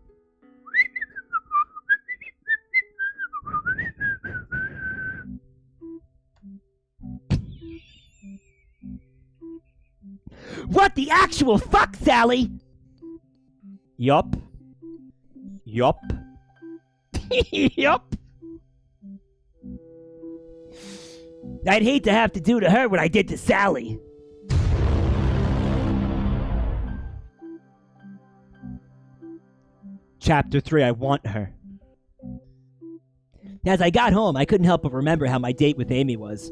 What the actual fuck, Sally? Yup. Yup. Yup. I'd hate to have to do to her what I did to Sally. Chapter 3, I want her. As I got home, I couldn't help but remember how my date with Amy was.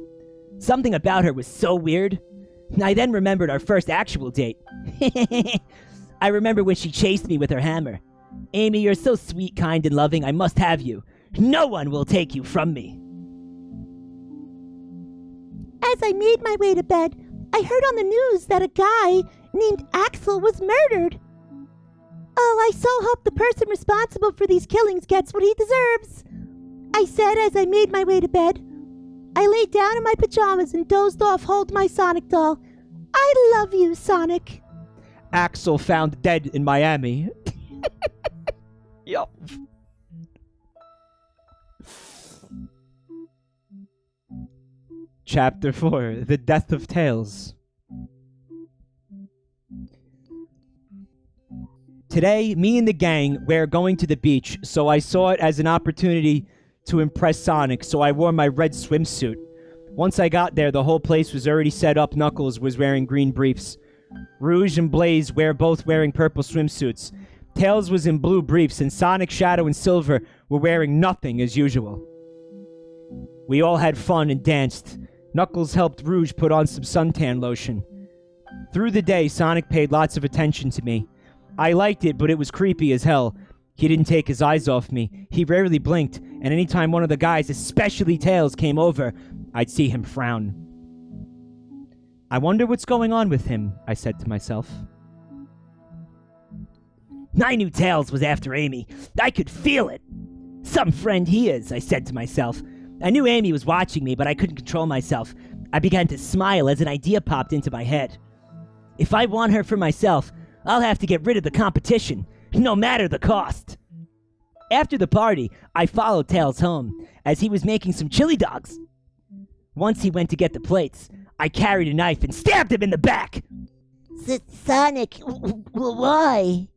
Something about her was so weird. I then remembered our first actual date. I remember when she chased me with her hammer. Amy, you're so sweet, kind, and loving. I must have you. No one will take you from me. As I made my way to bed, I heard on the news that a guy named Axel was murdered. Oh, I so hope the person responsible for these killings gets what he deserves. I said as I made my way to bed. I laid down in my pajamas and dozed off holding my Sonic doll. I love you, Sonic. Axel found dead in Miami. Yup. Chapter 4, The Death of Tails. Today, me and the gang were going to the beach, so I saw it as an opportunity to impress Sonic, so I wore my red swimsuit. Once I got there, the whole place was already set up. Knuckles was wearing green briefs. Rouge and Blaze were both wearing purple swimsuits. Tails was in blue briefs, and Sonic, Shadow, and Silver were wearing nothing as usual. We all had fun and danced. Knuckles helped Rouge put on some suntan lotion. Through the day, Sonic paid lots of attention to me. I liked it, but it was creepy as hell. He didn't take his eyes off me. He rarely blinked, and anytime one of the guys, especially Tails, came over, I'd see him frown. I wonder what's going on with him, I said to myself. I knew Tails was after Amy. I could feel it. Some friend he is, I said to myself. I knew Amy was watching me, but I couldn't control myself. I began to smile as an idea popped into my head. If I want her for myself, I'll have to get rid of the competition, no matter the cost. After the party, I followed Tails home, as he was making some chili dogs. Once he went to get the plates, I carried a knife and stabbed him in the back. Sonic, why?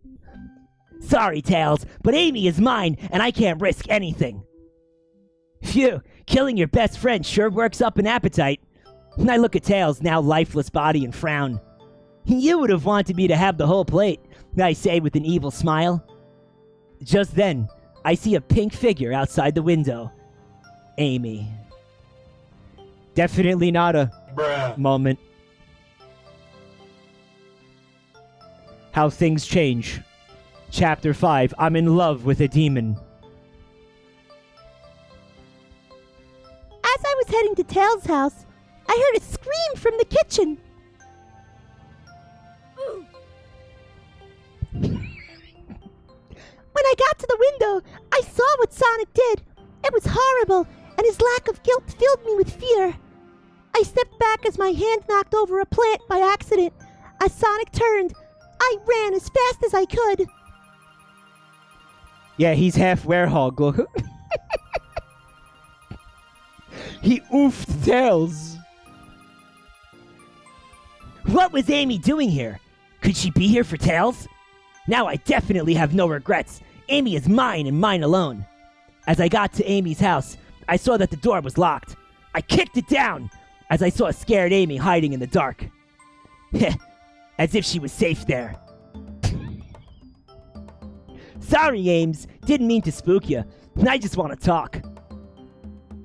Sorry, Tails, but Amy is mine, and I can't risk anything. Phew, killing your best friend sure works up an appetite. I look at Tails' now lifeless body and frown. You would have wanted me to have the whole plate, I say with an evil smile. Just then, I see a pink figure outside the window. Amy. Definitely not a moment. How things change. Chapter 5, I'm in love with a demon. As I was heading to Tails' house, I heard a scream from the kitchen. When I got to the window, I saw what Sonic did. It was horrible, and his lack of guilt filled me with fear. I stepped back as my hand knocked over a plant by accident. As Sonic turned, I ran as fast as I could. Yeah, he's half werehog. Look. He oofed Tails. What was Amy doing here? Could she be here for Tails? Now I definitely have no regrets. Amy is mine and mine alone. As I got to Amy's house, I saw that the door was locked. I kicked it down as I saw a scared Amy hiding in the dark. As if she was safe there. Sorry, Ames. Didn't mean to spook you. I just want to talk.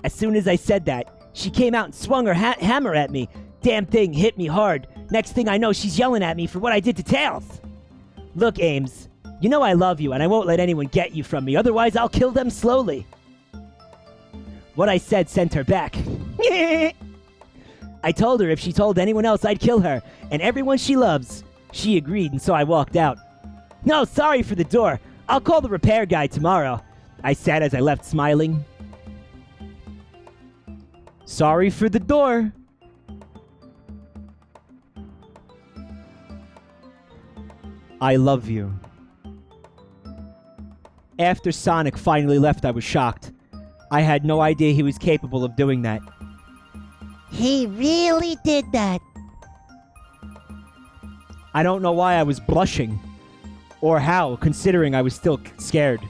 As soon as I said that, she came out and swung her hammer at me. Damn thing hit me hard. Next thing I know, she's yelling at me for what I did to Tails. Look, Ames, you know I love you and I won't let anyone get you from me, otherwise I'll kill them slowly. What I said sent her back. I told her if she told anyone else I'd kill her, and everyone she loves. She agreed, and so I walked out. No, sorry for the door. I'll call the repair guy tomorrow, I said as I left smiling. Sorry for the door. I love you. After Sonic finally left, I was shocked. I had no idea he was capable of doing that. He really did that. I don't know why I was blushing. Or how, considering I was still scared.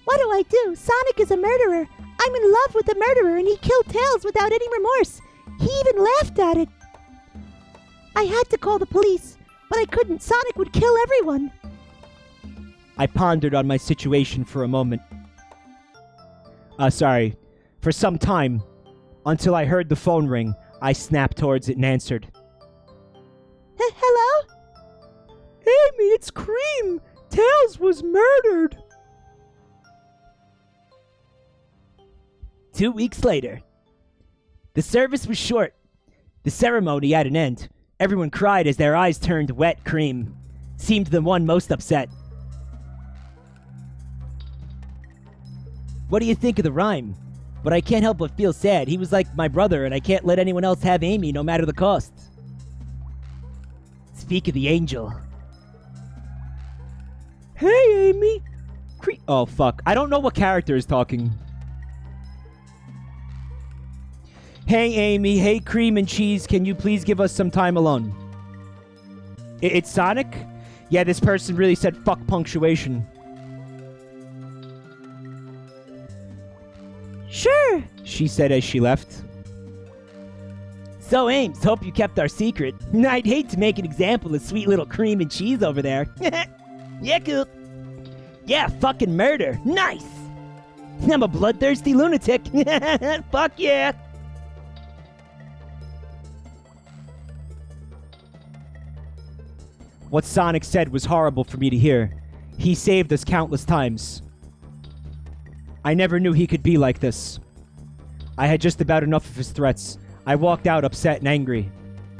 What do I do? Sonic is a murderer. I'm in love with the murderer and he killed Tails without any remorse. He even laughed at it. I had to call the police, but I couldn't. Sonic would kill everyone. I pondered on my situation for a moment. For some time, until I heard the phone ring. I snapped towards it and answered. Hello? Amy, it's Cream. Tails was murdered. 2 weeks later. The service was short. The ceremony at an end. Everyone cried as their eyes turned wet. Cream seemed the one most upset. What do you think of the rhyme? But I can't help but feel sad. He was like my brother, and I can't let anyone else have Amy, no matter the cost. Speak of the angel. Hey, Amy. Oh, fuck. I don't know what character is talking. Hey, Amy. Hey, Cream and Cheese. Can you please give us some time alone? It's Sonic? Yeah, this person really said fuck punctuation. Sure, she said as she left. So, Ames, hope you kept our secret. I'd hate to make an example of sweet little Cream and Cheese over there. Yeah, cool. Yeah, fucking murder. Nice. I'm a bloodthirsty lunatic. Fuck yeah. What Sonic said was horrible for me to hear. He saved us countless times. I never knew he could be like this. I had just about enough of his threats. I walked out upset and angry.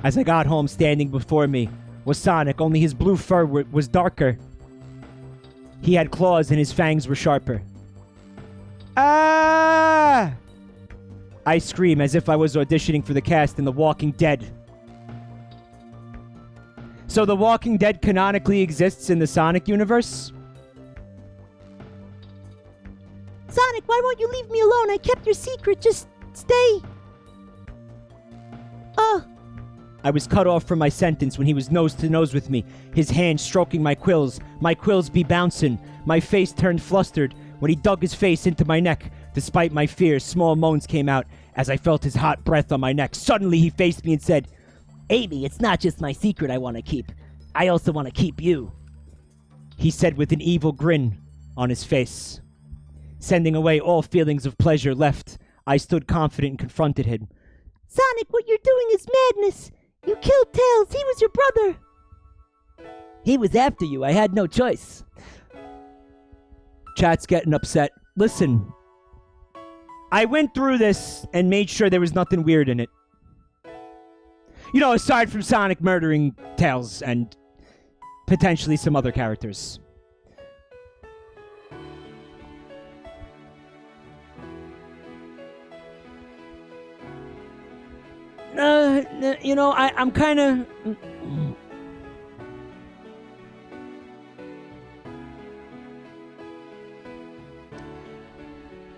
As I got home, standing before me was Sonic, only his blue fur was darker. He had claws and his fangs were sharper. Ah! I scream as if I was auditioning for the cast in The Walking Dead. So The Walking Dead canonically exists in the Sonic universe? Sonic, why won't you leave me alone? I kept your secret. Just stay. I was cut off from my sentence when he was nose to nose with me, his hand stroking my quills be bouncing. My face turned flustered when he dug his face into my neck. Despite my fears, small moans came out as I felt his hot breath on my neck. Suddenly he faced me and said, Amy, it's not just my secret I want to keep. I also want to keep you. He said with an evil grin on his face. Sending away all feelings of pleasure left, I stood confident and confronted him. Sonic, what you're doing is madness. You killed Tails. He was your brother. He was after you. I had no choice. Chat's getting upset. Listen, I went through this and made sure there was nothing weird in it. You know, aside from Sonic murdering Tails and potentially some other characters. You know, I'm kind of...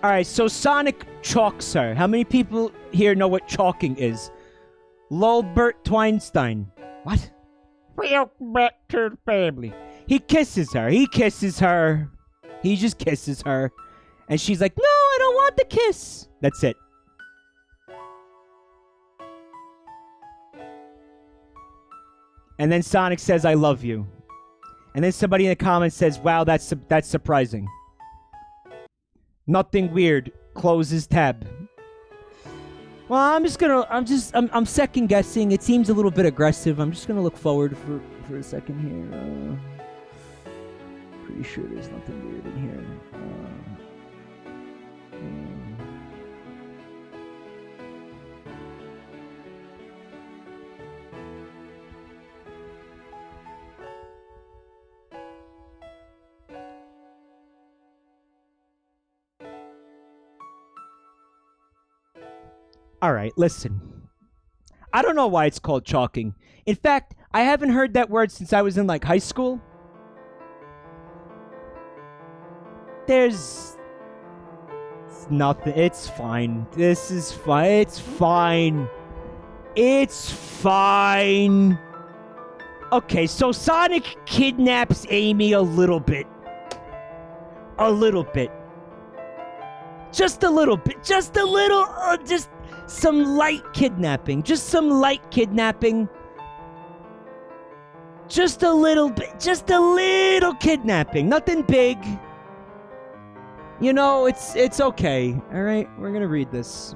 Alright, so Sonic chalks her. How many people here know what chalking is? Lolbert Twinstein. What? Welcome back to the family. He kisses her. He just kisses her. And she's like, no, I don't want the kiss. That's it. And then Sonic says, I love you. And then somebody in the comments says, wow, that's surprising. Nothing weird. Closes tab. Well, I'm second guessing. It seems a little bit aggressive. I'm just gonna look forward for a second here. Pretty sure there's nothing weird in here. Alright, listen. I don't know why it's called chalking. In fact, I haven't heard that word since I was in, high school. It's nothing. It's fine. This is fine. It's fine. It's fine. Okay, so Sonic kidnaps Amy a little bit. Just a little bit. Just a little. Just some light kidnapping. Just some light kidnapping. Just a little bit. Just a little kidnapping. Nothing big. You know, it's okay. All right, we're gonna read this.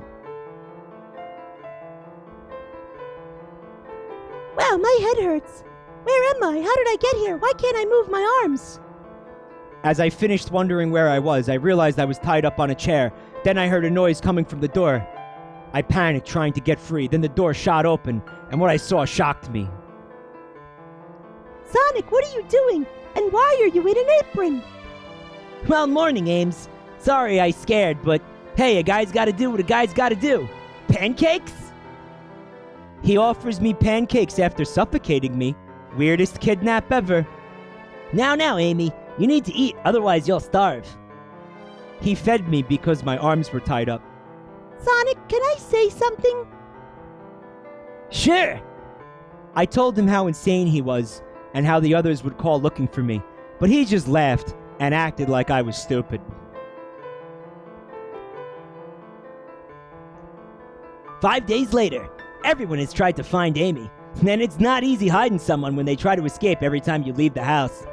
Wow, my head hurts. Where am I? How did I get here? Why can't I move my arms? As I finished wondering where I was, I realized I was tied up on a chair. Then I heard a noise coming from the door. I panicked, trying to get free. Then the door shot open, and what I saw shocked me. Sonic, what are you doing? And why are you in an apron? Well, morning, Ames. Sorry I scared, but hey, a guy's gotta do what a guy's gotta do. Pancakes? He offers me pancakes after suffocating me. Weirdest kidnap ever. Now, Amy. You need to eat, otherwise you'll starve. He fed me because my arms were tied up. Sonic, can I say something? Sure. I told him how insane he was, and how the others would call looking for me, but he just laughed and acted like I was stupid. 5 days later, everyone has tried to find Amy, and it's not easy hiding someone when they try to escape every time you leave the house.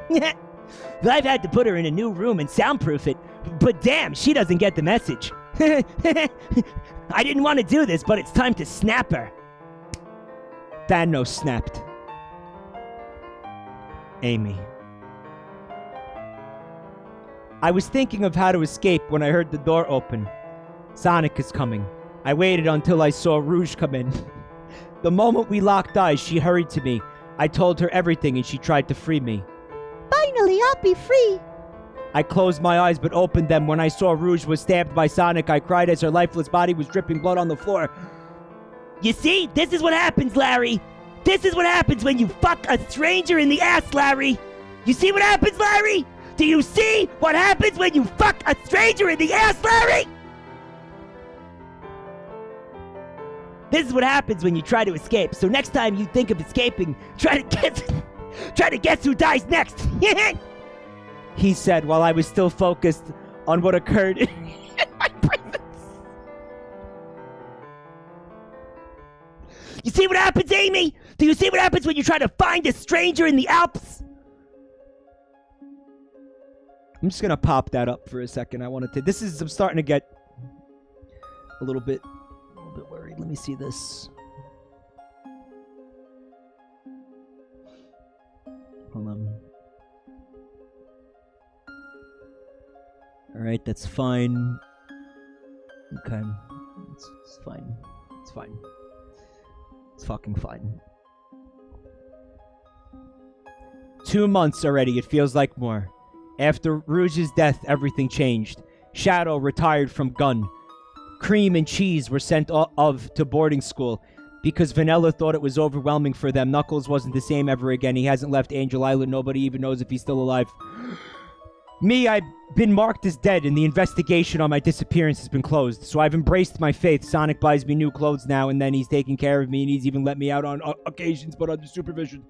I've had to put her in a new room and soundproof it, but damn, she doesn't get the message. I didn't want to do this, but it's time to snap her. Thanos snapped. Amy. I was thinking of how to escape when I heard the door open. Sonic is coming. I waited until I saw Rouge come in. The moment we locked eyes, she hurried to me. I told her everything and she tried to free me. Finally, I'll be free. I closed my eyes but opened them when I saw Rouge was stabbed by Sonic. I cried as her lifeless body was dripping blood on the floor. You see, this is what happens, Larry. This is what happens when you fuck a stranger in the ass, Larry. You see what happens, Larry? Do you see what happens when you fuck a stranger in the ass, Larry? This is what happens when you try to escape. So next time you think of escaping, try to guess who dies next. He said while I was still focused on what occurred in my presence. You see what happens, Amy? Do you see what happens when you try to find a stranger in the Alps? I'm just gonna pop that up for a second. I'm starting to get a little bit worried. Let me see this. Hold on. Alright, that's fine. Okay. It's fine. It's fine. It's fucking fine. 2 months already, it feels like more. After Rouge's death, everything changed. Shadow retired from Gun. Cream and Cheese were sent to boarding school. Because Vanilla thought it was overwhelming for them, Knuckles wasn't the same ever again. He hasn't left Angel Island. Nobody even knows if he's still alive. Me, I've been marked as dead, and the investigation on my disappearance has been closed. So I've embraced my faith. Sonic buys me new clothes now, and then he's taking care of me, and he's even let me out on occasions, but under supervision.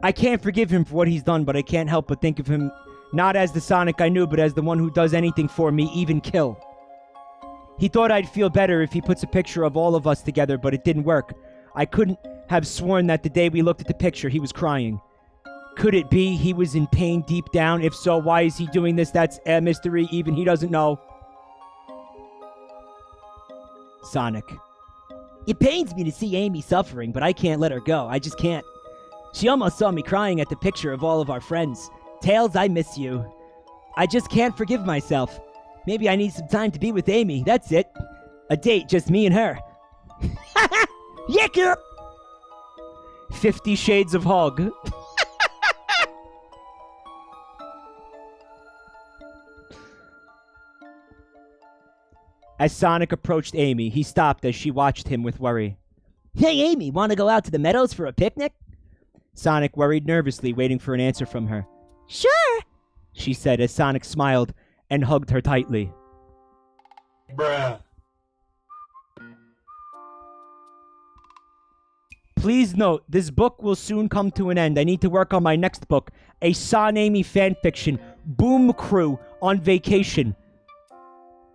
I can't forgive him for what he's done, but I can't help but think of him not as the Sonic I knew, but as the one who does anything for me, even kill. He thought I'd feel better if he puts a picture of all of us together, but it didn't work. I couldn't have sworn that the day we looked at the picture, he was crying. Could it be he was in pain deep down? If so, why is he doing this? That's a mystery. Even he doesn't know. Sonic. It pains me to see Amy suffering, but I can't let her go. I just can't. She almost saw me crying at the picture of all of our friends. Tails, I miss you. I just can't forgive myself. Maybe I need some time to be with Amy. That's it. A date, just me and her. Yick! 50 Shades of Hog. As Sonic approached Amy, he stopped as she watched him with worry. Hey, Amy, want to go out to the meadows for a picnic? Sonic worried nervously, waiting for an answer from her. Sure, she said as Sonic smiled and hugged her tightly. Bruh. Please note, this book will soon come to an end. I need to work on my next book, a Son Amy fanfiction, Boom Crew on Vacation.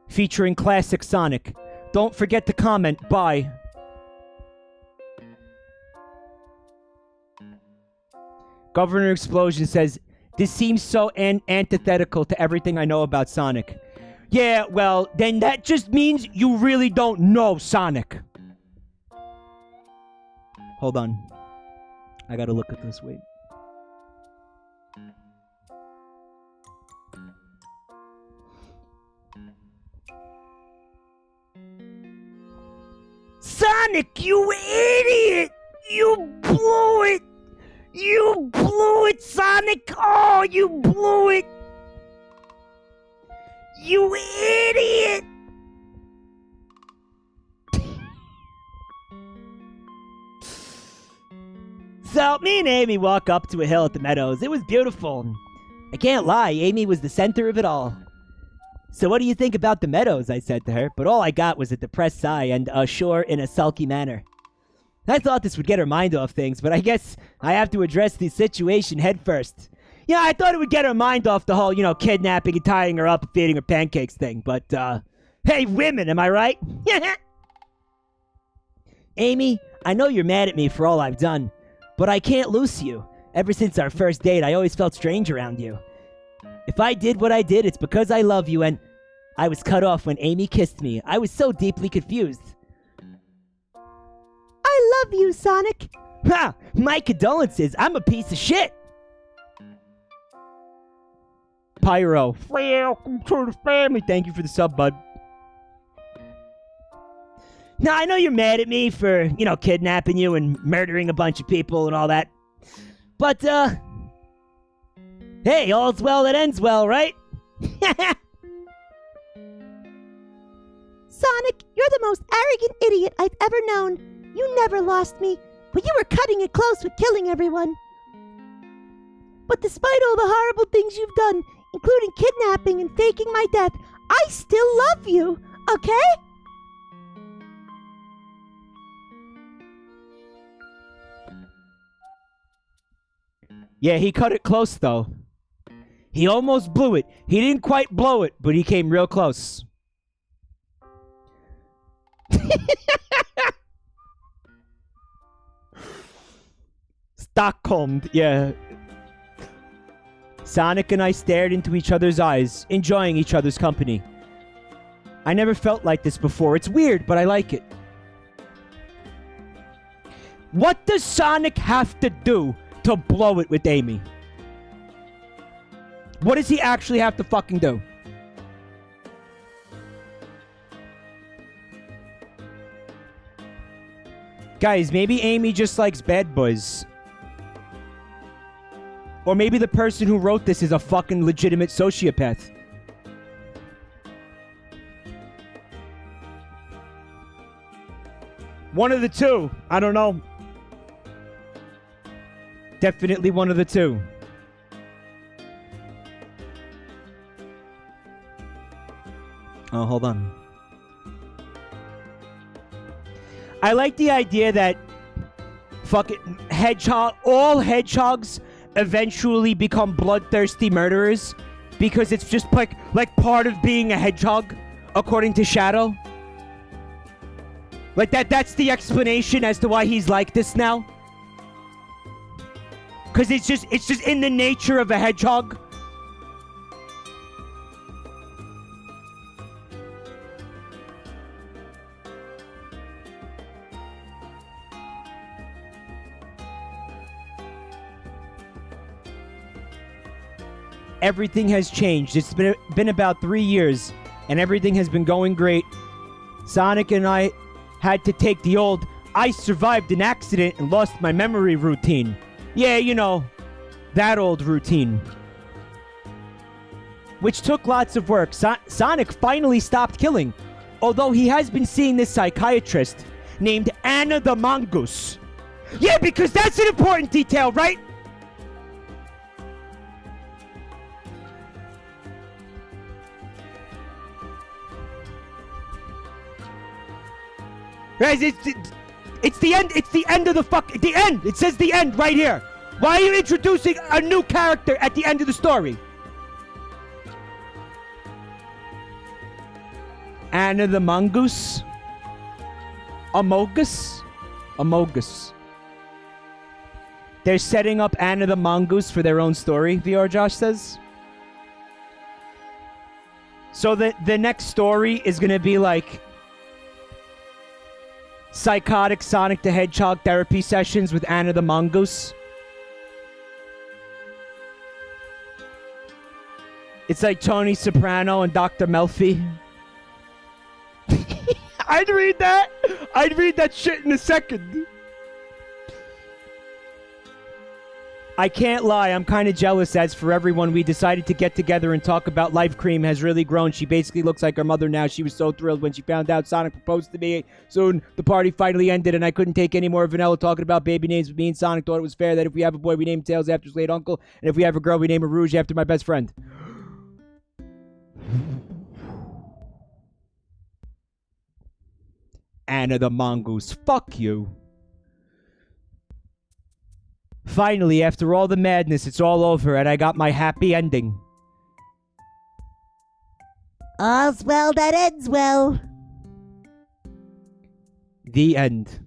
featuring classic Sonic. Don't forget to comment. Bye. Governor Explosion says, this seems so antithetical to everything I know about Sonic. Yeah, well, then that just means you really don't know Sonic. Hold on. I gotta look at this, wait. Sonic, you idiot! You blew it! You blew it, Sonic! Oh, you blew it! You idiot! So, me and Amy walk up to a hill at the meadows. It was beautiful. I can't lie, Amy was the center of it all. So what do you think about the meadows, I said to her, but all I got was a depressed sigh and a sure in a sulky manner. I thought this would get her mind off things, but I guess I have to address the situation head first. Yeah, I thought it would get her mind off the whole, kidnapping and tying her up and feeding her pancakes thing, but, hey, women, am I right? Amy, I know you're mad at me for all I've done, but I can't lose you. Ever since our first date, I always felt strange around you. If I did what I did, it's because I love you, and I was cut off when Amy kissed me. I was so deeply confused. I love you, Sonic. Ha! My condolences. I'm a piece of shit. Pyro, welcome to the family. Thank you for the sub, bud. Now, I know you're mad at me for, kidnapping you and murdering a bunch of people and all that. But, hey, all's well that ends well, right? Sonic, you're the most arrogant idiot I've ever known. You never lost me, but you were cutting it close with killing everyone. But despite all the horrible things you've done, including kidnapping and faking my death, I still love you, okay? Yeah, he cut it close, though. He almost blew it. He didn't quite blow it, but he came real close. Stockholm, yeah. Sonic and I stared into each other's eyes, enjoying each other's company. I never felt like this before. It's weird, but I like it. What does Sonic have to do to blow it with Amy? What does he actually have to fucking do? Guys, maybe Amy just likes bad boys. Or maybe the person who wrote this is a fucking legitimate sociopath. One of the two. I don't know. Definitely one of the two. Oh, hold on. I like the idea that fucking all hedgehogs eventually become bloodthirsty murderers because it's just like part of being a hedgehog, according to Shadow. Like that's the explanation as to why he's like this now. Because it's just in the nature of a hedgehog. Everything has changed. It's been about 3 years, and everything has been going great. Sonic and I had to take the old I survived an accident and lost my memory routine. Yeah, you know, that old routine. Which took lots of work. Sonic finally stopped killing, although he has been seeing this psychiatrist named Anna the Mongoose. Yeah, because that's an important detail, right? Guys, it's the end. It's the end of the end. It says the end right here. Why are you introducing a new character at the end of the story? Anna the Mongoose? Amogus? Amogus. They're setting up Anna the Mongoose for their own story, VR Josh says. So the next story is going to be like psychotic Sonic the Hedgehog therapy sessions with Anna the Mongoose. It's like Tony Soprano and Dr. Melfi. I'd read that. I'd read that shit in a second. I can't lie, I'm kind of jealous. As for everyone, we decided to get together and talk about life. Cream has really grown. She basically looks like her mother now. She was so thrilled when she found out Sonic proposed to me. Soon, the party finally ended, and I couldn't take any more vanilla talking about baby names with me and Sonic. Thought it was fair that if we have a boy, we name Tails after his late uncle, and if we have a girl, we name her Rouge after my best friend. Anna the Mongoose, fuck you. Finally, after all the madness, it's all over, and I got my happy ending. All's well that ends well. The end.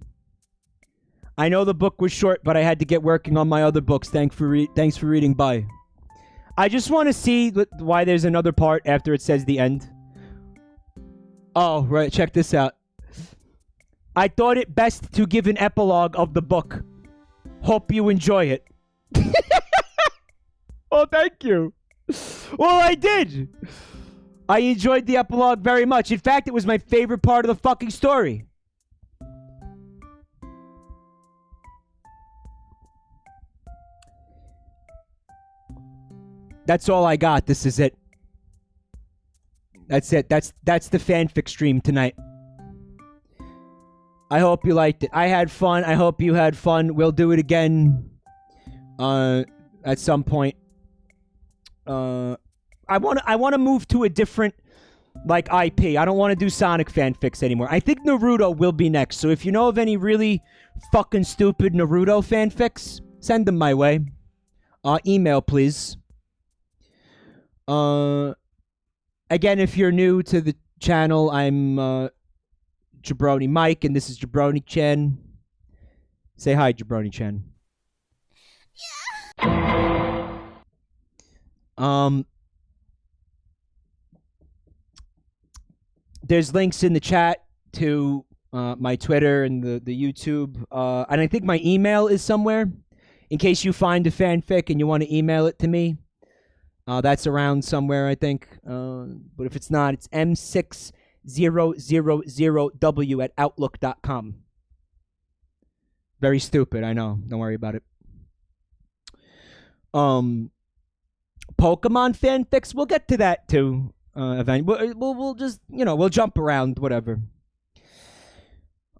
I know the book was short, but I had to get working on my other books. Thanks for reading. Bye. I just want to see why there's another part after it says the end. Oh, right. Check this out. I thought it best to give an epilogue of the book. Hope you enjoy it. Oh, thank you. Well, I did. I enjoyed the epilogue very much. In fact, it was my favorite part of the fucking story. That's all I got. This is it. That's it. That's the fanfic stream tonight. I hope you liked it. I had fun. I hope you had fun. We'll do it again at some point. I want to move to a different like IP. I don't want to do Sonic fanfics anymore. I think Naruto will be next. So if you know of any really fucking stupid Naruto fanfics, send them my way. Email, please. Again, if you're new to the channel, I'm Jabroni Mike, and this is Jabroni-Chan. Say hi, Jabroni-Chan. Yeah. There's links in the chat to my Twitter and the YouTube, and I think my email is somewhere. In case you find a fanfic and you want to email it to me, that's around somewhere, I think. But if it's not, it's m6000w@outlook.com. Very stupid, I know. Don't worry about it. Pokemon fanfics, we'll get to that too. We'll just, we'll jump around, whatever.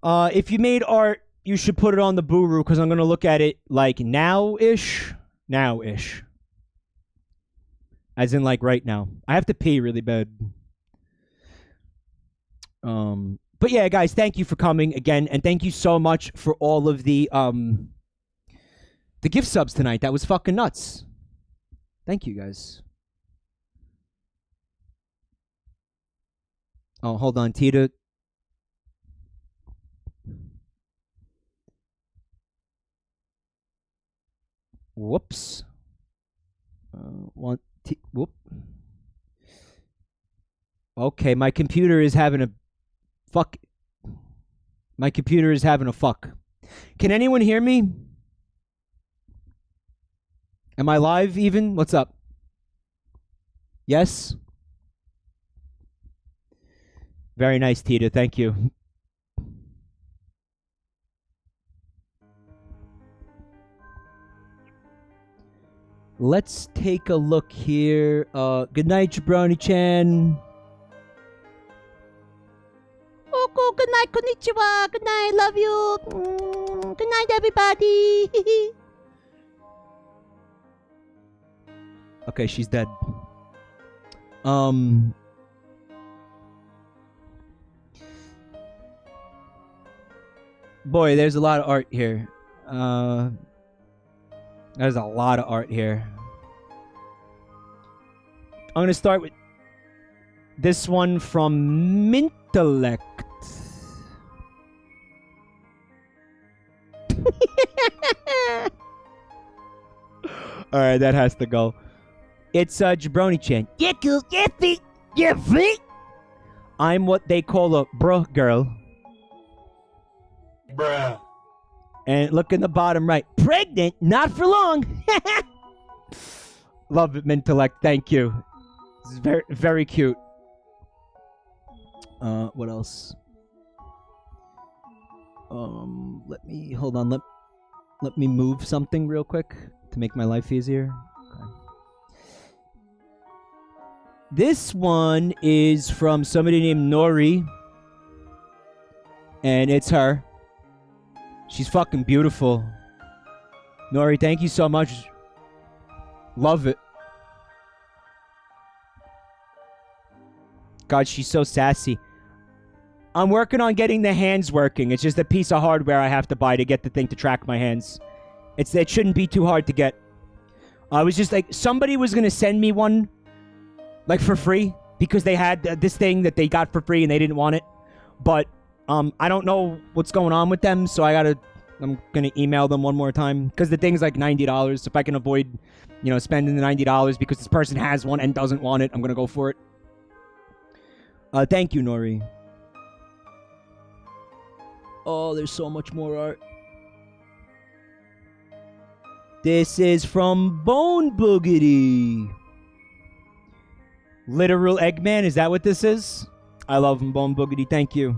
If you made art, you should put it on the Buru, because I'm going to look at it like now-ish. Now-ish. As in like right now. I have to pee really bad. But yeah, guys, thank you for coming again, and thank you so much for all of the gift subs tonight. That was fucking nuts. Thank you, guys. Oh, hold on, Tita. Whoops. Whoop. Okay, my computer is having a fuck. My computer is having a fuck. Can anyone hear me? Am I live even? What's up? Yes? Very nice, Tita. Thank you. Let's take a look here. Good night, Jabroni-Chan. Oh, good night, konnichiwa. Good night, love you. Good night, everybody. Okay, she's dead. Boy, there's a lot of art here. There's a lot of art here. I'm gonna start with this one from Mint intellect. All right, that has to go. It's Jabroni-Chan. I'm what they call a bruh girl. Bruh. And look in the bottom right. Pregnant? Not for long. Love it, Mintellect. Thank you. It's very, very cute. What else? Let me hold on. Let me move something real quick to make my life easier. Okay. This one is from somebody named Nori, and it's her. She's fucking beautiful. Nori, thank you so much. Love it. God, she's so sassy. I'm working on getting the hands working. It's just a piece of hardware I have to buy to get the thing to track my hands. It shouldn't be too hard to get. I was just like, somebody was going to send me one, like, for free, because they had this thing that they got for free and they didn't want it. But I don't know what's going on with them, so I'm going to email them one more time, because the thing's like $90. So if I can avoid, spending the $90 because this person has one and doesn't want it, I'm going to go for it. Thank you, Nori. Oh, there's so much more art. This is from Bone Boogity. Literal Eggman, is that what this is? I love him, Bone Boogity, thank you.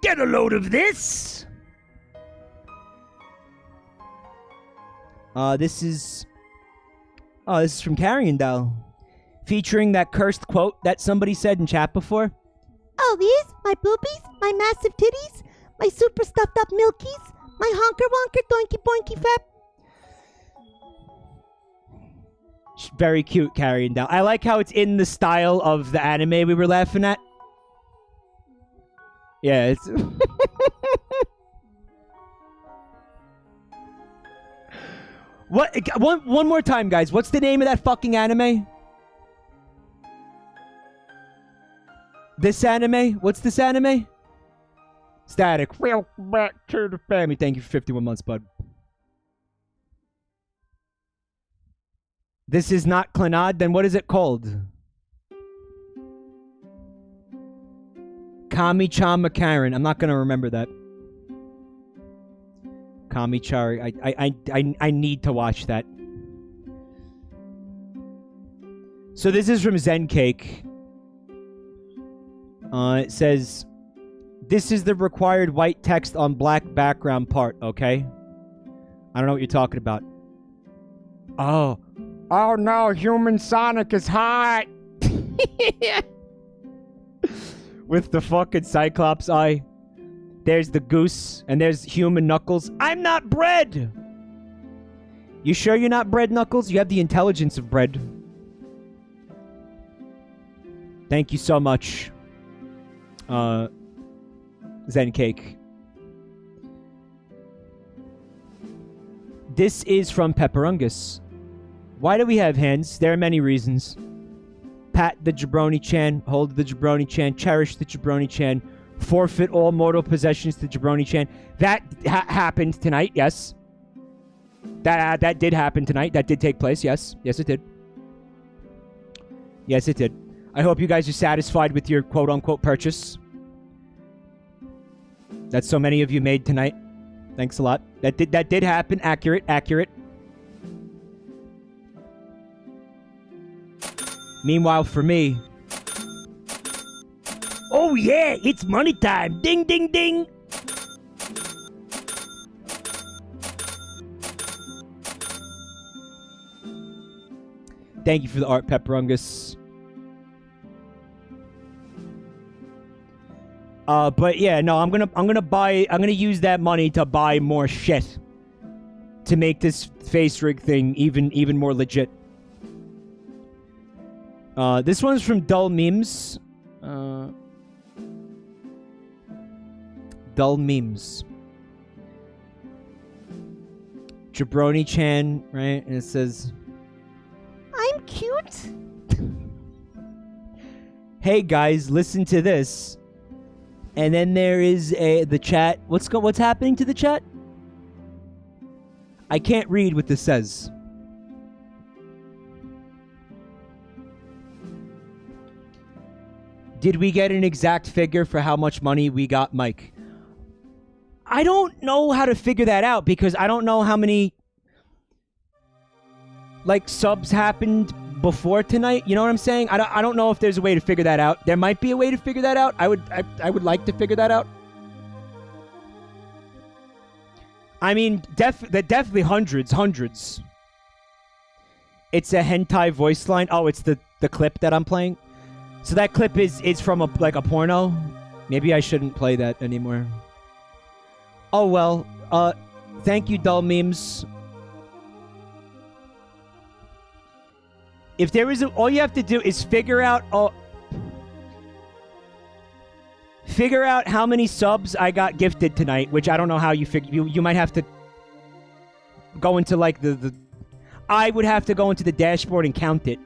Get a load of this! This is from Carrion Doll. Featuring that cursed quote that somebody said in chat before. Oh, these? My boobies? My massive titties? My super stuffed up milkies? My honker wonker doinky boinky fap? Very cute, Carrion Doll. I like how it's in the style of the anime we were laughing at. Yeah, it's... One more time, guys. What's the name of that fucking anime? This anime? What's this anime? Static. Welcome back to the family. Thank you for 51 months, bud. This is not Clannad, then what is it called? Kami-chan Makaran. I'm not gonna remember that. Kami-chari. I need to watch that. So this is from Zen Cake. It says, this is the required white text on black background part, okay? I don't know what you're talking about. Oh. Oh no, Human Sonic is hot! With the fucking Cyclops eye. There's the goose, and there's human Knuckles. I'm not bread! You sure you're not bread, Knuckles? You have the intelligence of bread. Thank you so much. Zen Cake. This is from Pepperungus. Why do we have hands? There are many reasons. Pat the Jabroni-Chan, hold the Jabroni-Chan, cherish the Jabroni-Chan, forfeit all mortal possessions to Jabroni-Chan. That happened tonight, yes. That did happen tonight. That did take place, yes. Yes, it did. Yes, it did. I hope you guys are satisfied with your quote-unquote purchase that so many of you made tonight. Thanks a lot. That did happen. Accurate. Meanwhile, for me... Oh yeah, it's money time. Ding, ding, ding. Thank you for the art, Pepperungus. But yeah, no, I'm gonna use that money to buy more shit to make this face rig thing even more legit. This one's from Dull Memes. Dull Memes. Jabroni-Chan, right? And it says, I'm cute. hey guys, listen to this. And then there is the chat. What's happening to the chat? I can't read what this says. Did we get an exact figure for how much money we got, Mike? I don't know how to figure that out because I don't know how many subs happened before tonight. You know what I'm saying? I don't know if there's a way to figure that out. There might be a way to figure that out. I would like to figure that out. I mean, definitely hundreds. It's a hentai voice line. Oh, it's the clip that I'm playing. So that clip is from a porno. Maybe I shouldn't play that anymore. Oh well. Thank you, Dull Memes. If there is all you have to do is figure out how many subs I got gifted tonight, which I don't know how you figure. You might have to go into the I would have to go into the dashboard and count it.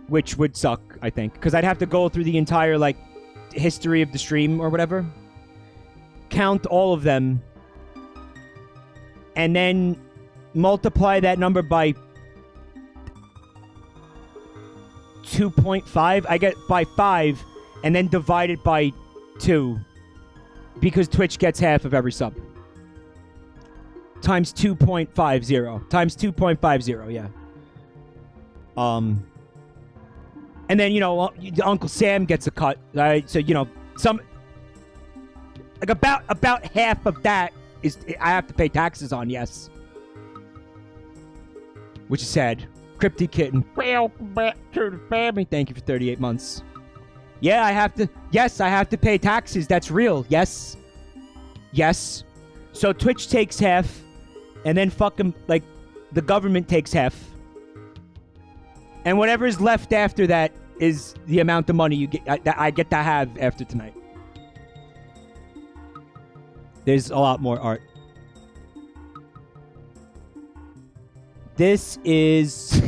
Which would suck, I think. Because I'd have to go through the entire, history of the stream or whatever. Count all of them. And then multiply that number by 2.5. I get by 5. And then divide it by 2. Because Twitch gets half of every sub. Times 2.50. Times 2.50, yeah. And then, Uncle Sam gets a cut, right? So, some... about half of that is... I have to pay taxes on, yes. Which is sad. Crypty Kitten. Welcome back to the family. Thank you for 38 months. Yeah, I have to... Yes, I have to pay taxes. That's real. Yes. Yes. So Twitch takes half. And then fucking, the government takes half. And whatever is left after that is the amount of money you get. I get to have after tonight. There's a lot more art. This is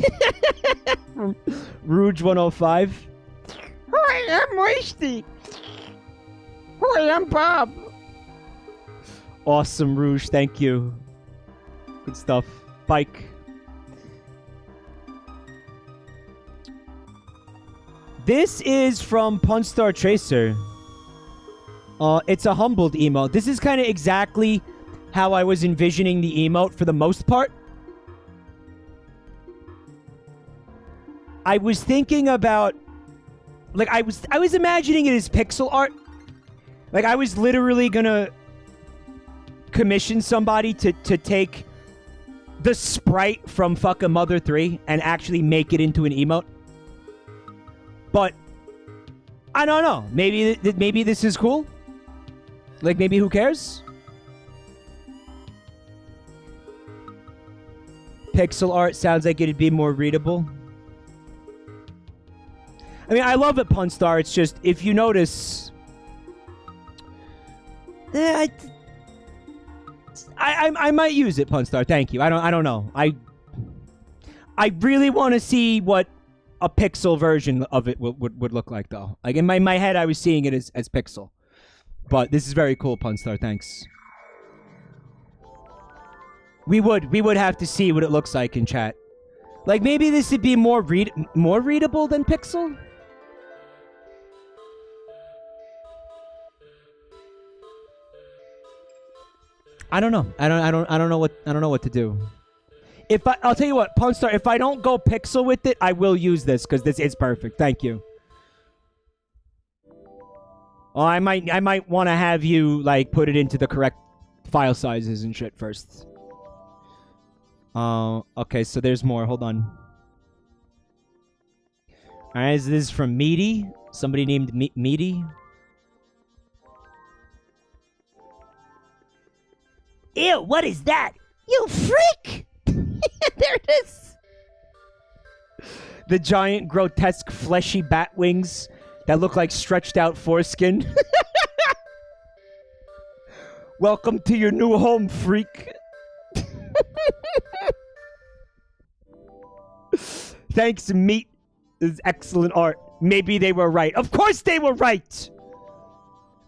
Rouge 105. Hi, I'm Wasty. Hi, I'm Bob. Awesome, Rouge. Thank you. Good stuff. Bike. This is from Punstar Tracer. It's a humbled emote. This is kind of exactly how I was envisioning the emote for the most part. I was thinking about... I was imagining it as pixel art. I was literally gonna commission somebody to take the sprite from fucking Mother 3 and actually make it into an emote. But I don't know. Maybe this is cool. Maybe who cares? Pixel art sounds like it'd be more readable. I mean, I love it, Punstar. It's just if you notice, I might use it, Punstar. Thank you. I don't know. I really want to see what a pixel version of it would look like, though. In my head, I was seeing it as pixel. But this is very cool, Punstar. Thanks. We would have to see what it looks like in chat. Maybe this would be more readable than pixel. I don't know. I don't know what to do. I'll tell you what, Punstar, if I don't go pixel with it, I will use this because this is perfect. Thank you. Oh, I might want to have you put it into the correct file sizes and shit first. Okay, so there's more. Hold on. Alright, this is from Meaty. Somebody named Meaty. Ew, what is that? You freak! There it is. The giant, grotesque, fleshy bat wings that look like stretched out foreskin. Welcome to your new home, freak. Thanks, Meat. This is excellent art. maybe they were right. Of course they were right.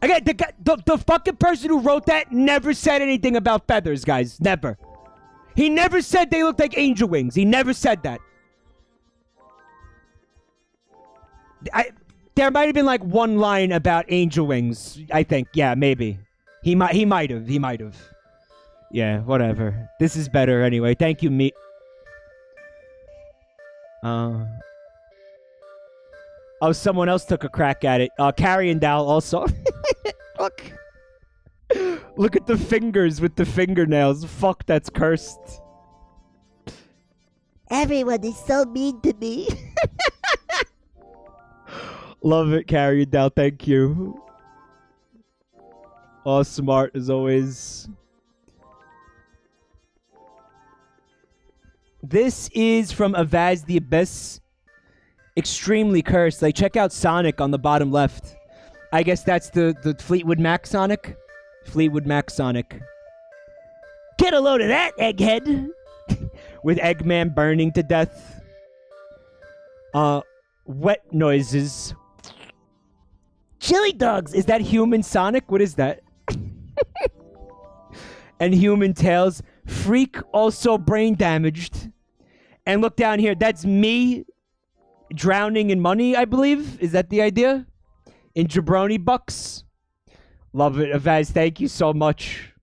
Again, the fucking person who wrote that never said anything about feathers, guys. Never. He never said they looked like angel wings. He never said that. There might have been like one line about angel wings, I think. Yeah, maybe. He might have. Yeah, whatever. This is better anyway. Thank you, me. Oh, someone else took a crack at it. Carrion Dow also. Look. Look at the fingers with the fingernails. Fuck, that's cursed. Everyone is so mean to me. Love it, Carrion Dow. Thank you. Oh, smart as always. This is from Avaz the Abyss. Extremely cursed. Like, check out Sonic on the bottom left. I guess that's the Fleetwood Mac Sonic. Fleetwood Mac Sonic. Get a load of that, Egghead. With Eggman burning to death. Wet noises. Chili dogs. Is that human Sonic? What is that? And human tails. Freak also brain damaged. And look down here. That's me drowning in money, I believe. Is that the idea? In jabroni bucks. Love it, Avaz. Thank you so much.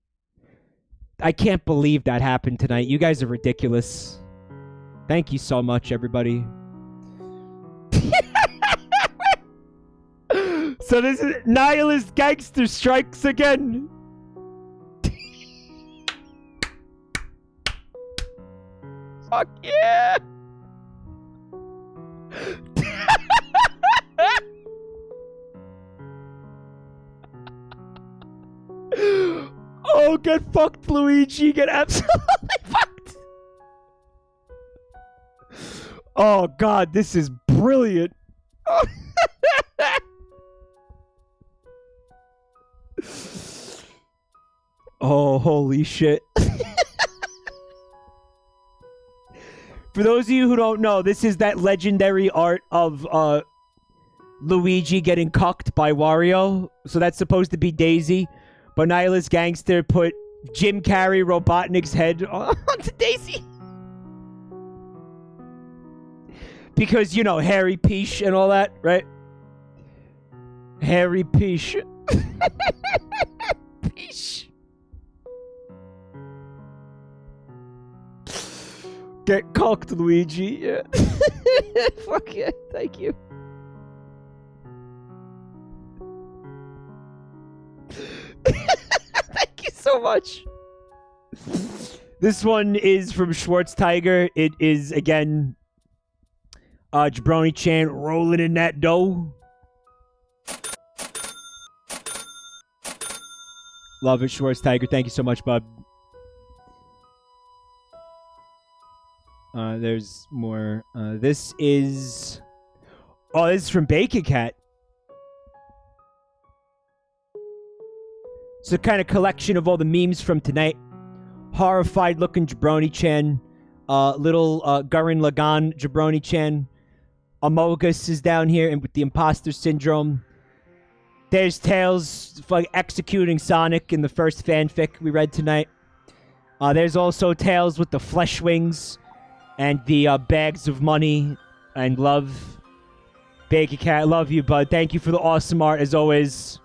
I can't believe that happened tonight. You guys are ridiculous. Thank you so much, everybody. So this is Nihilist Gangster Strikes Again. Fuck yeah! Oh, get fucked, Luigi. Get absolutely fucked. Oh, God, this is brilliant. Oh, holy shit. For those of you who don't know, this is that legendary art of Luigi getting cucked by Wario. So that's supposed to be Daisy. But Nihilist Gangster put Jim Carrey Robotnik's head onto Daisy. Because, you know, Harry Peach and all that, right? Harry Peach. Peach. Get cocked, Luigi. Yeah. Fuck yeah. Thank you. Thank you so much. This one is from Schwartz Tiger. It is, again, Jabroni-Chan rolling in that dough. Love it, Schwartz Tiger. Thank you so much, bud. There's more. This is... Oh, this is from Bacon Cat. It's a kind of collection of all the memes from tonight. Horrified looking Jabroni-Chan. Little Gurren Lagann Jabroni-Chan. Amogus is down here and with the imposter syndrome. There's Tails executing Sonic in the first fanfic we read tonight. There's also Tails with the flesh wings and the bags of money and love. Bacon Cat, I love you, bud. Thank you for the awesome art as always.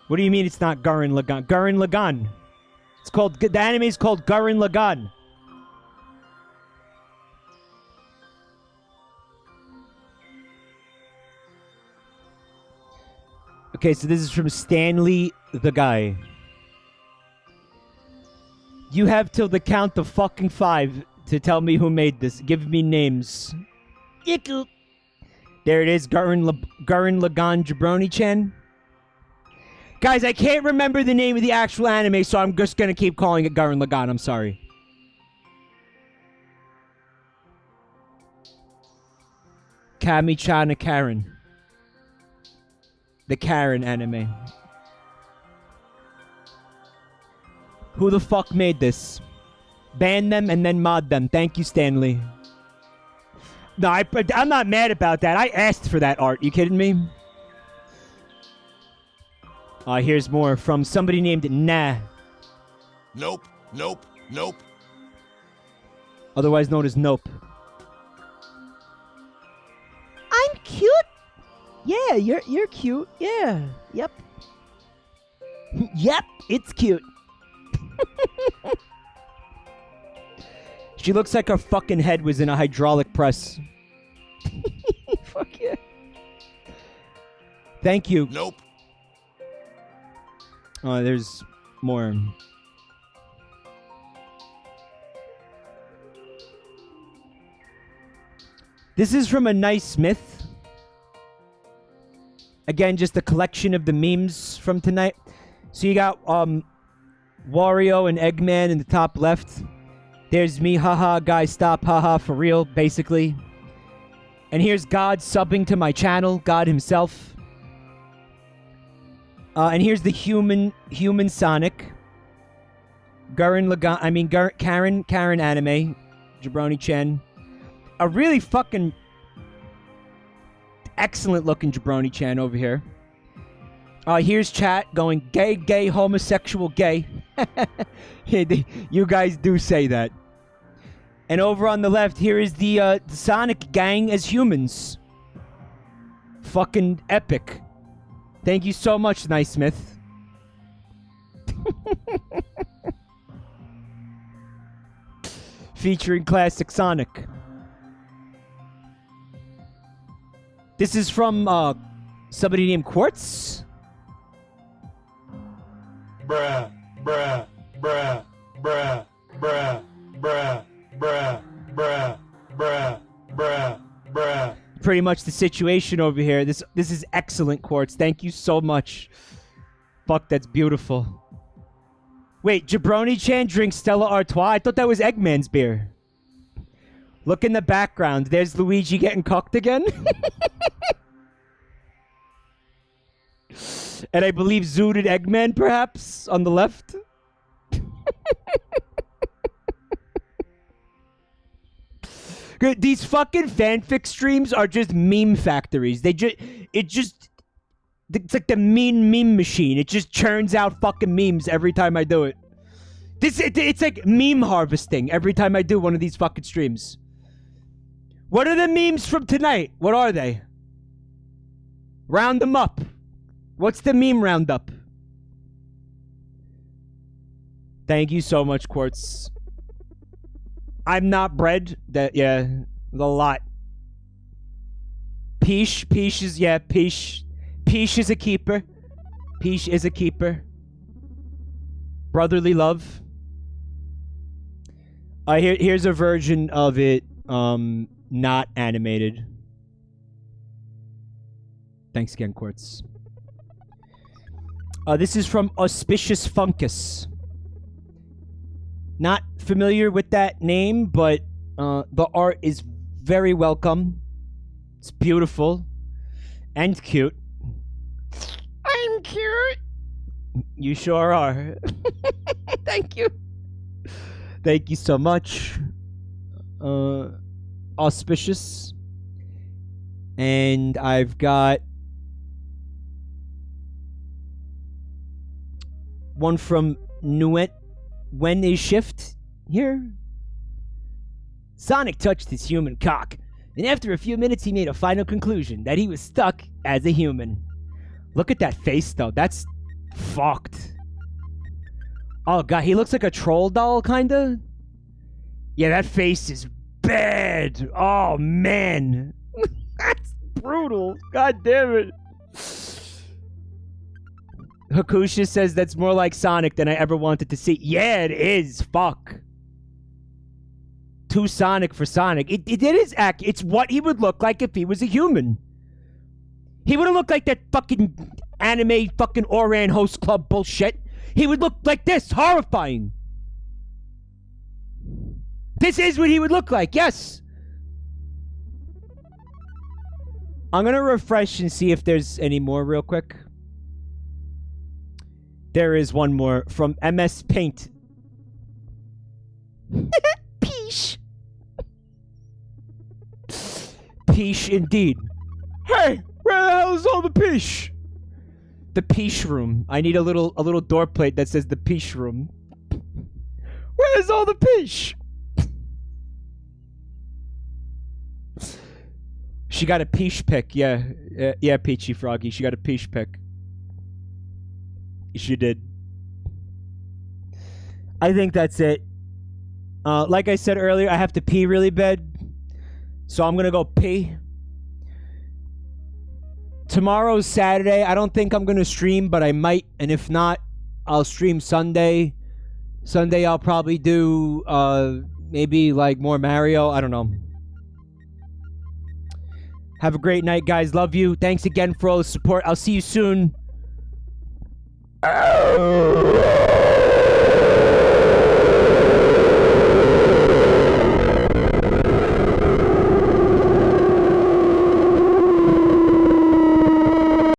What do you mean it's not Gurren Lagann? Gurren Lagann. It's called, the anime is called Gurren Lagann. Okay, so this is from Stanley the Guy. You have till the count of fucking 5 to tell me who made this. Give me names. Yickle. There it is, Gurren Lagann Jabroni-Chan. Guys, I can't remember the name of the actual anime, so I'm just gonna keep calling it Gurren Lagann. I'm sorry. Kami-chan Karen. The Karen anime. Who the fuck made this? Ban them and then mod them. Thank you, Stanley. No, I'm not mad about that. I asked for that art. You kidding me? Here's more from somebody named Nah. Nope, nope, nope. Otherwise known as Nope. I'm cute. Yeah, you're cute. Yeah. Yep. Yep, it's cute. She looks like her fucking head was in a hydraulic press. Fuck yeah. Thank you. Nope. Oh, there's more. This is from a nice Smith. Again, just a collection of the memes from tonight. So you got Wario and Eggman in the top left. There's me, haha, guys, stop, haha, for real, basically. And here's God subbing to my channel, God himself. And here's the human Sonic. Karen anime. Jabroni-Chan. A really fucking excellent looking Jabroni-Chan over here. Here's chat going gay, gay, homosexual, gay. You guys do say that. And over on the left, here is the Sonic gang as humans. Fucking epic. Thank you so much, Nice Smith. Featuring classic Sonic. This is from somebody named Quartz. Bruh, bruh, bruh, bruh, bruh, bruh, bruh, bruh, bruh, bruh, bruh. Pretty much the situation over here. This is excellent, Quartz. Thank you so much. Fuck, that's beautiful. Wait, Jabroni-Chan drinks Stella Artois? I thought that was Eggman's beer. Look in the background. There's Luigi getting cocked again. And I believe Zooted Eggman, perhaps, on the left. These fucking fanfic streams are just meme factories. It's like the mean meme machine. It just churns out fucking memes every time I do it. It's like meme harvesting every time I do one of these fucking streams. What are the memes from tonight? What are they? Round them up. What's the meme roundup? Thank you so much, Quartz. I'm not bread. Yeah, a lot. Peach is, yeah, Peach is a keeper. Peach is a keeper. Brotherly love. Here's a version of it, not animated. Thanks again, Quartz. This is from Auspicious Funkus. Not familiar with that name, but the art is very welcome. It's beautiful and cute. I'm cute. You sure are. Thank you. Thank you so much. Auspicious. And I've got one from Nuet. When is shift here? Sonic touched his human cock, and after a few minutes he made a final conclusion that he was stuck as a human. Look at that face though, that's fucked. Oh god, he looks like a troll doll kinda? Yeah, that face is bad. Oh man. That's brutal. God damn it. Hakusha says that's more like Sonic than I ever wanted to see. Yeah, it is. Fuck. Too Sonic for Sonic. It is accurate. It's what he would look like if he was a human. He would have looked like that fucking anime fucking Oran host club bullshit. He would look like this. Horrifying. This is what he would look like. Yes. I'm going to refresh and see if there's any more real quick. There is one more from MS Paint. Peace. Peach indeed. Hey, where the hell is all the peach? The peach room. I need a little door plate that says the peach room. Where's all the peach? She got a peach pick, yeah. Yeah, Peachy Froggy. She got a peach pick. She did. I think that's it. Like I said earlier, I have to pee really bad. So I'm gonna go pee. Tomorrow's Saturday. I don't think I'm gonna stream, but I might. And if not, I'll stream Sunday. Sunday I'll probably do maybe like more Mario. I don't know. Have a great night, guys. Love you. Thanks again for all the support. I'll see you soon.